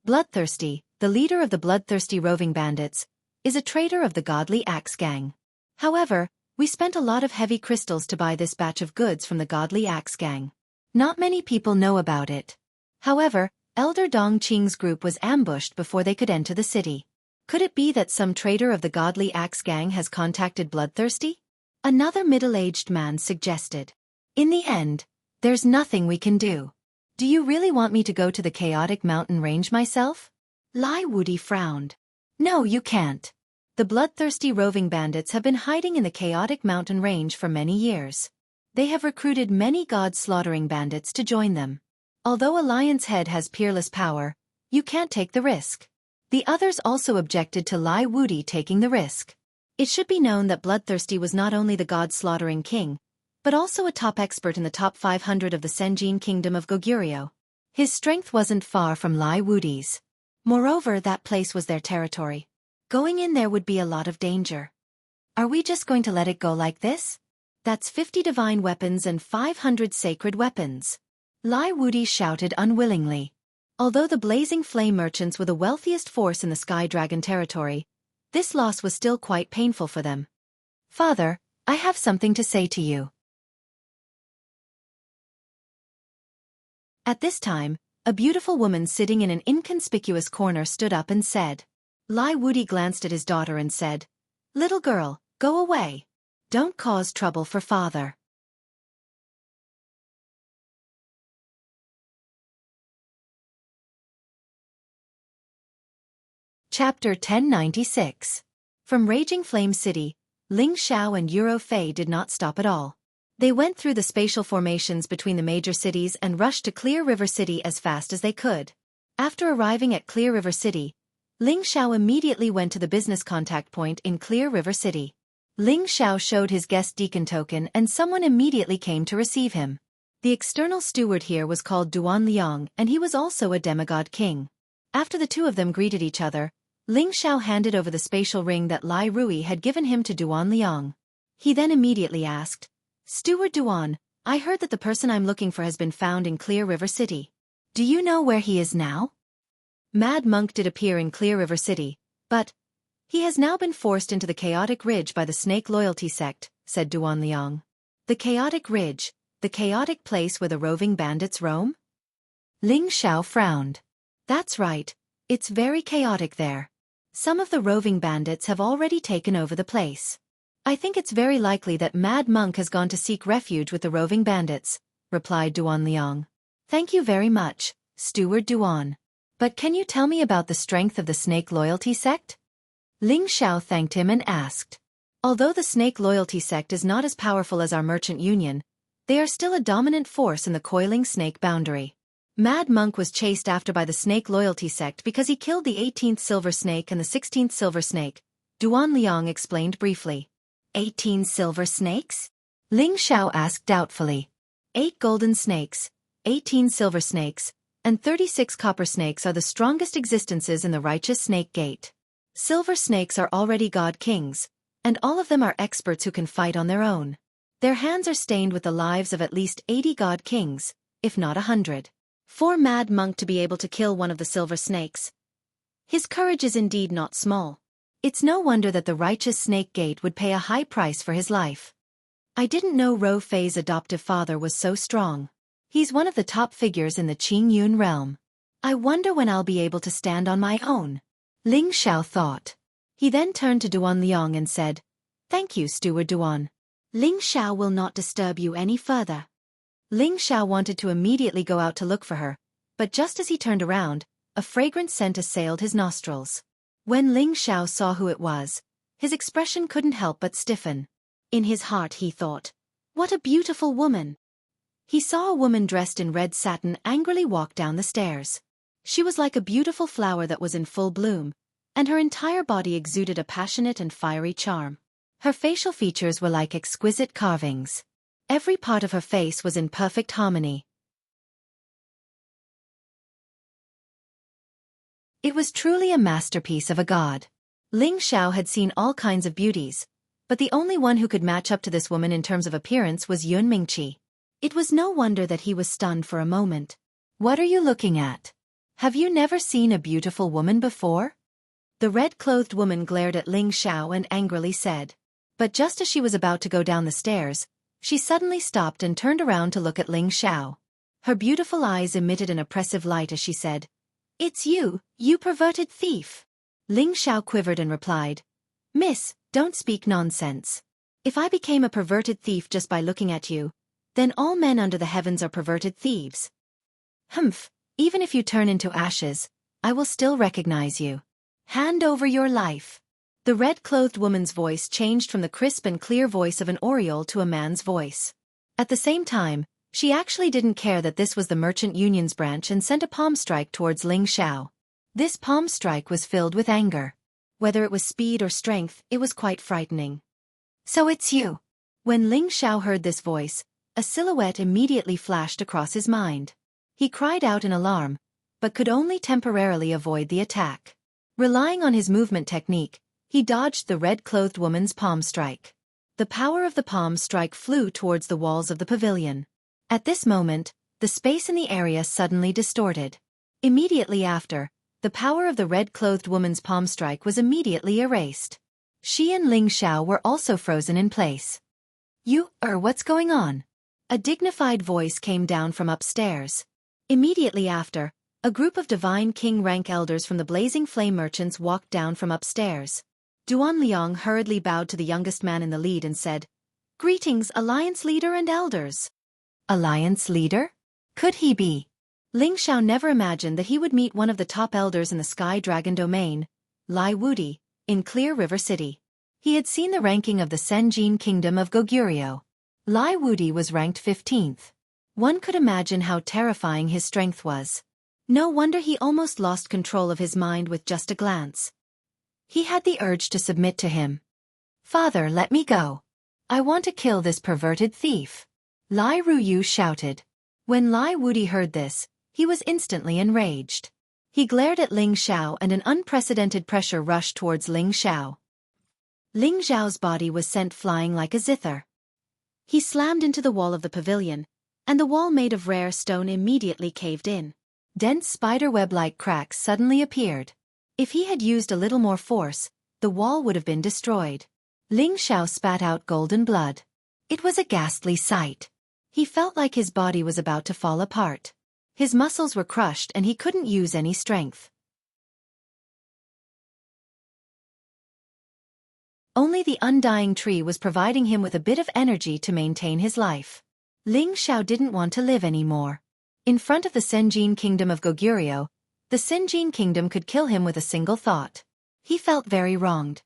Bloodthirsty, the leader of the bloodthirsty roving bandits, is a traitor of the godly axe gang. However, we spent a lot of heavy crystals to buy this batch of goods from the godly axe gang. Not many people know about it. However, Elder Dong Qing's group was ambushed before they could enter the city. Could it be that some traitor of the godly axe gang has contacted Bloodthirsty? Another middle-aged man suggested. In the end, there's nothing we can do. Do you really want me to go to the chaotic mountain range myself? Lai Wudi frowned. No, you can't. The bloodthirsty roving bandits have been hiding in the chaotic mountain range for many years. They have recruited many god-slaughtering bandits to join them. Although a lion's head has peerless power, you can't take the risk. The others also objected to Lai Wudi taking the risk. It should be known that Bloodthirsty was not only the god-slaughtering king, but also a top expert in the top 500 of the Senjin kingdom of Goguryeo. His strength wasn't far from Lai Wudi's. Moreover, that place was their territory. Going in there would be a lot of danger. Are we just going to let it go like this? That's 50 divine weapons and 500 sacred weapons. Lai Wudi shouted unwillingly. Although the blazing flame merchants were the wealthiest force in the Sky Dragon territory, this loss was still quite painful for them. Father, I have something to say to you. At this time, a beautiful woman sitting in an inconspicuous corner stood up and said. Lai Wudi glanced at his daughter and said, "Little girl, go away. Don't cause trouble for father." Chapter 1096. From Raging Flame City, Ling Xiao and Euro Fei did not stop at all. They went through the spatial formations between the major cities and rushed to Clear River City as fast as they could. After arriving at Clear River City, Ling Xiao immediately went to the business contact point in Clear River City. Ling Xiao showed his guest deacon token and someone immediately came to receive him. The external steward here was called Duan Liang and he was also a demigod king. After the two of them greeted each other, Ling Xiao handed over the spatial ring that Lai Rui had given him to Duan Liang. He then immediately asked, "Steward Duan, I heard that the person I'm looking for has been found in Clear River City. Do you know where he is now?" Mad Monk did appear in Clear River City, but he has now been forced into the Chaotic Ridge by the Snake Loyalty Sect, said Duan Liang. The Chaotic Ridge, the chaotic place where the roving bandits roam? Ling Xiao frowned. That's right, it's very chaotic there. Some of the roving bandits have already taken over the place. I think it's very likely that Mad Monk has gone to seek refuge with the roving bandits, replied Duan Liang. Thank you very much, Steward Duan. But can you tell me about the strength of the Snake Loyalty Sect? Ling Xiao thanked him and asked. Although the Snake Loyalty Sect is not as powerful as our merchant union, they are still a dominant force in the coiling snake boundary. Mad Monk was chased after by the Snake Loyalty Sect because he killed the 18th Silver Snake and the 16th Silver Snake, Duan Liang explained briefly. 18 silver snakes? Ling Xiao asked doubtfully. 8 golden snakes, 18 silver snakes, and 36 copper snakes are the strongest existences in the righteous snake gate. Silver snakes are already god kings, and all of them are experts who can fight on their own. Their hands are stained with the lives of at least 80 god kings, if not 100. For Mad Monk to be able to kill one of the silver snakes, his courage is indeed not small. It's no wonder that the righteous snake gate would pay a high price for his life. I didn't know Ro Fei's adoptive father was so strong. He's one of the top figures in the Qingyun realm. I wonder when I'll be able to stand on my own. Ling Xiao thought. He then turned to Duan Liang and said, Thank you, Steward Duan. Ling Xiao will not disturb you any further. Ling Xiao wanted to immediately go out to look for her, but just as he turned around, a fragrant scent assailed his nostrils. When Ling Xiao saw who it was, his expression couldn't help but stiffen. In his heart he thought, what a beautiful woman. He saw a woman dressed in red satin angrily walk down the stairs. She was like a beautiful flower that was in full bloom, and her entire body exuded a passionate and fiery charm. Her facial features were like exquisite carvings. Every part of her face was in perfect harmony. It was truly a masterpiece of a god. Ling Xiao had seen all kinds of beauties, but the only one who could match up to this woman in terms of appearance was Yun Mingqi. It was no wonder that he was stunned for a moment. What are you looking at? Have you never seen a beautiful woman before? The red-clothed woman glared at Ling Xiao and angrily said. But just as she was about to go down the stairs, she suddenly stopped and turned around to look at Ling Xiao. Her beautiful eyes emitted an oppressive light as she said, It's you, you perverted thief. Ling Xiao quivered and replied, Miss, don't speak nonsense. If I became a perverted thief just by looking at you, then all men under the heavens are perverted thieves. Humph, even if you turn into ashes, I will still recognize you. Hand over your life. The red-clothed woman's voice changed from the crisp and clear voice of an oriole to a man's voice. At the same time, she actually didn't care that this was the Merchant Union's branch and sent a palm strike towards Ling Xiao. This palm strike was filled with anger. Whether it was speed or strength, it was quite frightening. So it's you. When Ling Xiao heard this voice, a silhouette immediately flashed across his mind. He cried out in alarm, but could only temporarily avoid the attack. Relying on his movement technique, he dodged the red-clothed woman's palm strike. The power of the palm strike flew towards the walls of the pavilion. At this moment, the space in the area suddenly distorted. Immediately after, the power of the red-clothed woman's palm strike was immediately erased. She and Ling Xiao were also frozen in place. What's going on? A dignified voice came down from upstairs. Immediately after, a group of divine king rank elders from the Blazing Flame merchants walked down from upstairs. Duan Liang hurriedly bowed to the youngest man in the lead and said, Greetings, Alliance Leader and Elders. Alliance Leader? Could he be? Ling Xiao never imagined that he would meet one of the top elders in the Sky Dragon domain, Lai Wudi, in Clear River City. He had seen the ranking of the Senjin Kingdom of Goguryeo. Lai Wudi was ranked 15th. One could imagine how terrifying his strength was. No wonder he almost lost control of his mind with just a glance. He had the urge to submit to him. Father, let me go. I want to kill this perverted thief. Lai Ruyu shouted. When Lai Wudi heard this, he was instantly enraged. He glared at Ling Xiao and an unprecedented pressure rushed towards Ling Xiao. Ling Xiao's body was sent flying like a zither. He slammed into the wall of the pavilion, and the wall made of rare stone immediately caved in. Dense spiderweb-like cracks suddenly appeared. If he had used a little more force, the wall would have been destroyed. Ling Xiao spat out golden blood. It was a ghastly sight. He felt like his body was about to fall apart. His muscles were crushed and he couldn't use any strength. Only the undying tree was providing him with a bit of energy to maintain his life. Ling Xiao didn't want to live anymore. In front of the Senjin kingdom of Goguryeo, the Senjin kingdom could kill him with a single thought. He felt very wronged.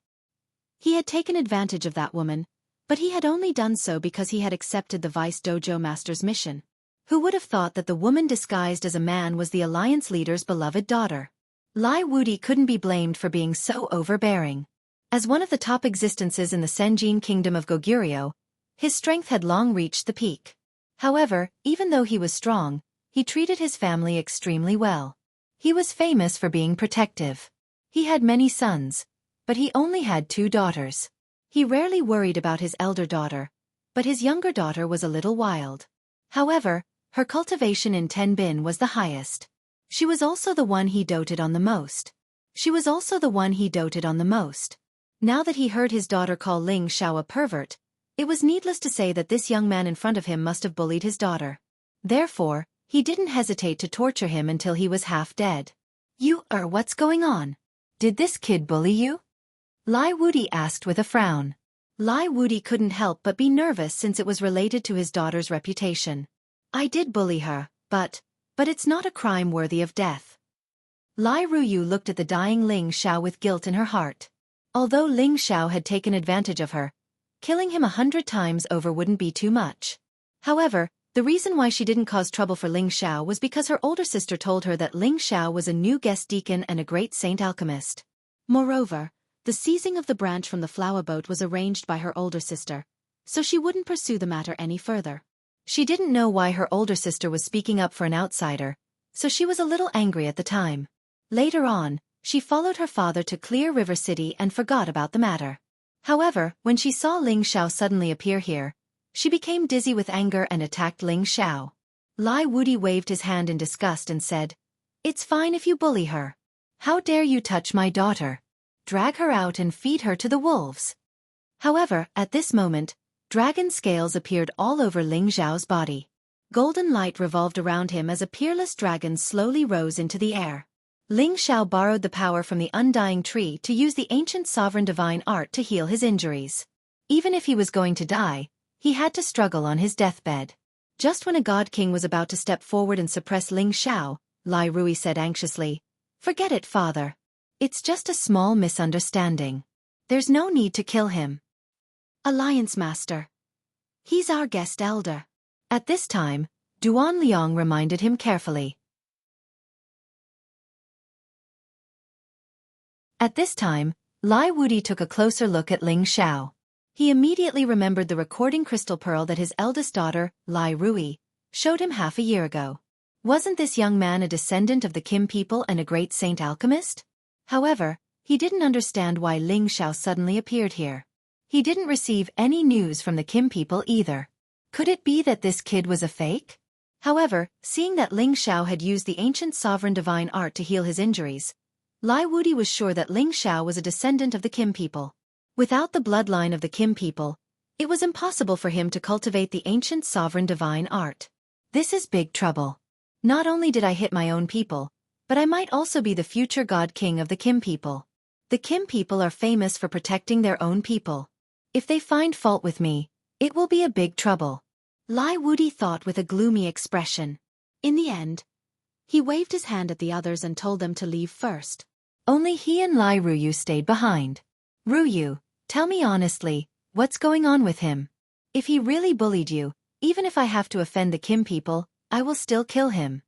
He had taken advantage of that woman, but he had only done so because he had accepted the vice dojo master's mission. Who would have thought that the woman disguised as a man was the alliance leader's beloved daughter? Lai Wudi couldn't be blamed for being so overbearing. As one of the top existences in the Senjin kingdom of Goguryeo, his strength had long reached the peak. However, even though he was strong, he treated his family extremely well. He was famous for being protective. He had many sons, but he only had 2 daughters. He rarely worried about his elder daughter, but his younger daughter was a little wild. However, her cultivation in Tenbin was the highest. She was also the one he doted on the most. Now that he heard his daughter call Ling Xiao a pervert, it was needless to say that this young man in front of him must have bullied his daughter. Therefore, he didn't hesitate to torture him until he was half dead. What's going on? Did this kid bully you? Lai Wudi asked with a frown. Lai Wudi couldn't help but be nervous since it was related to his daughter's reputation. I did bully her, but it's not a crime worthy of death. Lai Ruyu looked at the dying Ling Xiao with guilt in her heart. Although Ling Xiao had taken advantage of her, killing him 100 times over wouldn't be too much. However, the reason why she didn't cause trouble for Ling Xiao was because her older sister told her that Ling Xiao was a new guest deacon and a great saint alchemist. Moreover, the seizing of the branch from the flower boat was arranged by her older sister, so she wouldn't pursue the matter any further. She didn't know why her older sister was speaking up for an outsider, so she was a little angry at the time. Later on, she followed her father to Clear River City and forgot about the matter. However, when she saw Ling Xiao suddenly appear here, she became dizzy with anger and attacked Ling Xiao. Lai Wudi waved his hand in disgust and said, "It's fine if you bully her. How dare you touch my daughter? Drag her out and feed her to the wolves." However, at this moment, dragon scales appeared all over Ling Xiao's body. Golden light revolved around him as a peerless dragon slowly rose into the air. Ling Xiao borrowed the power from the undying tree to use the ancient sovereign divine art to heal his injuries. Even if he was going to die, he had to struggle on his deathbed. Just when a god king was about to step forward and suppress Ling Xiao, Lai Rui said anxiously, "Forget it, father. It's just a small misunderstanding. There's no need to kill him. Alliance Master. He's our guest elder." At this time, Duan Liang reminded him carefully. At this time, Lai Wudi took a closer look at Ling Xiao. He immediately remembered the recording crystal pearl that his eldest daughter, Lai Rui, showed him half a year ago. Wasn't this young man a descendant of the Kim people and a great saint alchemist? However, he didn't understand why Ling Xiao suddenly appeared here. He didn't receive any news from the Kim people either. Could it be that this kid was a fake? However, seeing that Ling Xiao had used the ancient sovereign divine art to heal his injuries, Lai Wudi was sure that Ling Xiao was a descendant of the Kim people. Without the bloodline of the Kim people, it was impossible for him to cultivate the ancient sovereign divine art. This is big trouble. Not only did I hit my own people, but I might also be the future god king of the Kim people. The Kim people are famous for protecting their own people. If they find fault with me, it will be a big trouble. Lai Wudi thought with a gloomy expression. In the end, he waved his hand at the others and told them to leave first. Only he and Lai Ruyu stayed behind. "Ruyu, tell me honestly, what's going on with him? If he really bullied you, even if I have to offend the Kim people, I will still kill him."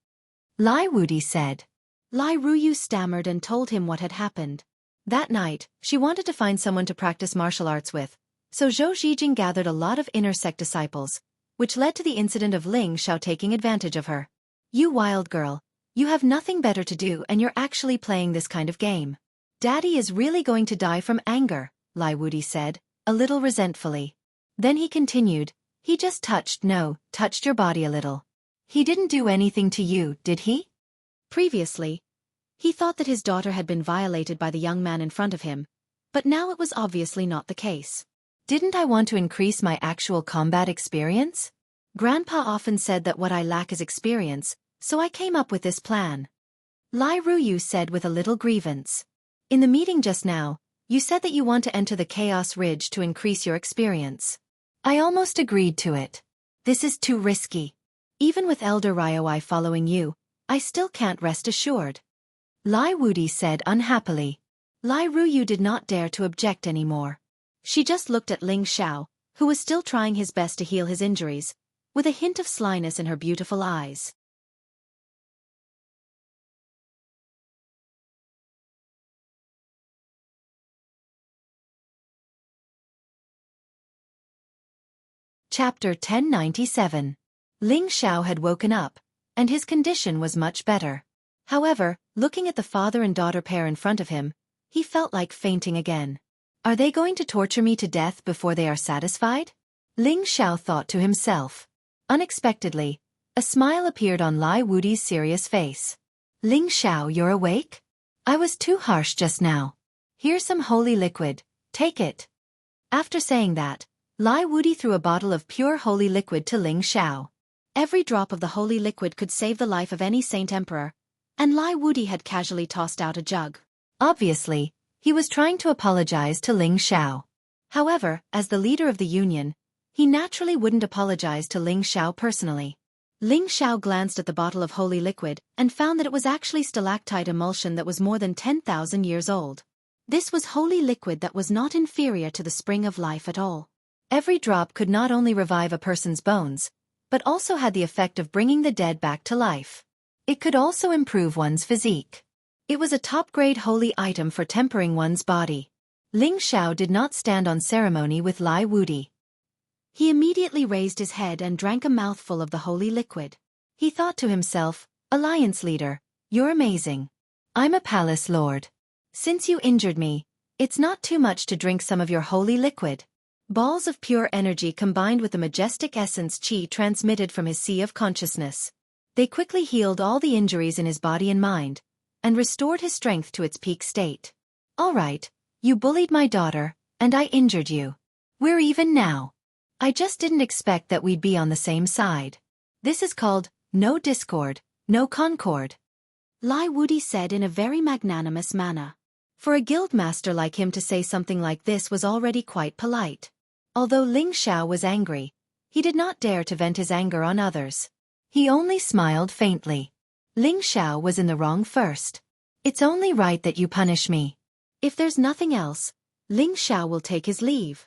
Lai Wudi said. Lai Ruyu stammered and told him what had happened. That night, she wanted to find someone to practice martial arts with, so Zhou Zhijing gathered a lot of inner sect disciples, which led to the incident of Ling Xiao taking advantage of her. "You wild girl, you have nothing better to do and you're actually playing this kind of game. Daddy is really going to die from anger," Lai Wudi said, a little resentfully. Then he continued, "He just touched your body a little. He didn't do anything to you, did he?" Previously, he thought that his daughter had been violated by the young man in front of him, but now it was obviously not the case. Didn't I want to increase my actual combat experience? Grandpa often said that what I lack is experience, so I came up with this plan. Lai Ruyu said with a little grievance. In the meeting just now, you said that you want to enter the Chaos Ridge to increase your experience. I almost agreed to it. This is too risky. Even with Elder Ryoi following you, I still can't rest assured. Lai Wudi said unhappily. Lai Ruyu did not dare to object anymore. She just looked at Ling Xiao, who was still trying his best to heal his injuries, with a hint of slyness in her beautiful eyes. Chapter 1097. Ling Xiao had woken up, and his condition was much better. However, looking at the father and daughter pair in front of him, he felt like fainting again. Are they going to torture me to death before they are satisfied? Ling Xiao thought to himself. Unexpectedly, a smile appeared on Lai Wudi's serious face. Ling Xiao, you're awake? I was too harsh just now. Here's some holy liquid, take it. After saying that, Lai Wudi threw a bottle of pure holy liquid to Ling Xiao. Every drop of the holy liquid could save the life of any saint emperor, and Lai Wudi had casually tossed out a jug. Obviously, he was trying to apologize to Ling Xiao. However, as the leader of the union, he naturally wouldn't apologize to Ling Xiao personally. Ling Xiao glanced at the bottle of holy liquid and found that it was actually stalactite emulsion that was more than 10,000 years old. This was holy liquid that was not inferior to the spring of life at all. Every drop could not only revive a person's bones, but also had the effect of bringing the dead back to life. It could also improve one's physique. It was a top-grade holy item for tempering one's body. Ling Xiao did not stand on ceremony with Lai Wudi. He immediately raised his head and drank a mouthful of the holy liquid. He thought to himself, Alliance leader, you're amazing. I'm a palace lord. Since you injured me, it's not too much to drink some of your holy liquid. Balls of pure energy combined with the majestic essence qi transmitted from his sea of consciousness. They quickly healed all the injuries in his body and mind, and restored his strength to its peak state. All right, you bullied my daughter, and I injured you. We're even now. I just didn't expect that we'd be on the same side. This is called, no discord, no concord. Lai Wudi said in a very magnanimous manner. For a guildmaster like him to say something like this was already quite polite. Although Ling Xiao was angry, he did not dare to vent his anger on others. He only smiled faintly. Ling Xiao was in the wrong first. It's only right that you punish me. If there's nothing else, Ling Xiao will take his leave.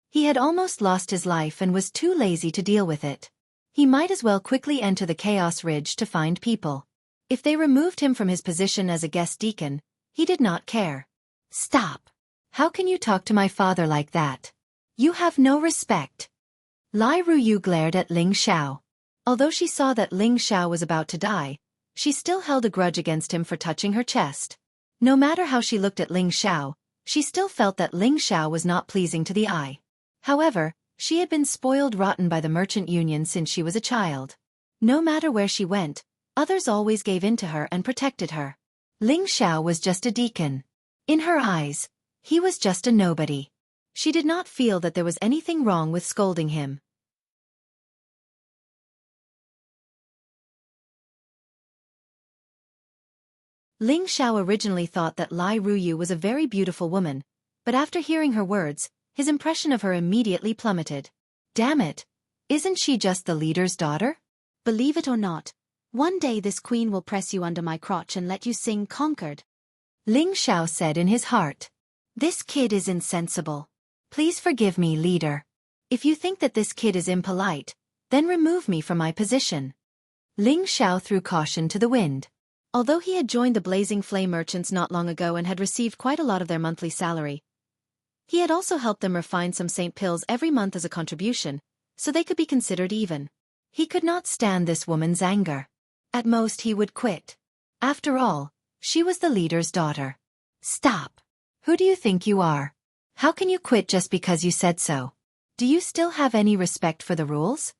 He had almost lost his life and was too lazy to deal with it. He might as well quickly enter the Chaos Ridge to find people. If they removed him from his position as a guest deacon, he did not care. Stop. How can you talk to my father like that? You have no respect. Lai Ruyu glared at Ling Xiao. Although she saw that Ling Xiao was about to die, she still held a grudge against him for touching her chest. No matter how she looked at Ling Xiao, she still felt that Ling Xiao was not pleasing to the eye. However, she had been spoiled rotten by the merchant union since she was a child. No matter where she went, others always gave in to her and protected her. Ling Xiao was just a deacon. In her eyes, he was just a nobody. She did not feel that there was anything wrong with scolding him. Ling Xiao originally thought that Lai Ruyu was a very beautiful woman, but after hearing her words, his impression of her immediately plummeted. Damn it! Isn't she just the leader's daughter? Believe it or not, one day this queen will press you under my crotch and let you sing conquered. Ling Xiao said in his heart. This kid is insensible. Please forgive me, leader. If you think that this kid is impolite, then remove me from my position. Ling Xiao threw caution to the wind. Although he had joined the Blazing Flame merchants not long ago and had received quite a lot of their monthly salary, he had also helped them refine some saint pills every month as a contribution, so they could be considered even. He could not stand this woman's anger. At most he would quit. After all, she was the leader's daughter. Stop. Who do you think you are? How can you quit just because you said so? Do you still have any respect for the rules?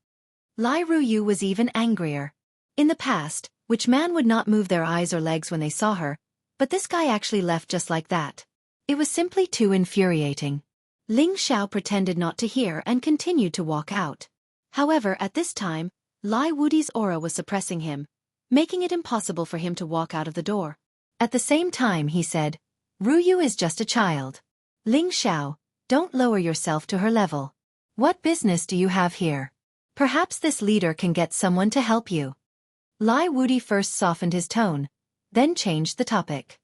Lai Ruyu was even angrier. In the past, which man would not move their eyes or legs when they saw her, but this guy actually left just like that. It was simply too infuriating. Ling Xiao pretended not to hear and continued to walk out. However, at this time, Lai Wudi's aura was suppressing him, making it impossible for him to walk out of the door. At the same time, he said, Ruyu is just a child. Ling Xiao, don't lower yourself to her level. What business do you have here? Perhaps this leader can get someone to help you. Lai Wudi first softened his tone, then changed the topic.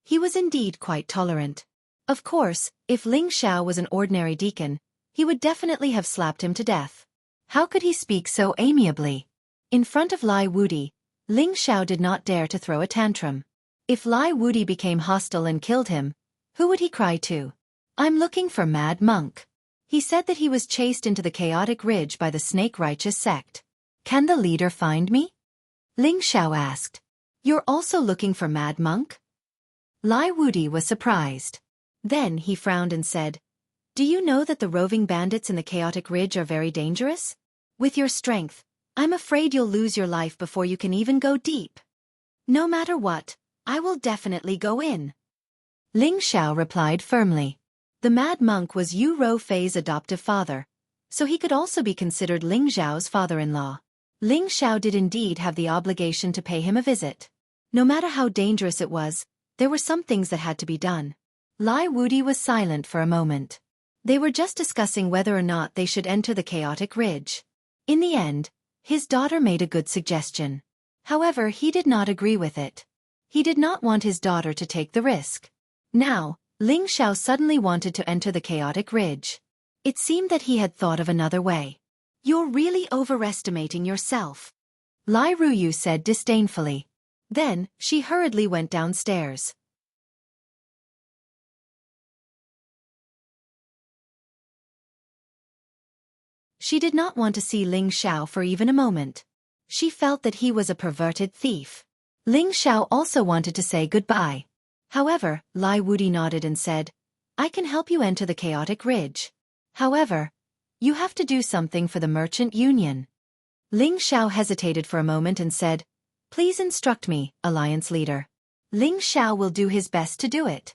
He was indeed quite tolerant. Of course, if Ling Xiao was an ordinary deacon, he would definitely have slapped him to death. How could he speak so amiably? In front of Lai Wudi, Ling Xiao did not dare to throw a tantrum. If Lai Wudi became hostile and killed him, who would he cry to? I'm looking for Mad Monk. He said that he was chased into the chaotic ridge by the snake righteous sect. Can the leader find me? Ling Xiao asked. You're also looking for Mad Monk? Lai Wudi was surprised. Then he frowned and said, Do you know that the roving bandits in the chaotic ridge are very dangerous? With your strength, I'm afraid you'll lose your life before you can even go deep. No matter what, I will definitely go in. Ling Xiao replied firmly. The Mad Monk was Yu Rofei's adoptive father, so he could also be considered Ling Xiao's father-in-law. Ling Xiao did indeed have the obligation to pay him a visit. No matter how dangerous it was, there were some things that had to be done. Lai Wudi was silent for a moment. They were just discussing whether or not they should enter the chaotic ridge. In the end, his daughter made a good suggestion. However, he did not agree with it. He did not want his daughter to take the risk. Now, Ling Xiao suddenly wanted to enter the chaotic ridge. It seemed that he had thought of another way. You're really overestimating yourself, Lai Ruyu said disdainfully. Then, she hurriedly went downstairs. She did not want to see Ling Xiao for even a moment. She felt that he was a perverted thief. Ling Xiao also wanted to say goodbye. However, Lai Wudi nodded and said, I can help you enter the chaotic ridge. However, you have to do something for the merchant union. Ling Xiao hesitated for a moment and said, Please instruct me, alliance leader. Ling Xiao will do his best to do it.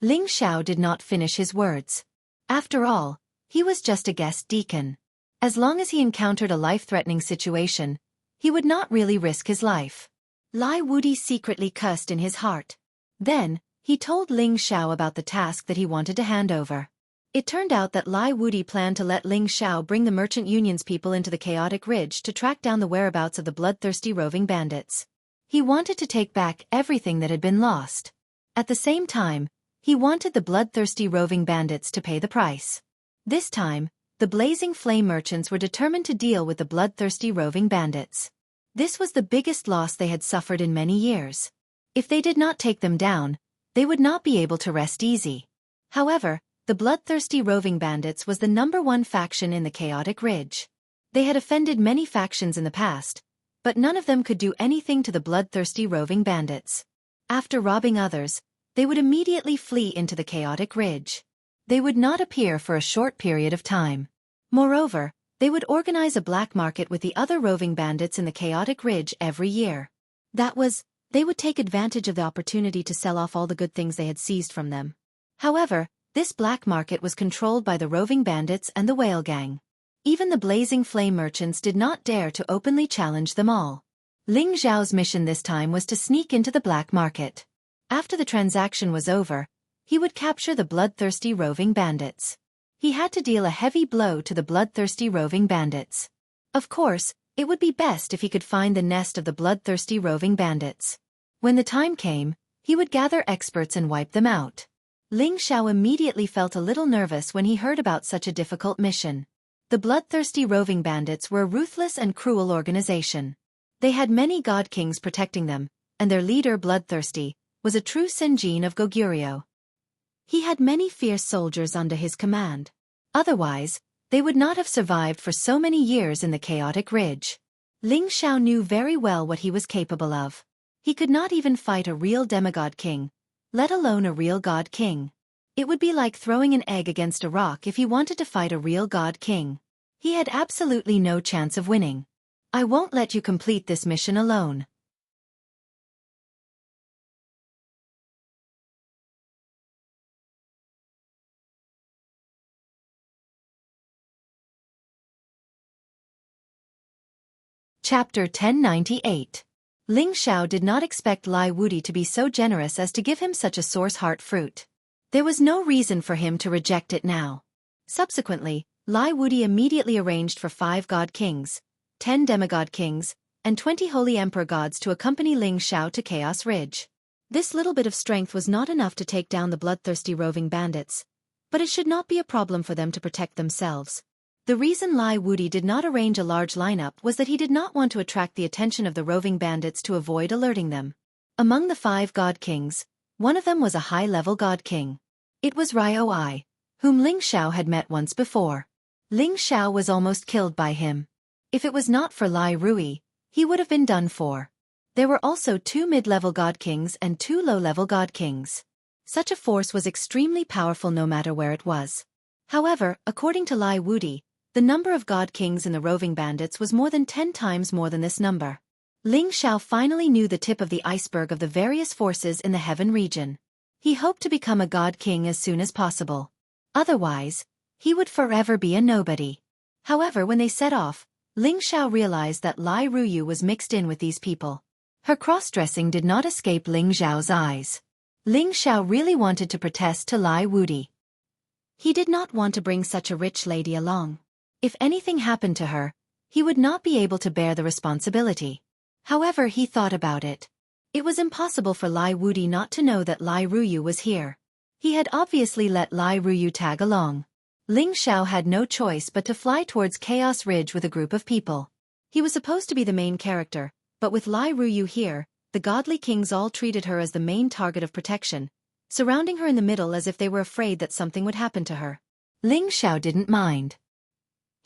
Ling Xiao did not finish his words. After all, he was just a guest deacon. As long as he encountered a life-threatening situation, he would not really risk his life. Lai Wudi secretly cursed in his heart. Then, he told Ling Xiao about the task that he wanted to hand over. It turned out that Lai Wudi planned to let Ling Xiao bring the Merchant Union's people into the chaotic ridge to track down the whereabouts of the bloodthirsty roving bandits. He wanted to take back everything that had been lost. At the same time, he wanted the bloodthirsty roving bandits to pay the price. This time, the blazing flame merchants were determined to deal with the bloodthirsty roving bandits. This was the biggest loss they had suffered in many years. If they did not take them down, they would not be able to rest easy. However, the bloodthirsty roving bandits was the #1 faction in the chaotic ridge. They had offended many factions in the past, but none of them could do anything to the bloodthirsty roving bandits. After robbing others, they would immediately flee into the chaotic ridge. They would not appear for a short period of time. Moreover, they would organize a black market with the other roving bandits in the chaotic ridge every year. That was, they would take advantage of the opportunity to sell off all the good things they had seized from them. However, this black market was controlled by the roving bandits and the whale gang. Even the blazing flame merchants did not dare to openly challenge them all. Ling Xiao's mission this time was to sneak into the black market. After the transaction was over, he would capture the bloodthirsty roving bandits. He had to deal a heavy blow to the bloodthirsty roving bandits. Of course, it would be best if he could find the nest of the bloodthirsty roving bandits. When the time came, he would gather experts and wipe them out. Ling Xiao immediately felt a little nervous when he heard about such a difficult mission. The bloodthirsty roving bandits were a ruthless and cruel organization. They had many god kings protecting them, and their leader, Bloodthirsty, was a true Senjin of Goguryeo. He had many fierce soldiers under his command. Otherwise, they would not have survived for so many years in the chaotic ridge. Ling Xiao knew very well what he was capable of. He could not even fight a real demigod king, let alone a real god king. It would be like throwing an egg against a rock if he wanted to fight a real god king. He had absolutely no chance of winning. I won't let you complete this mission alone. Chapter 1098. Ling Xiao did not expect Lai Wudi to be so generous as to give him such a source heart fruit. There was no reason for him to reject it now. Subsequently, Lai Wudi immediately arranged for 5 god kings, 10 demigod kings, and 20 holy emperor gods to accompany Ling Xiao to Chaos Ridge. This little bit of strength was not enough to take down the bloodthirsty roving bandits, but it should not be a problem for them to protect themselves. The reason Lai Wudi did not arrange a large lineup was that he did not want to attract the attention of the roving bandits to avoid alerting them. Among the 5 god kings, one of them was a high-level god king. It was Ryoi, whom Ling Xiao had met once before. Ling Xiao was almost killed by him. If it was not for Lai Rui, he would have been done for. There were also 2 mid-level god kings and 2 low-level god kings. Such a force was extremely powerful no matter where it was. However, according to Lai Wudi, the number of god kings in the roving bandits was more than 10 times more than this number. Ling Xiao finally knew the tip of the iceberg of the various forces in the heaven region. He hoped to become a god king as soon as possible. Otherwise, he would forever be a nobody. However, when they set off, Ling Xiao realized that Lai Ruyu was mixed in with these people. Her cross-dressing did not escape Ling Xiao's eyes. Ling Xiao really wanted to protest to Lai Wudi. He did not want to bring such a rich lady along. If anything happened to her, he would not be able to bear the responsibility. However, he thought about it. It was impossible for Lai Wudi not to know that Lai Ruyu was here. He had obviously let Lai Ruyu tag along. Ling Xiao had no choice but to fly towards Chaos Ridge with a group of people. He was supposed to be the main character, but with Lai Ruyu here, the godly kings all treated her as the main target of protection, surrounding her in the middle as if they were afraid that something would happen to her. Ling Xiao didn't mind.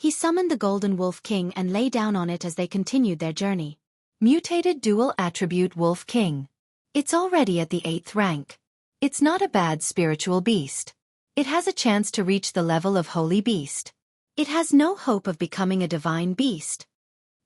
He summoned the Golden Wolf King and lay down on it as they continued their journey. Mutated Dual Attribute Wolf King. It's already at the 8th rank. It's not a bad spiritual beast. It has a chance to reach the level of Holy Beast. It has no hope of becoming a divine beast.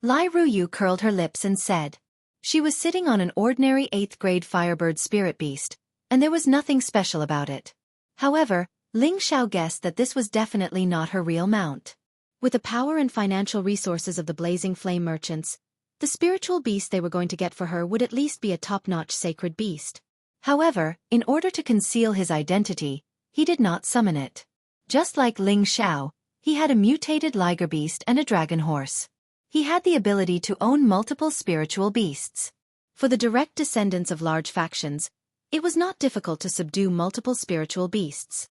Lai Ruyu curled her lips and said. She was sitting on an ordinary 8th grade Firebird spirit beast, and there was nothing special about it. However, Ling Xiao guessed that this was definitely not her real mount. With the power and financial resources of the Blazing Flame merchants, the spiritual beast they were going to get for her would at least be a top-notch sacred beast. However, in order to conceal his identity, he did not summon it. Just like Ling Xiao, he had a mutated liger beast and a dragon horse. He had the ability to own multiple spiritual beasts. For the direct descendants of large factions, it was not difficult to subdue multiple spiritual beasts.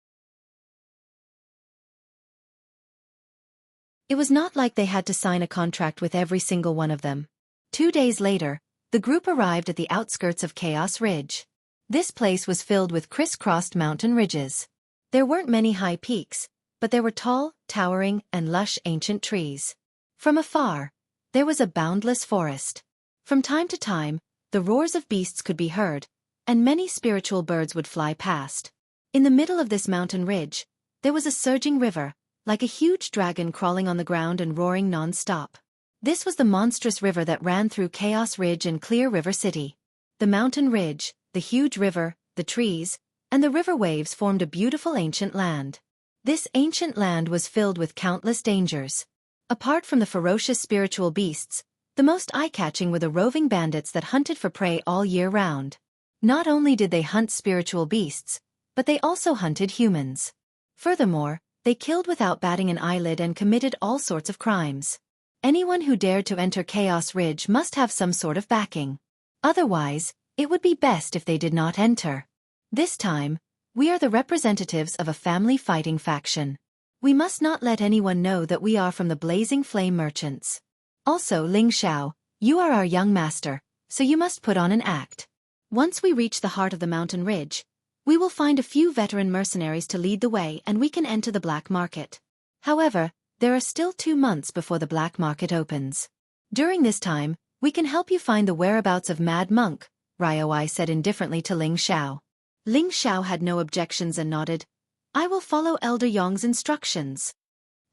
It was not like they had to sign a contract with every single one of them. 2 days later, the group arrived at the outskirts of Chaos Ridge. This place was filled with crisscrossed mountain ridges. There weren't many high peaks, but there were tall, towering, and lush ancient trees. From afar, there was a boundless forest. From time to time, the roars of beasts could be heard, and many spiritual birds would fly past. In the middle of this mountain ridge, there was a surging river, like a huge dragon crawling on the ground and roaring non-stop. This was the monstrous river that ran through Chaos Ridge and Clear River City. The mountain ridge, the huge river, the trees, and the river waves formed a beautiful ancient land. This ancient land was filled with countless dangers. Apart from the ferocious spiritual beasts, the most eye-catching were the roving bandits that hunted for prey all year round. Not only did they hunt spiritual beasts, but they also hunted humans. Furthermore, they killed without batting an eyelid and committed all sorts of crimes. Anyone who dared to enter Chaos Ridge must have some sort of backing. Otherwise, it would be best if they did not enter. This time, we are the representatives of a family fighting faction. We must not let anyone know that we are from the Blazing Flame merchants. Also, Ling Xiao, you are our young master, so you must put on an act. Once we reach the heart of the mountain ridge, we will find a few veteran mercenaries to lead the way and we can enter the black market. However, there are still 2 months before the black market opens. During this time, we can help you find the whereabouts of Mad Monk, Ryoi said indifferently to Ling Xiao. Ling Xiao had no objections and nodded. I will follow Elder Yong's instructions.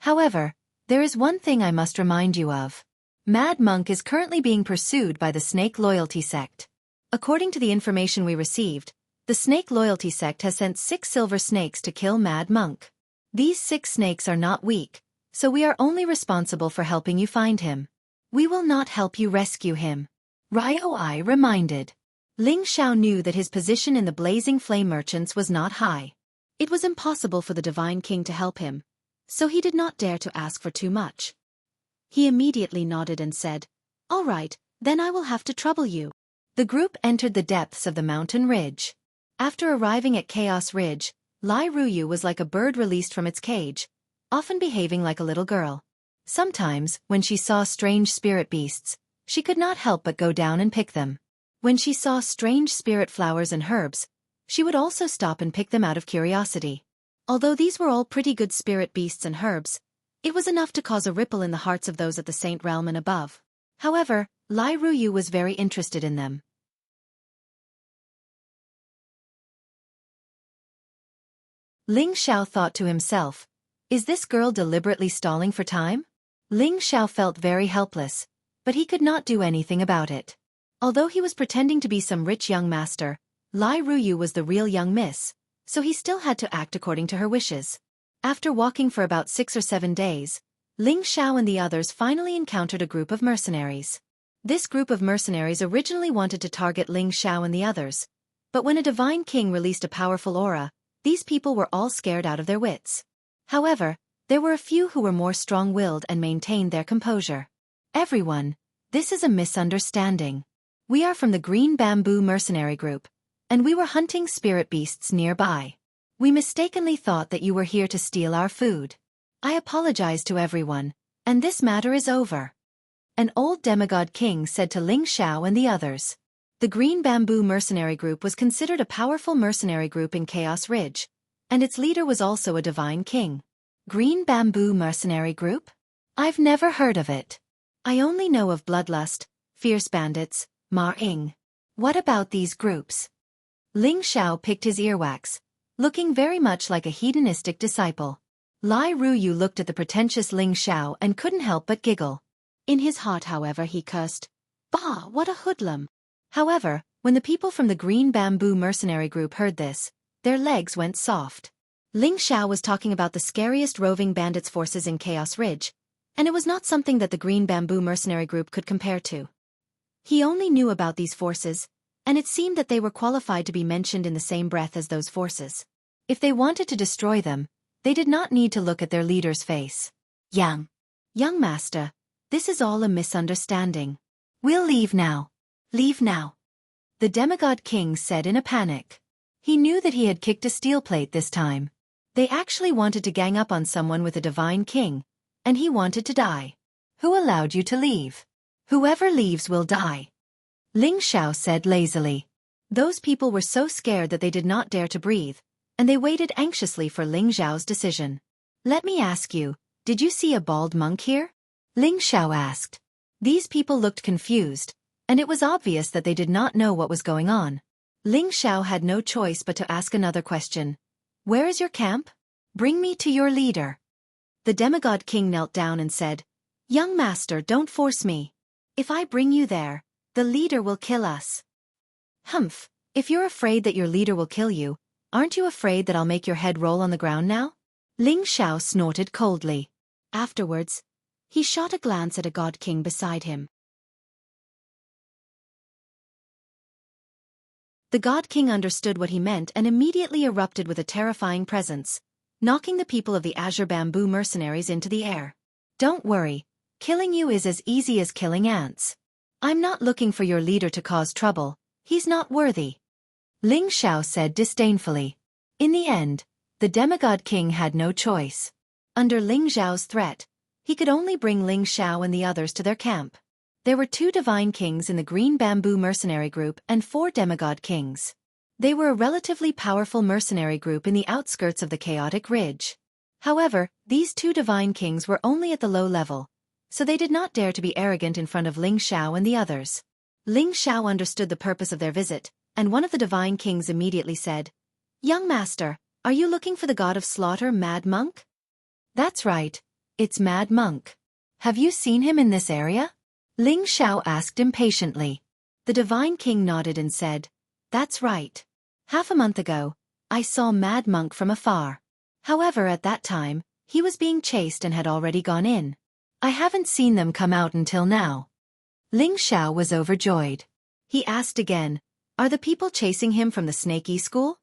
However, there is one thing I must remind you of. Mad Monk is currently being pursued by the Snake Loyalty Sect. According to the information we received, the Snake Loyalty Sect has sent 6 silver snakes to kill Mad Monk. These 6 snakes are not weak, so we are only responsible for helping you find him. We will not help you rescue him. Ryoi reminded. Ling Xiao knew that his position in the Blazing Flame Merchants was not high. It was impossible for the Divine King to help him, so he did not dare to ask for too much. He immediately nodded and said, "All right, then I will have to trouble you." The group entered the depths of the mountain ridge. After arriving at Chaos Ridge, Lai Ruyu was like a bird released from its cage, often behaving like a little girl. Sometimes, when she saw strange spirit beasts, she could not help but go down and pick them. When she saw strange spirit flowers and herbs, she would also stop and pick them out of curiosity. Although these were all pretty good spirit beasts and herbs, it was enough to cause a ripple in the hearts of those at the Saint Realm and above. However, Lai Ruyu was very interested in them. Ling Xiao thought to himself, "Is this girl deliberately stalling for time?" Ling Xiao felt very helpless, but he could not do anything about it. Although he was pretending to be some rich young master, Lai Ruyu was the real young miss, so he still had to act according to her wishes. After walking for about 6 or 7 days, Ling Xiao and the others finally encountered a group of mercenaries. This group of mercenaries originally wanted to target Ling Xiao and the others, but when a divine king released a powerful aura, these people were all scared out of their wits. However, there were a few who were more strong-willed and maintained their composure. "Everyone, this is a misunderstanding. We are from the Green Bamboo Mercenary Group, and we were hunting spirit beasts nearby. We mistakenly thought that you were here to steal our food. I apologize to everyone, and this matter is over." An old demigod king said to Ling Xiao and the others. The Green Bamboo Mercenary Group was considered a powerful mercenary group in Chaos Ridge, and its leader was also a divine king. Green Bamboo Mercenary Group? I've never heard of it. I only know of Bloodlust, Fierce Bandits, Ma Ying. What about these groups? Ling Xiao picked his earwax, looking very much like a hedonistic disciple. Lai Ruyu looked at the pretentious Ling Xiao and couldn't help but giggle. In his heart, however, he cursed, "Bah, what a hoodlum." However, when the people from the Green Bamboo Mercenary Group heard this, their legs went soft. Ling Xiao was talking about the scariest roving bandits forces in Chaos Ridge, and it was not something that the Green Bamboo Mercenary Group could compare to. He only knew about these forces, and it seemed that they were qualified to be mentioned in the same breath as those forces. If they wanted to destroy them, they did not need to look at their leader's face. Young master, this is all a misunderstanding. We'll leave now. Leave now. The demigod king said in a panic. He knew that he had kicked a steel plate this time. They actually wanted to gang up on someone with a divine king, and he wanted to die. Who allowed you to leave? Whoever leaves will die. Ling Xiao said lazily. Those people were so scared that they did not dare to breathe, and they waited anxiously for Ling Xiao's decision. "Let me ask you, did you see a bald monk here?" Ling Xiao asked. These people looked confused, and it was obvious that they did not know what was going on. Ling Xiao had no choice but to ask another question. "Where is your camp? Bring me to your leader." The demigod king knelt down and said, "Young master, don't force me. If I bring you there, the leader will kill us." "Humph, if you're afraid that your leader will kill you, aren't you afraid that I'll make your head roll on the ground now?" Ling Xiao snorted coldly. Afterwards, he shot a glance at a god king beside him. The god king understood what he meant and immediately erupted with a terrifying presence, knocking the people of the Azure Bamboo Mercenaries into the air. "Don't worry, killing you is as easy as killing ants. I'm not looking for your leader to cause trouble, he's not worthy," Ling Xiao said disdainfully. In the end, the demigod king had no choice. Under Ling Xiao's threat, he could only bring Ling Xiao and the others to their camp. There were 2 divine kings in the Green Bamboo Mercenary Group and 4 demigod kings. They were a relatively powerful mercenary group in the outskirts of the Chaotic Ridge. However, these 2 divine kings were only at the low level, so they did not dare to be arrogant in front of Ling Xiao and the others. Ling Xiao understood the purpose of their visit, and one of the divine kings immediately said, "Young master, are you looking for the god of slaughter, Mad Monk?" "That's right, it's Mad Monk. Have you seen him in this area?" Ling Xiao asked impatiently. The divine king nodded and said, "That's right. Half a month ago, I saw Mad Monk from afar. However, at that time, he was being chased and had already gone in. I haven't seen them come out until now. Ling Xiao was overjoyed. He asked again, are the people chasing him from the Snakey School?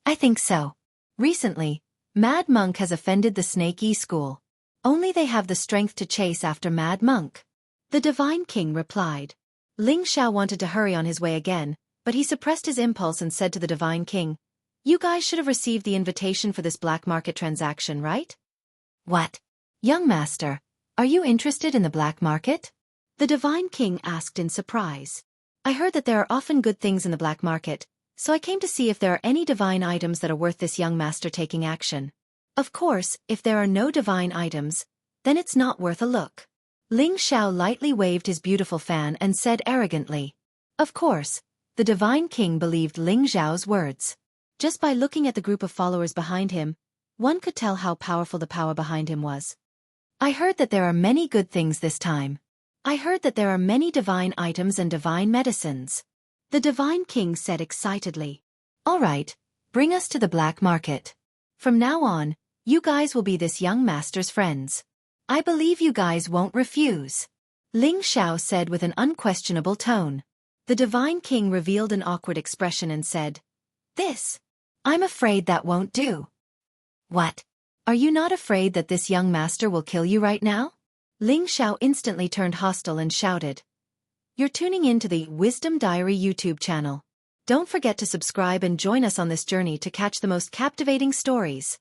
I think so. Recently, Mad Monk has offended the Snakey School. Only they have the strength to chase after Mad Monk. The Divine King replied. Ling Xiao wanted to hurry on his way again, but he suppressed his impulse and said to the Divine King, you guys should have received the invitation for this black market transaction, right? What? Young master, are you interested in the black market? The Divine King asked in surprise. I heard that there are often good things in the black market, so I came to see if there are any divine items that are worth this young master taking action. Of course, if there are no divine items, then it's not worth a look. Ling Xiao lightly waved his beautiful fan and said arrogantly. Of course, the Divine King believed Ling Xiao's words. Just by looking at the group of followers behind him, one could tell how powerful the power behind him was. I heard that there are many good things this time. I heard that there are many divine items and divine medicines. The Divine King said excitedly. All right, bring us to the black market. From now on, you guys will be this young master's friends. I believe you guys won't refuse. Ling Xiao said with an unquestionable tone. The Divine King revealed an awkward expression and said, this. I'm afraid that won't do. What? Are you not afraid that this young master will kill you right now? Ling Xiao instantly turned hostile and shouted. You're tuning in to the Wisdom Diary YouTube channel. Don't forget to subscribe and join us on this journey to catch the most captivating stories.